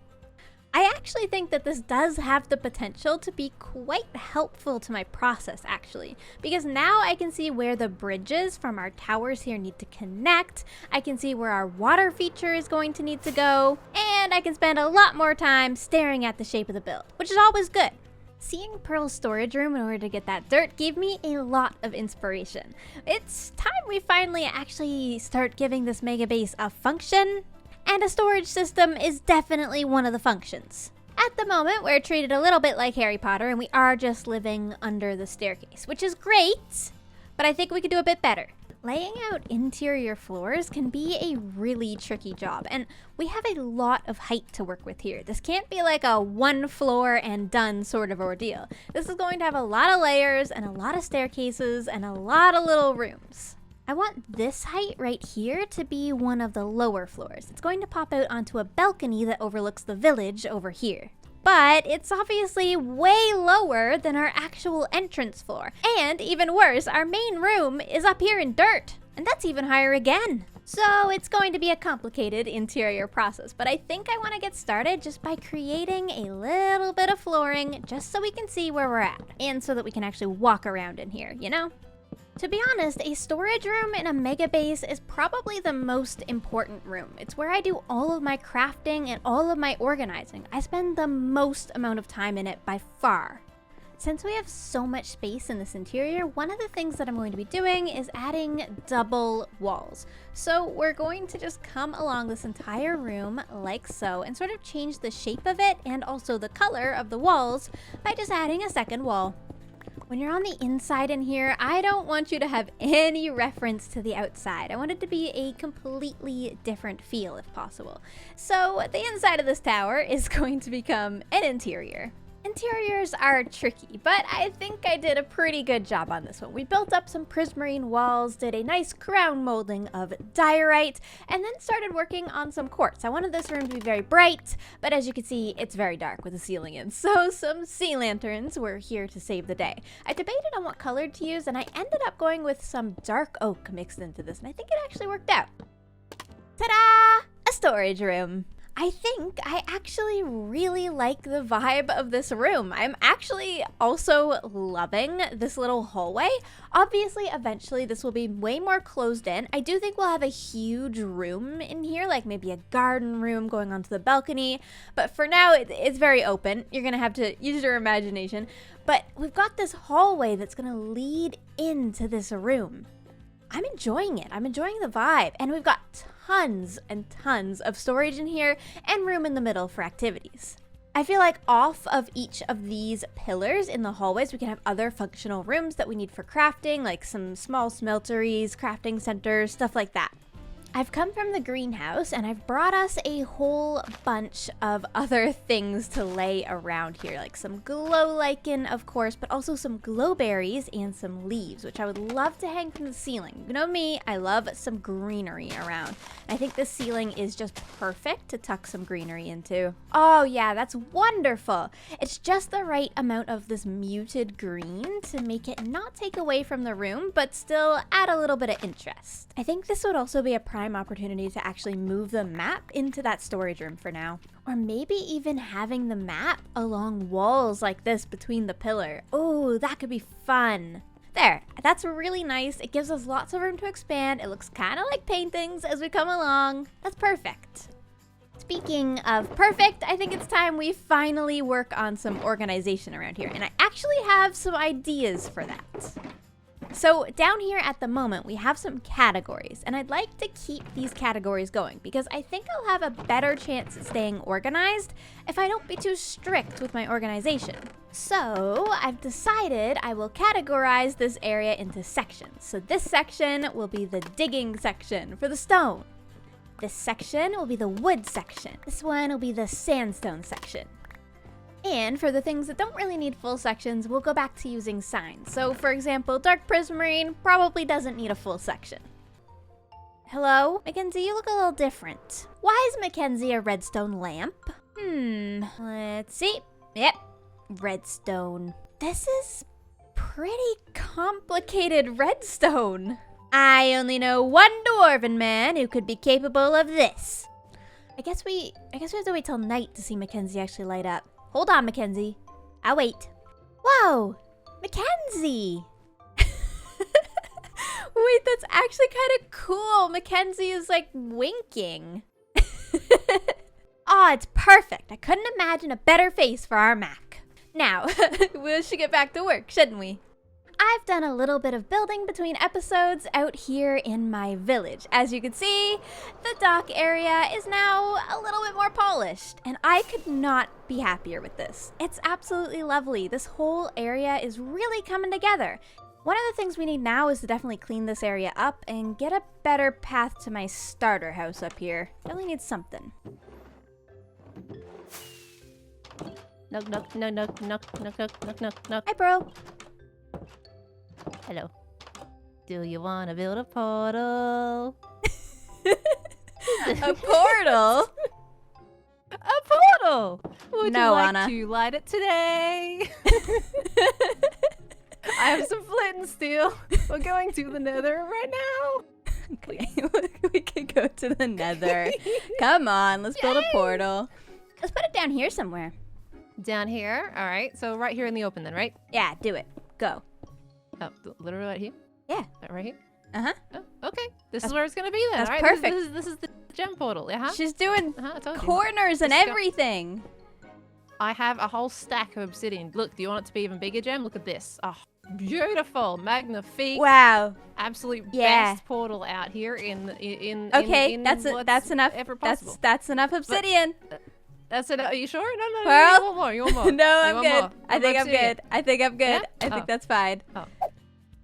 I actually think that this does have the potential to be quite helpful to my process, actually, because now I can see where the bridges from our towers here need to connect, I can see where our water feature is going to need to go, and I can spend a lot more time staring at the shape of the build, which is always good. Seeing Pearl's storage room in order to get that dirt gave me a lot of inspiration. It's time we finally actually start giving this mega base a function. And a storage system is definitely one of the functions. At the moment, we're treated a little bit like Harry Potter and we are just living under the staircase, which is great, but I think we could do a bit better. Laying out interior floors can be a really tricky job, and we have a lot of height to work with here. This can't be like a one floor and done sort of ordeal. This is going to have a lot of layers and a lot of staircases and a lot of little rooms. I want this height right here to be one of the lower floors. It's going to pop out onto a balcony that overlooks the village over here. But it's obviously way lower than our actual entrance floor. And even worse, our main room is up here in dirt. And that's even higher again. So it's going to be a complicated interior process, but I think I want to get started just by creating a little bit of flooring just so we can see where we're at. And so that we can actually walk around in here, you know? To be honest, a storage room in a mega base is probably the most important room. It's where I do all of my crafting and all of my organizing. I spend the most amount of time in it by far. Since we have so much space in this interior, one of the things that I'm going to be doing is adding double walls. So we're going to just come along this entire room like so and sort of change the shape of it and also the color of the walls by just adding a second wall. When you're on the inside in here, I don't want you to have any reference to the outside. I want it to be a completely different feel if possible. So the inside of this tower is going to become an interior. Interiors are tricky, but I think I did a pretty good job on this one. We built up some prismarine walls, did a nice crown molding of diorite, and then started working on some quartz. I wanted this room to be very bright, but as you can see, it's very dark with the ceiling in. So some sea lanterns were here to save the day. I debated on what color to use, and I ended up going with some dark oak mixed into this, and I think it actually worked out. Ta-da! A storage room. I think I actually really like the vibe of this room. I'm actually also loving this little hallway. Obviously, eventually this will be way more closed in. I do think we'll have a huge room in here, like maybe a garden room going onto the balcony. But for now, it's very open. You're gonna have to use your imagination. But we've got this hallway that's gonna lead into this room. I'm enjoying it. I'm enjoying the vibe. And we've got tons and tons of storage in here and room in the middle for activities. I feel like off of each of these pillars in the hallways, we can have other functional rooms that we need for crafting, like some small smelteries, crafting centers, stuff like that. I've come from the greenhouse and I've brought us a whole bunch of other things to lay around here, like some glow lichen, of course, but also some glowberries and some leaves, which I would love to hang from the ceiling. You know me, I love some greenery around. I think this ceiling is just perfect to tuck some greenery into. Oh yeah, that's wonderful. It's just the right amount of this muted green to make it not take away from the room, but still add a little bit of interest. I think this would also be a prime opportunity to actually move the map into that storage room for now. Or maybe even having the map along walls like this between the pillar. Oh, that could be fun. There, that's really nice. It gives us lots of room to expand. It looks kind of like paintings as we come along. That's perfect. Speaking of perfect, I think it's time we finally work on some organization around here. And I actually have some ideas for that. So down here at the moment, we have some categories, and I'd like to keep these categories going because I think I'll have a better chance at staying organized if I don't be too strict with my organization. So I've decided I will categorize this area into sections. So this section will be the digging section for the stone. This section will be the wood section. This one will be the sandstone section. And for the things that don't really need full sections, we'll go back to using signs. So for example, dark prismarine probably doesn't need a full section. Hello? Mackenzie, you look a little different. Why is Mackenzie a redstone lamp? Let's see. Yep, redstone. This is pretty complicated redstone. I only know one dwarven man who could be capable of this. I guess we have to wait till night to see Mackenzie actually light up. Hold on, Mackenzie. I'll wait. Whoa, Mackenzie. Wait, that's actually kind of cool. Mackenzie is like winking. Oh, it's perfect. I couldn't imagine a better face for our Mac. Now, we should get back to work, shouldn't we? I've done a little bit of building between episodes out here in my village. As you can see, the dock area is now a little bit more polished, and I could not be happier with this. It's absolutely lovely. This whole area is really coming together. One of the things we need now is to definitely clean this area up and get a better path to my starter house up here. Really need something. Knock, knock, knock, knock, knock, knock, knock, knock, knock, knock. Hi, bro. Hello. Do you want to build a portal? A portal? A portal! Would No, you like Anna. to light it today? I have some flint and steel. We're going to the nether right now. Okay, we could go to the nether. Come on, let's build a portal. Let's put it down here somewhere. Down here? All right. So right here in the open then, right? Yeah, do it. Go. Oh, literally right here? Yeah. Right here? Uh-huh. Oh, okay. This is where it's going to be then. That's all right? perfect. This is the gem portal. Uh-huh. She's doing I told you. corners and Let's go. everything. I have a whole stack of obsidian. Look, do you want it to be even bigger, Gem? Look at this. Oh, beautiful, magnifique. Wow. Absolute Yeah. best portal out here in Okay, in that's what's that's enough. Ever possible. That's enough obsidian. That's enough. Are you sure? No. Pearl? You want more? You want more? No, You I'm want good. more? I think I'm obsidian? good. I think I'm good. Yeah? I think Oh. that's fine. Oh.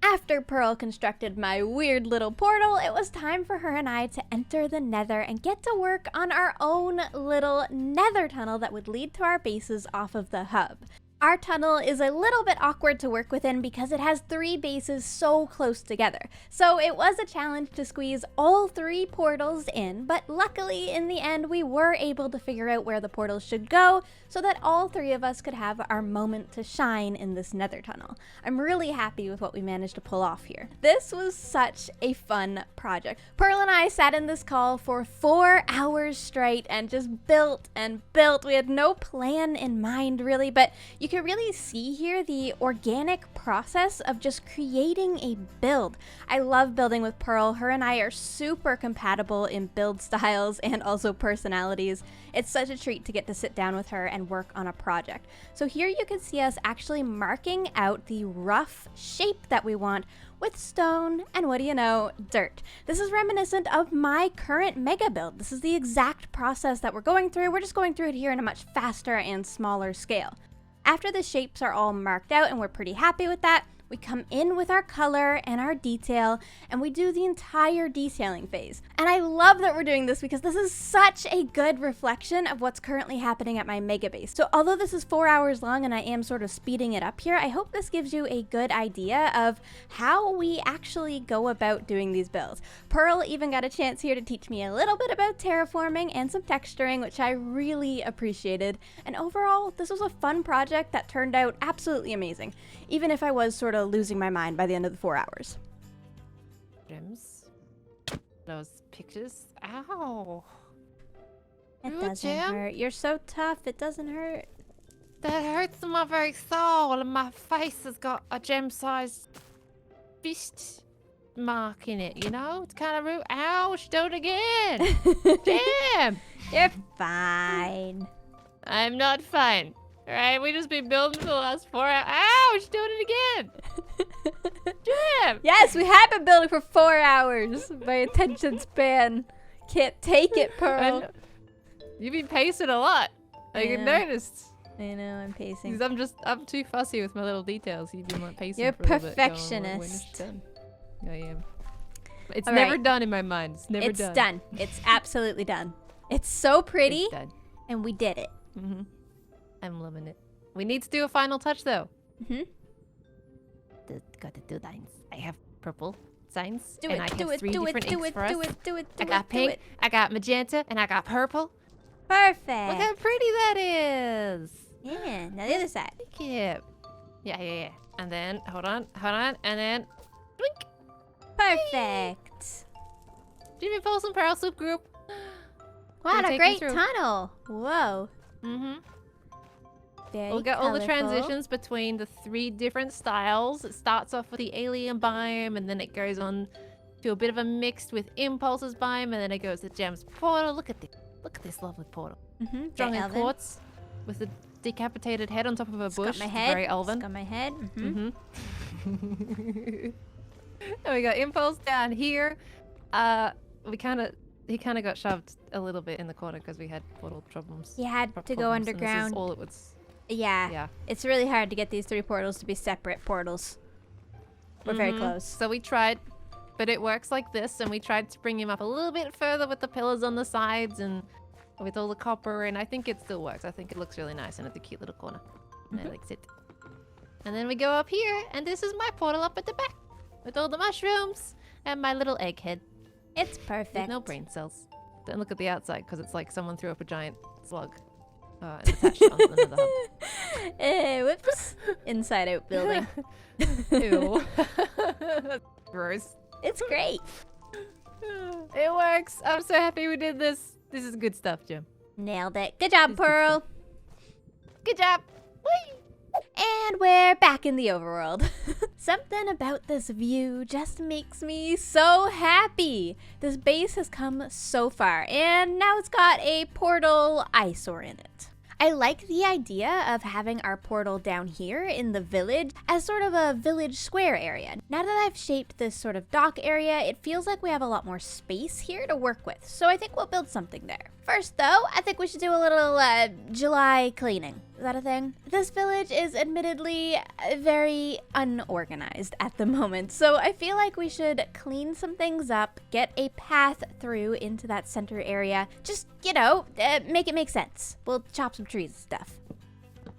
After Pearl constructed my weird little portal, it was time for her and I to enter the nether and get to work on our own little nether tunnel that would lead to our bases off of the hub. Our tunnel is a little bit awkward to work within because it has 3 bases so close together. So it was a challenge to squeeze all 3 portals in, but luckily in the end we were able to figure out where the portals should go so that all 3 of us could have our moment to shine in this nether tunnel. I'm really happy with what we managed to pull off here. This was such a fun project. Pearl and I sat in this call for 4 hours straight and just built and built. We had no plan in mind really, but you can really see here the organic process of just creating a build. I love building with Pearl. Her and I are super compatible in build styles and also personalities. It's such a treat to get to sit down with her and work on a project. So here you can see us actually marking out the rough shape that we want with stone and, what do you know, dirt. This is reminiscent of my current mega build. This is the exact process that we're going through. We're just going through it here in a much faster and smaller scale. After the shapes are all marked out and we're pretty happy with that, we come in with our color and our detail and we do the entire detailing phase. And I love that we're doing this because this is such a good reflection of what's currently happening at my mega base. So although this is 4 hours long and I am sort of speeding it up here, I hope this gives you a good idea of how we actually go about doing these builds. Pearl even got a chance here to teach me a little bit about terraforming and some texturing, which I really appreciated. And overall, this was a fun project that turned out absolutely amazing, even if I was sort of losing my mind by the end of the 4 hours. Gems. Those pictures. Ow. It Ooh, doesn't Gem. hurt. You're so tough. It doesn't hurt. That hurts my very soul, and my face has got a gem-sized fist mark in it, you know? It's kind of rude. Ouch, do it again. Damn. You're fine. I'm not fine. Alright, we just been building for the last 4 hours. Ouch, doing it again. Damn. Yes, we have been building for 4 hours. My attention span can't take it, Pearl. You've been pacing a lot. I Yeah. noticed. I know, I'm pacing. Because I'm too fussy with my little details. You've been like pacing You're for a little bit, going, perfectionist. when it's done. I am. It's All never right. done in my mind. It's never It's done. done. It's absolutely done. It's so pretty, It's done. and we did it. Mm-hmm. I'm loving it. We need to do a final touch though. Mm-hmm. Got the 2 lines. I have purple signs, Do and it, I do have it, 3 do it, different do inks it, for us. do it, do it, I do got it, do pink, it. I got magenta, and I got purple. Perfect. Look how pretty that is. Yeah, now the other side. Thank you. Yeah. And then hold on, and then blink. Perfect. Jimmy Paulson Pearl Soup Group. What Can a you take me great through? tunnel. Whoa. Mm-hmm. Very We'll get all the colorful. transitions between the 3 different styles. It starts off with the alien biome, and then it goes on to a bit of a mixed with Impulse's biome, and then it goes to Gem's portal. Look at this. Look at this lovely portal. Mm-hmm. Strung in quartz with a decapitated head on top of a bush. Got my It's head. very elven. It's got my head. Mm-hmm. Mm-hmm. And we got Impulse down here. He kind of got shoved a little bit in the corner because we had portal problems. You had to go problems, and this is underground. all it was. Yeah. Yeah. It's really hard to get these 3 portals to be separate portals. We're very Mhm. close. So we tried, but it works like this, and we tried to bring him up a little bit further with the pillars on the sides and with all the copper, and I think it still works. I think it looks really nice and it's a cute little corner. And I like it. And then we go up here, and this is my portal up at the back with all the mushrooms and my little egghead. It's perfect. With no brain cells. Don't look at the outside because it's like someone threw up a giant slug and attached it onto another hub. Whoops. Inside out building. Ew. That's gross. It's great. It works. I'm so happy we did this. This is good stuff, Jim. Nailed it. Good job, Pearl. Good job. Whee! And we're back in the overworld. Something about this view just makes me so happy. This base has come so far, and now it's got a portal eyesore in it. I like the idea of having our portal down here in the village as sort of a village square area. Now that I've shaped this sort of dock area, it feels like we have a lot more space here to work with, so I think we'll build something there. First though, I think we should do a little July cleaning. Is that a thing? This village is admittedly very unorganized at the moment, so I feel like we should clean some things up, get a path through into that center area, just, you know, make it make sense. We'll chop some trees and stuff.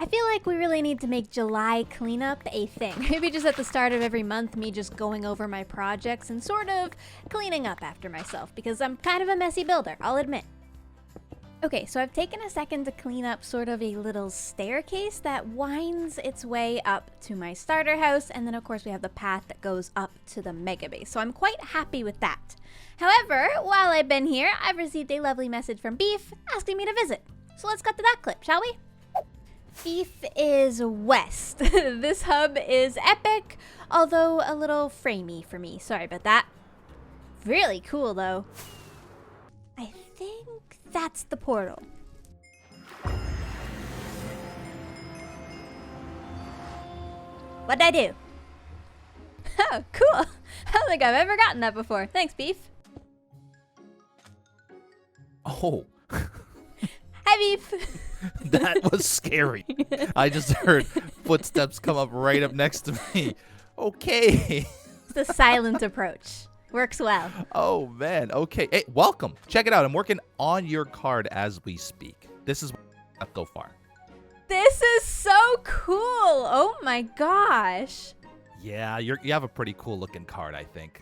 I feel like we really need to make July cleanup a thing. Maybe just at the start of every month, me just going over my projects and sort of cleaning up after myself, because I'm kind of a messy builder, I'll admit. Okay, so I've taken a second to clean up sort of a little staircase that winds its way up to my starter house, and then of course we have the path that goes up to the mega base, so I'm quite happy with that. However, while I've been here, I've received a lovely message from Beef asking me to visit. So let's cut to that clip, shall we? Beef is west. This hub is epic, although a little framey for me. Sorry about that. Really cool though. I think that's the portal. What'd I do? Oh, cool. I don't think I've ever gotten that before. Thanks, Beef. Oh. Hi, Beef. That was scary. I just heard footsteps come up right up next to me. Okay. The silent approach. Works well. Oh, man. Okay. Hey, welcome. Check it out. I'm working on your card as we speak. This is not go far. This is so cool. Oh my gosh. Yeah, you have a pretty cool looking card, I think.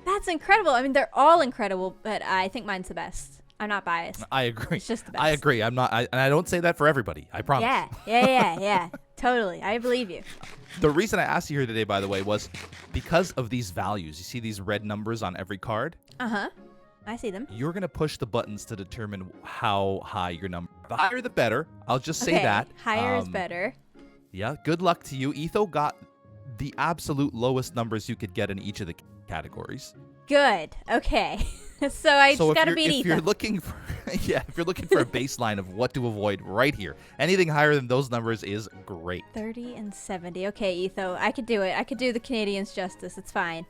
That's incredible. I mean, they're all incredible, but I think mine's the best. I'm not biased. I agree. It's just the best. I agree. I'm not, and I don't say that for everybody. I promise. Yeah. Totally. I believe you. The reason I asked you here today, by the way, was because of these values. You see these red numbers on every card? Uh-huh. I see them. You're going to push the buttons to determine how high your number. The higher, the better. I'll just say Okay, that. higher is better. Yeah. Good luck to you. Etho got the absolute lowest numbers you could get in each of the categories. Good. Okay. So I just gotta beat if Ethan. you're looking for, if you're looking for a baseline of what to avoid right here, anything higher than those numbers is great. 30 and 70. Okay, Etho. I could do it. I could do the Canadians justice. It's fine.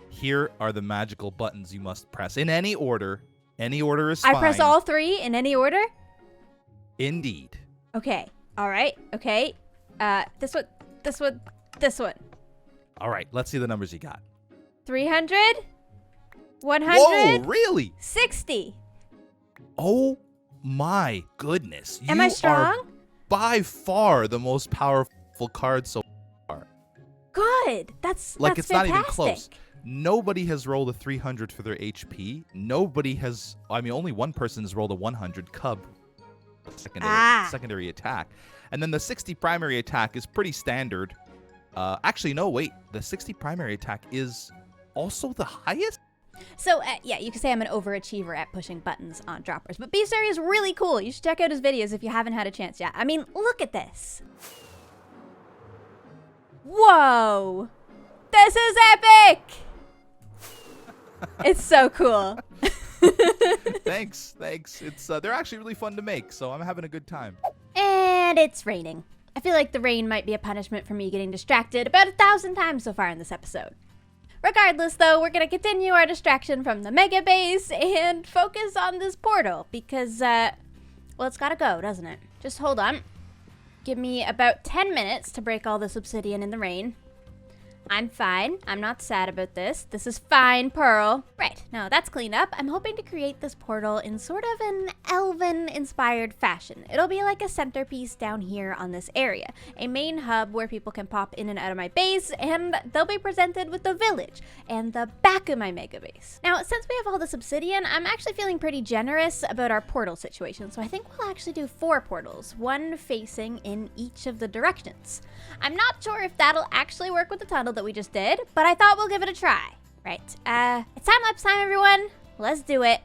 Here are the magical buttons you must press in any order. Any order is fine. I press all 3 in any order? Indeed. Okay. All right. Okay. This one. This one. This one. All right. Let's see the numbers you got. 300. 100. Whoa! Really? 60. Oh my goodness! Am I You strong? are by far the most powerful card so far. Good. That's Like that's it's not even fantastic. close. Nobody has rolled a 300 for their HP. Nobody has. I mean, only one person has rolled a 100 Cub secondary attack, and then the 60 primary attack is pretty standard. Actually, no, wait. The 60 primary attack is also the highest? So, yeah, you could say I'm an overachiever at pushing buttons on droppers. But Beefstery is really cool. You should check out his videos if you haven't had a chance yet. I mean, look at this. Whoa! This is epic! It's so cool. Thanks. It's they're actually really fun to make, so I'm having a good time. And it's raining. I feel like the rain might be a punishment for me getting distracted about 1,000 times so far in this episode. Regardless, though, we're going to continue our distraction from the mega base and focus on this portal because, well, it's got to go, doesn't it? Just hold on. Give me about 10 minutes to break all this obsidian in the rain. I'm fine. I'm not sad about this. This is fine, Pearl. Right, now that's cleaned up. I'm hoping to create this portal in sort of an elven-inspired fashion. It'll be like a centerpiece down here on this area, a main hub where people can pop in and out of my base, and they'll be presented with the village and the back of my mega base. Now, since we have all this obsidian, I'm actually feeling pretty generous about our portal situation, so I think we'll actually do 4 portals, one facing in each of the directions. I'm not sure if that'll actually work with the tunnel that we just did, but I thought we'll give it a try. Right, it's time-lapse time, everyone. Let's do it.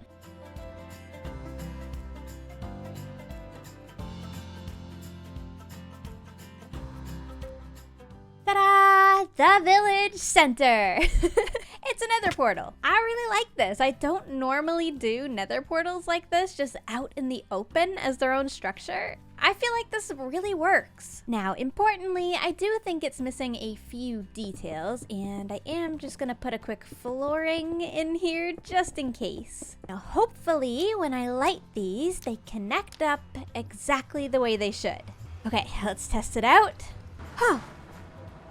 Ta-da! The village center. It's a nether portal. I really like this. I don't normally do nether portals like this, just out in the open as their own structure. I feel like this really works. Now, importantly, I do think it's missing a few details, and I am just gonna put a quick flooring in here just in case. Now, hopefully, when I light these, they connect up exactly the way they should. Okay, let's test it out. Huh.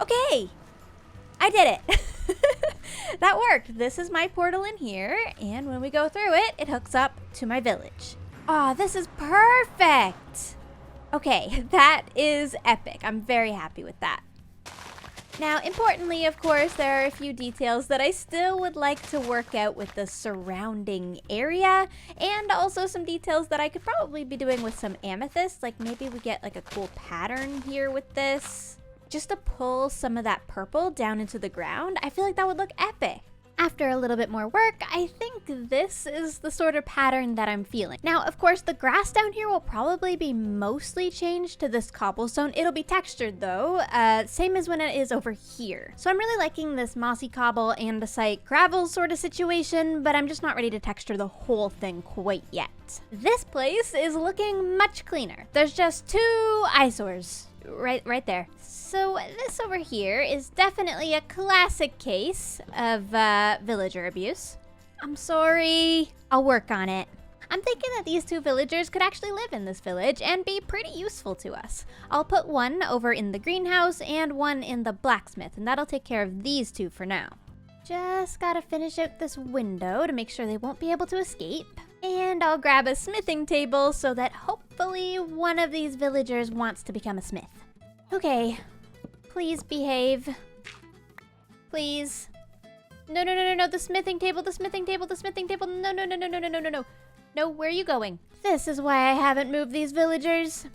Okay, I did it. That worked. This is my portal in here, and when we go through it, it hooks up to my village. Oh, this is perfect. Okay, that is epic. I'm very happy with that. Now, importantly, of course, there are a few details that I still would like to work out with the surrounding area, and also some details that I could probably be doing with some amethyst, like maybe we get like a cool pattern here with this. Just to pull some of that purple down into the ground, I feel like that would look epic. After a little bit more work, I think this is the sort of pattern that I'm feeling. Now, of course, the grass down here will probably be mostly changed to this cobblestone. It'll be textured though, same as when it is over here. So I'm really liking this mossy cobble andesite gravel sort of situation, but I'm just not ready to texture the whole thing quite yet. This place is looking much cleaner. There's just 2 eyesores. Right there. So this over here is definitely a classic case of villager abuse. I'm sorry. I'll work on it. I'm thinking that these 2 villagers could actually live in this village and be pretty useful to us. I'll put one over in the greenhouse and one in the blacksmith, and that'll take care of these 2 for now. Just gotta finish out this window to make sure they won't be able to escape. And I'll grab a smithing table so that hopefully one of these villagers wants to become a smith. Okay, please behave. Please. No, the smithing table, the smithing table, the smithing table. No. No, where are you going? This is why I haven't moved these villagers.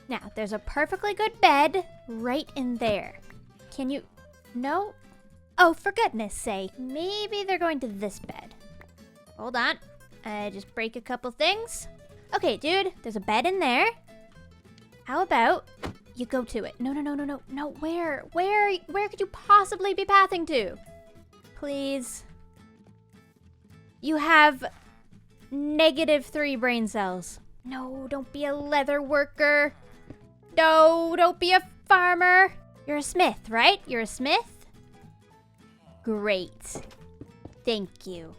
Now, there's a perfectly good bed right in there. Can you... No? Oh, for goodness sake. Maybe they're going to this bed. Hold on. I just break a couple things. Okay, dude, there's a bed in there. How about you go to it? No. No, where could you possibly be pathing to? Please. You have -3 brain cells. No, don't be a leather worker. No, don't be a farmer. You're a smith, right? You're a smith? Great. Thank you.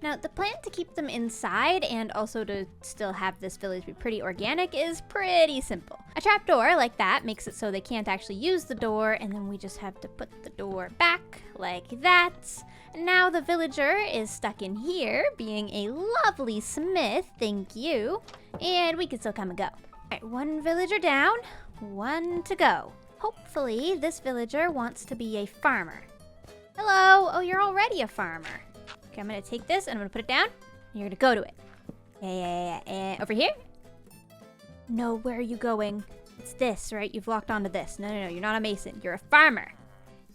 Now, the plan to keep them inside and also to still have this village be pretty organic is pretty simple. A trapdoor like that makes it so they can't actually use the door, and then we just have to put the door back like that. Now the villager is stuck in here, being a lovely smith, thank you. And we can still come and go. All right, 1 villager down, 1 to go. Hopefully this villager wants to be a farmer. Hello, oh, you're already a farmer. Okay, I'm gonna take this and I'm gonna put it down. And you're gonna go to it. Yeah. Over here? No, where are you going? It's this, right? You've locked onto this. No, you're not a mason. You're a farmer.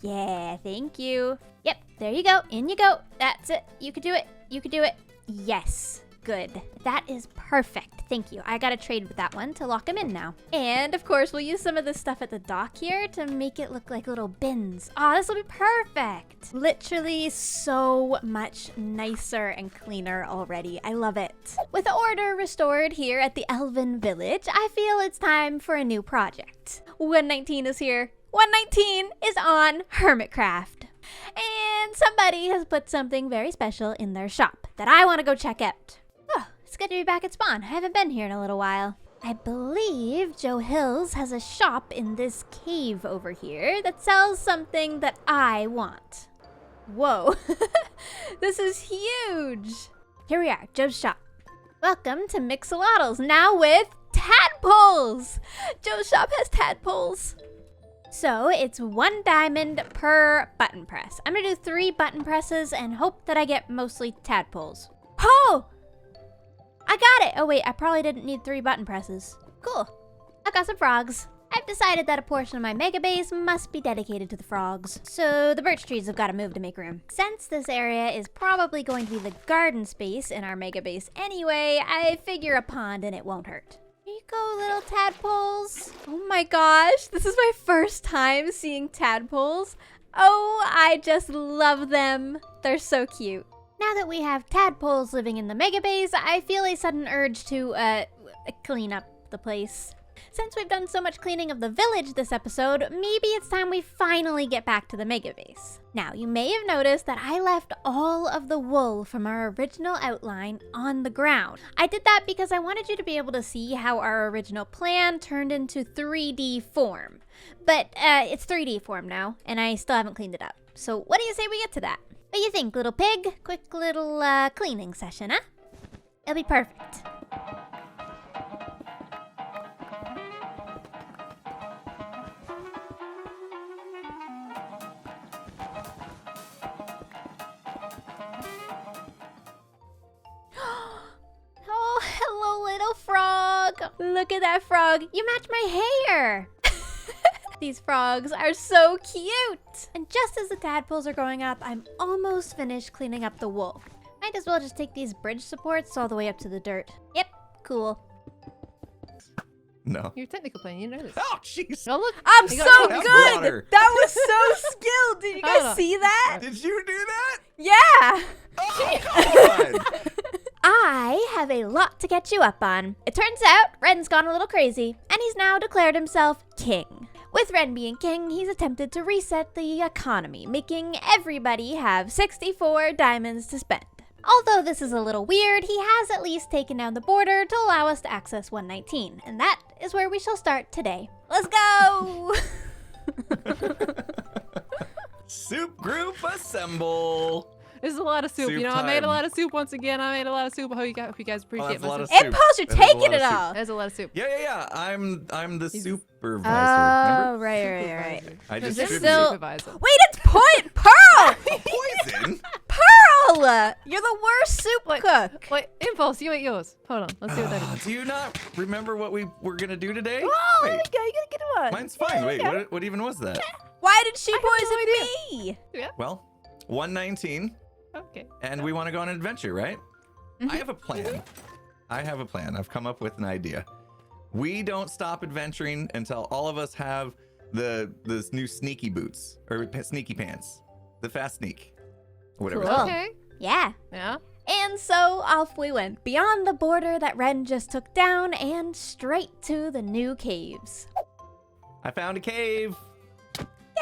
Yeah, thank you. Yep, there you go. In you go. That's it. You could do it. You could do it. Yes. Good. That is perfect. Thank you. I gotta trade with that one to lock him in now. And of course, we'll use some of this stuff at the dock here to make it look like little bins. Oh, this will be perfect. Literally so much nicer and cleaner already. I love it. With order restored here at the Elven Village, I feel it's time for a new project. 119 is here. 119 is on hermitcraft. And somebody has put something very special in their shop that I want to go check out. Oh, it's good to be back at spawn. I haven't been here in a little while. I believe Joe Hills has a shop in this cave over here that sells something that I want. Whoa, this is huge. Here we are, Joe's shop. Welcome to Mixolotls, now with tadpoles. Joe's shop has tadpoles. So it's 1 diamond per button press. I'm gonna do 3 button presses and hope that I get mostly tadpoles. Oh! I got it! Oh wait, I probably didn't need 3 button presses. Cool. I've got some frogs. I've decided that a portion of my mega base must be dedicated to the frogs. So the birch trees have got to move to make room. Since this area is probably going to be the garden space in our mega base anyway, I figure a pond and it won't hurt. Here you go, little tadpoles. Oh my gosh, this is my first time seeing tadpoles. Oh, I just love them. They're so cute. Now that we have tadpoles living in the mega base, I feel a sudden urge to, clean up the place. Since we've done so much cleaning of the village this episode, maybe it's time we finally get back to the mega base. Now, you may have noticed that I left all of the wool from our original outline on the ground. I did that because I wanted you to be able to see how our original plan turned into 3D form. But it's 3D form now, and I still haven't cleaned it up. So what do you say we get to that? What do you think, little pig? Quick little cleaning session, huh? It'll be perfect. Oh, hello, little frog. Look at that frog. You match my hair. These frogs are so cute. And just as the tadpoles are growing up, I'm almost finished cleaning up the wool. Might as well just take these bridge supports all the way up to the dirt. Yep, cool. No. Your technical plan, you know this. Oh, jeez. Oh, look. I'm You so got- good. water. That was so skilled. Did you Hold guys on. see that? Did you do that? Yeah. Oh, come on. I have a lot to catch you up on. It turns out Ren's gone a little crazy, and he's now declared himself king. With Ren being king, he's attempted to reset the economy, making everybody have 64 diamonds to spend. Although this is a little weird, he has at least taken down the border to allow us to access 119, and that is where we shall start today. Let's go! Soup group assemble. This is a lot of soup. Soup You know, I made a time. lot of soup once again. I made a lot of soup. I hope you guys appreciate that's a my lot of soup. soup. Impulse, you're That is a lot taking of it soup. all. There's a lot of soup. Yeah. I'm the supervisor. Oh, Remember? right. I This just is distribute. supervisor. Wait, it's Pearl! Poison. Pearl! You're the worst soup cook. Wait, Impulse, you ate yours. Hold on. Let's see what that is. Do you not remember what we were gonna do today? Oh, Wait, there we go. You gotta get one. mine's fine. Wait, what even was that? Why did she I have no poison me? Yeah. Well, 119, Okay. and we want to go on an adventure, right? I have a plan. I've come up with an idea. We don't stop adventuring until all of us have the new sneaky boots or sneaky pants, the fast sneak, whatever. it's Cool. called. Okay. Yeah. Yeah. And so off we went, beyond the border that Ren just took down and straight to the new caves. I found a cave.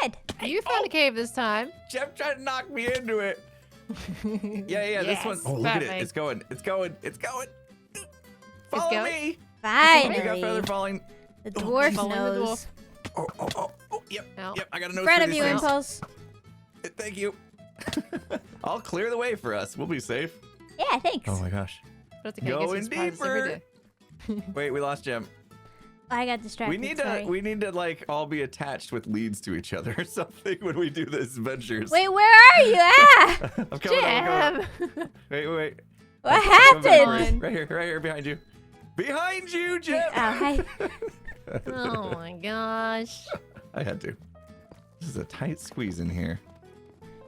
Good. You found a cave this time. Jeff tried to knock me into it. Yeah. This Yes, one. Oh, look at it. Batman. It's going. Follow going? me. You got feather Finally. falling. The dwarf Following the knows. Oh. Yep. Ow. Yep. I got a In nose front for of these you, things. Impulse. Thank you. I'll clear the way for us. We'll be safe. Yeah, thanks. Oh my gosh. That's okay. I guess Going you surprise us every day. Wait, we lost Gem. I got distracted. Sorry. We need to like all be attached with leads to each other or something when we do these adventures. Wait, where are you at? I'm coming. Jam. Wait. What Come happened? back. Right here, behind you. Behind you, Gem. Oh, hi. Oh my gosh. I had to. This is a tight squeeze in here.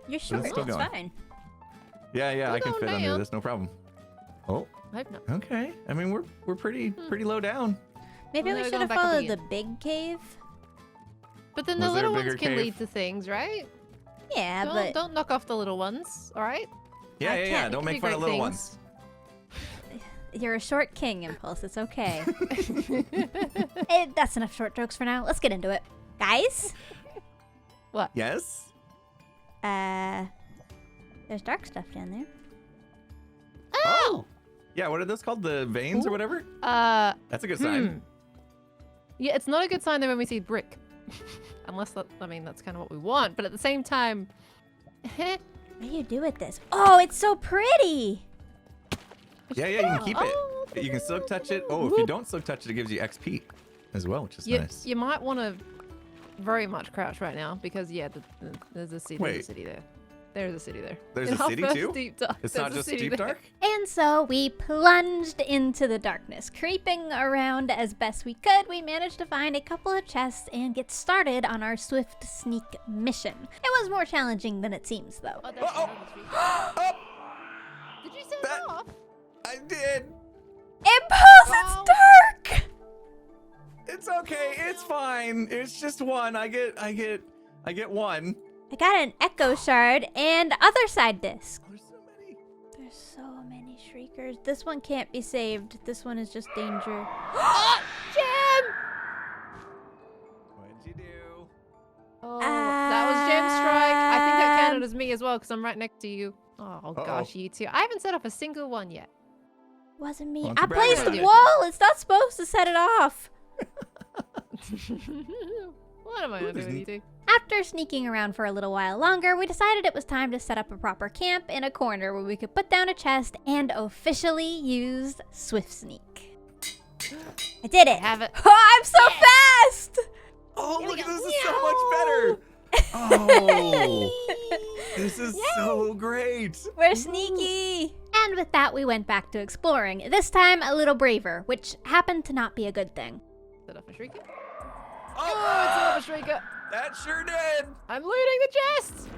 You're But short. it's still It's going. fine. Yeah, I can going fit under down. this, no problem. Oh, I hope not. okay. I mean, we're pretty low down. Maybe Well, we they're should have going back up followed again. the big cave. But then Was the there a little ones bigger can cave? lead to things, right? Yeah, but Don't knock off the little ones, all right? Yeah. They Don't can make do fun of great little things. ones. you're a short king, Impulse. It's okay. That's enough short jokes for now. Let's get into it. Guys? What? Yes. There's dark stuff down there. Oh. Yeah. What are those called? The veins or whatever? That's a good sign. Yeah, it's not a good sign though when we see brick. Unless that, I mean, that's kind of what we want. But at the same time, What do you do with this? Oh, it's so pretty. Yeah. You can keep it. You can silk touch it. Oh, if you don't silk touch it, it gives you XP as well, which is nice. You might want to very much crouch right now because there's a city. Wait. There's a city there. There's a city there. There's In a our city first too? Deep dark, It's there's not a just city deep there. dark? And so we plunged into the darkness. Creeping around as best we could, we managed to find a couple of chests and get started on our swift sneak mission. It was more challenging than it seems, though. Did you set it off? I did. Impulse, it's dark! It's okay. It's fine. It's just one. I get one. I got an echo shard and other side disc. There's so many. There's so many shriekers. This one can't be saved. This one is just danger. Gem! What'd you do? Oh, that was Gem Strike. I think that counted Um, as me as well because I'm right next to you. Oh gosh, you two. I haven't set off a single one yet. Wasn't me. Why don't you I brag placed about the it? wall. It's not supposed to set it off. What am I gonna do with you two? After sneaking around for a little while longer, we decided it was time to set up a proper camp in a corner where we could put down a chest and officially use Swift Sneak. I did it! Have it. Oh, I'm so fast! Oh, look at this! Is so much better. Oh, this is so great. We're sneaky! And with that, we went back to exploring, this time a little braver, which happened to not be a good thing. Set off a shrieker. Oh, It's not a shrieker. that sure did. I'm looting the chest.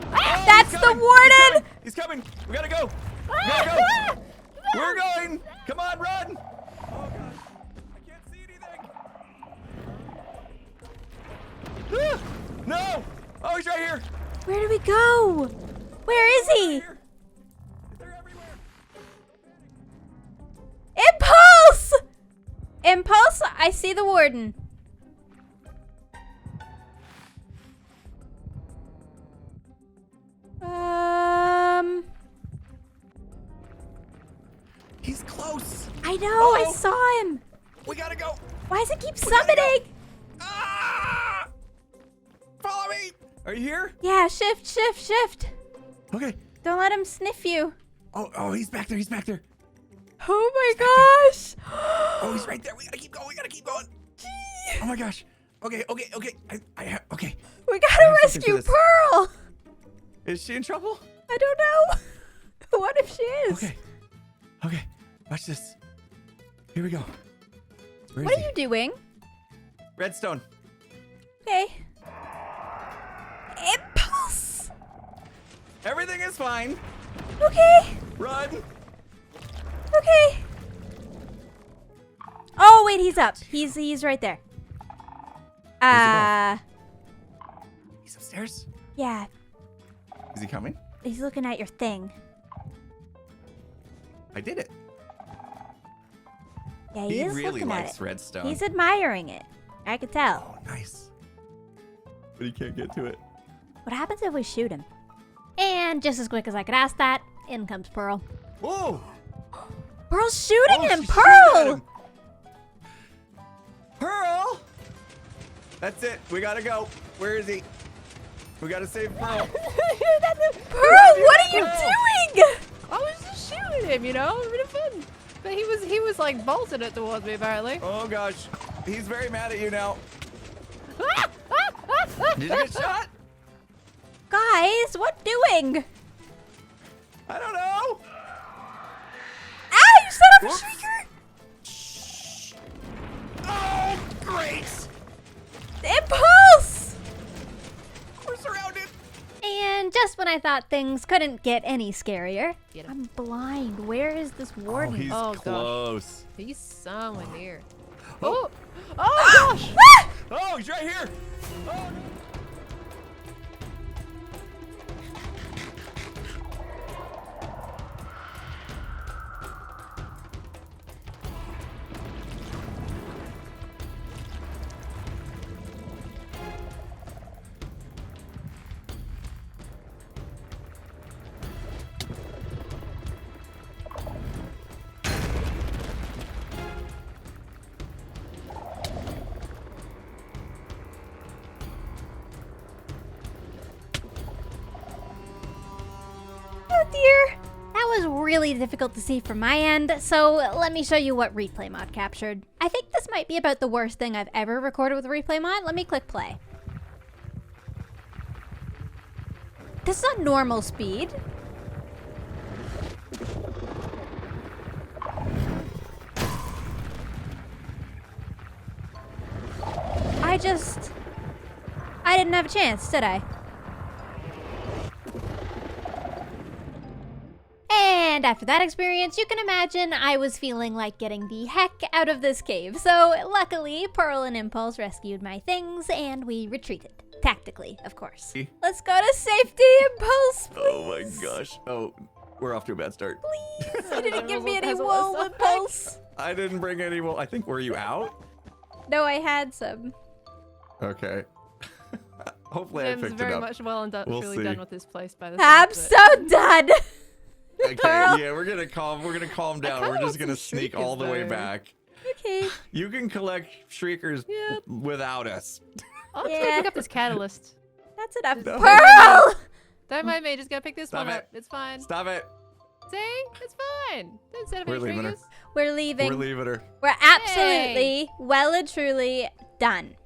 Oh, That's he's the coming. warden! He's coming. We gotta go. We gotta go. We're going. Come on, run. Oh gosh, I can't see anything. Ah, no. Oh, he's right here. Where do we go? Where is he? Here. They're everywhere. Impulse! Impulse, I see the warden. He's close. I know, I Uh-oh. saw him. We gotta go. Why does it keep We gotta go. summoning? Ah! Follow me. Are you here? Yeah, shift. Okay. Don't let him sniff you. Oh, he's back there. He's back there. Oh my gosh. Oh, he's right there. We gotta keep going. We gotta keep going. Oh my gosh. Okay. Okay. We gotta have something rescue for this. Pearl. Is she in trouble? I don't know. What if she is? Okay. Watch this. Here we go. Where What is are he? you doing? Redstone. Okay. Impulse. Everything is fine. Okay. Run. Okay. Oh wait, he's up. He's right there. He's upstairs. Yeah. Is he coming? He's looking at your thing. I did it. Yeah, He is really looking at likes it. redstone. He's admiring it. I could tell. Oh, nice. But he can't get to it. What happens if we shoot him? And just as quick as I could ask that, in comes Pearl. Whoa! Pearl's shooting him! she's shooting at Pearl! him. Pearl! That's it. We gotta go. Where is he? We gotta save Pearl. Pearl, what are you doing? I was just shooting him, you know, a bit of fun. But he was like bolting it towards me apparently. Oh gosh, he's very mad at you now. Did you get shot? Guys, what doing? I don't know. Ah, you set off a shrieker! Oh, great! Impulse! Just when I thought things couldn't get any scarier. Get him. I'm blind. Where is this warden? Oh, he's Oh, gosh. close. He's somewhere near. Oh. Oh gosh! Oh, he's right here. Oh, no. Oh dear. That was really difficult to see from my end, so let me show you what replay mod captured. I think this might be about the worst thing I've ever recorded with replay mod. Let me click play. This is on normal speed. I didn't have a chance, did I? And after that experience, you can imagine I was feeling like getting the heck out of this cave. So luckily, Pearl and Impulse rescued my things and we retreated. Tactically, of course. Let's go to safety, Impulse, please. Oh my gosh. Oh, we're off to a bad start. Please, you didn't give me any wool, Impulse. I didn't bring any wool. I think, were you out? No, I had some. Okay. Hopefully I Jim's picked very it up. much well and We'll truly see. done with this place by the I'm so done. Okay, yeah, we're gonna calm down. We're just gonna sneak all the way there. back. Okay. You can collect shriekers without us. I'm just gonna pick up this catalyst. That's enough. No. Pearl! Don't mind me, just gotta pick this Stop one it. up. It's fine. Stop it. See? It's fine. Don't set up We're any leaving her. triggers. We're leaving. We're leaving her. We're absolutely, well and truly done.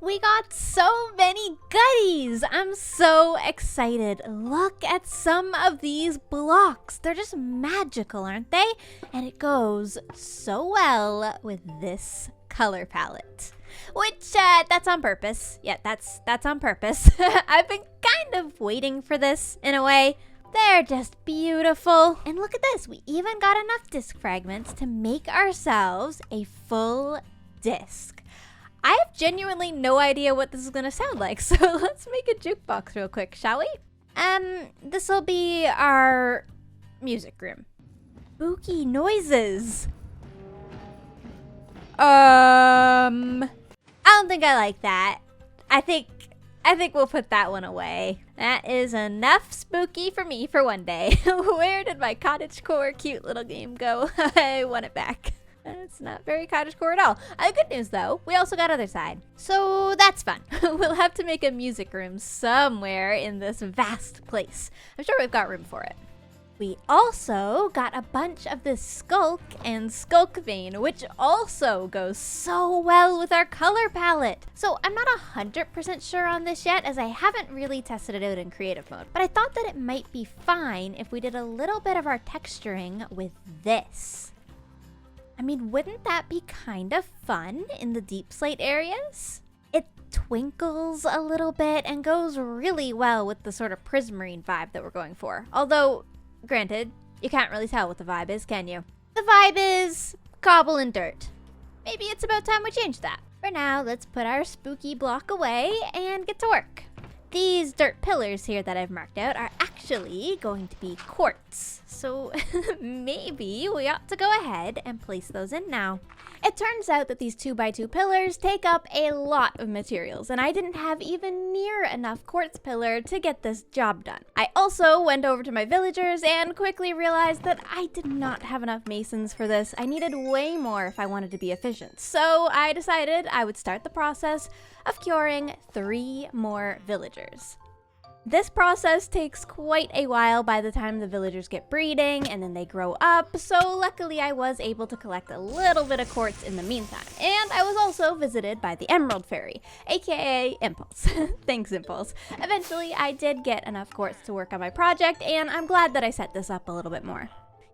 We got so many goodies. I'm so excited. Look at some of these blocks. They're just magical, aren't they? And it goes so well with this color palette. Which, that's on purpose. Yeah, that's on purpose. I've been kind of waiting for this, in a way. They're just beautiful. And look at this. We even got enough disc fragments to make ourselves a full disc. I have genuinely no idea what this is gonna sound like, so let's make a jukebox real quick, shall we? This'll be our music room. Spooky noises. I don't think I like that. I think we'll put that one away. That is enough spooky for me for one day. Where did my cottagecore cute little game go? I want it back. It's not very cottagecore at all. Good news though, we also got other side. So that's fun. We'll have to make a music room somewhere in this vast place. I'm sure we've got room for it. We also got a bunch of this skulk and skulk vein, which also goes so well with our color palette. So I'm not 100% sure on this yet, as I haven't really tested it out in creative mode, but I thought that it might be fine if we did a little bit of our texturing with this. I mean, wouldn't that be kind of fun in the deep slate areas? It twinkles a little bit and goes really well with the sort of prismarine vibe that we're going for. Although, granted, you can't really tell what the vibe is, can you? The vibe is cobble and dirt. Maybe it's about time we change that. For now, let's put our spooky block away and get to work. These dirt pillars here that I've marked out are actually going to be quartz. So maybe we ought to go ahead and place those in now. It turns out that these 2x2 pillars take up a lot of materials, and I didn't have even near enough quartz pillar to get this job done. I also went over to my villagers and quickly realized that I did not have enough masons for this. I needed way more if I wanted to be efficient. So I decided I would start the process of curing 3 more villagers. This process takes quite a while by the time the villagers get breeding and then they grow up, so luckily I was able to collect a little bit of quartz in the meantime. And I was also visited by the Emerald Fairy, aka Impulse. Thanks, Impulse. Eventually I did get enough quartz to work on my project, and I'm glad that I set this up a little bit more.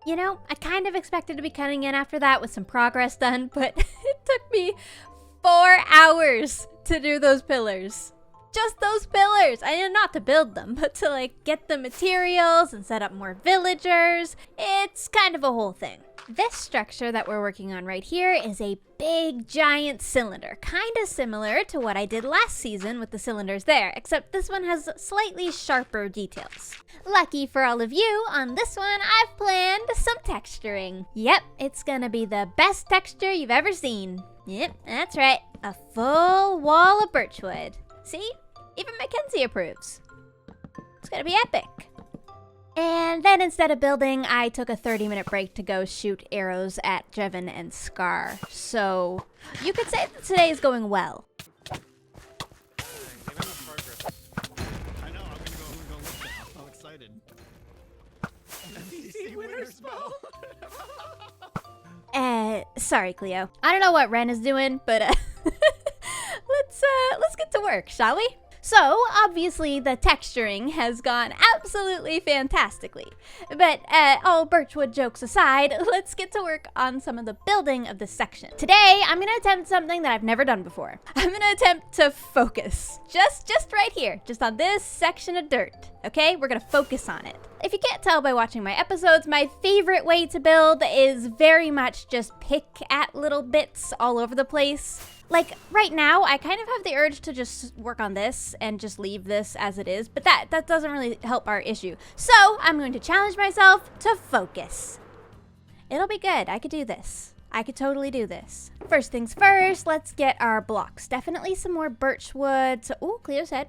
You know, I kind of expected to be cutting in after that with some progress done, but it took me 4 hours to do those pillars. just those pillars. I know not to build them, but to like get the materials and set up more villagers. It's kind of a whole thing. This structure that we're working on right here is a big giant cylinder, kind of similar to what I did last season with the cylinders there, except this one has slightly sharper details. Lucky for all of you, on this one I've planned some texturing. Yep, it's gonna be the best texture you've ever seen. Yep, that's right, a full wall of birchwood. See, even Mackenzie approves. It's gonna be epic. And then instead of building, I took a 30-minute break to go shoot arrows at Jevin and Scar. So you could say that today is going well. I know, I'm gonna go look now. I'm excited. NPC winner spell. Sorry, Cleo. I don't know what Ren is doing, but let's get to work, shall we? So, obviously, the texturing has gone absolutely fantastically. But all birchwood jokes aside, let's get to work on some of the building of this section. Today, I'm gonna attempt something that I've never done before. I'm gonna attempt to focus. Just right here, just on this section of dirt. Okay, we're gonna focus on it. If you can't tell by watching my episodes, my favorite way to build is very much just pick at little bits all over the place. Like, right now, I kind of have the urge to just work on this and just leave this as it is, but that doesn't really help our issue. So, I'm going to challenge myself to focus. It'll be good. I could do this. I could totally do this. First things first, let's get our blocks. Definitely some more birch wood. So, ooh, Cleo's head.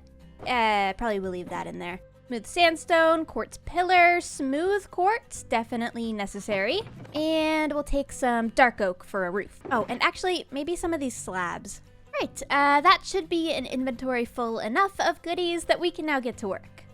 Probably will leave that in there. Smooth sandstone, quartz pillar, smooth quartz, definitely necessary. And we'll take some dark oak for a roof. Oh, and actually, maybe some of these slabs. Right, that should be an inventory full enough of goodies that we can now get to work.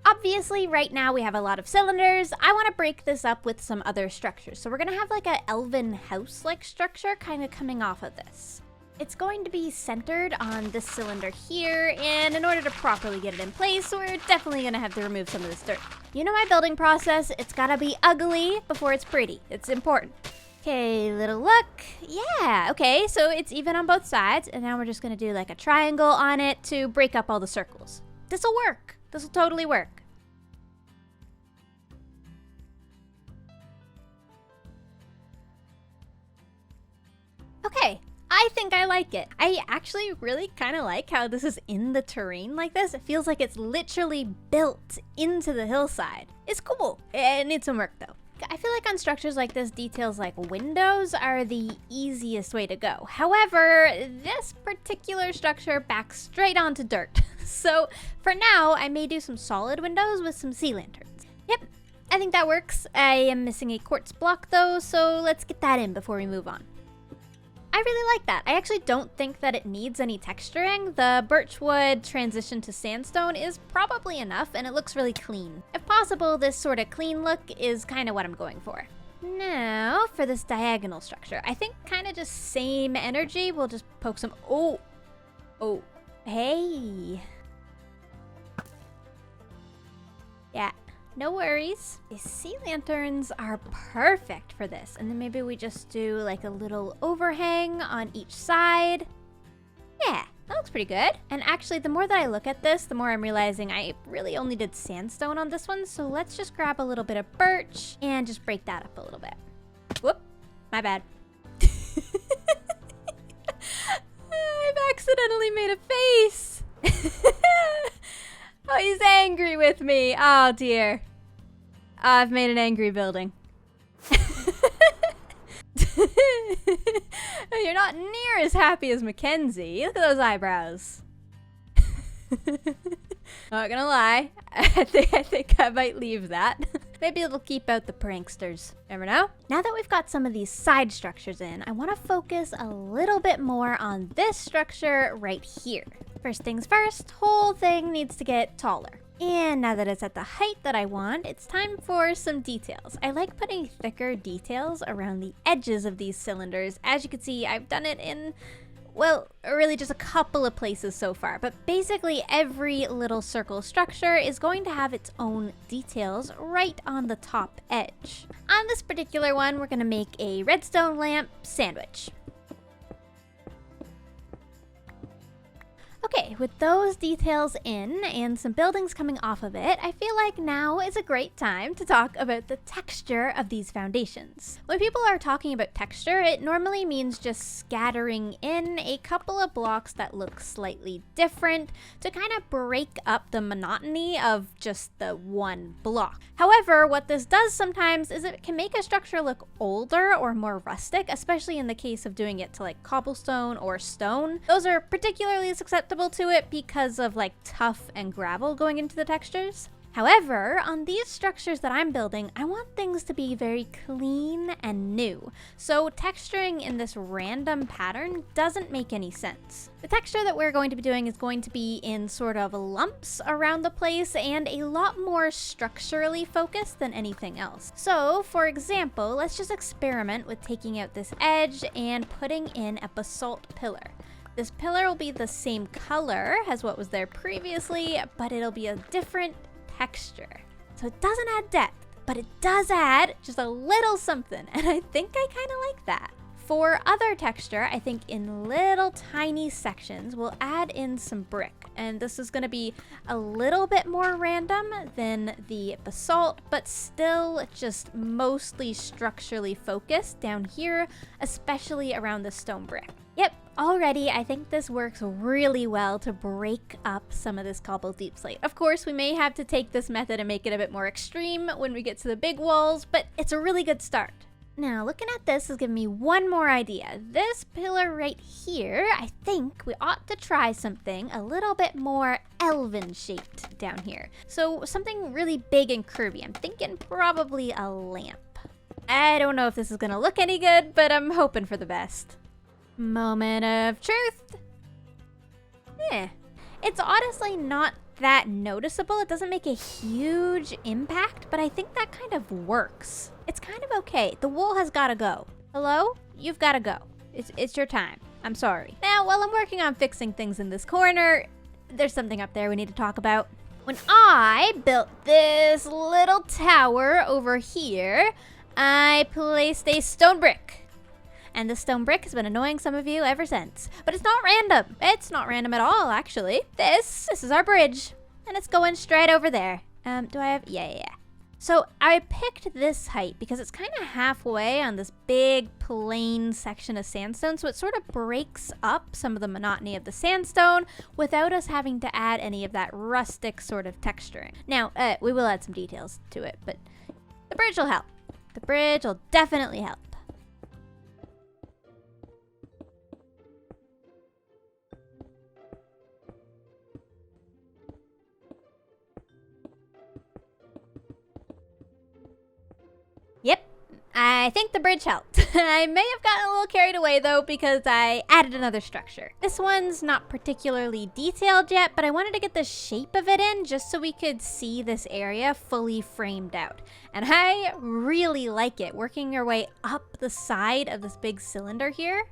Obviously, right now we have a lot of cylinders. I want to break this up with some other structures. So we're going to have like a elven house-like structure kind of coming off of this. It's going to be centered on this cylinder here, and in order to properly get it in place, we're definitely going to have to remove some of this dirt. You know my building process, it's got to be ugly before it's pretty. It's important. Okay, little look. Yeah, okay, so it's even on both sides, and now we're just going to do like a triangle on it to break up all the circles. This'll work. This'll totally work. Okay. I think I like it. I actually really kind of like how this is in the terrain like this. It feels like it's literally built into the hillside. It's cool. It needs some work though. I feel like on structures like this, details like windows are the easiest way to go. However, this particular structure backs straight onto dirt. So for now, I may do some solid windows with some sea lanterns. Yep, I think that works. I am missing a quartz block though, so let's get that in before we move on. I really like that. I actually don't think that it needs any texturing. The birchwood transition to sandstone is probably enough, and it looks really clean. If possible, this sort of clean look is kind of what I'm going for. Now, for this diagonal structure, I think kind of just same energy. We'll just poke some... Oh, hey. Yeah. No worries. The sea lanterns are perfect for this. And then maybe we just do like a little overhang on each side. Yeah, that looks pretty good. And actually, the more that I look at this, the more I'm realizing I really only did sandstone on this one. So let's just grab a little bit of birch and just break that up a little bit. Whoop, my bad. I've accidentally made a face. Oh, he's angry with me. Oh, dear. I've made an angry building. You're not near as happy as Mackenzie. Look at those eyebrows. Not gonna lie. I think I might leave that. Maybe it'll keep out the pranksters. Never know. Now that we've got some of these side structures in, I want to focus a little bit more on this structure right here. First things first, whole thing needs to get taller. And now that it's at the height that I want, it's time for some details. I like putting thicker details around the edges of these cylinders. As you can see, I've done it in, well, really just a couple of places so far. But basically every little circle structure is going to have its own details right on the top edge. On this particular one, we're gonna make a redstone lamp sandwich. Okay, Okay, with those details in and some buildings coming off of it, I feel like now is a great time to talk about the texture of these foundations. When people are talking about texture, it normally means just scattering in a couple of blocks that look slightly different to kind of break up the monotony of just the one block. However, what this does sometimes is it can make a structure look older or more rustic, especially in the case of doing it to like cobblestone or stone. Those are particularly susceptible to it because of like tuff and gravel going into the textures. However, on these structures that I'm building, I want things to be very clean and new. So texturing in this random pattern doesn't make any sense. The texture that we're going to be doing is going to be in sort of lumps around the place and a lot more structurally focused than anything else. So, for example, let's just experiment with taking out this edge and putting in a basalt pillar. This pillar will be the same color as what was there previously, but it'll be a different texture. So it doesn't add depth, but it does add just a little something, and I think I kind of like that. For other texture, I think in little tiny sections, we'll add in some brick, and this is going to be a little bit more random than the basalt, but still just mostly structurally focused down here, especially around the stone brick. Yep, already I think this works really well to break up some of this cobble deep slate. Of course, we may have to take this method and make it a bit more extreme when we get to the big walls, but it's a really good start. Now, looking at this is giving me one more idea. This pillar right here, I think we ought to try something a little bit more elven shaped down here. So something really big and curvy. I'm thinking probably a lamp. I don't know if this is gonna look any good, but I'm hoping for the best. Moment of truth. It's honestly not that noticeable. It doesn't make a huge impact, but I think that kind of works. It's kind of okay. The wool has gotta go. Hello? You've gotta go. It's your time. I'm sorry. Now, while I'm working on fixing things in this corner, there's something up there we need to talk about. When I built this little tower over here, I placed a stone brick. And the stone brick has been annoying some of you ever since. But it's not random. It's not random at all, actually. This is our bridge. And it's going straight over there. Do I have... Yeah. So I picked this height because it's kind of halfway on this big plain section of sandstone. So it sort of breaks up some of the monotony of the sandstone without us having to add any of that rustic sort of texturing. Now, we will add some details to it, but the bridge will help. The bridge will definitely help. Yep, I think the bridge helped. I may have gotten a little carried away though because I added another structure. This one's not particularly detailed yet, but I wanted to get the shape of it in just so we could see this area fully framed out. And I really like it, working your way up the side of this big cylinder here.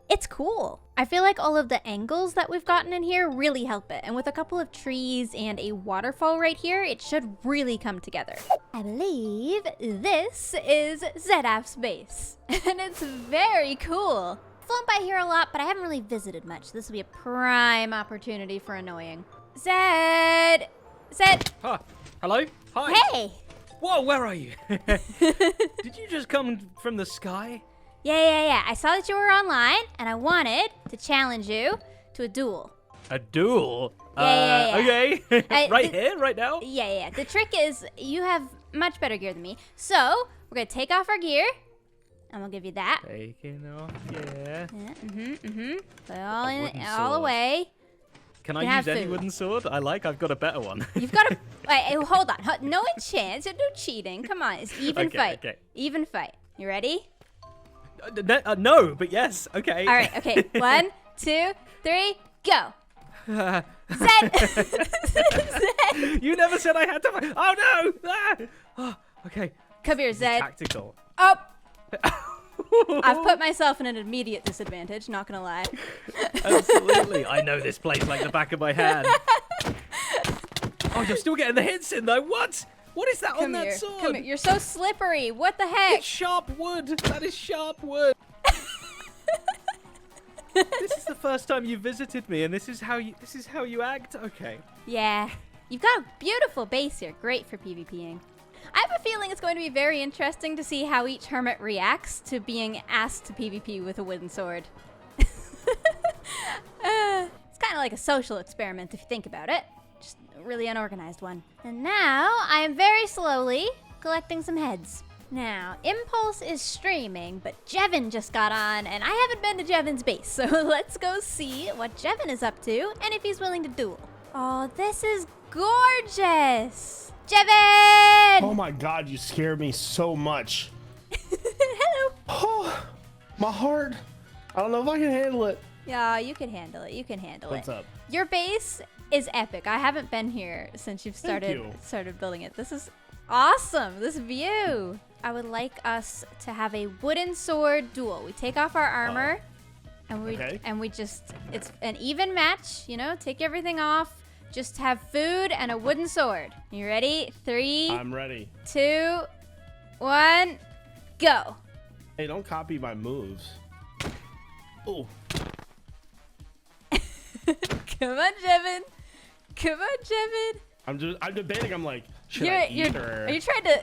It's cool. I feel like all of the angles that we've gotten in here really help it. And with a couple of trees and a waterfall right here, it should really come together. I believe this is Zedaf's base. And it's very cool. I've flown by here a lot, but I haven't really visited much. This will be a prime opportunity for annoying. Zed! Huh. Hello? Hi. Hey! Whoa, where are you? Did you just come from the sky? Yeah. I saw that you were online, and I wanted to challenge you to a duel. A duel? Yeah. Okay. Here, right now? Yeah. The trick is you have much better gear than me. So, we're going to take off our gear, and we'll give you that. Taking off, yeah. Put it all away. Can I use any wooden sword? I've got a better one. You've got to... Wait, hold on. No chance. No cheating. Come on. It's even fight. Okay. Even fight. You ready? No, but yes. Okay. All right. Okay. 1, 2, 3, go. Zed! You never said I had to fight. Oh, no! Ah! Oh, okay. Come here, Zed. Tactical. Oh! I've put myself in an immediate disadvantage, not gonna lie. Absolutely. I know this place like the back of my hand. Oh, you're still getting the hits in, though. What? What is that on that sword? Come here. You're so slippery. What the heck? It's sharp wood. That is sharp wood. This is the first time you visited me, and this is how you act. Okay. Yeah. You've got a beautiful base here. Great for PvPing. I have a feeling it's going to be very interesting to see how each hermit reacts to being asked to PvP with a wooden sword. It's kind of like a social experiment if you think about it. Just a really unorganized one. And now I am very slowly collecting some heads. Now, Impulse is streaming, but Jevin just got on, and I haven't been to Jevin's base, so let's go see what Jevin is up to and if he's willing to duel. Oh, this is gorgeous! Jevin! Oh my god, you scared me so much. Hello. Oh, my heart. I don't know if I can handle it. Yeah, you can handle it. You can handle What's it. up? Your base is epic. I haven't been here since you've Thank you. started building it. This is awesome. This view. I would like us to have a wooden sword duel. We take off our armor, and we just it's an even match. You know, take everything off. Just have food and a wooden sword. You ready? 3. I'm ready. 2, 1, go. Hey, don't copy my moves. Oh. Come on, Jevin. Come on, Jevin. I'm debating. I'm like, should I eat or? Are you trying to?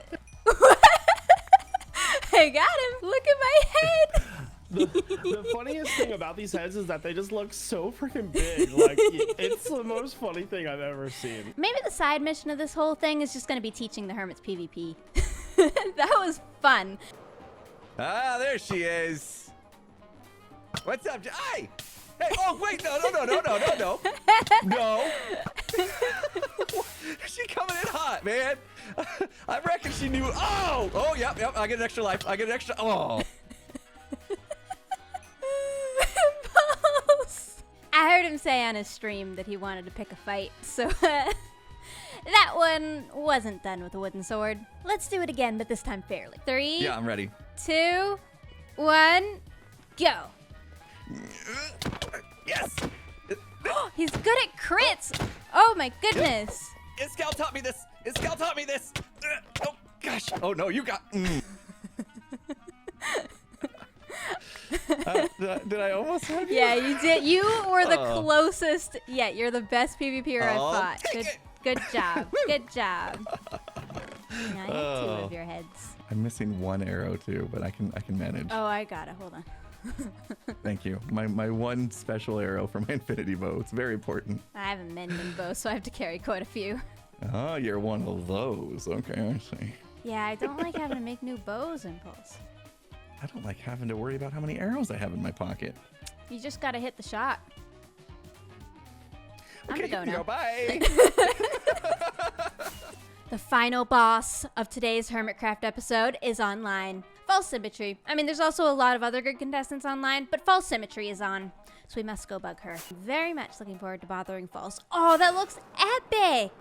I got him. Look at my head. The funniest thing about these heads is that they just look so freaking big. Like, it's the most funny thing I've ever seen. Maybe the side mission of this whole thing is just going to be teaching the hermits PvP. That was fun. Ah, there she is. What's up? Hey! Hey! Oh wait! No! No! She coming in hot, man. I reckon she knew. Oh! Yep. I get an extra life. I get an extra. Oh. I heard him say on his stream that he wanted to pick a fight, so that one wasn't done with a wooden sword. Let's do it again, but this time fairly. 3. Yeah, I'm ready. 2, 1, go. Yes. He's good at crits. Oh my goodness. Iscal taught me this. Oh gosh. Oh no, you got. Did I almost have you? Yeah, you did. You were the closest. Yeah, you're the best PvPer I've fought. Good job. Good job. Now I have 2 of your heads. I'm missing 1 arrow too, but I can manage. Oh, I got it. Hold on. Thank you. My 1 special arrow for my infinity bow. It's very important. I have a mending bow, so I have to carry quite a few. Oh, you're one of those. Okay, I see. Yeah, I don't like having to make new bows, Impulse. I don't like having to worry about how many arrows I have in my pocket. You just gotta hit the shot. I'm Okay, gonna go now. Bye. The final boss of today's Hermitcraft episode is online. False Symmetry. I mean, there's also a lot of other good contestants online, but False Symmetry is on, so we must go bug her. Very much looking forward to bothering False. Oh, that looks epic!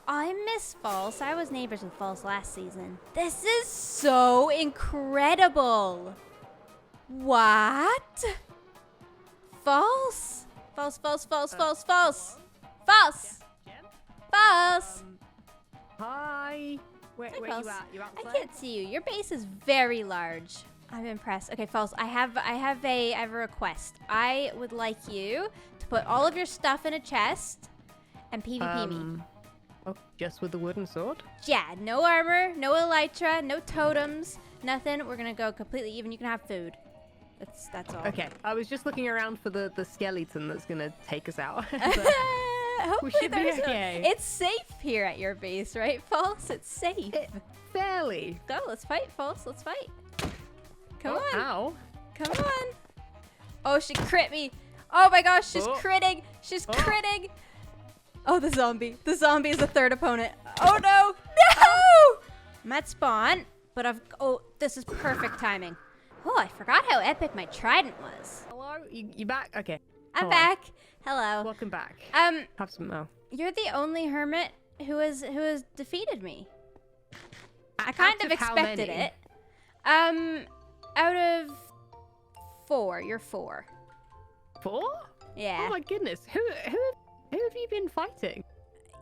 Oh, I miss False. I was neighbors with False last season. This is so incredible. What? False? False. Hi. Where Hi, you False. at? You outside? I can't see you. Your base is very large. I'm impressed. Okay, False. I have a request. I would like you to put all of your stuff in a chest and PvP me. Oh, just with the wooden sword? Yeah, no armor, no elytra, no totems, nothing. We're gonna go completely even. You can have food. That's all. Okay, I was just looking around for the skeleton that's gonna take us out. Hopefully should be there's okay. It's safe here at your base, right, False? It's safe. Fairly. Go, let's fight, False. Let's fight. Come Oh, on. ow. Come on. Oh, she crit me. Oh my gosh, she's Oh. critting. She's critting. Oh, the zombie. The zombie is the 3rd opponent. Oh no. No! I'm at spawn, but oh, this is perfect timing. Oh, I forgot how epic my trident was. Hello? You back? Okay. I'm Hello. back. Hello. Welcome back. Have some more. You're the only hermit who has defeated me. I kind of how expected many? it. Out of 4, you're 4. 4? Yeah. Oh my goodness. Who have you been fighting?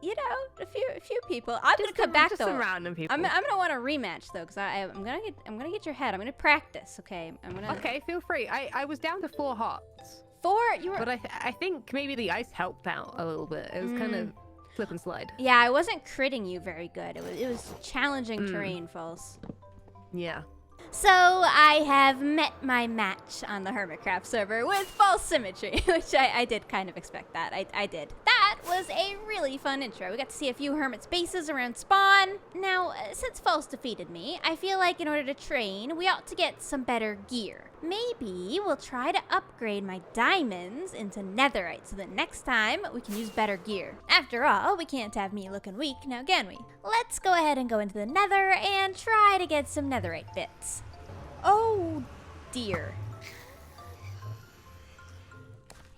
You know, a few people. I'm gonna come back though. Some random people. I'm gonna want a rematch though, cause I'm gonna get your head. I'm gonna practice. Okay. Okay, feel free. I was down to 4 hearts. You were. But I think maybe the ice helped out a little bit. It was kind of slip and slide. Yeah, I wasn't critting you very good. It was challenging terrain, False. Yeah. So I have met my match on the hermitcraft server with false symmetry, which I did kind of expect that. I did. That was a really fun intro. We got to see a few hermit's bases around spawn. Now, since false defeated me, I feel like in order to train, we ought to get some better gear. Maybe we'll try to upgrade my diamonds into netherite so that next time we can use better gear. After all, we can't have me looking weak, now can we? Let's go ahead and go into the nether and try to get some netherite bits. Oh dear.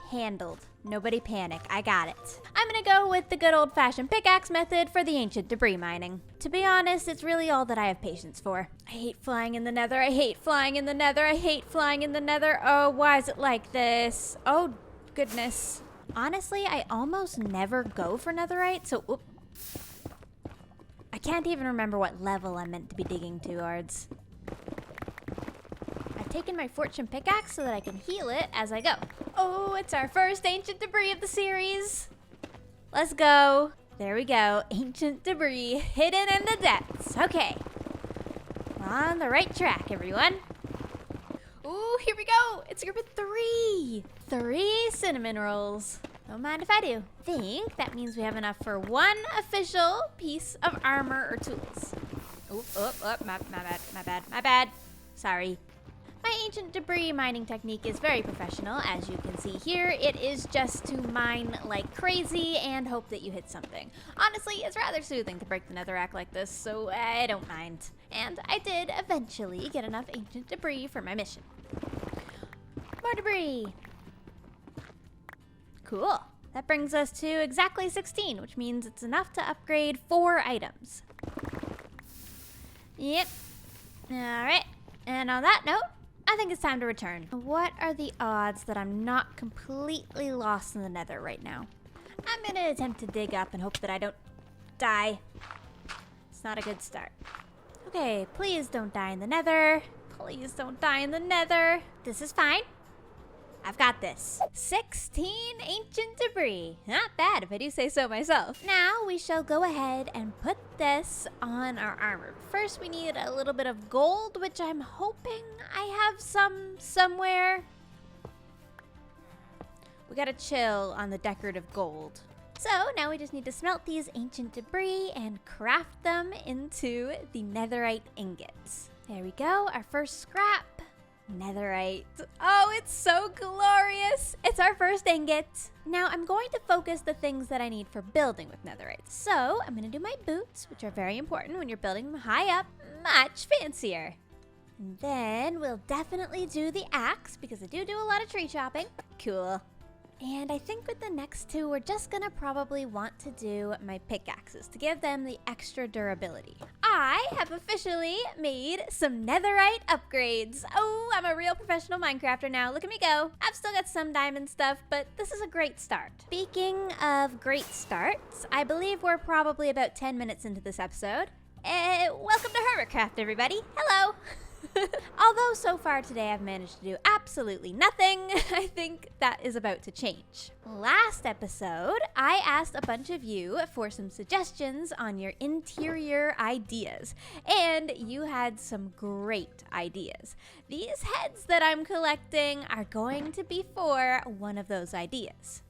Handled. Nobody panic, I got it. I'm gonna go with the good old-fashioned pickaxe method for the ancient debris mining. To be honest, it's really all that I have patience for. I hate flying in the nether, I hate flying in the nether, I hate flying in the nether. Oh, why is it like this? Oh, goodness. Honestly, I almost never go for netherite, so I can't even remember what level I'm meant to be digging towards. I've taken my fortune pickaxe so that I can heal it as I go. Oh, it's our first ancient debris of the series. Let's go. There we go. Ancient debris hidden in the depths. Okay. We're on the right track, everyone. Ooh, here we go. It's group of 3. 3 cinnamon rolls. Don't mind if I do. Think that means we have enough for 1 official piece of armor or tools. My bad. Sorry. My ancient debris mining technique is very professional, as you can see here. It is just to mine like crazy and hope that you hit something. Honestly, it's rather soothing to break the netherrack like this, so I don't mind. And I did eventually get enough ancient debris for my mission. More debris. Cool. That brings us to exactly 16, which means it's enough to upgrade 4 items. Yep. Alright. And on that note, I think it's time to return. What are the odds that I'm not completely lost in the nether right now? I'm gonna attempt to dig up and hope that I don't die. It's not a good start. Okay, please don't die in the nether. Please don't die in the nether. This is fine. I've got this. 16 ancient debris. Not bad if I do say so myself. Now we shall go ahead and put this on our armor. First we need a little bit of gold, which I'm hoping I have somewhere. We gotta chill on the decorative gold. So now we just need to smelt these ancient debris and craft them into the netherite ingots. There we go, our first scrap. Netherite. Oh, it's so glorious. It's our first ingot. Now I'm going to focus the things that I need for building with netherite. So I'm going to do my boots, which are very important when you're building them high up, much fancier. And then we'll definitely do the axe because I do a lot of tree chopping. Cool. And I think with the next 2, we're just gonna probably want to do my pickaxes to give them the extra durability. I have officially made some netherite upgrades. Oh, I'm a real professional Minecrafter now. Look at me go. I've still got some diamond stuff, but this is a great start. Speaking of great starts, I believe we're probably about 10 minutes into this episode. Welcome to hermitcraft, everybody. Hello. Although so far today I've managed to do absolutely nothing, I think that is about to change. Last episode, I asked a bunch of you for some suggestions on your interior ideas, and you had some great ideas. These heads that I'm collecting are going to be for one of those ideas.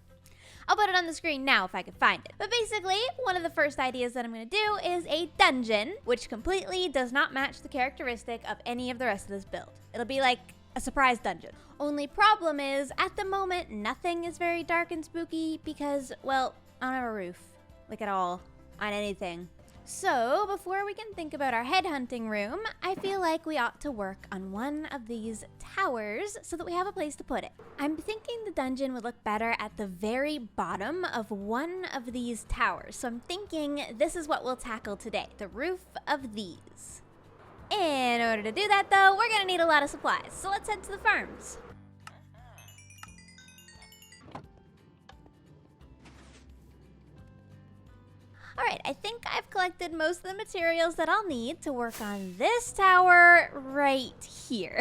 I'll put it on the screen now if I can find it. But basically, one of the first ideas that I'm going to do is a dungeon, which completely does not match the characteristic of any of the rest of this build. It'll be like a surprise dungeon. Only problem is, at the moment, nothing is very dark and spooky because, well, I don't have a roof, like at all, on anything. So, before we can think about our headhunting room, I feel like we ought to work on one of these towers so that we have a place to put it. I'm thinking the dungeon would look better at the very bottom of one of these towers. So I'm thinking this is what we'll tackle today, the roof of these. In order to do that though, we're gonna need a lot of supplies. So let's head to the farms. All right, I think I've collected most of the materials that I'll need to work on this tower right here.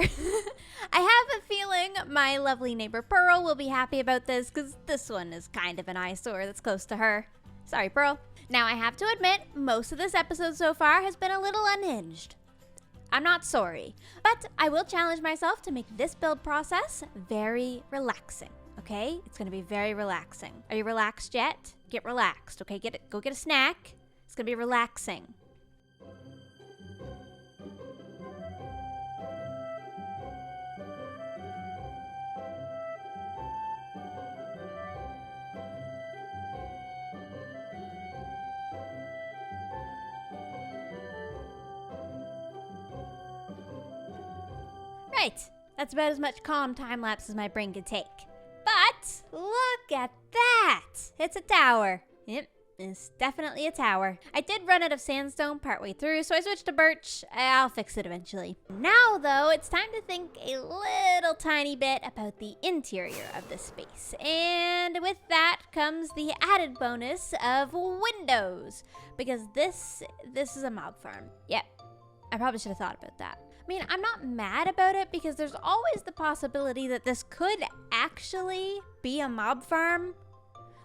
I have a feeling my lovely neighbor Pearl will be happy about this because this one is kind of an eyesore that's close to her. Sorry, Pearl. Now, I have to admit, most of this episode so far has been a little unhinged. I'm not sorry, but I will challenge myself to make this build process very relaxing. Okay, it's gonna be very relaxing. Are you relaxed yet? Get relaxed, okay? Go get a snack. It's gonna be relaxing. Right, that's about as much calm time lapse as my brain could take. But look at that! It's a tower. Yep, it's definitely a tower. I did run out of sandstone partway through, so I switched to birch. I'll fix it eventually. Now, though, it's time to think a little tiny bit about the interior of this space. And with that comes the added bonus of windows. Because this is a mob farm. Yep, I probably should have thought about that. I mean, I'm not mad about it because there's always the possibility that this could actually be a mob farm.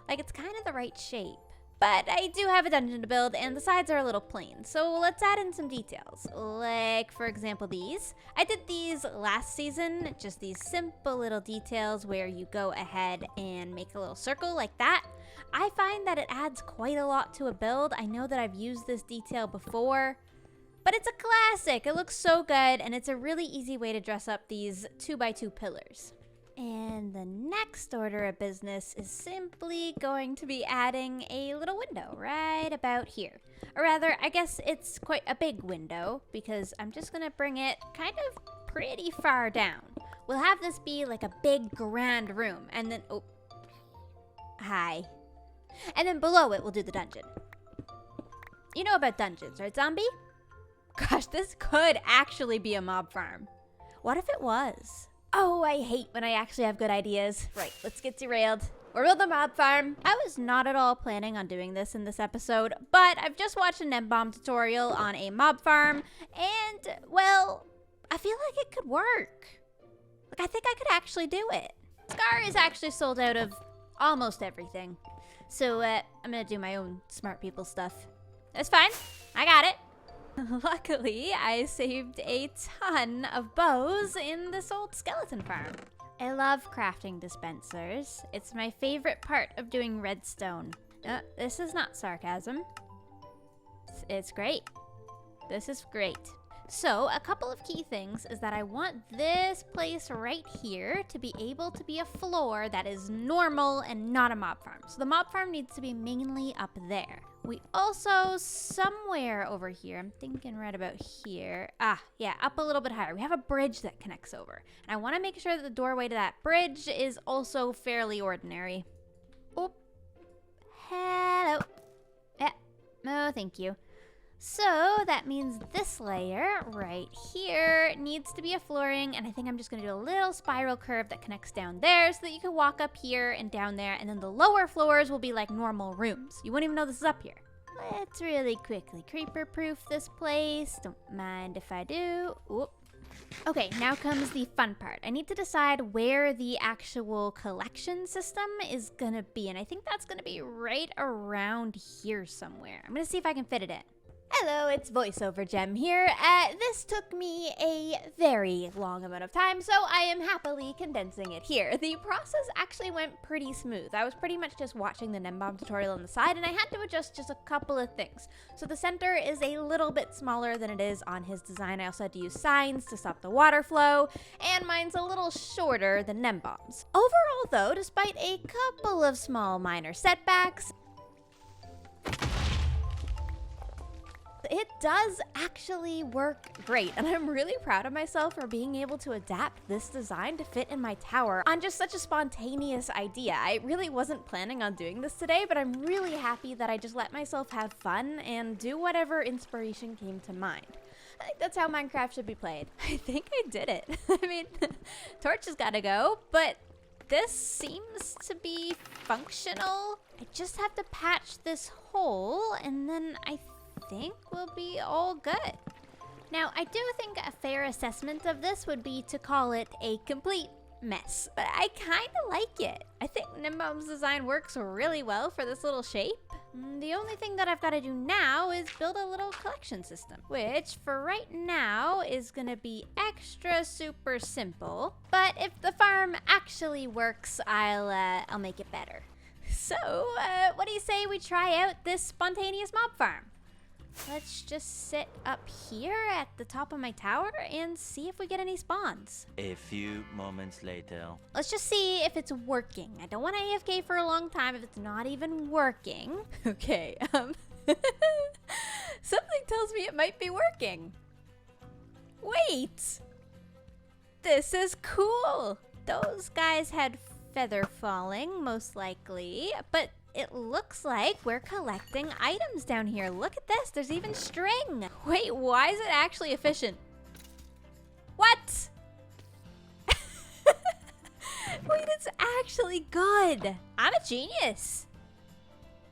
Like, it's kind of the right shape. But I do have a dungeon to build and the sides are a little plain. So let's add in some details. Like, for example, these. I did these last season, just these simple little details where you go ahead and make a little circle like that. I find that it adds quite a lot to a build. I know that I've used this detail before. But it's a classic. It looks so good, and it's a really easy way to dress up these 2x2 pillars. And the next order of business is simply going to be adding a little window right about here. Or rather, I guess it's quite a big window because I'm just going to bring it kind of pretty far down. We'll have this be like a big grand room, and then, oh, hi. And then below it, we'll do the dungeon. You know about dungeons, right, zombie? Gosh, this could actually be a mob farm. What if it was? Oh, I hate when I actually have good ideas. Right, let's get derailed. We're building a mob farm. I was not at all planning on doing this in this episode, but I've just watched a NemBomb tutorial on a mob farm, and, well, I feel like it could work. Like, I think I could actually do it. Scar is actually sold out of almost everything. So, I'm gonna do my own smart people stuff. That's fine. I got it. Luckily, I saved a ton of bows in this old skeleton farm. I love crafting dispensers. It's my favorite part of doing redstone. This is not sarcasm. It's great. This is great. So, a couple of key things is that I want this place right here to be able to be a floor that is normal and not a mob farm. So the mob farm needs to be mainly up there. We also, somewhere over here, I'm thinking right about here. Yeah, up a little bit higher. We have a bridge that connects over. And I want to make sure that the doorway to that bridge is also fairly ordinary. Oh, hello. Yeah, no, thank you. So that means this layer right here needs to be a flooring, and I think I'm just going to do a little spiral curve that connects down there so that you can walk up here and down there, and then the lower floors will be like normal rooms. You won't even know this is up here. Let's really quickly creeper-proof this place. Don't mind if I do. Oop. Okay, now comes the fun part. I need to decide where the actual collection system is going to be, and I think that's going to be right around here somewhere. I'm going to see if I can fit it in. Hello, it's VoiceOver Gem here. This took me a very long amount of time, so I am happily condensing it here. The process actually went pretty smooth. I was pretty much just watching the NemBomb tutorial on the side, and I had to adjust just a couple of things. So the center is a little bit smaller than it is on his design. I also had to use signs to stop the water flow, and mine's a little shorter than NemBomb's. Overall, though, despite a couple of small minor setbacks, it does actually work great, and I'm really proud of myself for being able to adapt this design to fit in my tower on just such a spontaneous idea. I really wasn't planning on doing this today, but I'm really happy that I just let myself have fun and do whatever inspiration came to mind. I think that's how Minecraft should be played. I think I did it. I mean, Torch has got to go, but this seems to be functional. I just have to patch this hole, and then I think we'll be all good. Now, I do think a fair assessment of this would be to call it a complete mess, but I kind of like it. I think Nimbom's design works really well for this little shape. The only thing that I've got to do now is build a little collection system, which for right now is gonna be extra super simple. But if the farm actually works, I'll make it better. So, what do you say we try out this spontaneous mob farm? Let's just sit up here at the top of my tower and see if we get any spawns. A few moments later. Let's just see if it's working. I don't want to AFK for a long time if it's not even working. Okay, something tells me it might be working. Wait! This is cool! Those guys had feather falling, most likely, but it looks like we're collecting items down here. Look at this, there's even string. Wait, why is it actually efficient? What? Wait, it's actually good. I'm a genius.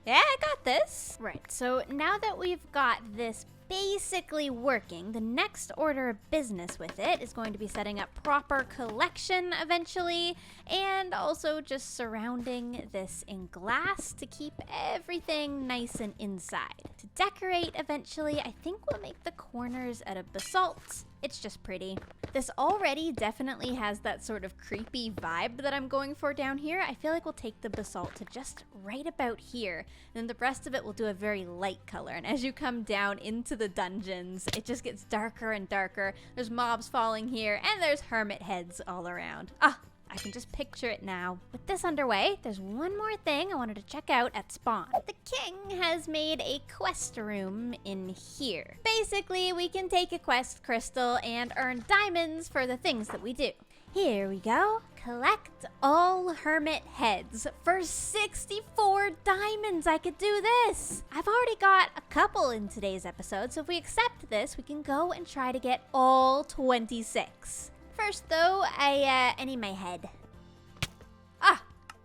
Yeah, I got this. Right, so now that we've got this basically working, the next order of business with it is going to be setting up proper collection eventually, and also just surrounding this in glass to keep everything nice and inside. To decorate eventually, I think we'll make the corners out of basalt. It's just pretty. This already definitely has that sort of creepy vibe that I'm going for down here. I feel like we'll take the basalt to just right about here, and then the rest of it will do a very light color. And as you come down into the dungeons, it just gets darker and darker. There's mobs falling here, and there's hermit heads all around. Ah, I can just picture it now. With this underway, there's one more thing I wanted to check out at spawn. The king has made a quest room in here. Basically, we can take a quest crystal and earn diamonds for the things that we do. Here we go. Collect all hermit heads. For 64 diamonds, I could do this. I've already got a couple in today's episode, so if we accept this, we can go and try to get all 26. First, though, I need my head. Ah,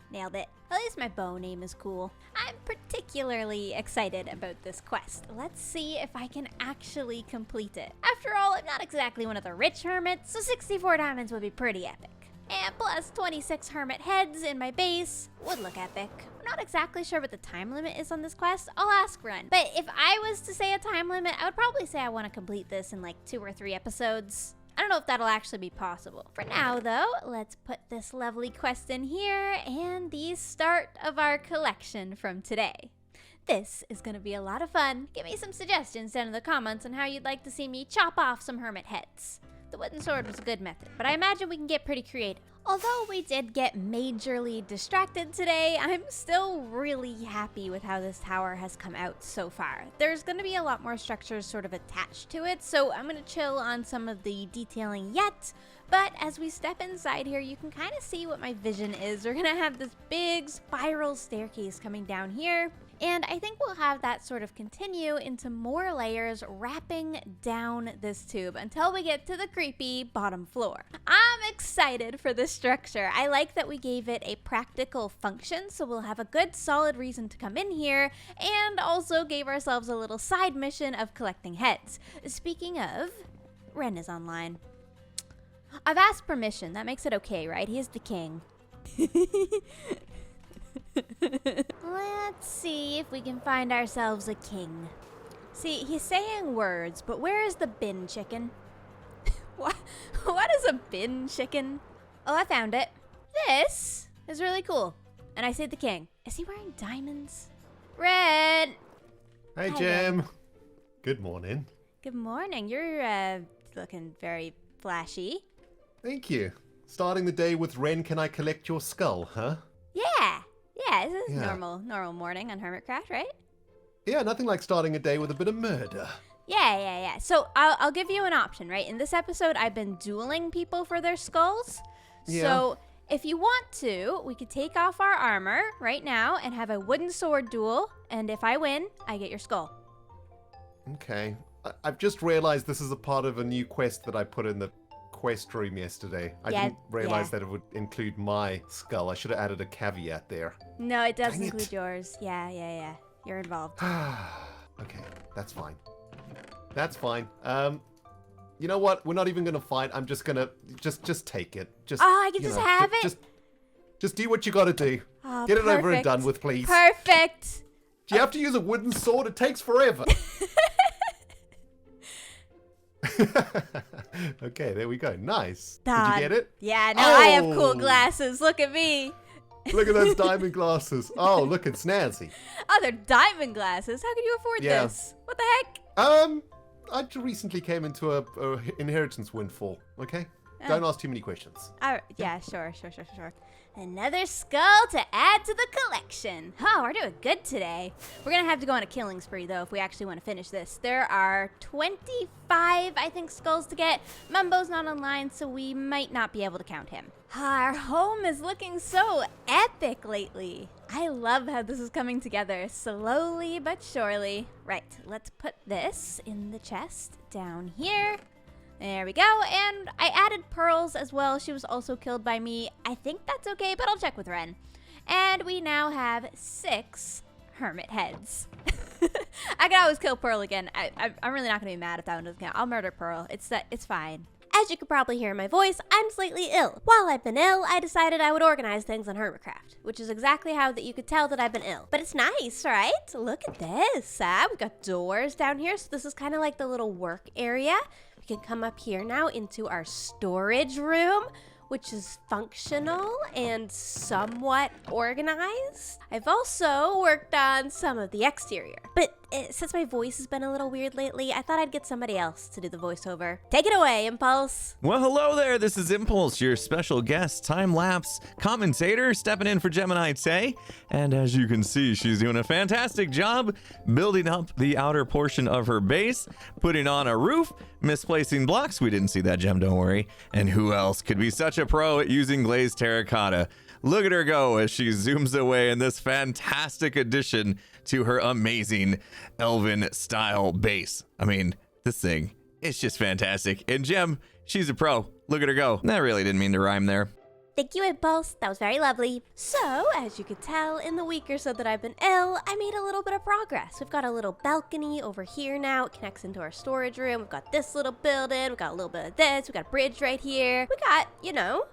nailed it. At least my bow name is cool. I'm particularly excited about this quest. Let's see if I can actually complete it. After all, I'm not exactly one of the rich hermits, so 64 diamonds would be pretty epic. And plus 26 hermit heads in my base would look epic. I'm not exactly sure what the time limit is on this quest. I'll ask Ren. But if I was to say a time limit, I would probably say I want to complete this in like 2 or 3 episodes. I don't know if that'll actually be possible. For now, though, let's put this lovely quest in here and the start of our collection from today. This is going to be a lot of fun. Give me some suggestions down in the comments on how you'd like to see me chop off some hermit heads. The wooden sword was a good method, but I imagine we can get pretty creative. Although we did get majorly distracted today, I'm still really happy with how this tower has come out so far. There's going to be a lot more structures sort of attached to it, so I'm going to chill on some of the detailing yet. But as we step inside here, you can kind of see what my vision is. We're going to have this big spiral staircase coming down here. And I think we'll have that sort of continue into more layers wrapping down this tube until we get to the creepy bottom floor. I'm excited for this structure. I like that we gave it a practical function, so we'll have a good solid reason to come in here, and also gave ourselves a little side mission of collecting heads. Speaking of, Ren is online. I've asked permission. That makes it okay, right? He is the king. Let's see if we can find ourselves a king. See, he's saying words, but where is the bin chicken? What is a bin chicken? Oh, I found it. This is really cool. And I say the king. Is he wearing diamonds? Red! Hey, Hi, Gem. Red. Good morning. Good morning. You're looking very flashy. Thank you. Starting the day with Ren, can I collect your skull, huh? Yeah, this is Yeah. normal morning on hermitcraft, right? Yeah, nothing like starting a day with a bit of murder. Yeah. So I'll give you an option, right? In this episode, I've been dueling people for their skulls. Yeah. So if you want to, we could take off our armor right now and have a wooden sword duel. And if I win, I get your skull. Okay. I've just realized this is a part of a new quest that I put in the quest room yesterday. I Yeah, didn't realize yeah. that it would include my skull. I should have added a caveat there. No, it does Dang include it. yours. Yeah. You're involved. Okay, that's fine. That's fine. You know what? We're not even gonna fight. I'm just gonna just take it. Just Oh, I can you just know, have it? Just do what you gotta do. Oh, Get it over and perfect. done with, please. Perfect. Do you have to use a wooden sword? It takes forever. Okay, there we go. Nice. Did Done. you get it? Yeah, no, I have cool Oh. glasses. Look at me. Look at those diamond glasses. Oh, look, it's Nancy. Oh, they're diamond glasses. How can you afford Yeah. this? What the heck? I recently came into a inheritance windfall. Okay, Oh. don't ask too many questions. Yeah, sure. Another skull to add to the collection. Oh, we're doing good today. We're gonna have to go on a killing spree though if we actually want to finish this. There are 25, I think, skulls to get. Mumbo's not online, so we might not be able to count him. Our home is looking so epic lately. I love how this is coming together slowly but surely. Right, let's put this in the chest down here. There we go, and I added Pearls as well. She was also killed by me. I think that's okay, but I'll check with Ren. And we now have 6 hermit heads. I can always kill Pearl again. I'm really not gonna be mad if that one doesn't count. I'll murder Pearl. It's fine. As you could probably hear in my voice, I'm slightly ill. While I've been ill, I decided I would organize things on hermitcraft, which is exactly how that you could tell that I've been ill. But it's nice, right? Look at this. We've got doors down here, so this is kind of like the little work area. We can come up here now into our storage room, which is functional and somewhat organized. I've also worked on some of the exterior, but since my voice has been a little weird lately, I thought I'd get somebody else to do the voiceover. Take it away, Impulse. Well, hello there. This is Impulse, your special guest time-lapse commentator, stepping in for GeminiTay. And as you can see, she's doing a fantastic job building up the outer portion of her base, putting on a roof, misplacing blocks. We didn't see that, Gem, don't worry. And who else could be such a pro at using glazed terracotta? Look at her go as she zooms away in this fantastic addition to her amazing elven style base. I mean, this thing, it's just fantastic. And Gem, she's a pro. Look at her go. That really didn't mean to rhyme there. Thank you, Impulse. That was very lovely. So, as you could tell, in the week or so that I've been ill, I made a little bit of progress. We've got a little balcony over here now. It connects into our storage room. We've got this little building. We've got a little bit of this. We've got a bridge right here. We got, you know,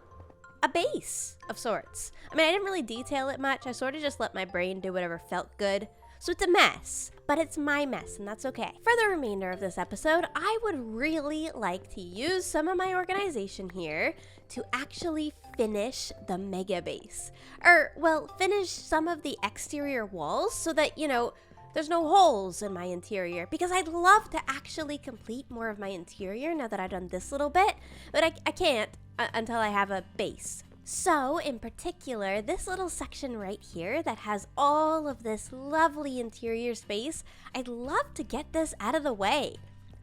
a base of sorts. I mean, I didn't really detail it much. I sort of just let my brain do whatever felt good. So it's a mess, but it's my mess, and that's okay. For the remainder of this episode, I would really like to use some of my organization here to actually finish the mega base. Or, well, finish some of the exterior walls so that, you know, there's no holes in my interior, because I'd love to actually complete more of my interior now that I've done this little bit, but I can't until I have a base. So, in particular, this little section right here that has all of this lovely interior space, I'd love to get this out of the way.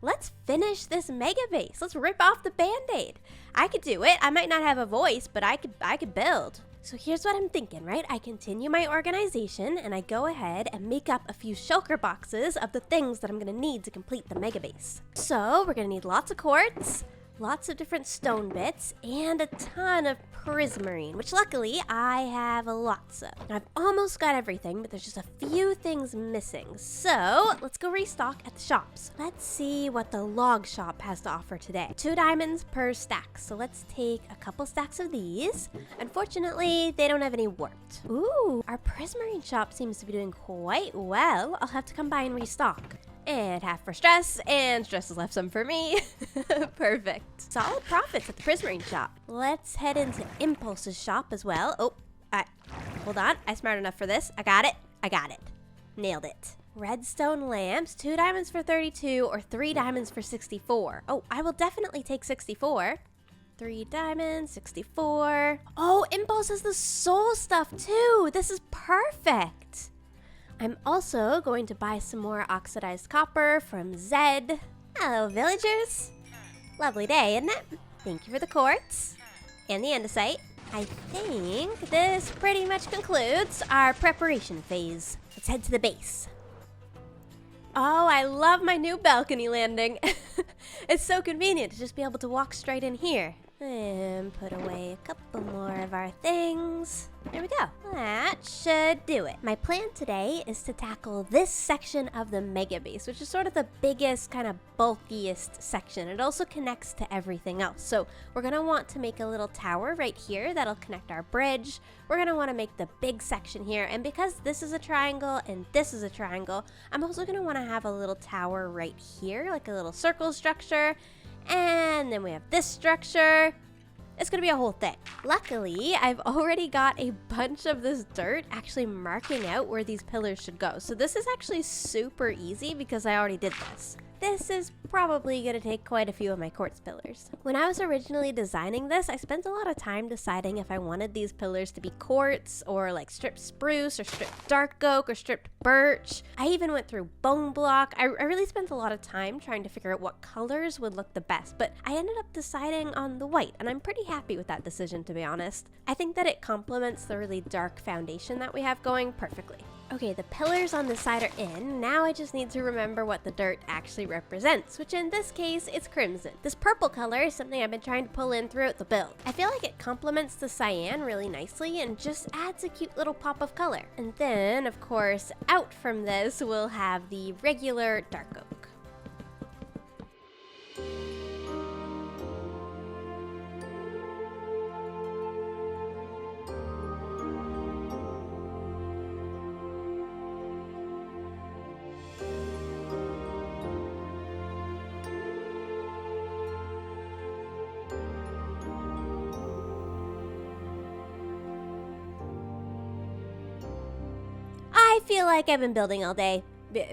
Let's finish this mega base. Let's rip off the band-aid. I could do it. I might not have a voice, but I could build. So here's what I'm thinking, right? I continue my organization and I go ahead and make up a few shulker boxes of the things that I'm gonna need to complete the mega base. So we're gonna need lots of quartz, lots of different stone bits, and a ton of prismarine, which luckily I have lots of. Now, I've almost got everything, but there's just a few things missing. So let's go restock at the shops. Let's see what the log shop has to offer today. 2 diamonds per stack. So let's take a couple stacks of these. Unfortunately, they don't have any warped. Ooh, our prismarine shop seems to be doing quite well. I'll have to come by and restock. And half for Stress, and Stress has left some for me. Perfect. Solid profits at the prismarine shop. Let's head into Impulse's shop as well. Oh, hold on. I'm smart enough for this. I got it. Nailed it. Redstone lamps, 2 diamonds for 32 or 3 diamonds for 64. Oh, I will definitely take 64. 3 diamonds, 64. Oh, Impulse has the soul stuff too. This is perfect. I'm also going to buy some more oxidized copper from Zed. Hello, villagers. Lovely day, isn't it? Thank you for the quartz and the andesite. I think this pretty much concludes our preparation phase. Let's head to the base. Oh, I love my new balcony landing. It's so convenient to just be able to walk straight in here. And put away a couple more of our things. There we go. That should do it. My plan today is to tackle this section of the mega base, which is sort of the biggest, kind of bulkiest section. It also connects to everything else. So we're going to want to make a little tower right here that'll connect our bridge. We're going to want to make the big section here. And because this is a triangle and this is a triangle, I'm also going to want to have a little tower right here, like a little circle structure. And then we have this structure. It's gonna be a whole thing. Luckily, I've already got a bunch of this dirt actually marking out where these pillars should go. So this is actually super easy because I already did this. This is probably gonna take quite a few of my quartz pillars. When I was originally designing this, I spent a lot of time deciding if I wanted these pillars to be quartz or like stripped spruce or stripped dark oak or stripped birch. I even went through bone block. I really spent a lot of time trying to figure out what colors would look the best, but I ended up deciding on the white, and I'm pretty happy with that decision, to be honest. I think that it complements the really dark foundation that we have going perfectly. Okay, the pillars on this side are in. Now I just need to remember what the dirt actually represents, which in this case, it's crimson. This purple color is something I've been trying to pull in throughout the build. I feel like it complements the cyan really nicely and just adds a cute little pop of color. And then, of course, out from this, we'll have the regular dark oak. I feel like I've been building all day,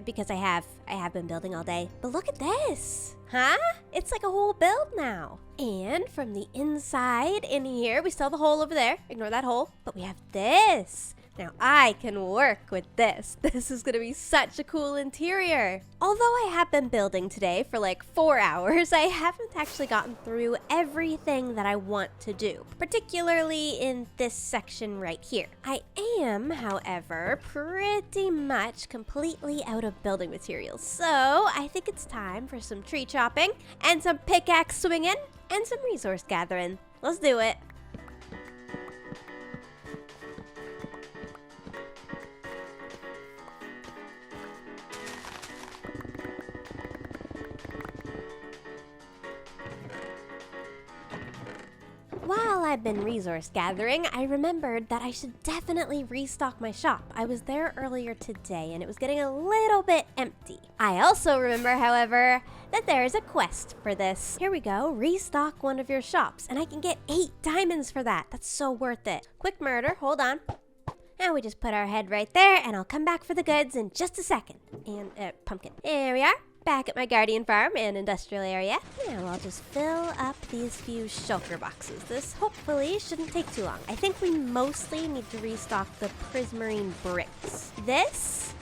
because I have been building all day. But look at this, huh? It's like a whole build now. And from the inside in here, we still have a hole over there. Ignore that hole. But we have this. Now I can work with this. This is gonna be such a cool interior. Although I have been building today for like 4 hours, I haven't actually gotten through everything that I want to do, particularly in this section right here. I am, however, pretty much completely out of building materials. So I think it's time for some tree chopping and some pickaxe swinging and some resource gathering. Let's do it. While I've been resource gathering, I remembered that I should definitely restock my shop. I was there earlier today and it was getting a little bit empty. I also remember, however, that there is a quest for this. Here we go, restock one of your shops, and I can get 8 diamonds for that. That's so worth it. Quick murder, hold on. Now we just put our head right there and I'll come back for the goods in just a second. And, pumpkin. There we are. Back at my guardian farm and industrial area. Now I'll just fill up these few shulker boxes. This hopefully shouldn't take too long. I think we mostly need to restock the prismarine bricks. This,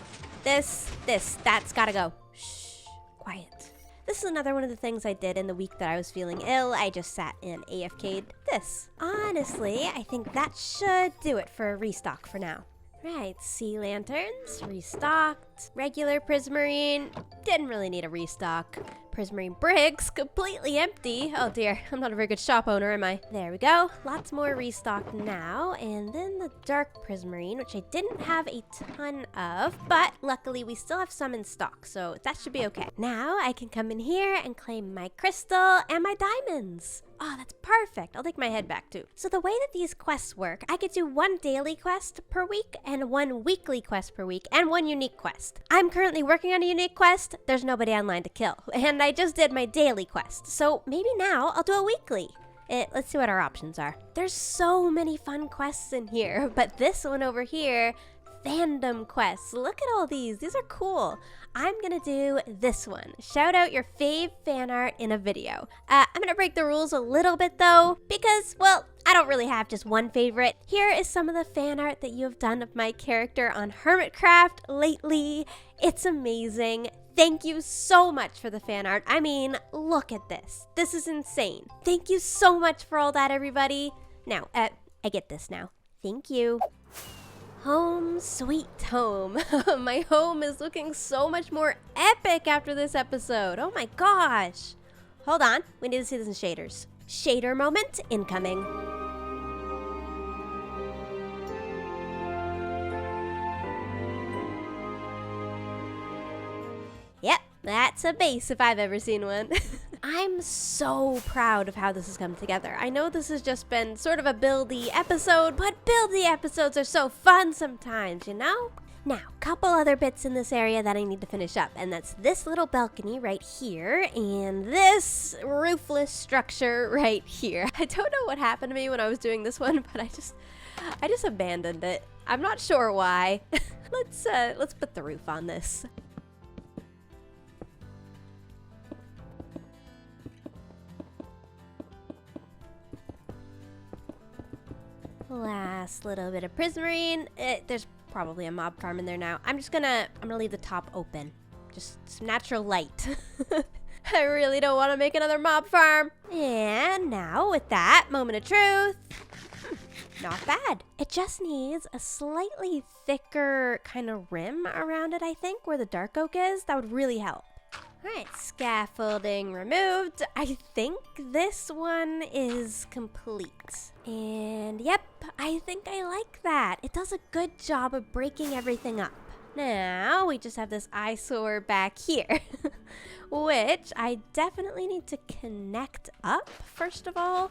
that's gotta go. Shh, quiet. This is another one of the things I did in the week that I was feeling ill. I just sat and AFK'd this. Honestly, I think that should do it for a restock for now. Right, sea lanterns, restocked. Regular prismarine, didn't really need a restock. Prismarine bricks, completely empty. Oh dear, I'm not a very good shop owner, am I? There we go, lots more restocked now. And then the dark prismarine, which I didn't have a ton of, but luckily we still have some in stock, so that should be okay. Now I can come in here and claim my crystal and my diamonds. Oh, that's perfect. I'll take my head back too. So the way that these quests work, I could do 1 daily quest per week and 1 weekly quest per week and 1 unique quest. I'm currently working on a unique quest. There's nobody online to kill. And I just did my daily quest. So maybe now I'll do a weekly. Let's see what our options are. There's so many fun quests in here, but this one over here, fandom quests. Look at all these. These are cool. I'm gonna do this one. Shout out your fave fan art in a video. I'm gonna break the rules a little bit though, because, well, I don't really have just one favorite. Here is some of the fan art that you have done of my character on hermitcraft lately. It's amazing. Thank you so much for the fan art. I mean, look at this. This is insane. Thank you so much for all that, everybody. Now, I get this now. Thank you. Home sweet home. My home is looking so much more epic after this episode. Oh my gosh. Hold on, we need to see this in shaders. Shader moment incoming. Yep, that's a base if I've ever seen one. I'm so proud of how this has come together. I know this has just been sort of a buildy episode, but buildy episodes are so fun sometimes, you know? Now, couple other bits in this area that I need to finish up, and that's this little balcony right here, and this roofless structure right here. I don't know what happened to me when I was doing this one, but I just abandoned it. I'm not sure why. Let's put the roof on this. Last little bit of prismarine. There's probably a mob farm in there now. I'm gonna leave the top open. Just some natural light. I really don't want to make another mob farm. And now with that, moment of truth. Not bad. It just needs a slightly thicker kind of rim around it, I think, where the dark oak is. That would really help. Alright, scaffolding removed. I think this one is complete. And yep, I think I like that. It does a good job of breaking everything up. Now, we just have this eyesore back here, which I definitely need to connect up, first of all.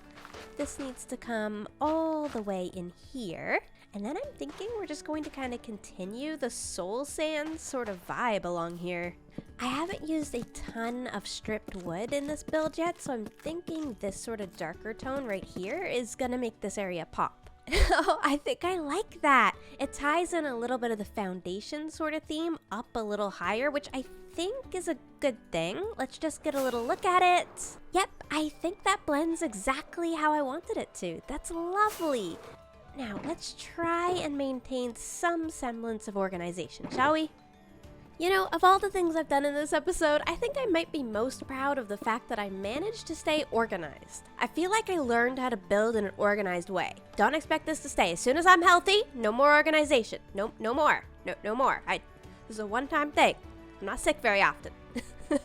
This needs to come all the way in here. And then I'm thinking we're just going to kind of continue the soul sand sort of vibe along here. I haven't used a ton of stripped wood in this build yet, so I'm thinking this sort of darker tone right here is gonna make this area pop. Oh, I think I like that. It ties in a little bit of the foundation sort of theme up a little higher, which I think is a good thing. Let's just get a little look at it. Yep, I think that blends exactly how I wanted it to. That's lovely. Now, let's try and maintain some semblance of organization, shall we? You know, of all the things I've done in this episode, I think I might be most proud of the fact that I managed to stay organized. I feel like I learned how to build in an organized way. Don't expect this to stay. As soon as I'm healthy, no more organization. No more. No more. This is a one-time thing. I'm not sick very often. I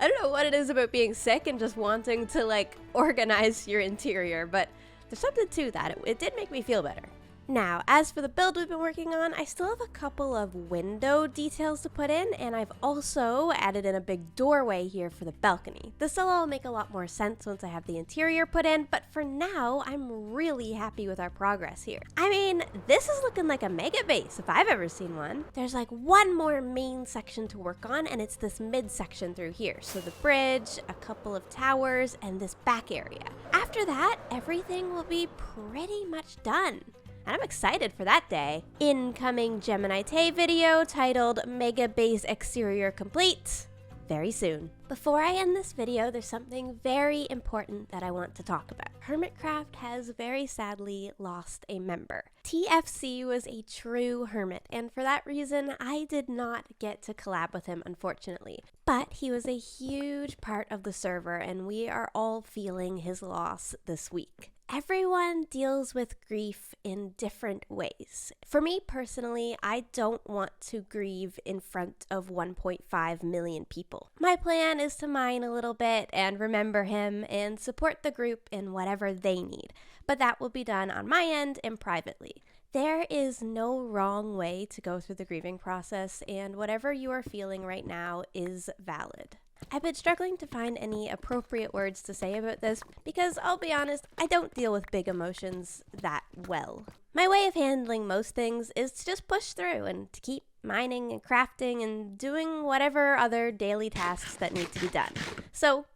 don't know what it is about being sick and just wanting to, like, organize your interior, but there's something to that. It did make me feel better. Now, as for the build we've been working on, I still have a couple of window details to put in, and I've also added in a big doorway here for the balcony. This will all make a lot more sense once I have the interior put in, but for now, I'm really happy with our progress here. I mean, this is looking like a mega base if I've ever seen one. There's like one more main section to work on, and it's this mid section through here. So the bridge, a couple of towers, and this back area. After that, everything will be pretty much done. And I'm excited for that day. Incoming GeminiTay video titled Mega Base Exterior Complete. Very soon. Before I end this video, there's something very important that I want to talk about. Hermitcraft has very sadly lost a member. TFC was a true hermit, and for that reason, I did not get to collab with him, unfortunately. But he was a huge part of the server, and we are all feeling his loss this week. Everyone deals with grief in different ways. For me personally, I don't want to grieve in front of 1.5 million people. My plan is to mine a little bit and remember him and support the group in whatever they need, but that will be done on my end and privately. There is no wrong way to go through the grieving process, and whatever you are feeling right now is valid. I've been struggling to find any appropriate words to say about this because, I'll be honest, I don't deal with big emotions that well. My way of handling most things is to just push through and to keep mining and crafting and doing whatever other daily tasks that need to be done. So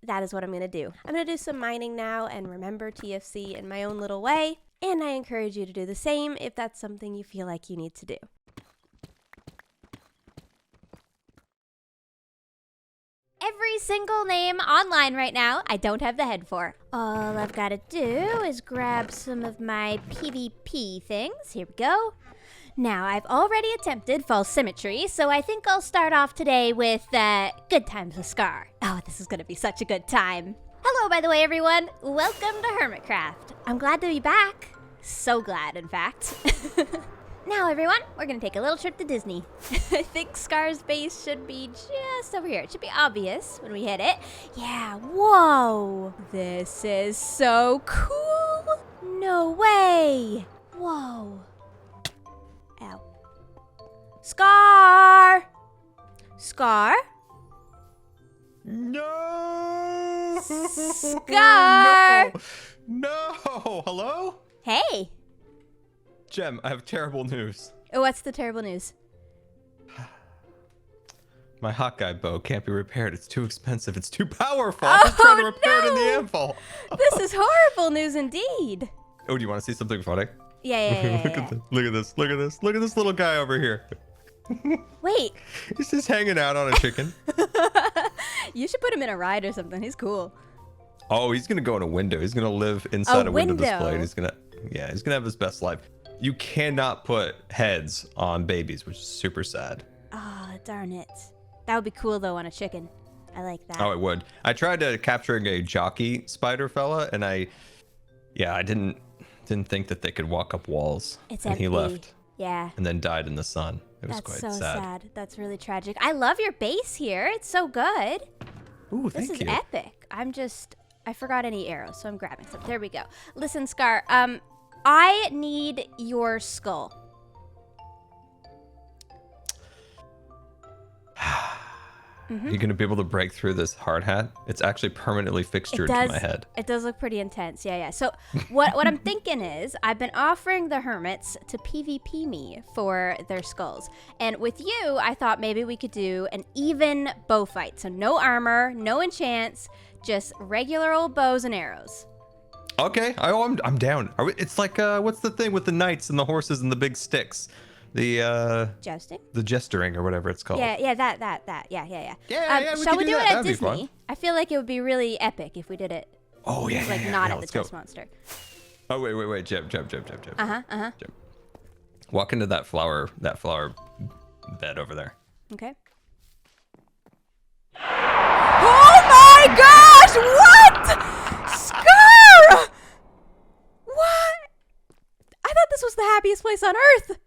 that is what I'm going to do. I'm going to do some mining now and remember TFC in my own little way, and I encourage you to do the same if that's something you feel like you need to do. Every single name online right now, I don't have the head for. All I've got to do is grab some of my PvP things. Here we go. Now, I've already attempted false symmetry, so I think I'll start off today with Good Times with Scar. Oh, this is going to be such a good time. Hello, by the way, everyone. Welcome to Hermitcraft. I'm glad to be back. So glad, in fact. Now, everyone, we're gonna take a little trip to Disney. I think Scar's base should be just over here. It should be obvious when we hit it. Yeah, whoa. This is so cool. No way. Whoa. Ow. Scar! Scar? No! Scar! No! Hello? Hey. Gem, I have terrible news. What's the terrible news? My Hawkeye bow can't be repaired. It's too expensive. It's too powerful. I'm just trying to repair it in the anvil. This is horrible news indeed. Oh, do you want to see something funny? Yeah. Look at this. Look at this. Look at this. Look at this little guy over here. Wait. He's just hanging out on a chicken. You should put him in a ride or something. He's cool. Oh, he's gonna go in a window. He's gonna live inside a window display. And he's gonna have his best life. You cannot put heads on babies, which is super sad. Ah, darn it. That would be cool though on a chicken. I like that. Oh, it would. I tried capturing a jockey spider fella, and I didn't think that they could walk up walls. It's and empty. he left. Yeah. And then died in the sun. It was That's quite so sad. That's really tragic. I love your base here. It's so good. Ooh, This thank is you. epic. I forgot any arrows, so I'm grabbing some. There we go. Listen, Scar, I need your skull. You're gonna be able to break through this hard hat. It's actually permanently fixtured to my head. It does look pretty intense. Yeah. So what I'm thinking is I've been offering the hermits to PvP me for their skulls. And with you, I thought maybe we could do an even bow fight. So no armor, no enchants, just regular old bows and arrows. Okay, I'm down. It's like what's the thing with the knights and the horses and the big sticks? The Jousting? The jestering or whatever it's called. Yeah, that. Yeah. Yeah, shall we do it at That'd be fun. Disney? I feel like it would be really epic if we did it. Oh yeah, Like yeah, not yeah, at the let's go. Chest Monster. Oh wait, Jeb. Uh-huh. Jeb. Walk into that flower bed over there. Okay. Oh my gosh! What? Scar! What? I thought this was the happiest place on earth.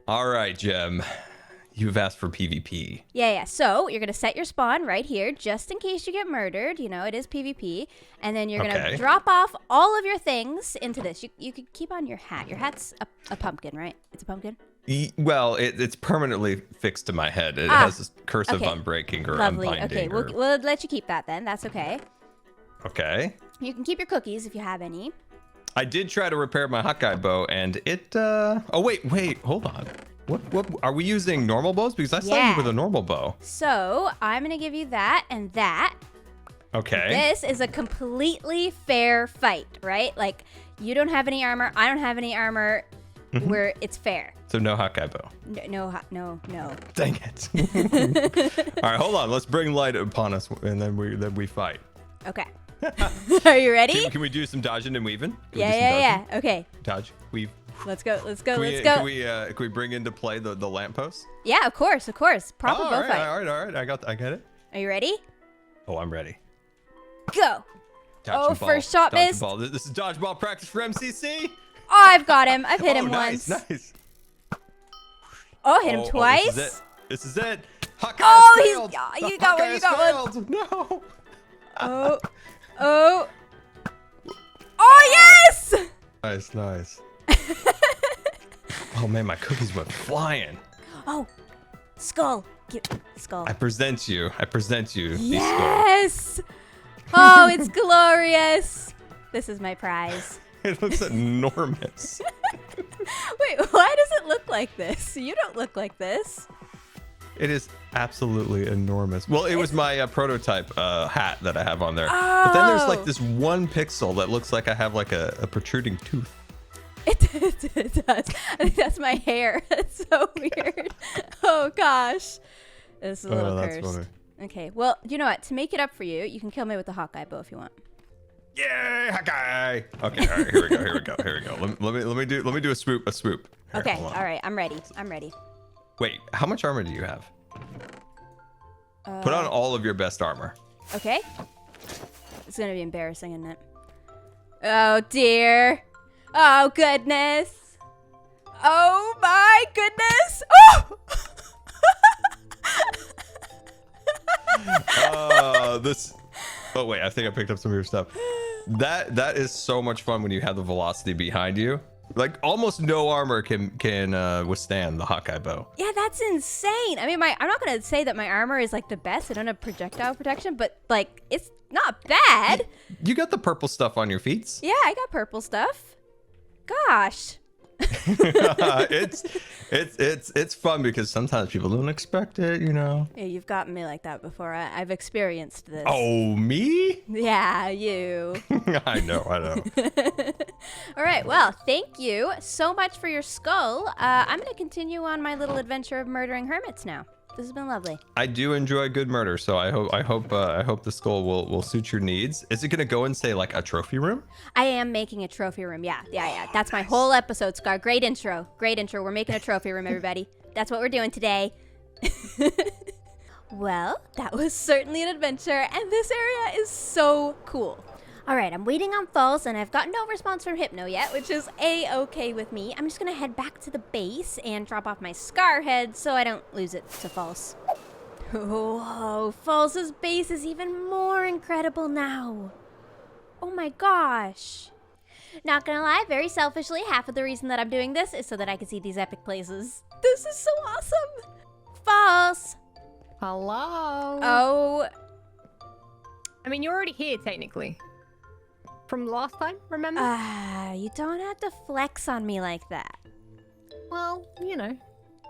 All right, Gem. You've asked for PvP. Yeah. So you're gonna set your spawn right here, just in case you get murdered. You know it is PvP, and then you're gonna drop off all of your things into this. You could keep on your hat. Your hat's a pumpkin, right? It's a pumpkin. Well, it's permanently fixed to my head. It has this curse of unbreaking or Lovely. unbinding. Okay, we'll let you keep that then. That's okay. Okay. You can keep your cookies if you have any. I did try to repair my Hawkeye bow, and it. Oh wait, hold on. What are we using? Normal bows? Because I saw you with a normal bow. So I'm gonna give you that and that. Okay. This is a completely fair fight, right? Like you don't have any armor, I don't have any armor. Where it's fair. So no Hawkeye bow. No. Dang it. All right, hold on. Let's bring light upon us, and then we fight. Okay. Are you ready? Can we do some dodging and weaving? Yeah. Okay. Dodge, weave. Let's go. Can we bring into play the lamppost? Yeah, of course. Proper bow fight. All right. I get it. Are you ready? Oh, I'm ready. Go. Dodge first shot missed. Ball. This is dodgeball practice for MCC. Oh, I've got him. I've hit him once. Nice. Oh, hit him twice. This is it. Hawkeye failed. You got one. You got one. No. Oh, yes! Nice. Oh man, my cookies went flying. Oh, skull. Skull. I present you the Yes! Oh, it's glorious. This is my prize. skull. It looks enormous. Wait, why does it look like this? You don't look like this. It is absolutely enormous. Well, it was my prototype hat that I have on there. But then there's like this one pixel that looks like I have like a protruding tooth. It does. I think that's my hair. That's so weird. Oh gosh. This is a little that's cursed. funny. Okay, well, you know what? To make it up for you, you can kill me with the Hawkeye bow if you want. Yay, Hawkeye! Okay, all right, here we go. Let me do a swoop. Here, Okay, hold on. all right, I'm ready. Wait, how much armor do you have? Put on all of your best armor. Okay. It's gonna be embarrassing, isn't it? Oh dear. Oh goodness. Oh my goodness! Oh! Oh wait, I think I picked up some of your stuff. That is so much fun when you have the velocity behind you. Like almost no armor can withstand the Hawkeye bow. Yeah, that's insane. I mean, I'm not gonna say that my armor is like the best. I don't have projectile protection, but like it's not bad. You got the purple stuff on your feet. Yeah, I got purple stuff. Gosh. it's fun because sometimes people don't expect it, you know. Yeah, you've gotten me like that before. I've experienced this. Oh, me? Yeah, you. I know. All right, well, thank you so much for your skull. I'm going to continue on my little adventure of murdering hermits now. This has been lovely. I do enjoy good murder, so I hope the skull will suit your needs. Is it gonna go in, say, like a trophy room? I am making a trophy room. Yeah. That's my whole episode, Scar. Great intro. We're making a trophy room, everybody. That's what we're doing today. Well, that was certainly an adventure, and this area is so cool. All right, I'm waiting on False, and I've got no response from Hypno yet, which is A-okay with me. I'm just gonna head back to the base and drop off my Scar head so I don't lose it to False. Oh, False's base is even more incredible now. Oh my gosh. Not gonna lie, very selfishly, half of the reason that I'm doing this is so that I can see these epic places. This is so awesome. False. Hello. Oh. I mean, you're already here, technically. From last time, remember? You don't have to flex on me like that. Well, you know.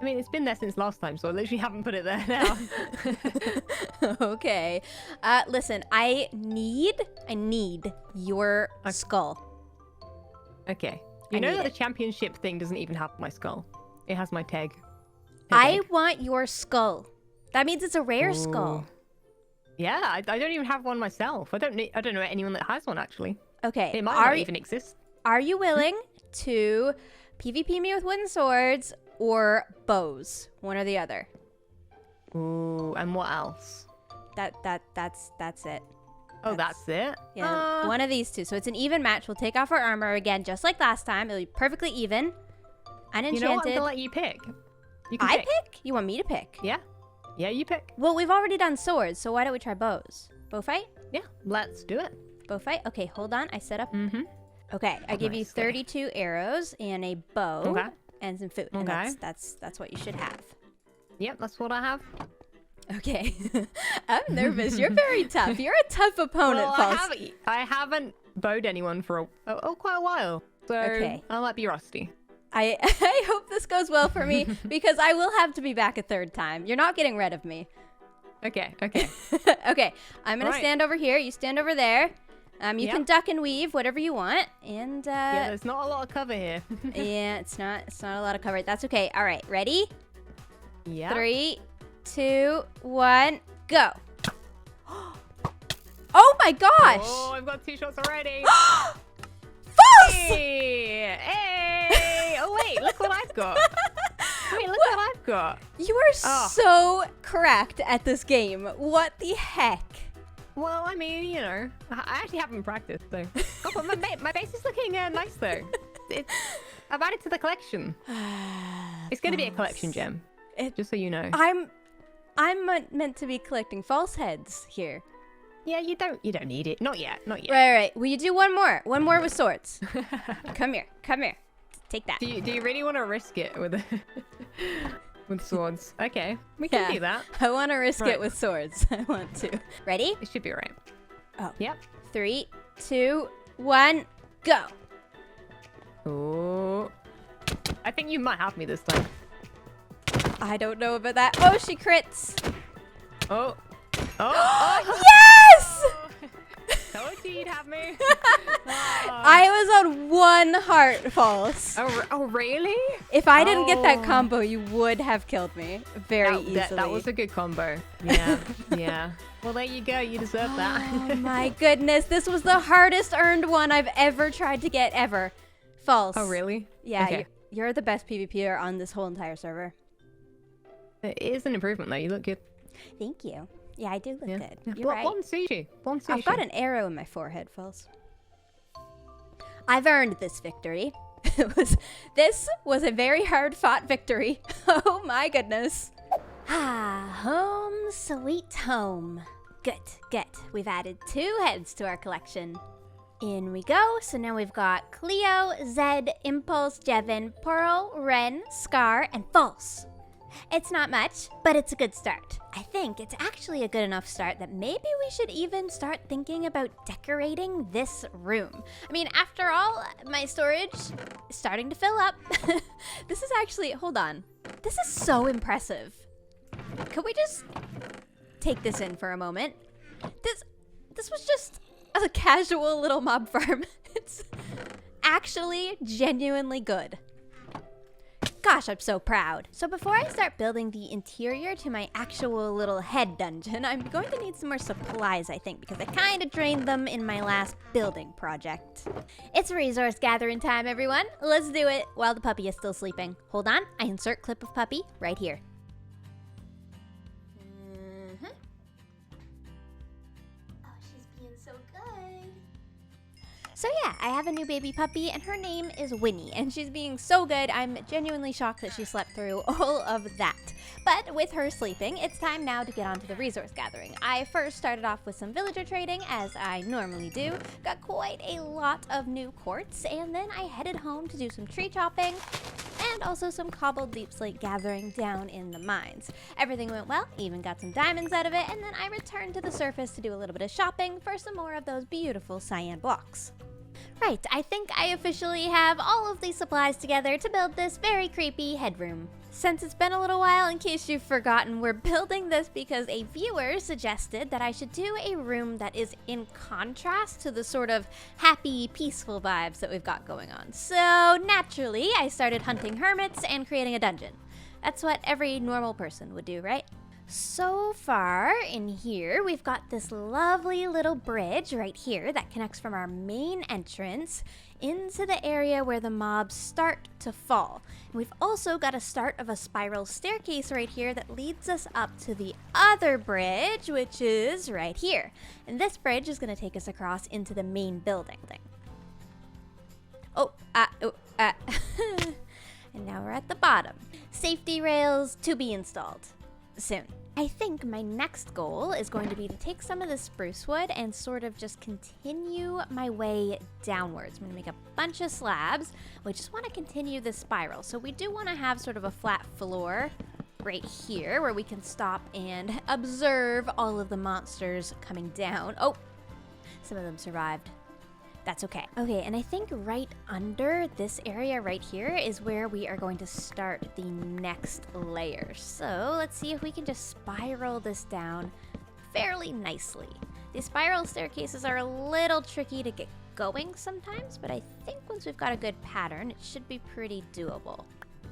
I mean, it's been there since last time, so I literally haven't put it there now. Okay. Listen, I need your skull. Okay. You know that the championship thing doesn't even have my skull. It has my tag. I want your skull. That means it's a rare skull. Yeah, I don't even have one myself. I don't know anyone that has one, actually. Okay. It might not even exist. Are you willing to PvP me with wooden swords or bows? One or the other. Ooh, and what else? That's it. Oh, that's it? Yeah, one of these two. So it's an even match. We'll take off our armor again, just like last time. It'll be perfectly even. Unenchanted. You know what? I'm gonna let you pick. You can pick. You want me to pick? Yeah. Yeah, you pick. Well, we've already done swords, so why don't we try bows? Bow fight? Yeah, let's do it. Bow fight? Okay, hold on. I set up. Okay, I give you 32 arrows and a bow and some food. And that's what you should have. Yep, that's what I have. Okay. I'm nervous. You're very tough. You're a tough opponent, well, False. I haven't bowed anyone for quite a while. So I might be rusty. I hope this goes well for me because I will have to be back a third time. You're not getting rid of me. Okay. Okay, I'm going to stand over here. You stand over there. You can duck and weave, whatever you want. And yeah, there's not a lot of cover here. Yeah, it's not a lot of cover. That's okay. All right, ready? Yeah. 3, 2, 1, go. Oh my gosh! Oh, I've got 2 shots already. False! Hey! Oh wait, look what I've got. Wait, look what I've got. You are so correct at this game. What the heck? Well, I mean, you know, I actually haven't practiced, so. Oh, but my base is looking nice, though. I've added to the collection. It's going to be a collection gem, just so you know. I'm meant to be collecting false heads here. Yeah, you don't need it. Not yet. Right. Will you do one more? One more with swords. Come here. Take that. Do you really want to risk it with with swords? Okay, we can do that. I want to risk it with swords. I want to. Ready? It should be right. Oh. Yep. 3, 2, 1, go. Oh. I think you might have me this time. I don't know about that. Oh, she crits. Oh. Yes! Told you you'd have me. I was on 1 heart, False. Oh, really? If I didn't get that combo, you would have killed me very easily. That was a good combo. Yeah. Well, there you go. You deserve that. Oh my goodness. This was the hardest earned one I've ever tried to get ever. False. Oh, really? Yeah, Okay. you're the best PvPer on this whole entire server. It is an improvement, though. You look good. Thank you. Yeah, I do look good. Yeah. You're right. One sushi. I've got an arrow in my forehead, False. I've earned this victory. This was a very hard fought victory. Oh my goodness. Ah, home sweet home. Good, good. We've added 2 heads to our collection. In we go. So now we've got Cleo, Zed, Impulse, Jevin, Pearl, Ren, Scar, and False. It's not much, but it's a good start. I think it's actually a good enough start that maybe we should even start thinking about decorating this room. I mean, after all, my storage is starting to fill up. This is actually, hold on. This is so impressive. Could we just take this in for a moment? This was just a casual little mob farm. It's actually genuinely good. Gosh, I'm so proud. So before I start building the interior to my actual little head dungeon, I'm going to need some more supplies, I think, because I kind of drained them in my last building project. It's resource gathering time, everyone. Let's do it while the puppy is still sleeping. Hold on, I insert clip of puppy right here. So yeah, I have a new baby puppy, and her name is Winnie, and she's being so good, I'm genuinely shocked that she slept through all of that. But with her sleeping, it's time now to get on to the resource gathering. I first started off with some villager trading, as I normally do, got quite a lot of new quartz, and then I headed home to do some tree chopping, and also some cobbled deep slate gathering down in the mines. Everything went well, even got some diamonds out of it, and then I returned to the surface to do a little bit of shopping for some more of those beautiful cyan blocks. Right, I think I officially have all of these supplies together to build this very creepy headroom. Since it's been a little while, in case you've forgotten, we're building this because a viewer suggested that I should do a room that is in contrast to the sort of happy, peaceful vibes that we've got going on. So naturally, I started hunting hermits and creating a dungeon. That's what every normal person would do, right? So far in here, we've got this lovely little bridge right here that connects from our main entrance into the area where the mobs start to fall. And we've also got a start of a spiral staircase right here that leads us up to the other bridge, which is right here. And this bridge is going to take us across into the main building. And now we're at the bottom. Safety rails to be installed soon. I think my next goal is going to be to take some of the spruce wood and sort of just continue my way downwards. I'm going to make a bunch of slabs. We just want to continue this spiral. So we do want to have sort of a flat floor right here where we can stop and observe all of the monsters coming down. Oh, some of them survived. That's okay. Okay, and I think right under this area right here is where we are going to start the next layer. So let's see if we can just spiral this down fairly nicely. These spiral staircases are a little tricky to get going sometimes, but I think once we've got a good pattern, it should be pretty doable.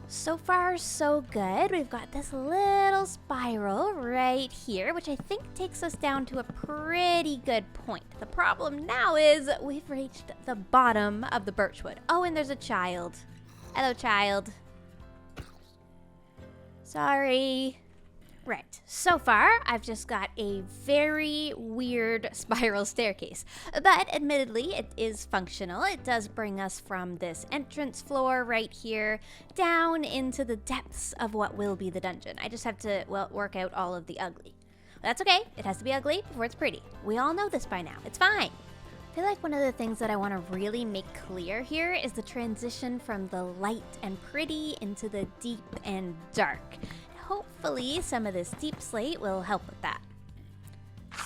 So far, so good. We've got this little spiral right here, which I think takes us down to a pretty good point. The problem now is we've reached the bottom of the birchwood. Oh, and there's a child. Hello, child. Sorry. Right, so far I've just got a very weird spiral staircase, but admittedly it is functional. It does bring us from this entrance floor right here down into the depths of what will be the dungeon. I just have to, well, work out all of the ugly. That's okay, it has to be ugly before it's pretty. We all know this by now, it's fine. I feel like one of the things that I want to really make clear here is the transition from the light and pretty into the deep and dark. Hopefully some of this deep slate will help with that.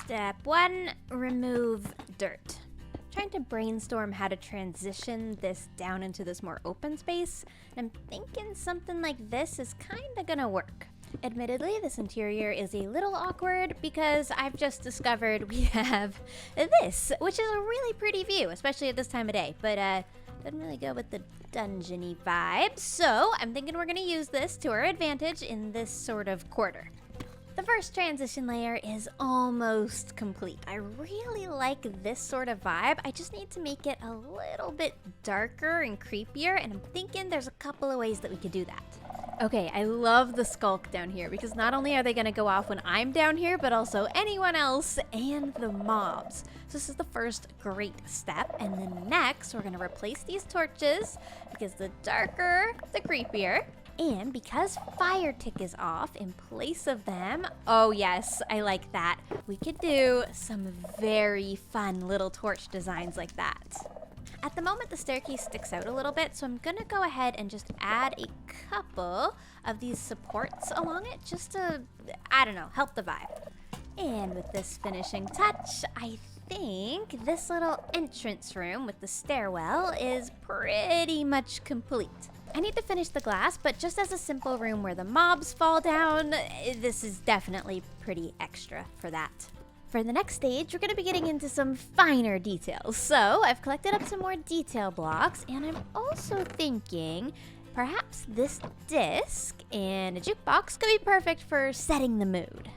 Step 1, remove dirt. I'm trying to brainstorm how to transition this down into this more open space, and I'm thinking something like this is kind of gonna work. Admittedly, this interior is a little awkward because I've just discovered we have this, which is a really pretty view, especially at this time of day, but doesn't really go with the dungeon-y vibe. So I'm thinking we're gonna use this to our advantage in this sort of quarter. The first transition layer is almost complete. I really like this sort of vibe. I just need to make it a little bit darker and creepier, and I'm thinking there's a couple of ways that we could do that. Okay, I love the skulk down here because not only are they going to go off when I'm down here, but also anyone else and the mobs. So this is the first great step. And then next, we're going to replace these torches because the darker, the creepier. And because fire tick is off in place of them, oh yes, I like that. We could do some very fun little torch designs like that. At the moment, the staircase sticks out a little bit, so I'm gonna go ahead and just add a couple of these supports along it just to, I don't know, help the vibe. And with this finishing touch, I think this little entrance room with the stairwell is pretty much complete. I need to finish the glass, but just as a simple room where the mobs fall down, this is definitely pretty extra for that. For the next stage, we're going to be getting into some finer details. So I've collected up some more detail blocks, and I'm also thinking perhaps this disc and a jukebox could be perfect for setting the mood.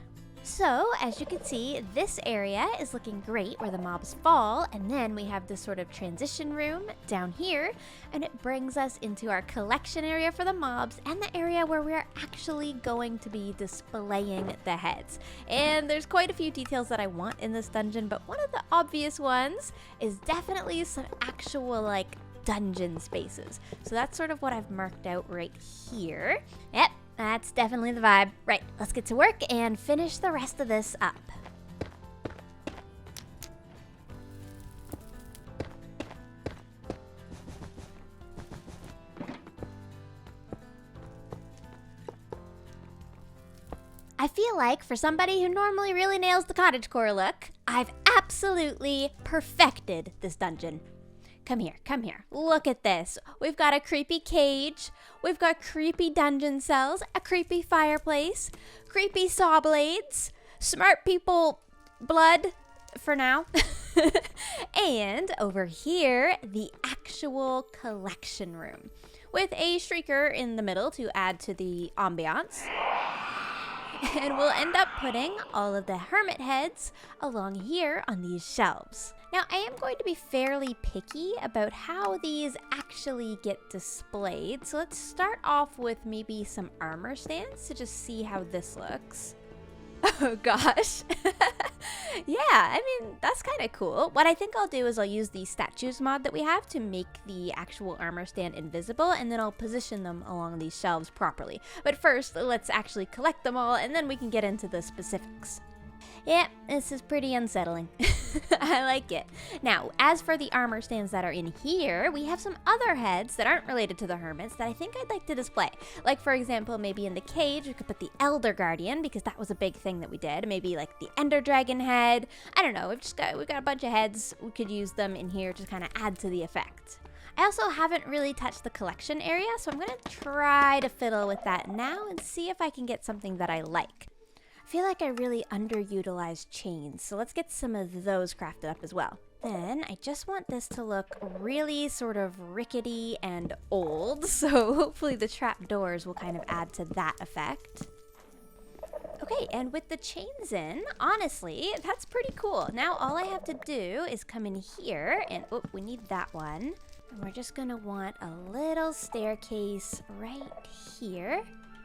So, as you can see, this area is looking great where the mobs fall, and then we have this sort of transition room down here, and it brings us into our collection area for the mobs and the area where we're actually going to be displaying the heads. And there's quite a few details that I want in this dungeon, but one of the obvious ones is definitely some actual, like, dungeon spaces. So that's sort of what I've marked out right here. Yep. That's definitely the vibe. Right, let's get to work and finish the rest of this up. I feel like for somebody who normally really nails the cottagecore look, I've absolutely perfected this dungeon. Come here, look at this. We've got a creepy cage, we've got creepy dungeon cells, a creepy fireplace, creepy saw blades, smart people blood for now, and over here, the actual collection room with a shrieker in the middle to add to the ambiance. And we'll end up putting all of the hermit heads along here on these shelves. Now, I am going to be fairly picky about how these actually get displayed. So let's start off with maybe some armor stands to just see how this looks. Oh gosh. Yeah, I mean, that's kind of cool. What I think I'll do is I'll use the statues mod that we have to make the actual armor stand invisible, and then I'll position them along these shelves properly. But first, let's actually collect them all, and then we can get into the specifics. Yeah, this is pretty unsettling. I like it. Now, as for the armor stands that are in here, we have some other heads that aren't related to the hermits that I think I'd like to display. Like, for example, maybe in the cage, we could put the Elder Guardian, because that was a big thing that we did. Maybe like the Ender Dragon head. I don't know, we've got a bunch of heads. We could use them in here to kind of add to the effect. I also haven't really touched the collection area, so I'm going to try to fiddle with that now and see if I can get something that I like. I feel like I really underutilized chains, so let's get some of those crafted up as well. Then I just want this to look really sort of rickety and old, so hopefully the trapdoors will kind of add to that effect. Okay, and with the chains in, honestly, that's pretty cool. Now all I have to do is come in here, and oh, we need that one. And we're just gonna want a little staircase right here.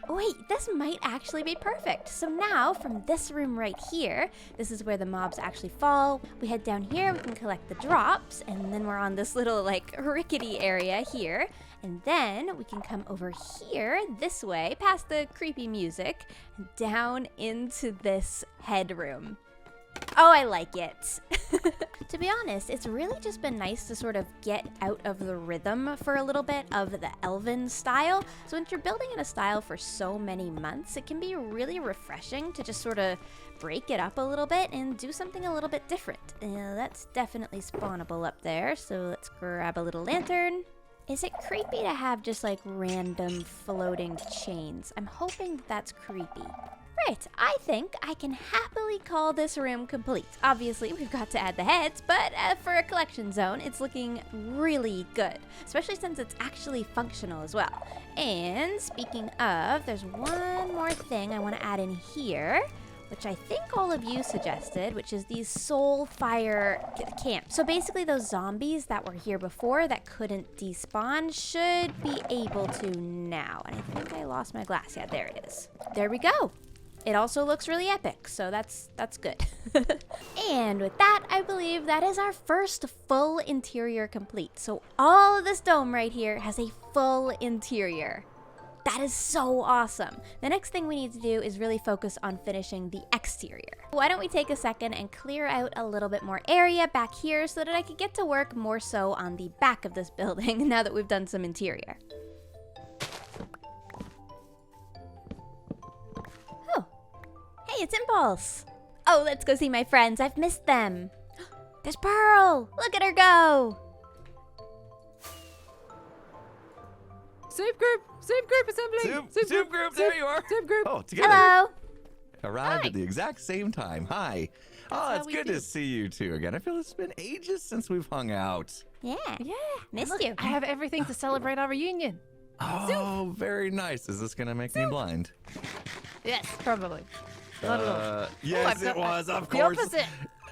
Oh wait, this might actually be perfect. So now from this room right here, this is where the mobs actually fall. We head down here, we can collect the drops, and then we're on this little like rickety area here. And then we can come over here this way, past the creepy music, down into this headroom. Oh, I like it. To be honest, it's really just been nice to sort of get out of the rhythm for a little bit of the elven style. So when you're building in a style for so many months, it can be really refreshing to just sort of break it up a little bit and do something a little bit different. That's definitely spawnable up there, so let's grab a little lantern. Is it creepy to have just like random floating chains? I'm hoping that's creepy. Right, I think I can happily call this room complete. Obviously, we've got to add the heads, but for a collection zone, it's looking really good, especially since it's actually functional as well. And speaking of, there's one more thing I want to add in here. which I think all of you suggested, which is these soul fire camps. So basically those zombies that were here before that couldn't despawn should be able to now. And I think I lost my glass. Yeah, there it is. There we go. It also looks really epic, so that's good. And with that, I believe that is our first full interior complete. So all of this dome right here has a full interior. That is so awesome. The next thing we need to do is really focus on finishing the exterior. Why don't we take a second and clear out a little bit more area back here so that I could get to work more so on the back of this building now that we've done some interior. Hey, it's Impulse. Oh, let's go see my friends. I've missed them. There's Pearl. Look at her go. Soup group assembly. Soup group, there you are. Soup group. Oh, together. Hello. Arrived at the exact same time. Hi. Oh, it's good to see you two again. I feel it's been ages since we've hung out. Yeah. Missed Look, you. I have everything to celebrate our reunion. Oh, very nice. Is this gonna make me blind? Yes, probably. Not at all. Yes, it was, of course. The opposite.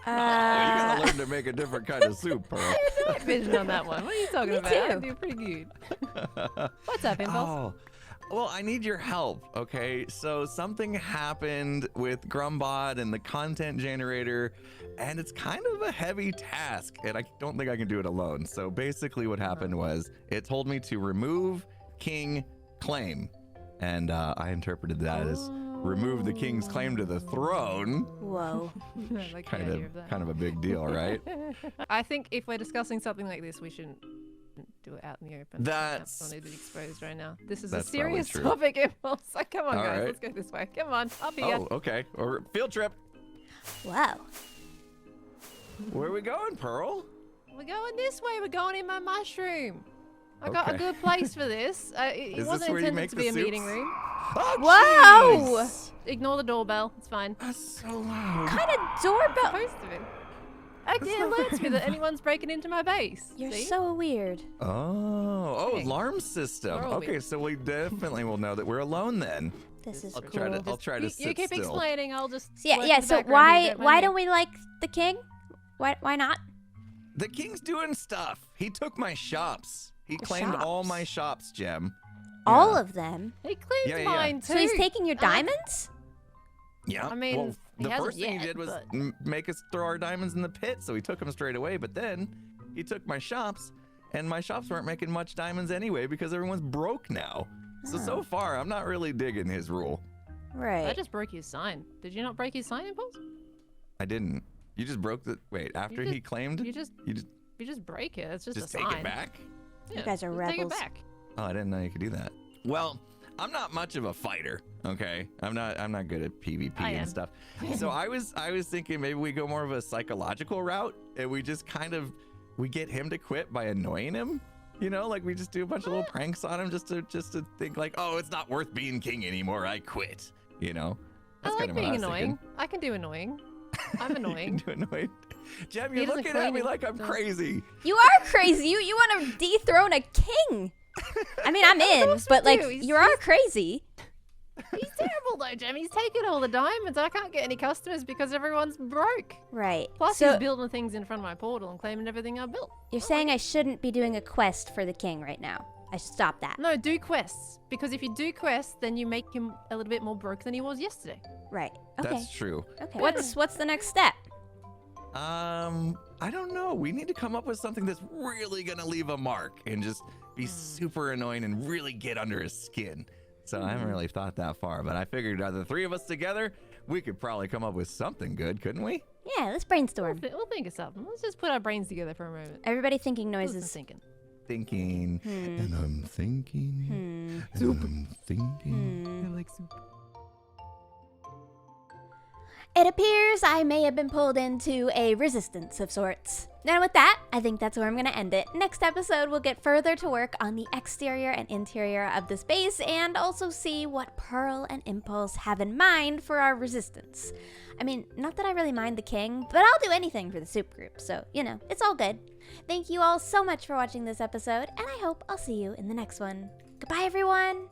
You gotta learn to make a different kind of soup, Pearl. I had night vision on that one. What are you talking about? I do pretty good. What's up, Impulse? Oh, well, I need your help, okay? So something happened with Grumbot and the content generator, and it's kind of a heavy task, and I don't think I can do it alone. So basically what happened was it told me to remove king claim, and I interpreted that as remove the king's claim to the throne. Whoa. I like the idea of that. Kind of a big deal, right? I think if we're discussing something like this, we shouldn't do it out in the open. That's not need to be exposed right now. This is a that's serious probably true. topic, Impulse. Like, come on, All guys, right. let's go this way. Come on, I'll be Oh, okay. Or field trip. Wow. Where are we going, Pearl? We're going this way. We're going in my mushroom. I got a Okay. good place for this. It Is wasn't this where you intended make to the be a soups? meeting room. Oh, Whoa! jeez. Ignore the doorbell. It's fine. That's so loud. What kind of doorbell? It's supposed to be. It alerts me that anyone's breaking into my base. You're See? so weird. Oh, Okay. alarm system. We're all Okay, weird. so we definitely will know that we're alone then. This is I'll cool. try to You sit keep still. explaining. I'll just. Yeah, work yeah. in the So background here, why don't don't we like the king? Why not? The king's doing stuff. He took my shops. He claimed shops? all my shops, Gem. All of them. He claimed Yeah. mine too. So he's taking your diamonds? Yeah. I mean, well, he the hasn't first thing yet, he did was but- make us throw our diamonds in the pit, so he took them straight away. But then he took my shops, and my shops weren't making much diamonds anyway because everyone's broke now. So far, I'm not really digging his rule. Right. I just broke his sign. Did you not break his sign, Impulse? I didn't. You just broke the. Wait, after he claimed, You just break it. It's just a take sign. it back. Yeah, You guys are just Take it rebels. back. Oh, I didn't know you could do that. Well, I'm not much of a fighter, okay? I'm not good at PvP I am. and stuff. So I was thinking maybe we go more of a psychological route and we just we get him to quit by annoying him. You know, like we just do a bunch of little pranks on him just to think like, "Oh, it's not worth being king anymore. I quit." You know? That's I kind like of what being I was annoying. thinking. I can do annoying. I'm You annoying. can do annoying. Jem, He you're doesn't looking at me claim like I'm so- crazy. You are crazy. You want to dethrone a king. I mean, I'm in, but like, do. you are crazy. He's terrible though, Jem. He's taking all the diamonds. I can't get any customers because everyone's broke. Right. Plus, so he's building things in front of my portal and claiming everything I built. you're saying I shouldn't be doing a quest for the king right now. I should stop that. No, do quests. Because if you do quests, then you make him a little bit more broke than he was yesterday. Right. Okay. That's true. Okay. What's the next step? I don't know. We need to come up with something that's really gonna leave a mark and just be super annoying and really get under his skin. So I haven't really thought that far, but I figured the three of us together, we could probably come up with something good, couldn't we? Yeah, let's brainstorm. We'll think of something. Let's just put our brains together for a moment. Everybody thinking Listen, noises. thinking. Thinking, and I'm thinking, and I'm thinking. I like soup. It appears I may have been pulled into a resistance of sorts. Now with that, I think that's where I'm going to end it. Next episode, we'll get further to work on the exterior and interior of the space and also see what Pearl and Impulse have in mind for our resistance. I mean, not that I really mind the king, but I'll do anything for the soup group, so, you know, it's all good. Thank you all so much for watching this episode, and I hope I'll see you in the next one. Goodbye, everyone!